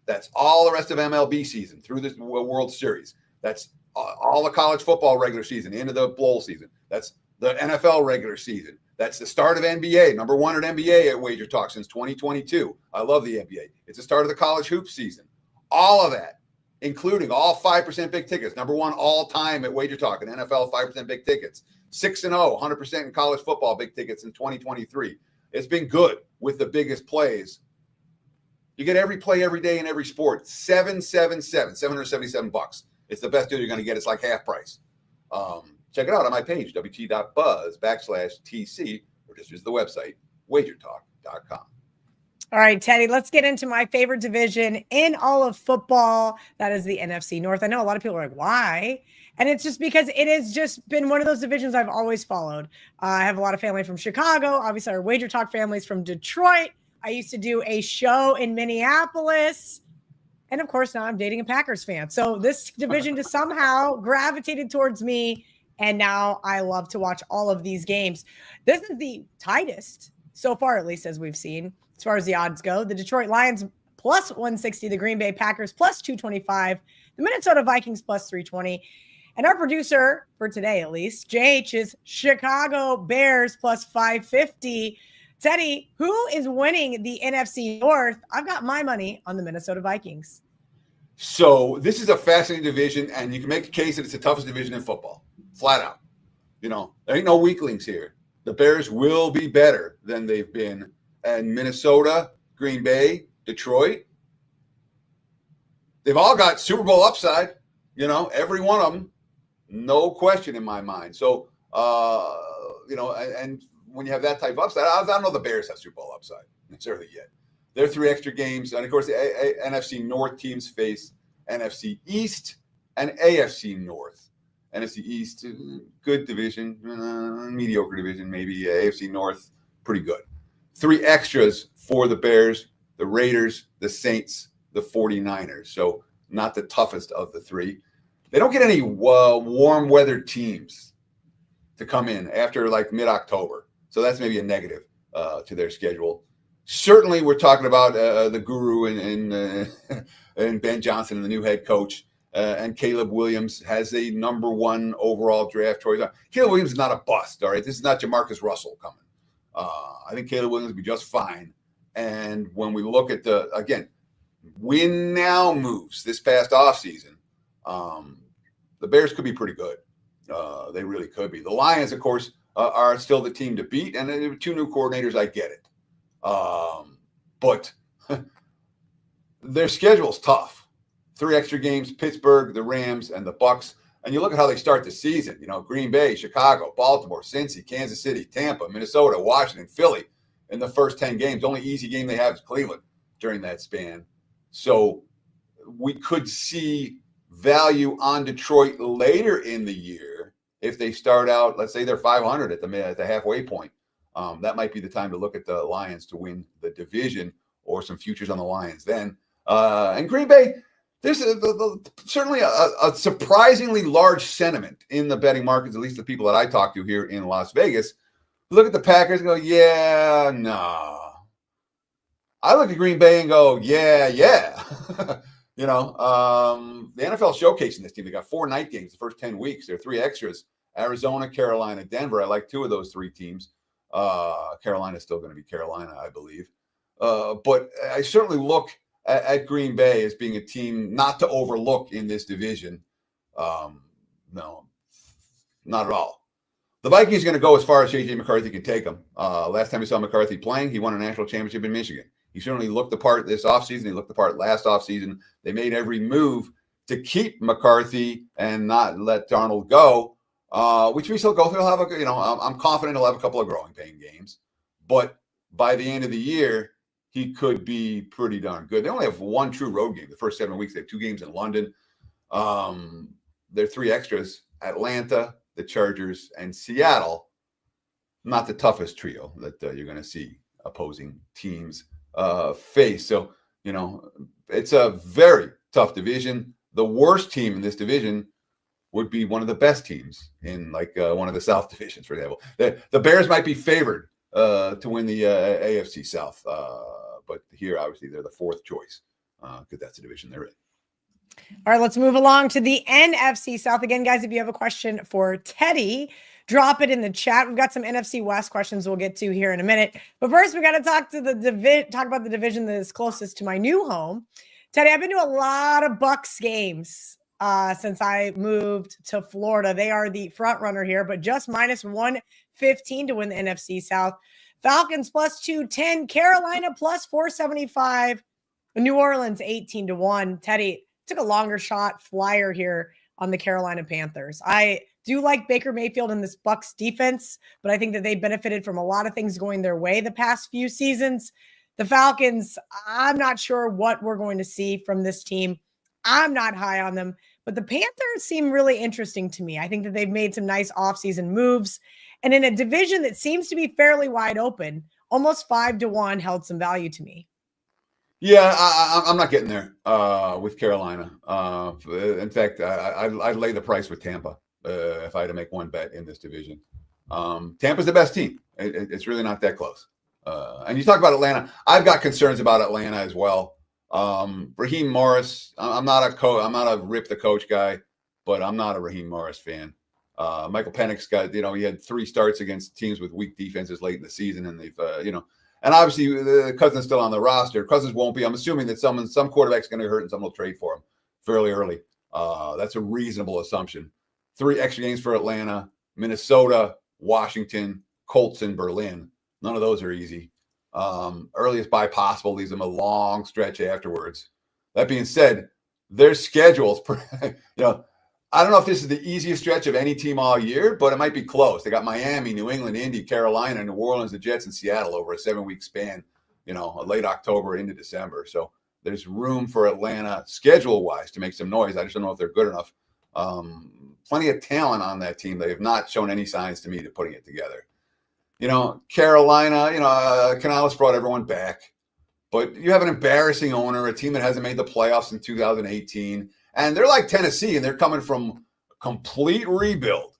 K: That's all the rest of MLB season through the World Series. That's all the college football regular season into the bowl season. That's the NFL regular season. That's the start of NBA, number one at NBA at WagerTalk since 2022. I love the NBA. It's the start of the college hoop season. All of that, including all 5% big tickets, number one all time at WagerTalk and NFL 5% big tickets. 6-0, 100% in college football big tickets in 2023. It's been good with the biggest plays. You get every play every day in every sport. $777. It's the best deal you're going to get. It's like half price. Check it out on my page, wt.buzz/TC, or just use the website, wagertalk.com.
D: All right, Teddy, let's get into my favorite division in all of football. That is the NFC North. I know a lot of people are like, why? And it's just because it has just been one of those divisions I've always followed. I have a lot of family from Chicago. Obviously, our WagerTalk family's from Detroit. I used to do a show in Minneapolis. And of course, now I'm dating a Packers fan. So this division just somehow gravitated towards me. And now I love to watch all of these games. This is the tightest so far, at least as we've seen, as far as the odds go. The Detroit Lions plus 160, the Green Bay Packers plus 225, the Minnesota Vikings plus 320. And our producer for today, at least, JH, is Chicago Bears plus 550. Teddy, who is winning the NFC North? I've got my money on the Minnesota Vikings.
K: So this is a fascinating division, and you can make a case that it's the toughest division in football, flat out. You know, there ain't no weaklings here. The Bears will be better than they've been. And Minnesota, Green Bay, Detroit, they've all got Super Bowl upside, you know, every one of them, no question in my mind. So, you know, and when you have that type of upside, I don't know the Bears have Super Bowl upside necessarily yet. There are 3 extra games. And, of course, the NFC North teams face NFC East and AFC North. NFC East, good division, mediocre division, maybe. AFC North, pretty good. 3 extras for the Bears, the Raiders, the Saints, the 49ers. So not the toughest of the 3. They don't get any warm weather teams to come in after like mid-October. So that's maybe a negative to their schedule. Certainly, we're talking about the guru and Ben Johnson and the new head coach. And Caleb Williams has a number 1 overall draft choice. Caleb Williams is not a bust, all right? This is not Jamarcus Russell coming. I think Caleb Williams will be just fine. And when we look at again, win now moves this past offseason, the Bears could be pretty good. They really could be. The Lions, of course, are still the team to beat. And 2 new coordinators, I get it. But their schedule's tough. 3 extra games, Pittsburgh, the Rams, and the Bucks. And you look at how they start the season, you know, Green Bay, Chicago, Baltimore, Cincy, Kansas City, Tampa, Minnesota, Washington, Philly in the first 10 games. Only easy game they have is Cleveland during that span. So we could see value on Detroit later in the year if they start out, let's say they're 500 at the halfway point. That might be the time to look at the Lions to win the division, or some futures on the Lions then. And Green Bay, there's certainly a surprisingly large sentiment in the betting markets, at least the people that I talk to here in Las Vegas. Look at the Packers and go, yeah, nah. I look at Green Bay and go, yeah. You know, the NFL showcasing this team. They got 4 night games the first 10 weeks. There are 3 extras: Arizona, Carolina, Denver. I like 2 of those 3 teams. Carolina's still going to be Carolina, I believe. But I certainly look at Green Bay as being a team not to overlook in this division. No, not at all. The Vikings are going to go as far as J.J. McCarthy can take them. Last time we saw McCarthy playing, he won a national championship in Michigan. He certainly looked the part this offseason. He looked the part last offseason. They made every move to keep McCarthy and not let Darnold go, which means he'll go through. He'll have I'm confident he'll have a couple of growing pain games. But by the end of the year, he could be pretty darn good. They only have 1 true road game the first 7 weeks. They have 2 games in London. There are 3 extras: Atlanta, the Chargers, and Seattle. Not the toughest trio that you're going to see opposing teams face. So, you know, it's a very tough division. the worst team in this division would be one of the best teams in like one of the South divisions, for example. The Bears might be favored to win the AFC South, but here obviously they're the fourth choice because that's the division they're in.
D: All right, let's move along to the NFC South. Again, guys, if you have a question for Teddy, drop it in the chat. We've got some NFC West questions we'll get to here in a minute. But first, we got to talk about the division that is closest to my new home. Teddy, I've been to a lot of Bucs games since I moved to Florida. They are the front runner here, but just minus 115 to win the NFC South. Falcons plus 210, Carolina plus 475, New Orleans 18-1. Teddy, took a longer shot flyer here on the Carolina Panthers. I do like Baker Mayfield in this Bucs defense, but I think that they benefited from a lot of things going their way the past few seasons. The Falcons, I'm not sure what we're going to see from this team. I'm not high on them, but the Panthers seem really interesting to me. I think that they've made some nice offseason moves, and in a division that seems to be fairly wide open, almost 5-1 held some value to me.
K: Yeah, I'm not getting there with Carolina. In fact, I'd lay the price with Tampa if I had to make one bet in this division. Tampa's the best team. It's really not that close. And you talk about Atlanta. I've got concerns about Atlanta as well. Raheem Morris. I'm not a rip the coach guy, but I'm not a Raheem Morris fan. Michael Penix's got, he had 3 starts against teams with weak defenses late in the season, and they've, and obviously the Cousins still on the roster. Cousins won't be. I'm assuming that some quarterback's going to get hurt and someone will trade for him fairly early. That's a reasonable assumption. 3 extra games for Atlanta, Minnesota, Washington, Colts, and Berlin. None of those are easy. Earliest bye possible leaves them a long stretch afterwards. That being said, their schedules, I don't know if this is the easiest stretch of any team all year, but it might be close. They got Miami, New England, Indy, Carolina, New Orleans, the Jets, and Seattle over a 7-week span, late October into December. So there's room for Atlanta schedule-wise to make some noise. I just don't know if they're good enough. Plenty of talent on that team. They have not shown any signs to me to putting it together. Carolina, Canales brought everyone back, but you have an embarrassing owner, a team that hasn't made the playoffs in 2018. And they're like Tennessee, and they're coming from complete rebuild.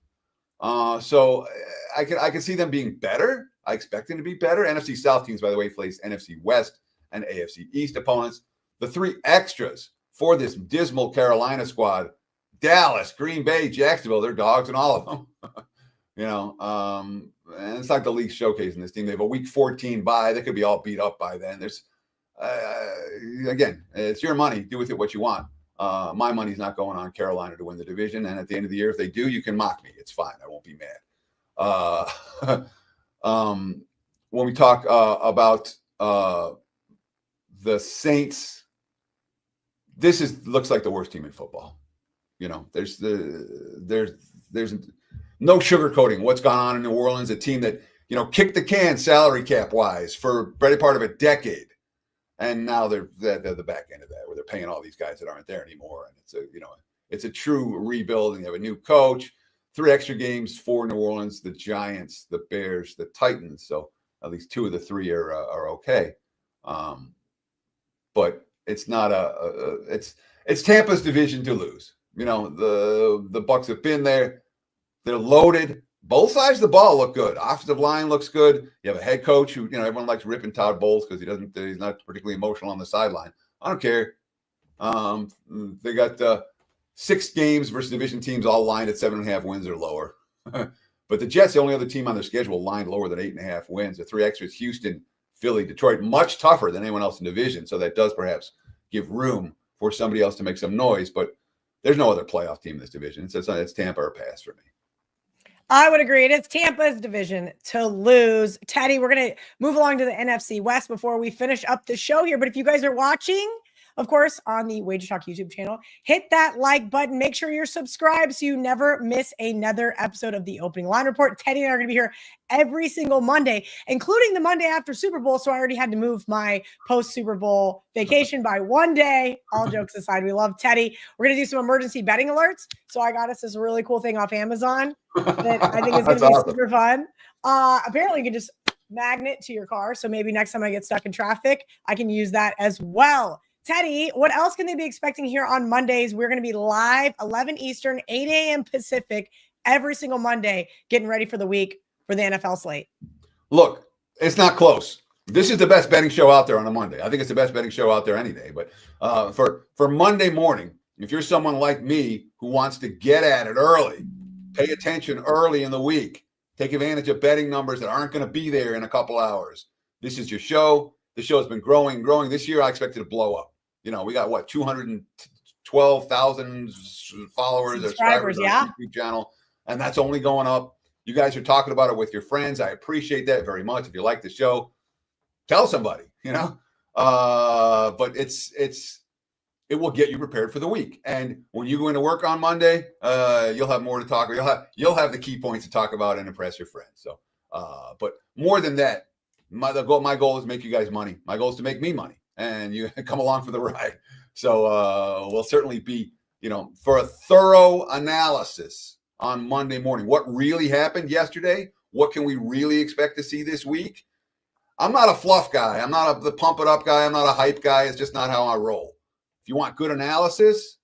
K: So I can see them being better. I expect them to be better. NFC South teams, by the way, face NFC West and AFC East opponents. The 3 extras for this dismal Carolina squad: Dallas, Green Bay, Jacksonville. They're dogs in all of them. And it's like the league showcasing this team. They have a week 14 bye. They could be all beat up by then. There's again, it's your money. Do with it what you want. My money's not going on Carolina to win the division. And at the end of the year, if they do, you can mock me. It's fine. I won't be mad. When we talk about the Saints, looks like the worst team in football. There's no sugarcoating what's gone on in New Orleans, a team that, kicked the can salary cap wise for a better part of a decade. And now they're the back end of that, where they're paying all these guys that aren't there anymore. And it's a true rebuild. And you have a new coach, 3 extra games for New Orleans, the Giants, the Bears, the Titans. So at least 2 of the 3 are okay. But it's not it's Tampa's division to lose. The Bucs have been there. They're loaded. Both sides of the ball look good. Offensive line looks good. You have a head coach who, everyone likes ripping Todd Bowles because he's not particularly emotional on the sideline. I don't care. They got 6 games versus division teams all lined at 7.5 wins or lower. But the Jets, the only other team on their schedule lined lower than 8.5 wins. The 3 extras: Houston, Philly, Detroit, much tougher than anyone else in the division. So that does perhaps give room for somebody else to make some noise. But there's no other playoff team in this division. It's Tampa or pass for me.
D: I would agree. It is Tampa's division to lose. Teddy, we're going to move along to the NFC West before we finish up the show here. But if you guys are watching, of course, on the WagerTalk YouTube channel, hit that like button. Make sure you're subscribed so you never miss another episode of the Opening Line Report. Teddy and I are going to be here every single Monday, including the Monday after Super Bowl. So I already had to move my post-Super Bowl vacation by 1 day. All jokes aside, we love Teddy. We're going to do some emergency betting alerts. So I got us this really cool thing off Amazon that I think is going to be awesome. Super fun. Apparently, you can just magnet to your car. So maybe next time I get stuck in traffic, I can use that as well. Teddy, what else can they be expecting here on Mondays? We're going to be live 11 Eastern, 8 a.m. Pacific every single Monday, getting ready for the week for the NFL slate.
K: Look, it's not close. This is the best betting show out there on a Monday. I think it's the best betting show out there any day. But for Monday morning, if you're someone like me who wants to get at it early, pay attention early in the week, take advantage of betting numbers that aren't going to be there in a couple hours, this is your show. The show has been growing. This year, I expect it to blow up. You know, we got what, 212,000 followers or subscribers on our YouTube channel, and that's only going up. You guys are talking about it with your friends. I appreciate that very much. If you like the show, tell somebody, you know. But it will get you prepared for the week. And when you go into work on Monday, you'll have more to talk about. You'll have the key points to talk about and impress your friends. So, but more than that, my goal is to make you guys money. My goal is to make me money, and you come along for the ride. So we'll certainly be, you know, for a thorough analysis on Monday morning. What really happened yesterday? What can we really expect to see this week? I'm not a fluff guy. I'm not the pump it up guy. I'm not a hype guy. It's just not how I roll. If you want good analysis,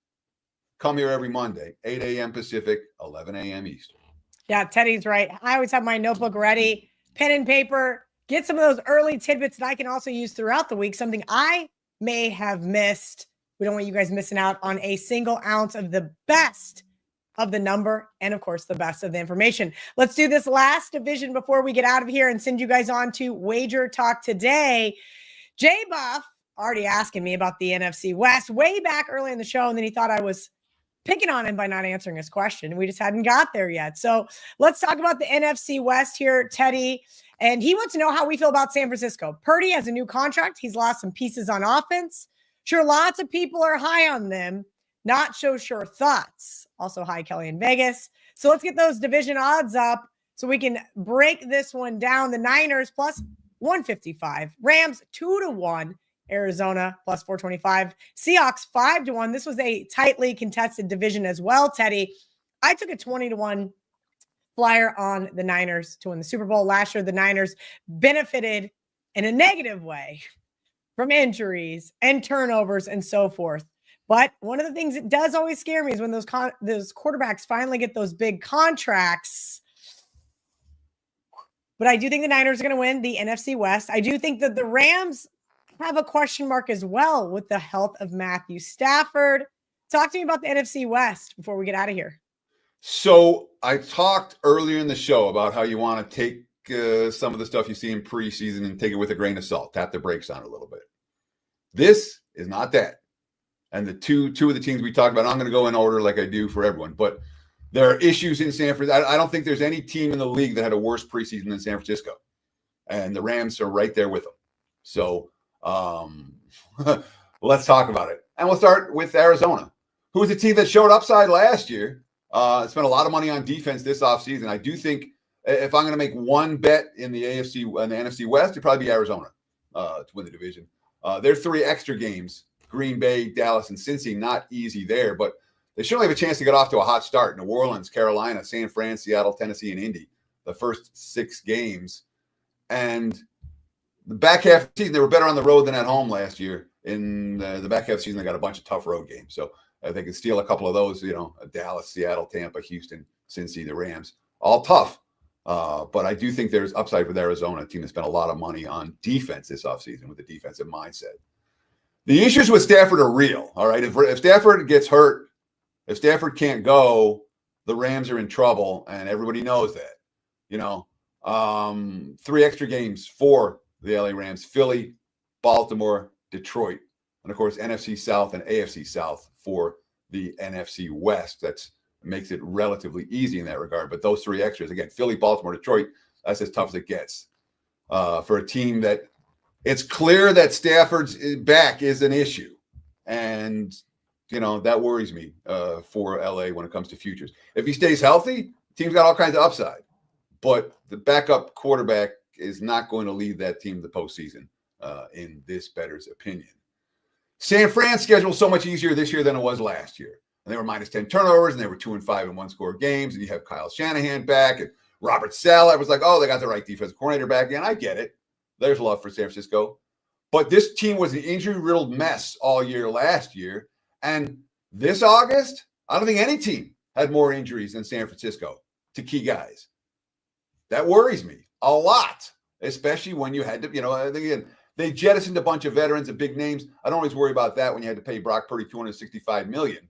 K: come here every Monday, 8 a.m. Pacific, 11 a.m. Eastern.
D: Yeah, Teddy's right. I always have my notebook ready, pen and paper, get some of those early tidbits that I can also use throughout the week, something I may have missed. We don't want you guys missing out on a single ounce of the best of the number and, of course, the best of the information. Let's do this last division before we get out of here and send you guys on to Wager Talk today. Jay Buff already asking me about the NFC West way back early in the show, and then he thought I was picking on him by not answering his question. We just hadn't got there yet. So let's talk about the NFC West here, Teddy. And he wants to know how we feel about San Francisco. Purdy has a new contract. He's lost some pieces on offense. Sure, lots of people are high on them. Not so sure thoughts. Also high Kelly in Vegas. So let's get those division odds up so we can break this one down. The Niners plus 155. Rams 2-1. Arizona plus 425. Seahawks 5-1. This was a tightly contested division as well, Teddy. I took a 20-1 flyer on the Niners to win the Super Bowl. Last year, the Niners benefited in a negative way from injuries and turnovers and so forth. But one of the things that does always scare me is when those quarterbacks finally get those big contracts. But I do think the Niners are going to win the NFC West. I do think that the Rams have a question mark as well with the health of Matthew Stafford. Talk to me about the NFC West before we get out of here.
K: So I talked earlier in the show about how you want to take some of the stuff you see in preseason and take it with a grain of salt, tap the brakes on it a little bit. This is not that. And the two of the teams we talked about, I'm going to go in order like I do for everyone, but there are issues in San Francisco. I don't think there's any team in the league that had a worse preseason than San Francisco. And the Rams are right there with them. So let's talk about it. And we'll start with Arizona, who was a team that showed upside last year. Spent a lot of money on defense this offseason. I do think if I'm going to make one bet in the AFC and the NFC West, it'd probably be Arizona to win the division. Their three extra games, Green Bay, Dallas, and Cincy, not easy there, but they should only have a chance to get off to a hot start. New Orleans, Carolina, San Fran, Seattle, Tennessee, and Indy, the first 6 games. And the back half of the season, they were better on the road than at home last year. In the back half of the season, they got a bunch of tough road games. So they can steal a couple of those, you know, Dallas, Seattle, Tampa, Houston, Cincy, the Rams, all tough. But I do think there's upside with Arizona, a team that spent a lot of money on defense this offseason with a defensive mindset. The issues with Stafford are real, all right? If Stafford gets hurt, if Stafford can't go, the Rams are in trouble, and everybody knows that. You know, 3 extra games for the LA Rams: Philly, Baltimore, Detroit, and of course NFC South and AFC South for the NFC West. That makes it relatively easy in that regard. But those 3 extras, again, Philly, Baltimore, Detroit, that's as tough as it gets for a team that it's clear that Stafford's back is an issue. And, you know, that worries me for LA when it comes to futures. If he stays healthy, the team's got all kinds of upside. But the backup quarterback is not going to lead that team to the postseason, in this bettor's opinion. San Fran's schedule is so much easier this year than it was last year. And they were minus 10 turnovers, and they were 2-5 in one-score games. And you have Kyle Shanahan back, and Robert Saleh was like, oh, they got the right defensive coordinator back again. I get it. There's love for San Francisco. But this team was an injury-riddled mess all year last year. And this August, I don't think any team had more injuries than San Francisco to key guys. That worries me a lot, especially when you had to, again, they jettisoned a bunch of veterans and big names. I don't always worry about that when you had to pay Brock Purdy $265 million.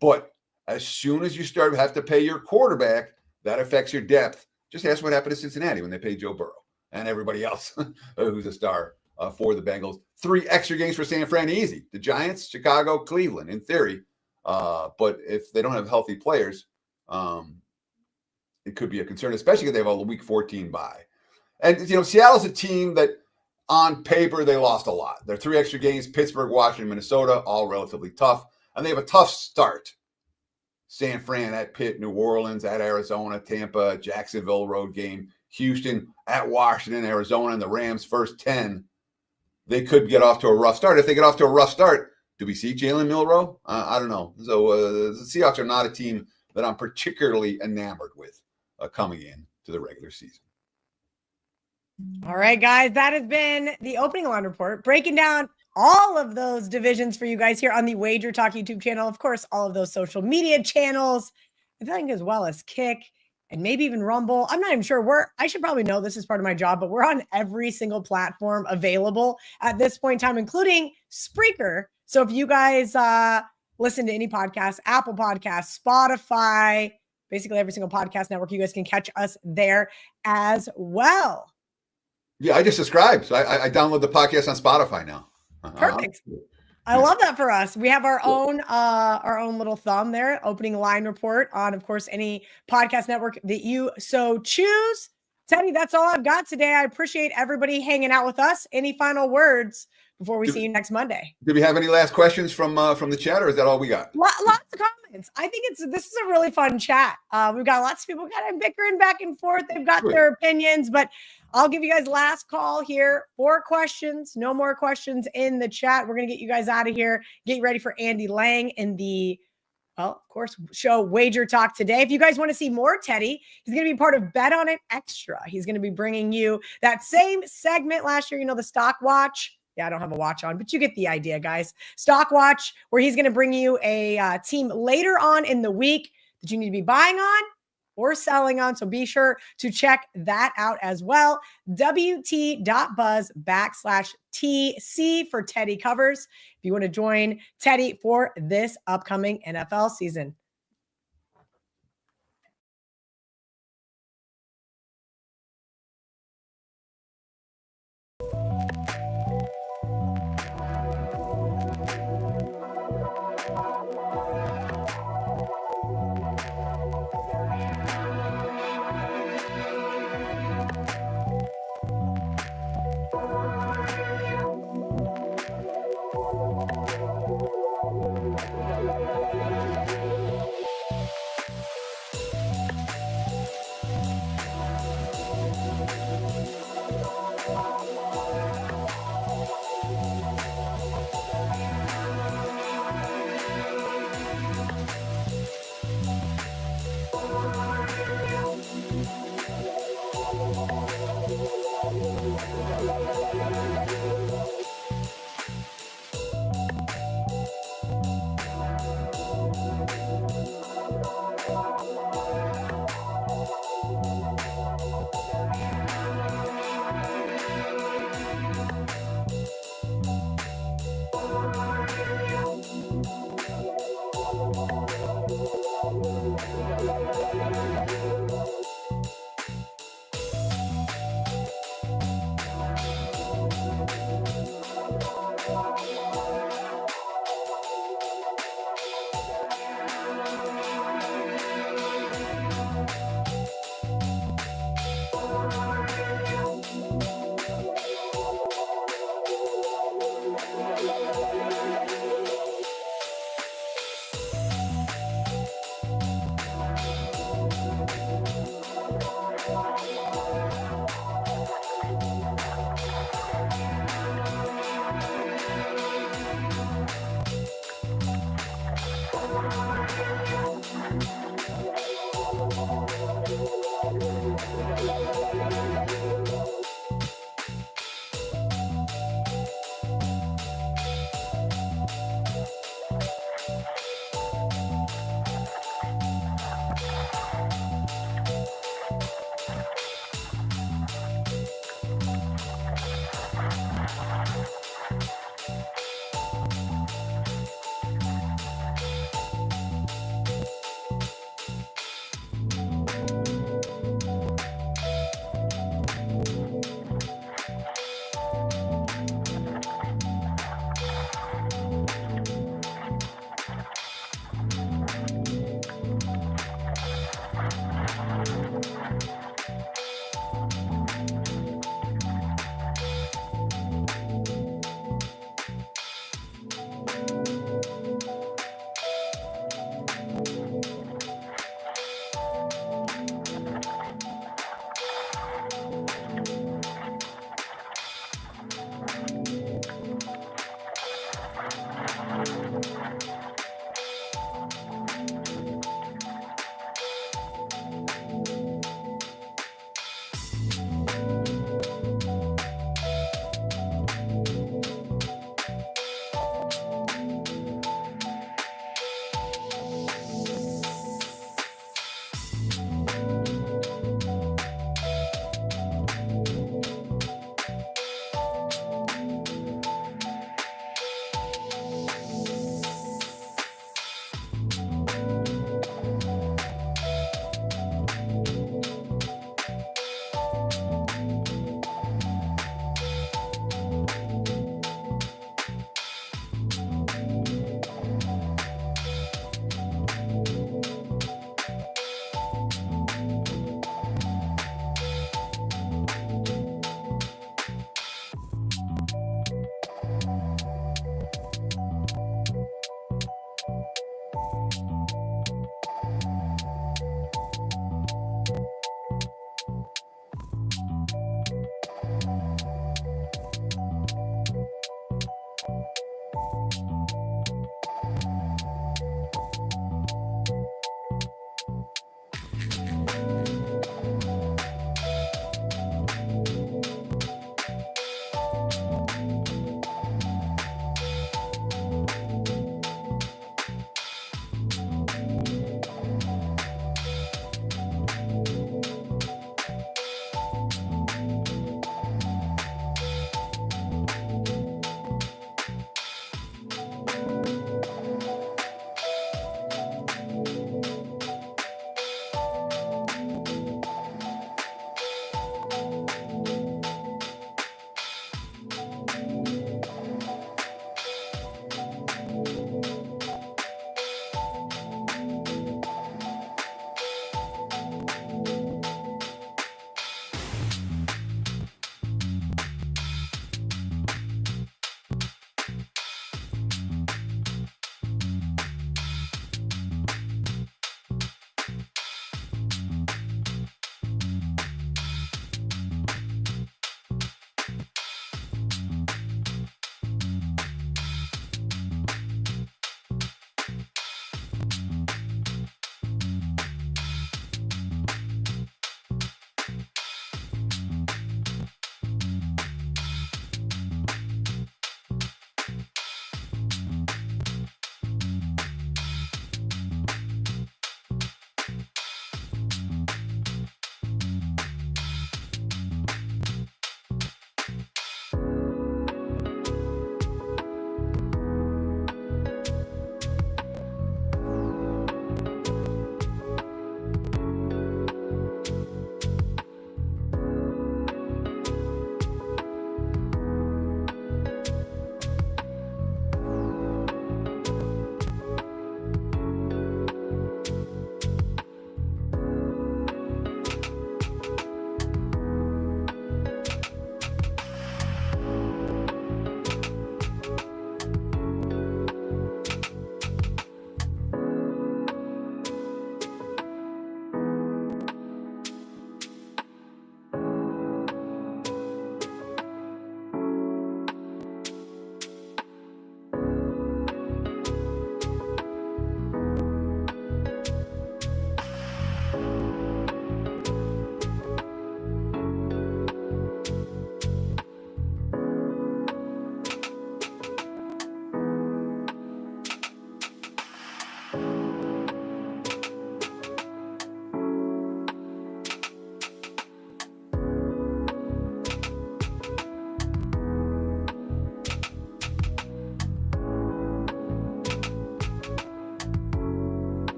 K: But as soon as you have to pay your quarterback, that affects your depth. Just ask what happened to Cincinnati when they paid Joe Burrow and everybody else who's a star for the Bengals. 3 extra games for San Fran, easy. The Giants, Chicago, Cleveland, in theory. But if they don't have healthy players, it could be a concern, especially if they have a Week 14 bye. And, Seattle's a team that on paper they lost a lot. Their 3 extra games, Pittsburgh, Washington, Minnesota, all relatively tough. And they have a tough start. San Fran at Pitt, New Orleans, at Arizona, Tampa, Jacksonville road game, Houston, at Washington, Arizona, and the Rams first 10. They could get off to a rough start. If they get off to a rough start, do we see Jalen Milroe? I don't know. So the Seahawks are not a team that I'm particularly enamored with coming in to the regular season.
D: All right, guys, that has been the opening line report, breaking down all of those divisions for you guys here on the WagerTalk YouTube channel. Of course, all of those social media channels, I think, as well as Kick and maybe even Rumble. I'm not even sure I should probably know this is part of my job, but we're on every single platform available at this point in time, including Spreaker. So if you guys listen to any podcast, Apple Podcasts, Spotify, basically every single podcast network, you guys can catch us there as well.
K: Yeah, I just subscribed. So I download the podcast on Spotify now.
D: Perfect. I love that for us. We have our own little thumb there, opening line report on, of course, any podcast network that you so choose. Teddy, that's all I've got today. I appreciate everybody hanging out with us. Any final words before we see you next Monday?
K: Do we have any last questions from the chat, or is that all we got?
D: Lots of comments. I think this is a really fun chat. We've got lots of people kind of bickering back and forth. They've got their opinions, but I'll give you guys last call here. 4 questions. No more questions in the chat. We're going to get you guys out of here. Get ready for Andy Lang in the, of course, show Wager Talk today. If you guys want to see more Teddy, he's going to be part of Bet On It Extra. He's going to be bringing you that same segment last year, the Stock Watch. Yeah, I don't have a watch on, but you get the idea, guys. Stock Watch, where he's going to bring you a team later on in the week that you need to be buying on or selling on. So be sure to check that out as well. WT.buzz/TC for Teddy covers. If you want to join Teddy for this upcoming NFL season.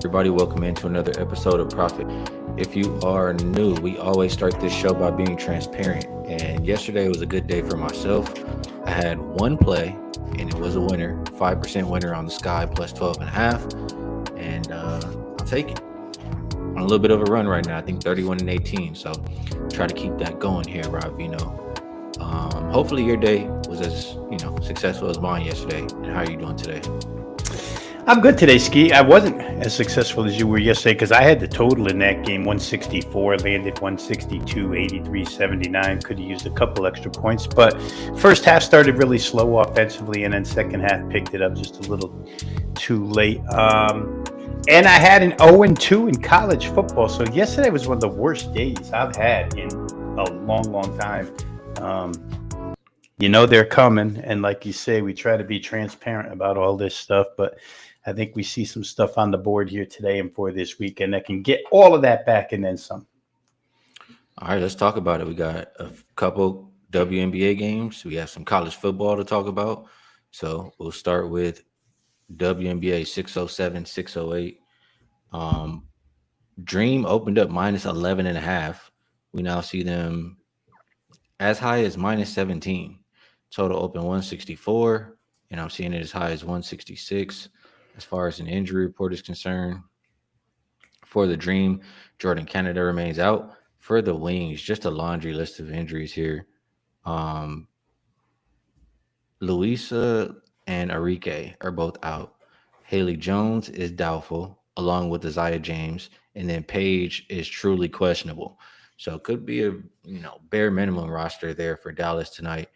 M: everybody? Welcome into another episode of Profit. If you are new, we always start this show by being transparent. And yesterday was a good day for myself. I had one play, and it was a winner, 5% winner on the Sky plus 12.5. And I'll take it. On a little bit of a run right now. I think 31-18. So try to keep that going here, Ravino. Hopefully your day was as successful as mine yesterday. And how are you doing today?
N: I'm good today, Ski. I wasn't as successful as you were yesterday because I had the total in that game 164, landed 162, 83, 79. Could have used a couple extra points, but first half started really slow offensively, and then second half picked it up just a little too late. And I had an 0-2 in college football, so yesterday was one of the worst days I've had in a long, long time. They're coming, and like you say, we try to be transparent about all this stuff, but I think we see some stuff on the board here today and for this weekend that can get all of that back and then some.
M: All right, let's talk about it. We got a couple WNBA games. We have some college football to talk about. So we'll start with WNBA 607, 608. Dream opened up minus 11.5. We now see them as high as minus 17. Total open 164, and I'm seeing it as high as 166. As far as an injury report is concerned, for the Dream, Jordan Canada remains out. For the Wings, just a laundry list of injuries here. Luisa and Arike are both out. Haley Jones is doubtful, along with Isaiah James, and then Paige is truly questionable. So it could be a bare minimum roster there for Dallas tonight.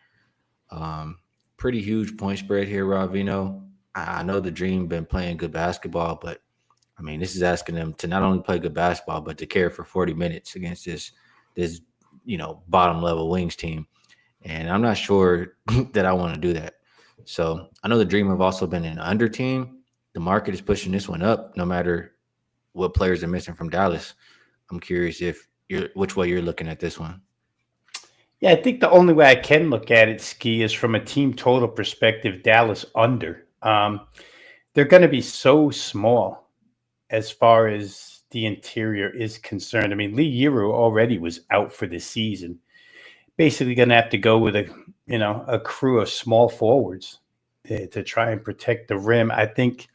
M: Pretty huge point spread here, Ravino. I know the Dream been playing good basketball, but I mean, this is asking them to not only play good basketball, but to carry for 40 minutes against this bottom level Wings team. And I'm not sure that I want to do that. So I know the Dream have also been an under team. The market is pushing this one up, no matter what players are missing from Dallas. I'm curious which way you're looking at this one.
N: Yeah, I think the only way I can look at it, Ski, is from a team total perspective, Dallas under. They're going to be so small as far as the interior is concerned. I mean, Lee Yuru already was out for the season. Basically going to have to go with a crew of small forwards to try and protect the rim. I think,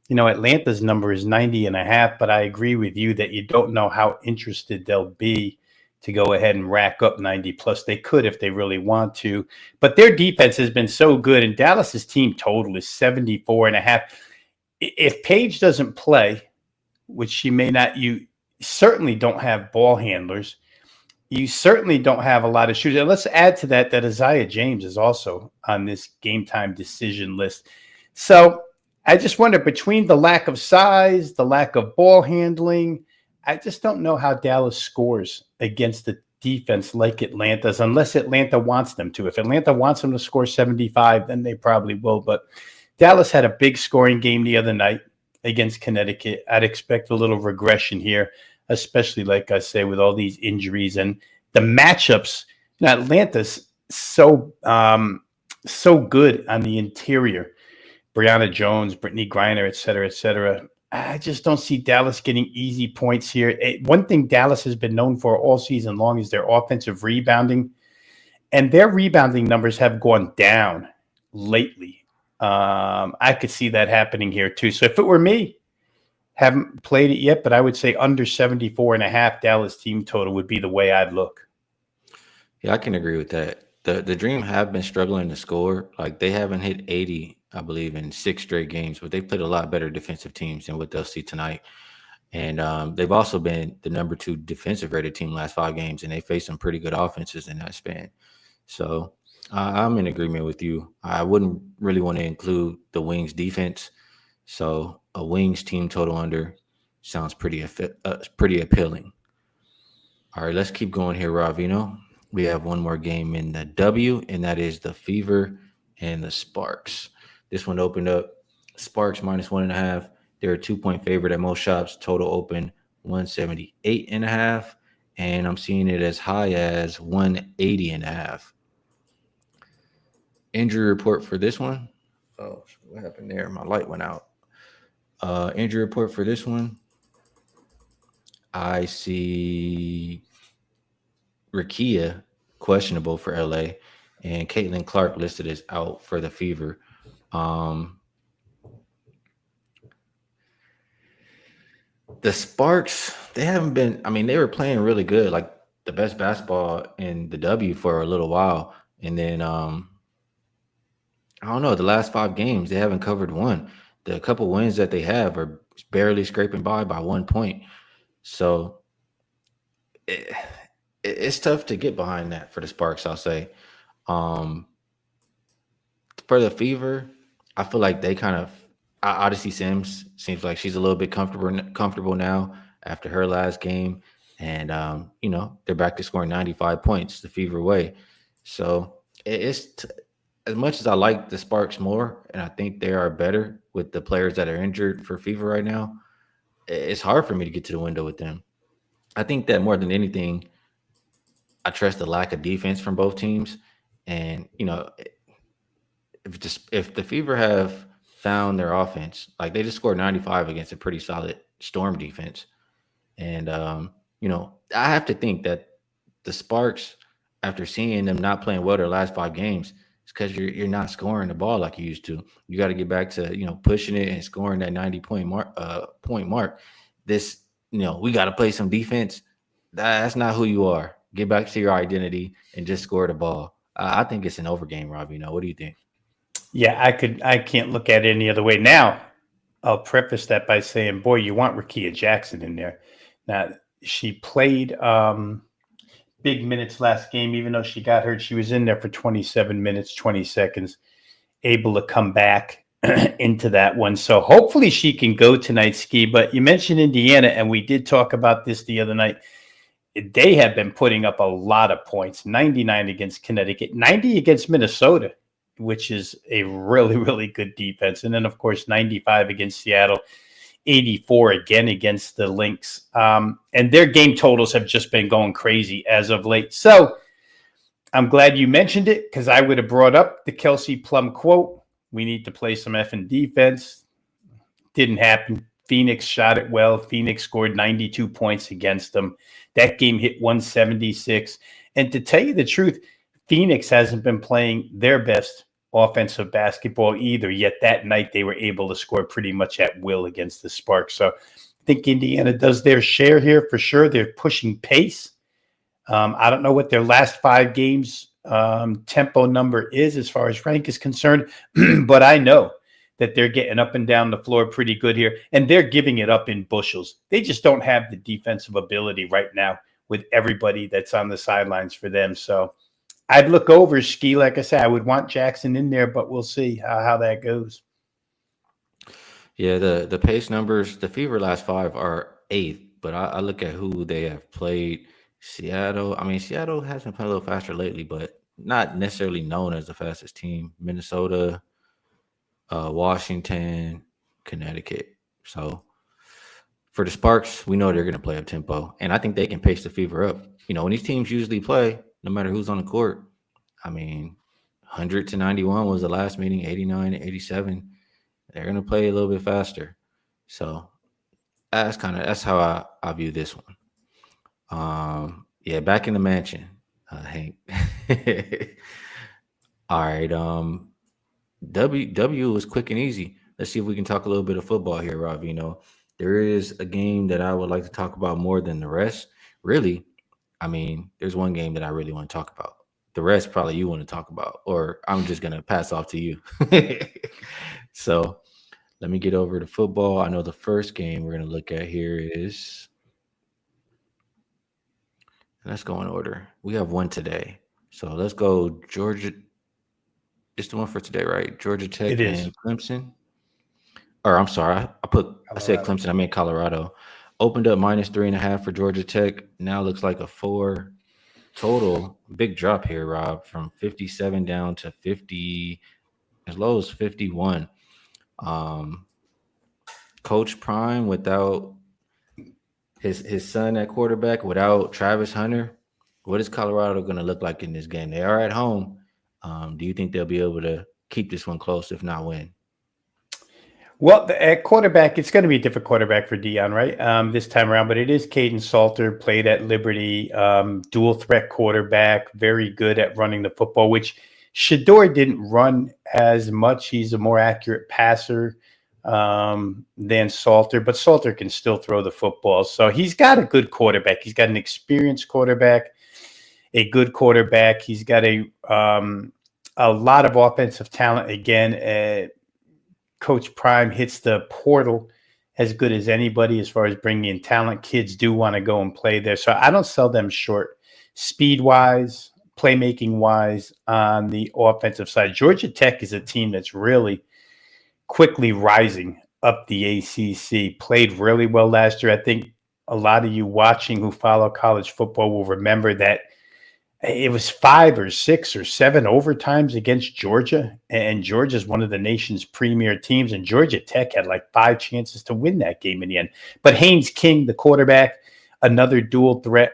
N: Atlanta's number is 90.5, but I agree with you that you don't know how interested they'll be to go ahead and rack up 90 plus. They could if they really want to, but their defense has been so good, and Dallas's team total is 74.5. If Paige doesn't play, which she may not, you certainly don't have ball handlers. You certainly don't have a lot of shooters. And let's add to that Isaiah James is also on this game time decision list. So I just wonder, between the lack of size, the lack of ball handling, I just don't know how Dallas scores against the defense like Atlanta's, unless Atlanta wants them to. If Atlanta wants them to score 75, then they probably will. But Dallas had a big scoring game the other night against Connecticut. I'd expect a little regression here, especially, like I say, with all these injuries and the matchups. Now, Atlanta's so good on the interior. Brianna Jones, Brittany Griner, et cetera. I just don't see Dallas getting easy points here. One thing Dallas has been known for all season long is their offensive rebounding, and their rebounding numbers have gone down lately. I could see that happening here too. So if it were me, haven't played it yet, but I would say under 74.5 Dallas team total would be the way I'd look.
M: Yeah, I can agree with that. The Dream have been struggling to score. Like, they haven't hit 80, I believe, in 6 straight games, but they've played a lot better defensive teams than what they'll see tonight. And they've also been the number 2 defensive rated team last 5 games, and they faced some pretty good offenses in that span. So I'm in agreement with you. I wouldn't really want to include the Wings defense. So a Wings team total under sounds pretty appealing. All right, let's keep going here, Ravino. We have one more game in the W, and that is the Fever and the Sparks. This one opened up Sparks minus 1.5. They're a 2-point favorite at most shops. Total open 178.5, and I'm seeing it as high as 180.5. Injury report for this one. Oh, what happened there? My light went out. Injury report for this one. I see Rakia questionable for LA, and Caitlin Clark listed as out for the Fever. The Sparks, they haven't been, I mean, they were playing really good, like the best basketball in the W for a little while. And then I don't know, the last 5 games, they haven't covered one. The couple wins that they have are barely scraping by 1 point. So it's tough to get behind that for the Sparks, I'll say. For the Fever, I feel like they kind of, Odyssey Sims seems like she's a little bit comfortable now after her last game. And, they're back to scoring 95 points the Fever way. So as much as I like the Sparks more, and I think they are better with the players that are injured for Fever right now, it's hard for me to get to the window with them. I think that more than anything, I trust the lack of defense from both teams. And, if the Fever have found their offense, like they just scored 95 against a pretty solid Storm defense. And, I have to think that the Sparks, after seeing them not playing well their last 5 games, it's because you're not scoring the ball like you used to. You got to get back to, pushing it and scoring that 90-point mark. This, we got to play some defense. That's not who you are. Get back to your identity and just score the ball. I think it's an over game, Rob. What do you think?
N: Yeah, I can't look at it any other way. Now, I'll preface that by saying, boy, you want Rakia Jackson in there. Now, she played big minutes last game. Even though she got hurt, she was in there for 27 minutes, 20 seconds, able to come back into that one. So hopefully she can go tonight, Ski. But you mentioned Indiana, and we did talk about this the other night. They have been putting up a lot of points, 99 against Connecticut, 90 against Minnesota, which is a really, really good defense. And then, of course, 95 against Seattle, 84 again against the Lynx. And their game totals have just been going crazy as of late. So I'm glad you mentioned it, because I would have brought up the Kelsey Plum quote. We need to play some effing defense. Didn't happen. Phoenix shot it well. Phoenix scored 92 points against them. That game hit 176. And to tell you the truth, Phoenix hasn't been playing their best offensive basketball either, yet that night they were able to score pretty much at will against the Sparks. So I think Indiana does their share here for sure. They're pushing pace. I don't know what their last 5 games tempo number is as far as rank is concerned, but I know that they're getting up and down the floor pretty good here, and they're giving it up in bushels. They just don't have the defensive ability right now with everybody that's on the sidelines for them. So I'd look over Ski. Like I said, I would want Jackson in there, but we'll see how that goes.
M: Yeah, the pace numbers, the Fever last 5 are 8th, but I look at who they have played. Seattle has been playing a little faster lately, but not necessarily known as the fastest team. Minnesota, Washington, Connecticut. So for the Sparks, we know they're going to play up tempo, and I think they can pace the Fever up. When these teams usually play, no matter who's on the court, 100 to 91 was the last meeting, 89 to 87. They're going to play a little bit faster. So that's how I view this one. Back in the mansion, Hank. All right. W was quick and easy. Let's see if we can talk a little bit of football here, Rob. There is a game that I would like to talk about more than the rest. Really, there's one game that I really want to talk about. The rest probably you want to talk about, or I'm just going to pass off to you. So let me get over to football. I know the first game we're going to look at here is, let's go in order. We have one today. So let's go Georgia. It's the one for today, right? Georgia Tech and Clemson. Or I'm sorry, I said Clemson. I meant Colorado. Opened up -3.5 for Georgia Tech. Now looks like a 4 total. Big drop here, Rob, from 57 down to 50, as low as 51. Coach Prime without his son at quarterback, without Travis Hunter. What is Colorado going to look like in this game? They are at home. Do you think they'll be able to keep this one close, if not win?
N: Well, at quarterback, it's going to be a different quarterback for Dion, right? This time around, but it is Caden Salter, played at Liberty, dual threat quarterback, very good at running the football, which Shador didn't run as much. He's a more accurate passer than Salter, but Salter can still throw the football. So he's got a good quarterback. He's got an experienced quarterback, a good quarterback. He's got a lot of offensive talent. Again, Coach Prime hits the portal as good as anybody as far as bringing in talent. Kids do want to go and play there. So I don't sell them short speed-wise, playmaking-wise on the offensive side. Georgia Tech is a team that's really quickly rising up the ACC. Played really well last year. I think a lot of you watching who follow college football will remember that it was 5 or 6 or 7 overtimes against Georgia, and Georgia's one of the nation's premier teams, and Georgia Tech had like 5 chances to win that game in the end. But Haynes King, the quarterback, another dual threat,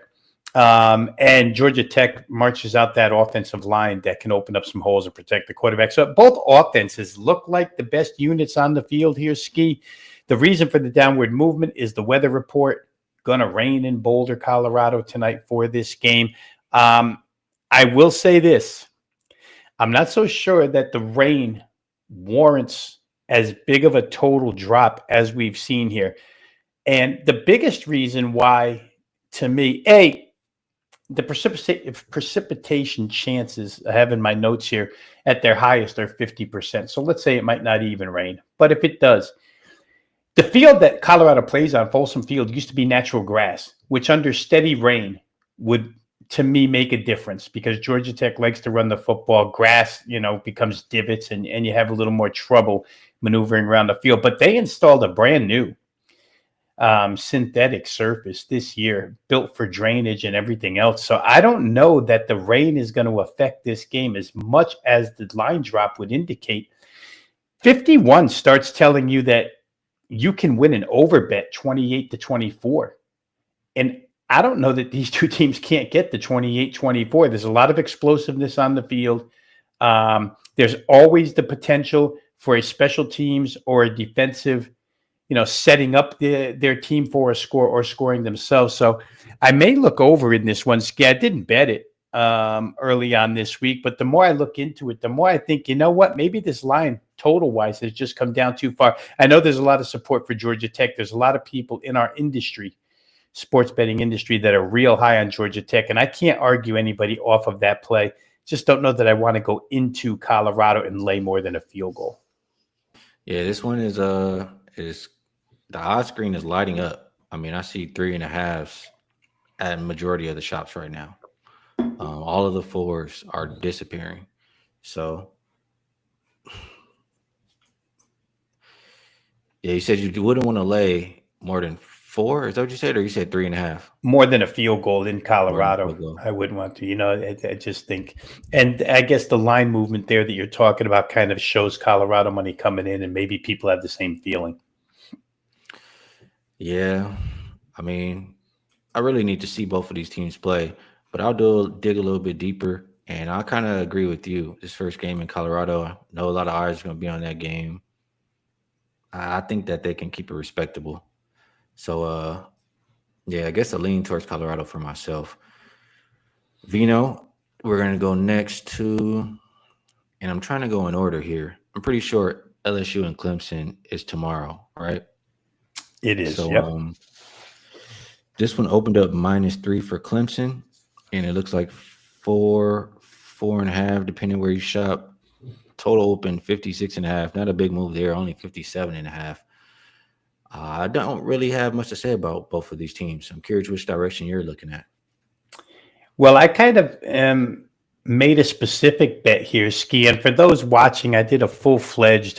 N: and Georgia Tech marches out that offensive line that can open up some holes and protect the quarterback. So both offenses look like the best units on the field here, Ski. The reason for the downward movement is the weather report. Going to rain in Boulder, Colorado tonight for this game. I will say this. I'm not so sure that the rain warrants as big of a total drop as we've seen here. And the biggest reason why, to me, the precipitation chances I have in my notes here at their highest are 50%. So let's say it might not even rain. But if it does, the field that Colorado plays on, Folsom Field, used to be natural grass, which under steady rain would, to me, make a difference because Georgia Tech likes to run the football. Grass, becomes divots and you have a little more trouble maneuvering around the field. But they installed a brand new synthetic surface this year, built for drainage and everything else. So I don't know that the rain is going to affect this game as much as the line drop would indicate. 51 starts telling you that you can win an overbet 28-24. And I don't know that these two teams can't get to 28-24. There's a lot of explosiveness on the field. There's always the potential for a special teams or a defensive, setting up their team for a score or scoring themselves. So I may look over in this one. I didn't bet it early on this week, but the more I look into it, the more I think, you know what, maybe this line total-wise has just come down too far. I know there's a lot of support for Georgia Tech. There's a lot of people in our industry, sports betting industry, that are real high on Georgia Tech, and I can't argue anybody off of that play. Just don't know that I want to go into Colorado and lay more than a field goal.
M: Yeah, this one is the odds screen is lighting up. I mean, I see 3.5s at majority of the shops right now. All of the 4s are disappearing. So, yeah, you said you wouldn't want to lay more than 4. Is that what you said, or you said 3.5?
N: More than a field goal in Colorado. I wouldn't want to. I just think, and I guess the line movement there that you're talking about kind of shows Colorado money coming in, and maybe people have the same feeling.
M: Yeah, I mean, I really need to see both of these teams play, but I'll dig a little bit deeper, and I kind of agree with you. This first game in Colorado, I know a lot of eyes are going to be on that game. I think that they can keep it respectable. So, yeah, I guess I lean towards Colorado for myself. Vino, we're going to go next to, and I'm trying to go in order here. I'm pretty sure LSU and Clemson is tomorrow, right?
N: It is.
M: So,
N: yep.
M: This one opened up -3 for Clemson, and it looks like 4.5, depending where you shop. Total open 56.5. Not a big move there, only 57.5. I don't really have much to say about both of these teams. I'm curious which direction you're looking at.
N: Well, I kind of made a specific bet here, Ski. And for those watching, I did a full-fledged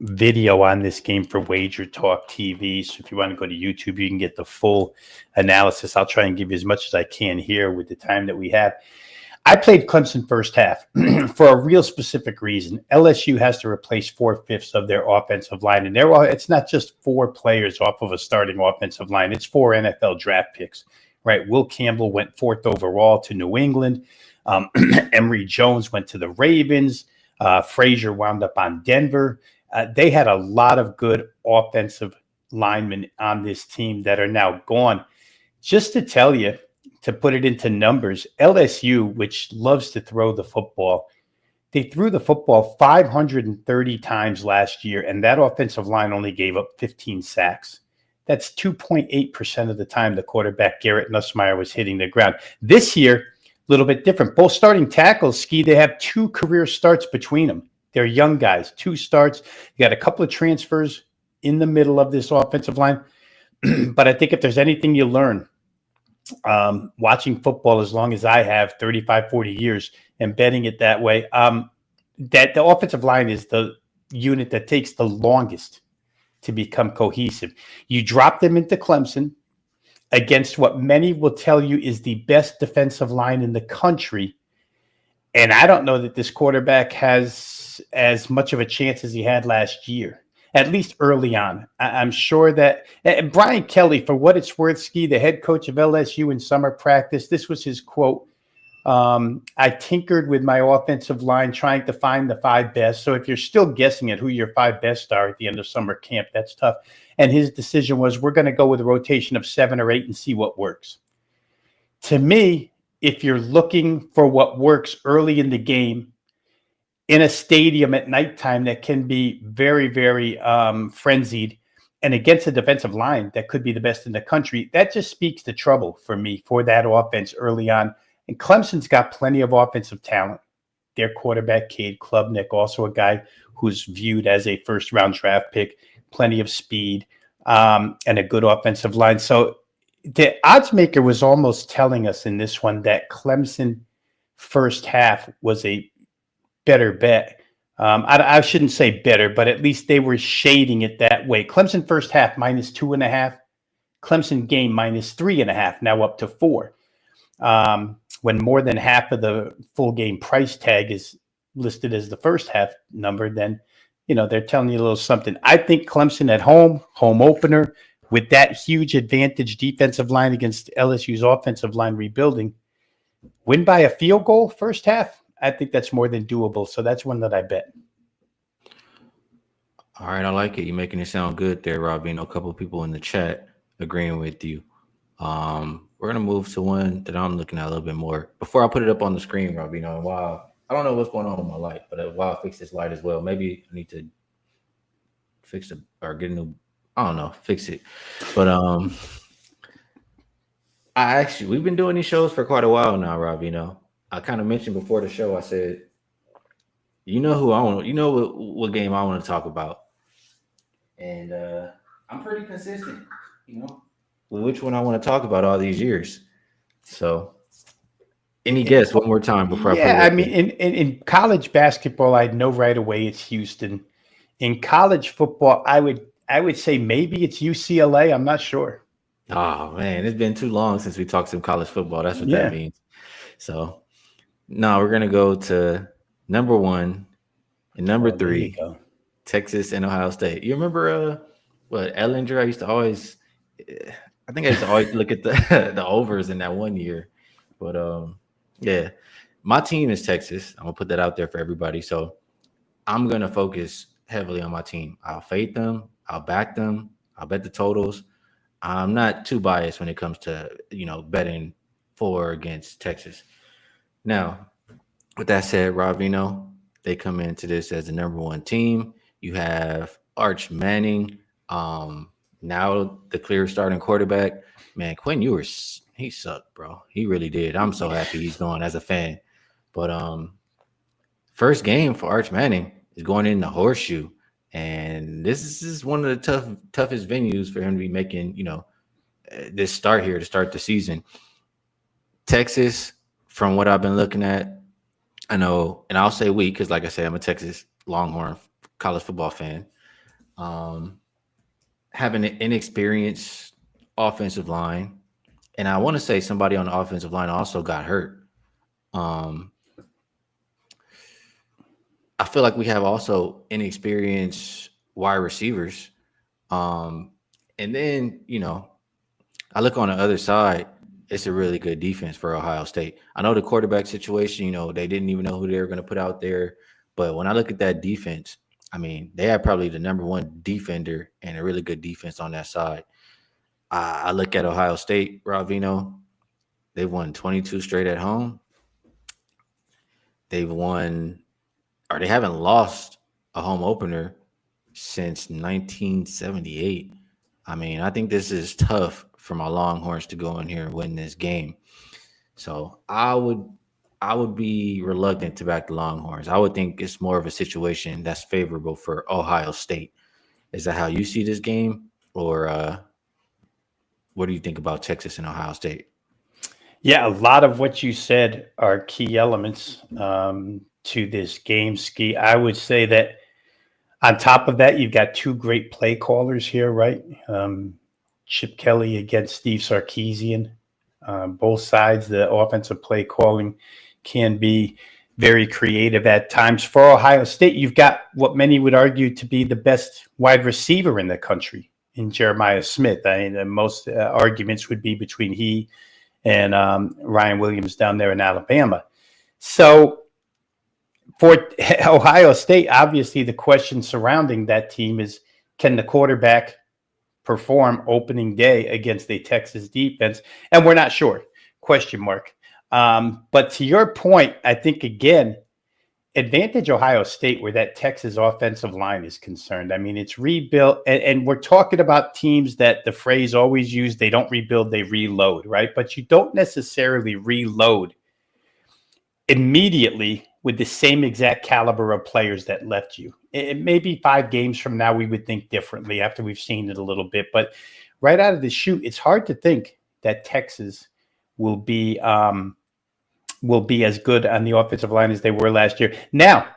N: video on this game for WagerTalk TV. So if you want to go to YouTube, you can get the full analysis. I'll try and give you as much as I can here with the time that we have. I played Clemson first half for a real specific reason. LSU has to replace 4/5 of their offensive line. And it's not just 4 players off of a starting offensive line. It's 4 NFL draft picks, right? Will Campbell went 4th overall to New England. Emory Jones went to the Ravens. Frazier wound up on Denver. They had a lot of good offensive linemen on this team that are now gone. Just to tell you, to put it into numbers, LSU, which loves to throw the football, they threw the football 530 times last year, and that offensive line only gave up 15 sacks. That's 2.8% of the time the quarterback, Garrett Nussmeier, was hitting the ground. This year, a little bit different. Both starting tackles, Ski, they have 2 career starts between them. They're young guys, 2 starts. You got a couple of transfers in the middle of this offensive line. But I think if there's anything you learn watching football as long as I have, 35, 40 years, and betting it that way, that the offensive line is the unit that takes the longest to become cohesive. You drop them into Clemson against what many will tell you is the best defensive line in the country. And I don't know that this quarterback has as much of a chance as he had last year, at least early on. I'm sure that and Brian Kelly, for what it's worth, Ski, the head coach of LSU in summer practice, this was his quote. I tinkered with my offensive line trying to find the 5 best. So if you're still guessing at who your 5 best are at the end of summer camp, that's tough. And his decision was, we're going to go with a rotation of 7 or 8 and see what works. To me, if you're looking for what works early in the game in a stadium at nighttime that can be very, very frenzied and against a defensive line that could be the best in the country, that just speaks to trouble for me for that offense early on. And Clemson's got plenty of offensive talent. Their quarterback, Cade Klubnik, also a guy who's viewed as a first-round draft pick, plenty of speed, and a good offensive line. So the odds maker was almost telling us in this one that Clemson first half was a better bet. I shouldn't say better, but at least they were shading it that way. Clemson first half -2.5, Clemson game -3.5, now up to 4. When more than half of the full game price tag is listed as the first half number, then, you know, they're telling you a little something. I think Clemson at home opener, with that huge advantage defensive line against LSU's offensive line rebuilding, win by a field goal first half. I think that's more than doable. So that's one that I bet.
M: All right, I like it. You're making it sound good there, Rob. You know, a couple of people in the chat agreeing with you. We're going to move to one that I'm looking at a little bit more. Before I put it up on the screen, Rob, you know, while I don't know what's going on with my light, but while I fix this light as well, maybe I need to fix it or get a new, I don't know, fix it. But we've been doing these shows for quite a while now, Rob. You know, I kind of mentioned before the show, I said, you know who I want, you know what game I want to talk about. And I'm pretty consistent, you know, with which one I want to talk about all these years. So any guess one more time before I put it
N: I mean, in college basketball, I'd know right away it's Houston. In college football, I would say maybe it's UCLA. I'm not sure.
M: Oh man, it's been too long since we talked some college football. That's what that means. So no, we're gonna go to number 1 and number 3, Texas and Ohio State. You remember what Ellinger? I used to always look at the overs in that one year. But yeah, my team is Texas. I'm gonna put that out there for everybody. So I'm gonna focus heavily on my team. I'll fade them, I'll back them, I'll bet the totals. I'm not too biased when it comes to, you know, betting for or against Texas. Now, with that said, Rob, you know, they come into this as the number 1 team. You have Arch Manning, now the clear starting quarterback. Man, Quinn Ewers, he sucked, bro. He really did. I'm so happy he's gone as a fan. But first game for Arch Manning is going in the Horseshoe. And this is one of the toughest venues for him to be making, you know, this start here to start the season. Texas, from what I've been looking at, I know, and I'll say we, because like I said, I'm a Texas Longhorn college football fan. Having an inexperienced offensive line, and I want to say somebody on the offensive line also got hurt. I feel like we have also inexperienced wide receivers. And then, you know, I look on the other side, it's a really good defense for Ohio State. I know the quarterback situation, you know, they didn't even know who they were going to put out there. But when I look at that defense, I mean, they have probably the number one defender and a really good defense on that side. I look at Ohio State, Ravino. They've won 22 straight at home. They haven't lost a home opener since 1978. I mean, I think this is tough for my Longhorns to go in here and win this game. So I would be reluctant to back the Longhorns. I would think it's more of a situation that's favorable for Ohio State. Is that how you see this game? Or what do you think about Texas and Ohio State?
N: Yeah, a lot of what you said are key elements to this game, Ski. I would say that on top of that, you've got two great play callers here, right? Chip Kelly against Steve Sarkisian. Both sides, the offensive play calling can be very creative at times. For Ohio State, you've got what many would argue to be the best wide receiver in the country in Jeremiah Smith. I mean, most arguments would be between he and Ryan Williams down there in Alabama. So for Ohio State, obviously the question surrounding that team is, can the quarterback perform opening day against a Texas defense? And we're not sure, question mark. But to your point, I think, again, advantage Ohio State where that Texas offensive line is concerned. I mean, it's rebuilt, and we're talking about teams that the phrase always used, they don't rebuild, they reload, right? But you don't necessarily reload immediately with the same exact caliber of players that left you. It may be 5 games from now we would think differently after we've seen it a little bit, but right out of the chute, it's hard to think that Texas will be as good on the offensive line as they were last year. Now,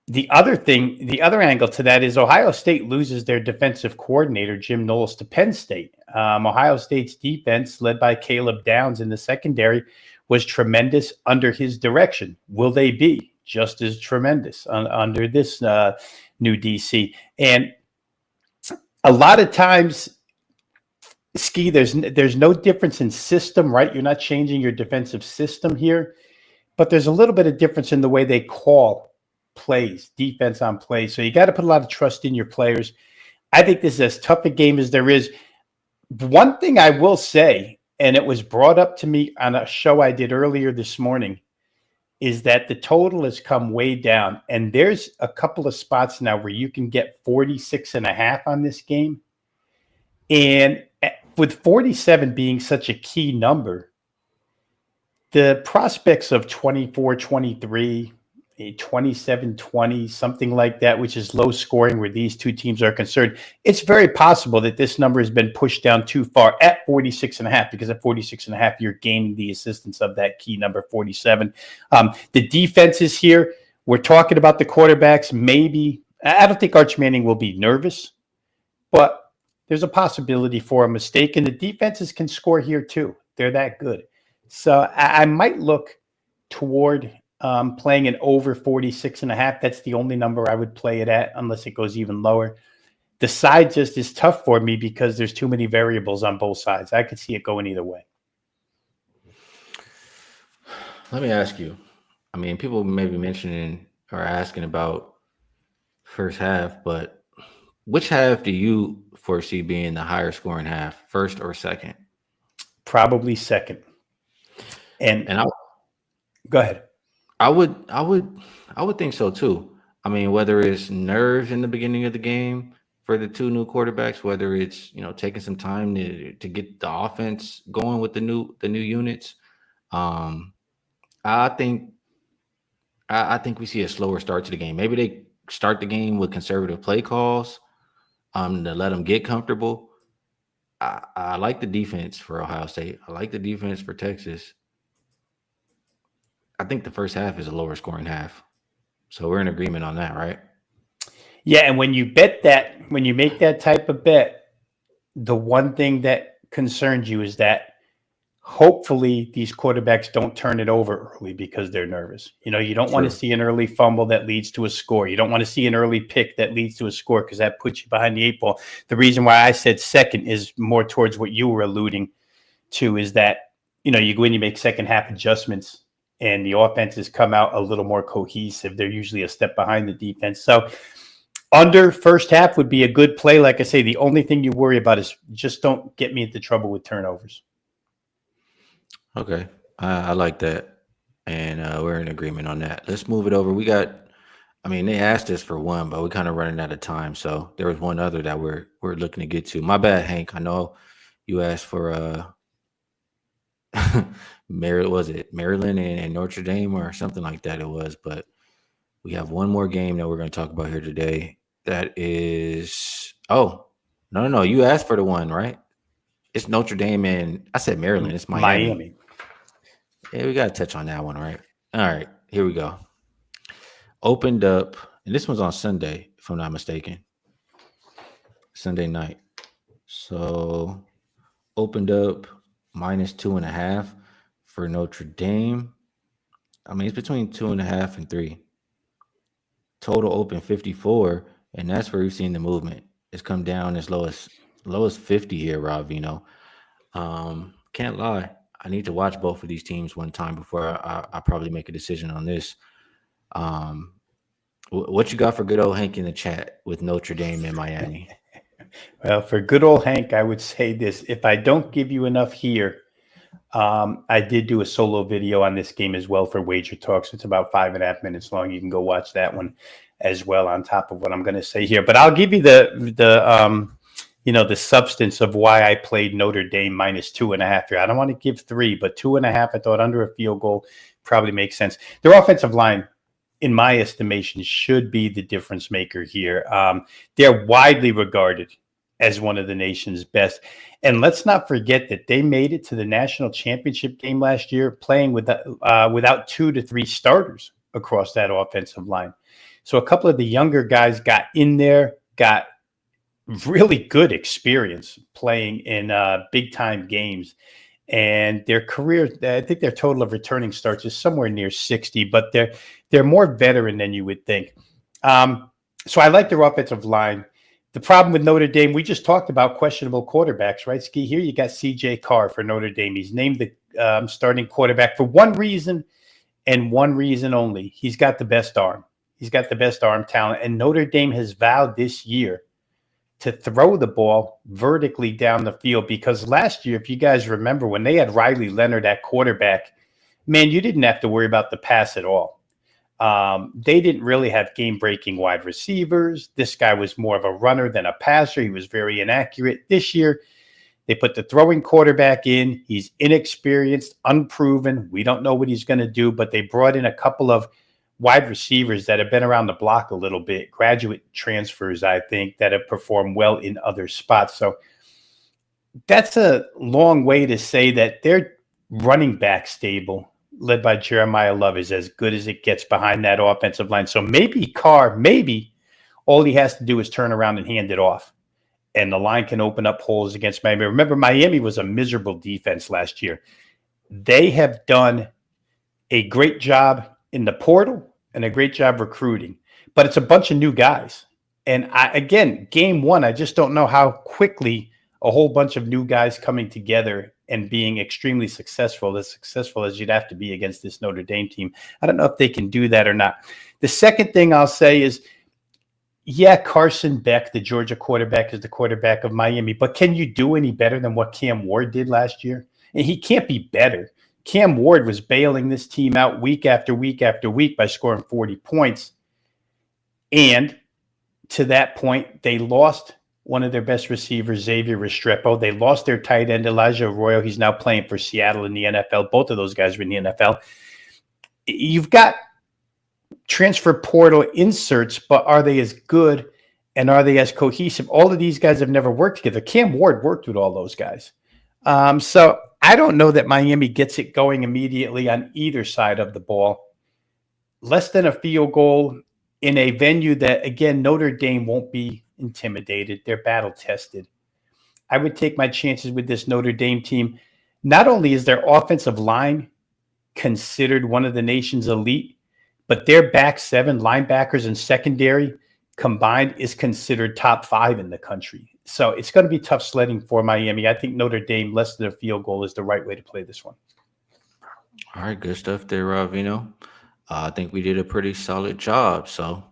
N: the other angle to that is Ohio State loses their defensive coordinator, Jim Knowles, to Penn State. Ohio State's defense, led by Caleb Downs in the secondary, was tremendous under his direction. Will they be just as tremendous under this new DC? And a lot of times, Ski, there's no difference in system, right? You're not changing your defensive system here, but there's a little bit of difference in the way they call plays, defense on plays. So you got to put a lot of trust in your players. I think this is as tough a game as there is. One thing I will say, and it was brought up to me on a show I did earlier this morning, is that the total has come way down. And there's a couple of spots now where you can get 46.5 on this game. And with 47 being such a key number, the prospects of 24-23, a 27-20, something like that, which is low scoring where these two teams are concerned, it's very possible that this number has been pushed down too far at 46.5, because at 46.5, you're gaining the assistance of that key number 47. The defenses here, we're talking about the quarterbacks. Maybe, I don't think Arch Manning will be nervous, but there's a possibility for a mistake, and the defenses can score here too. They're that good. So I might look toward playing an over 46.5. That's the only number I would play it at, unless it goes even lower. The side just is tough for me because there's too many variables on both sides. I could see it going either way.
M: Let me ask you. I mean, people may be mentioning or asking about first half, but which half do you foresee being the higher scoring half, first or second?
N: Probably second. And go ahead.
M: I would think so too. I mean, whether it's nerves in the beginning of the game for the two new quarterbacks, whether it's, taking some time to get the offense going with the new units. I think we see a slower start to the game. Maybe they start the game with conservative play calls to let them get comfortable. I like the defense for Ohio State. I like the defense for Texas. I think the first half is a lower scoring half. So we're in agreement on that, right?
N: Yeah, and when you bet that, when you make that type of bet, the one thing that concerns you is that hopefully these quarterbacks don't turn it over early because they're nervous. You don't want to see an early fumble that leads to a score. You don't want to see an early pick that leads to a score because that puts you behind the 8 ball. The reason why I said second is more towards what you were alluding to, is that, you go in, you make second half adjustments, and the offenses come out a little more cohesive. They're usually a step behind the defense. So Under first half would be a good play. Like I say, the only thing you worry about is just don't get me into trouble with turnovers.
M: Okay, I like that, and we're in agreement on that. Let's move it over. We got. I mean, they asked us for one, but we're kind of running out of time. So there was one other that we're looking to get to. My bad, Hank. I know you asked for Maryland and Notre Dame or something like that. It was, but we have one more game that we're going to talk about here today. That is no. You asked for the one, right? It's Notre Dame and I said Maryland. It's Miami. Yeah, we got to touch on that one, right? All right, here we go. Opened up, and this one's on Sunday, if I'm not mistaken. Sunday night. So opened up -2.5 for Notre Dame. I mean, it's between 2.5 and 3. Total open 54, and that's where we've seen the movement. It's come down as low as 50 here, Ravino. Can't lie. I need to watch both of these teams one time before I probably make a decision on this. What you got for good old Hank in the chat with Notre Dame and Miami?
N: Well, for good old Hank, I would say this. If I don't give you enough here, I did do a solo video on this game as well for WagerTalk. So it's about 5.5 minutes long. You can go watch that one as well on top of what I'm going to say here. But I'll give you the substance of why I played Notre Dame -2.5 here. I don't want to give 3, but 2.5, I thought under a field goal probably makes sense. Their offensive line, in my estimation, should be the difference maker here. They're widely regarded as one of the nation's best. And let's not forget that they made it to the national championship game last year playing without 2 to 3 starters across that offensive line. So a couple of the younger guys got in there, got really good experience playing in big-time games. And their career, I think their total of returning starts is somewhere near 60, but they're more veteran than you would think. So I like their offensive line. The problem with Notre Dame, we just talked about questionable quarterbacks, right? Ski, here you got C.J. Carr for Notre Dame. He's named the starting quarterback for one reason and one reason only. He's got the best arm. He's got the best arm talent. And Notre Dame has vowed this year to throw the ball vertically down the field, because last year, if you guys remember, when they had Riley Leonard at quarterback, man, you didn't have to worry about the pass at all. They didn't really have game-breaking wide receivers. This guy was more of a runner than a passer. He was very inaccurate. This year, they put the throwing quarterback in. He's inexperienced, unproven. We don't know what he's going to do, but they brought in a couple of wide receivers that have been around the block a little bit, graduate transfers, I think, that have performed well in other spots. So that's a long way to say that their running back stable, led by Jeremiah Love, is as good as it gets behind that offensive line. So maybe Carr, all he has to do is turn around and hand it off, and the line can open up holes against Miami. Remember, Miami was a miserable defense last year. They have done a great job in the portal and a great job recruiting, but it's a bunch of new guys. And again, game one, I just don't know how quickly a whole bunch of new guys coming together and being extremely successful as you'd have to be against this Notre Dame team. I don't know if they can do that or not. The second thing I'll say is, yeah, Carson Beck, the Georgia quarterback, is the quarterback of Miami, but can you do any better than what Cam Ward did last year? And he can't be better. Cam Ward was bailing this team out week after week after week by scoring 40 points. And to that point, they lost one of their best receivers, Xavier Restrepo. They lost their tight end, Elijah Arroyo. He's now playing for Seattle in the NFL. Both of those guys are in the NFL. You've got transfer portal inserts, but are they as good and are they as cohesive? All of these guys have never worked together. Cam Ward worked with all those guys. So I don't know that Miami gets it going immediately on either side of the ball. Less than a field goal in a venue that, again, Notre Dame won't be intimidated. They're battle tested. I would take my chances with this Notre Dame team. Not only is their offensive line considered one of the nation's elite, but their back seven, linebackers and secondary combined, is considered top 5 in the country. So it's going to be tough sledding for Miami. I think Notre Dame, less than a field goal, is the right way to play this one.
M: All right, good stuff there, Ravino. I think we did a pretty solid job. So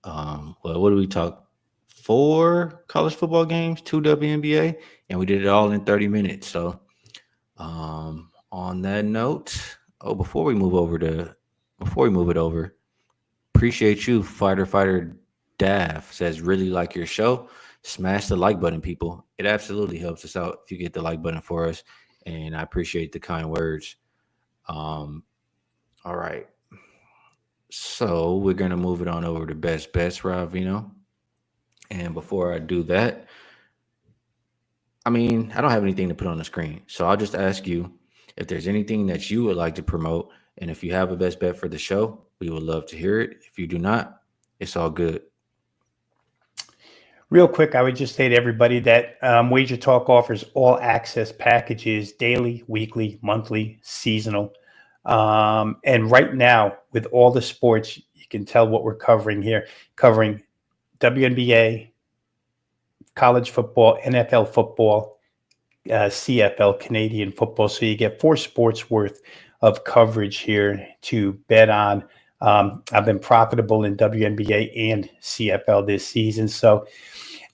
M: What do we talk? 4 college football games, 2 WNBA, and we did it all in 30 minutes. So on that note, before we move it over, appreciate you, Fighter Dav says, really like your show. Smash the like button, people. It absolutely helps us out if you get the like button for us, and I appreciate the kind words. All right, so we're gonna move it on over to best bets, Ravino. And before I do that, I mean, I don't have anything to put on the screen, so I'll just ask you if there's anything that you would like to promote, and if you have a best bet for the show, we would love to hear it. If you do not, it's all good.
N: Real quick, I would just say to everybody that WagerTalk offers all access packages, daily, weekly, monthly, seasonal. And right now, with all the sports, you can tell what we're covering here, covering WNBA, college football, NFL football, CFL, Canadian football. So you get 4 sports worth of coverage here to bet on. I've been profitable in WNBA and CFL this season. So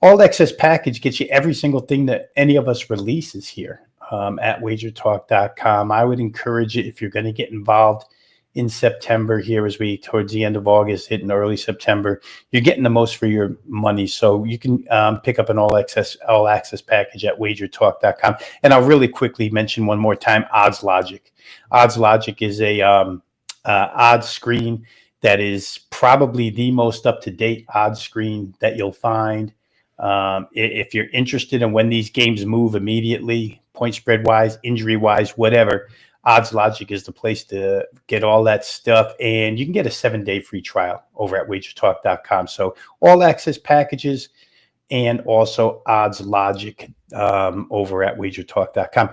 N: all access package gets you every single thing that any of us releases here at WagerTalk.com. I would encourage you, if you're going to get involved in September here, as we towards the end of August, hitting early September, you're getting the most for your money. So you can pick up an all access package at WagerTalk.com. And I'll really quickly mention one more time, Odds Logic. Odds Logic is a odds screen that is probably the most up-to-date odds screen that you'll find. If you're interested in when these games move immediately, point spread wise, injury wise, whatever, Odds Logic is the place to get all that stuff. And you can get a 7-day free trial over at WagerTalk.com. So all access packages and also Odds Logic over at WagerTalk.com.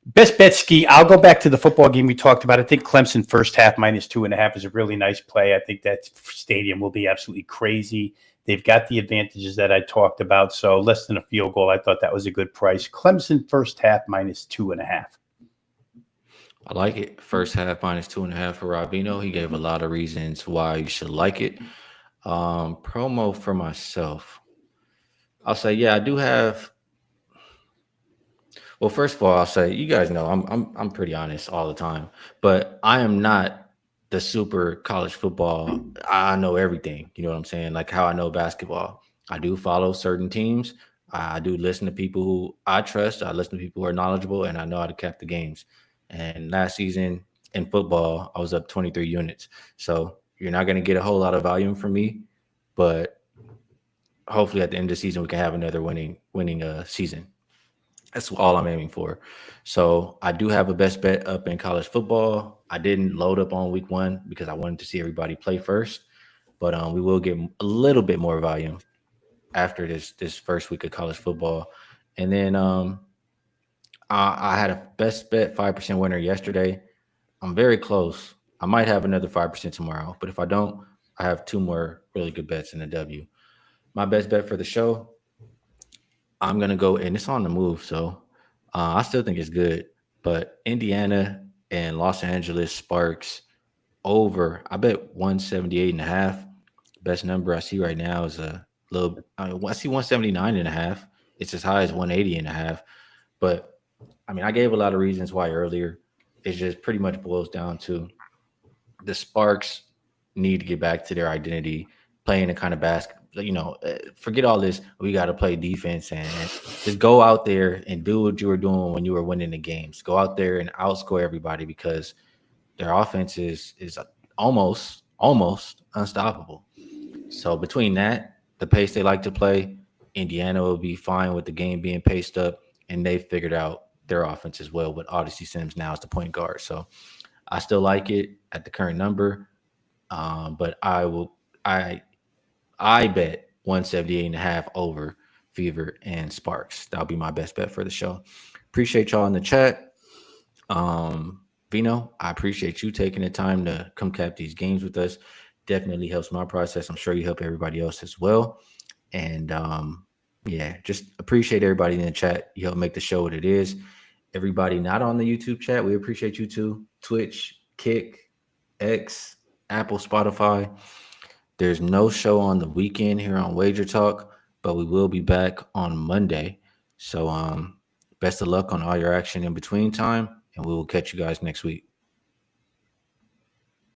N: Best bet, Ski. I'll go back to the football game we talked about. I think Clemson first half -2.5 is a really nice play. I think that stadium will be absolutely crazy. They've got the advantages that I talked about. So less than a field goal. I thought that was a good price. Clemson first half -2.5.
M: I like it. First half -2.5 for Ravino. He gave a lot of reasons why you should like it. Promo for myself. I'll say, yeah, I do have. Well, first of all, I'll say, you guys know I'm pretty honest all the time, but I am not the super college football. I know everything. You know what I'm saying? Like how I know basketball. I do follow certain teams. I do listen to people who I trust. I listen to people who are knowledgeable, and I know how to cap the games. And last season in football, I was up 23 units. So you're not going to get a whole lot of volume from me, but hopefully at the end of the season, we can have another winning season. That's all I'm aiming for. So I do have a best bet up in college football. I didn't load up on week 1 because I wanted to see everybody play first, but we will get a little bit more volume after this first week of college football. And then I had a best bet 5% winner yesterday. I'm very close. I might have another 5% tomorrow, but if I don't, I have 2 more really good bets in the W. My best bet for the show, I'm going to go, and it's on the move, so I still think it's good, but Indiana and Los Angeles Sparks over, I bet 178.5. Best number I see right now is I see 179.5. It's as high as 180.5, but I mean, I gave a lot of reasons why earlier. It just pretty much boils down to the Sparks need to get back to their identity, playing the kind of basketball. Forget all this. We got to play defense and just go out there and do what you were doing when you were winning the games. Go out there and outscore everybody because their offense is almost unstoppable. So between that, the pace they like to play, Indiana will be fine with the game being paced up, and they figured out their offense as well with Odyssey Sims now as the point guard. So I still like it at the current number, but I bet 178.5 over Fever and Sparks. That'll be my best bet for the show. Appreciate y'all in the chat. Vino, I appreciate you taking the time to come cap these games with us. Definitely helps my process. I'm sure you help everybody else as well. And just appreciate everybody in the chat. You help make the show what it is. Everybody not on the YouTube chat, we appreciate you too. Twitch, Kick, X, Apple, Spotify. There's no show on the weekend here on Wager Talk, but we will be back on Monday. So best of luck on all your action in between time, and we will catch you guys next week.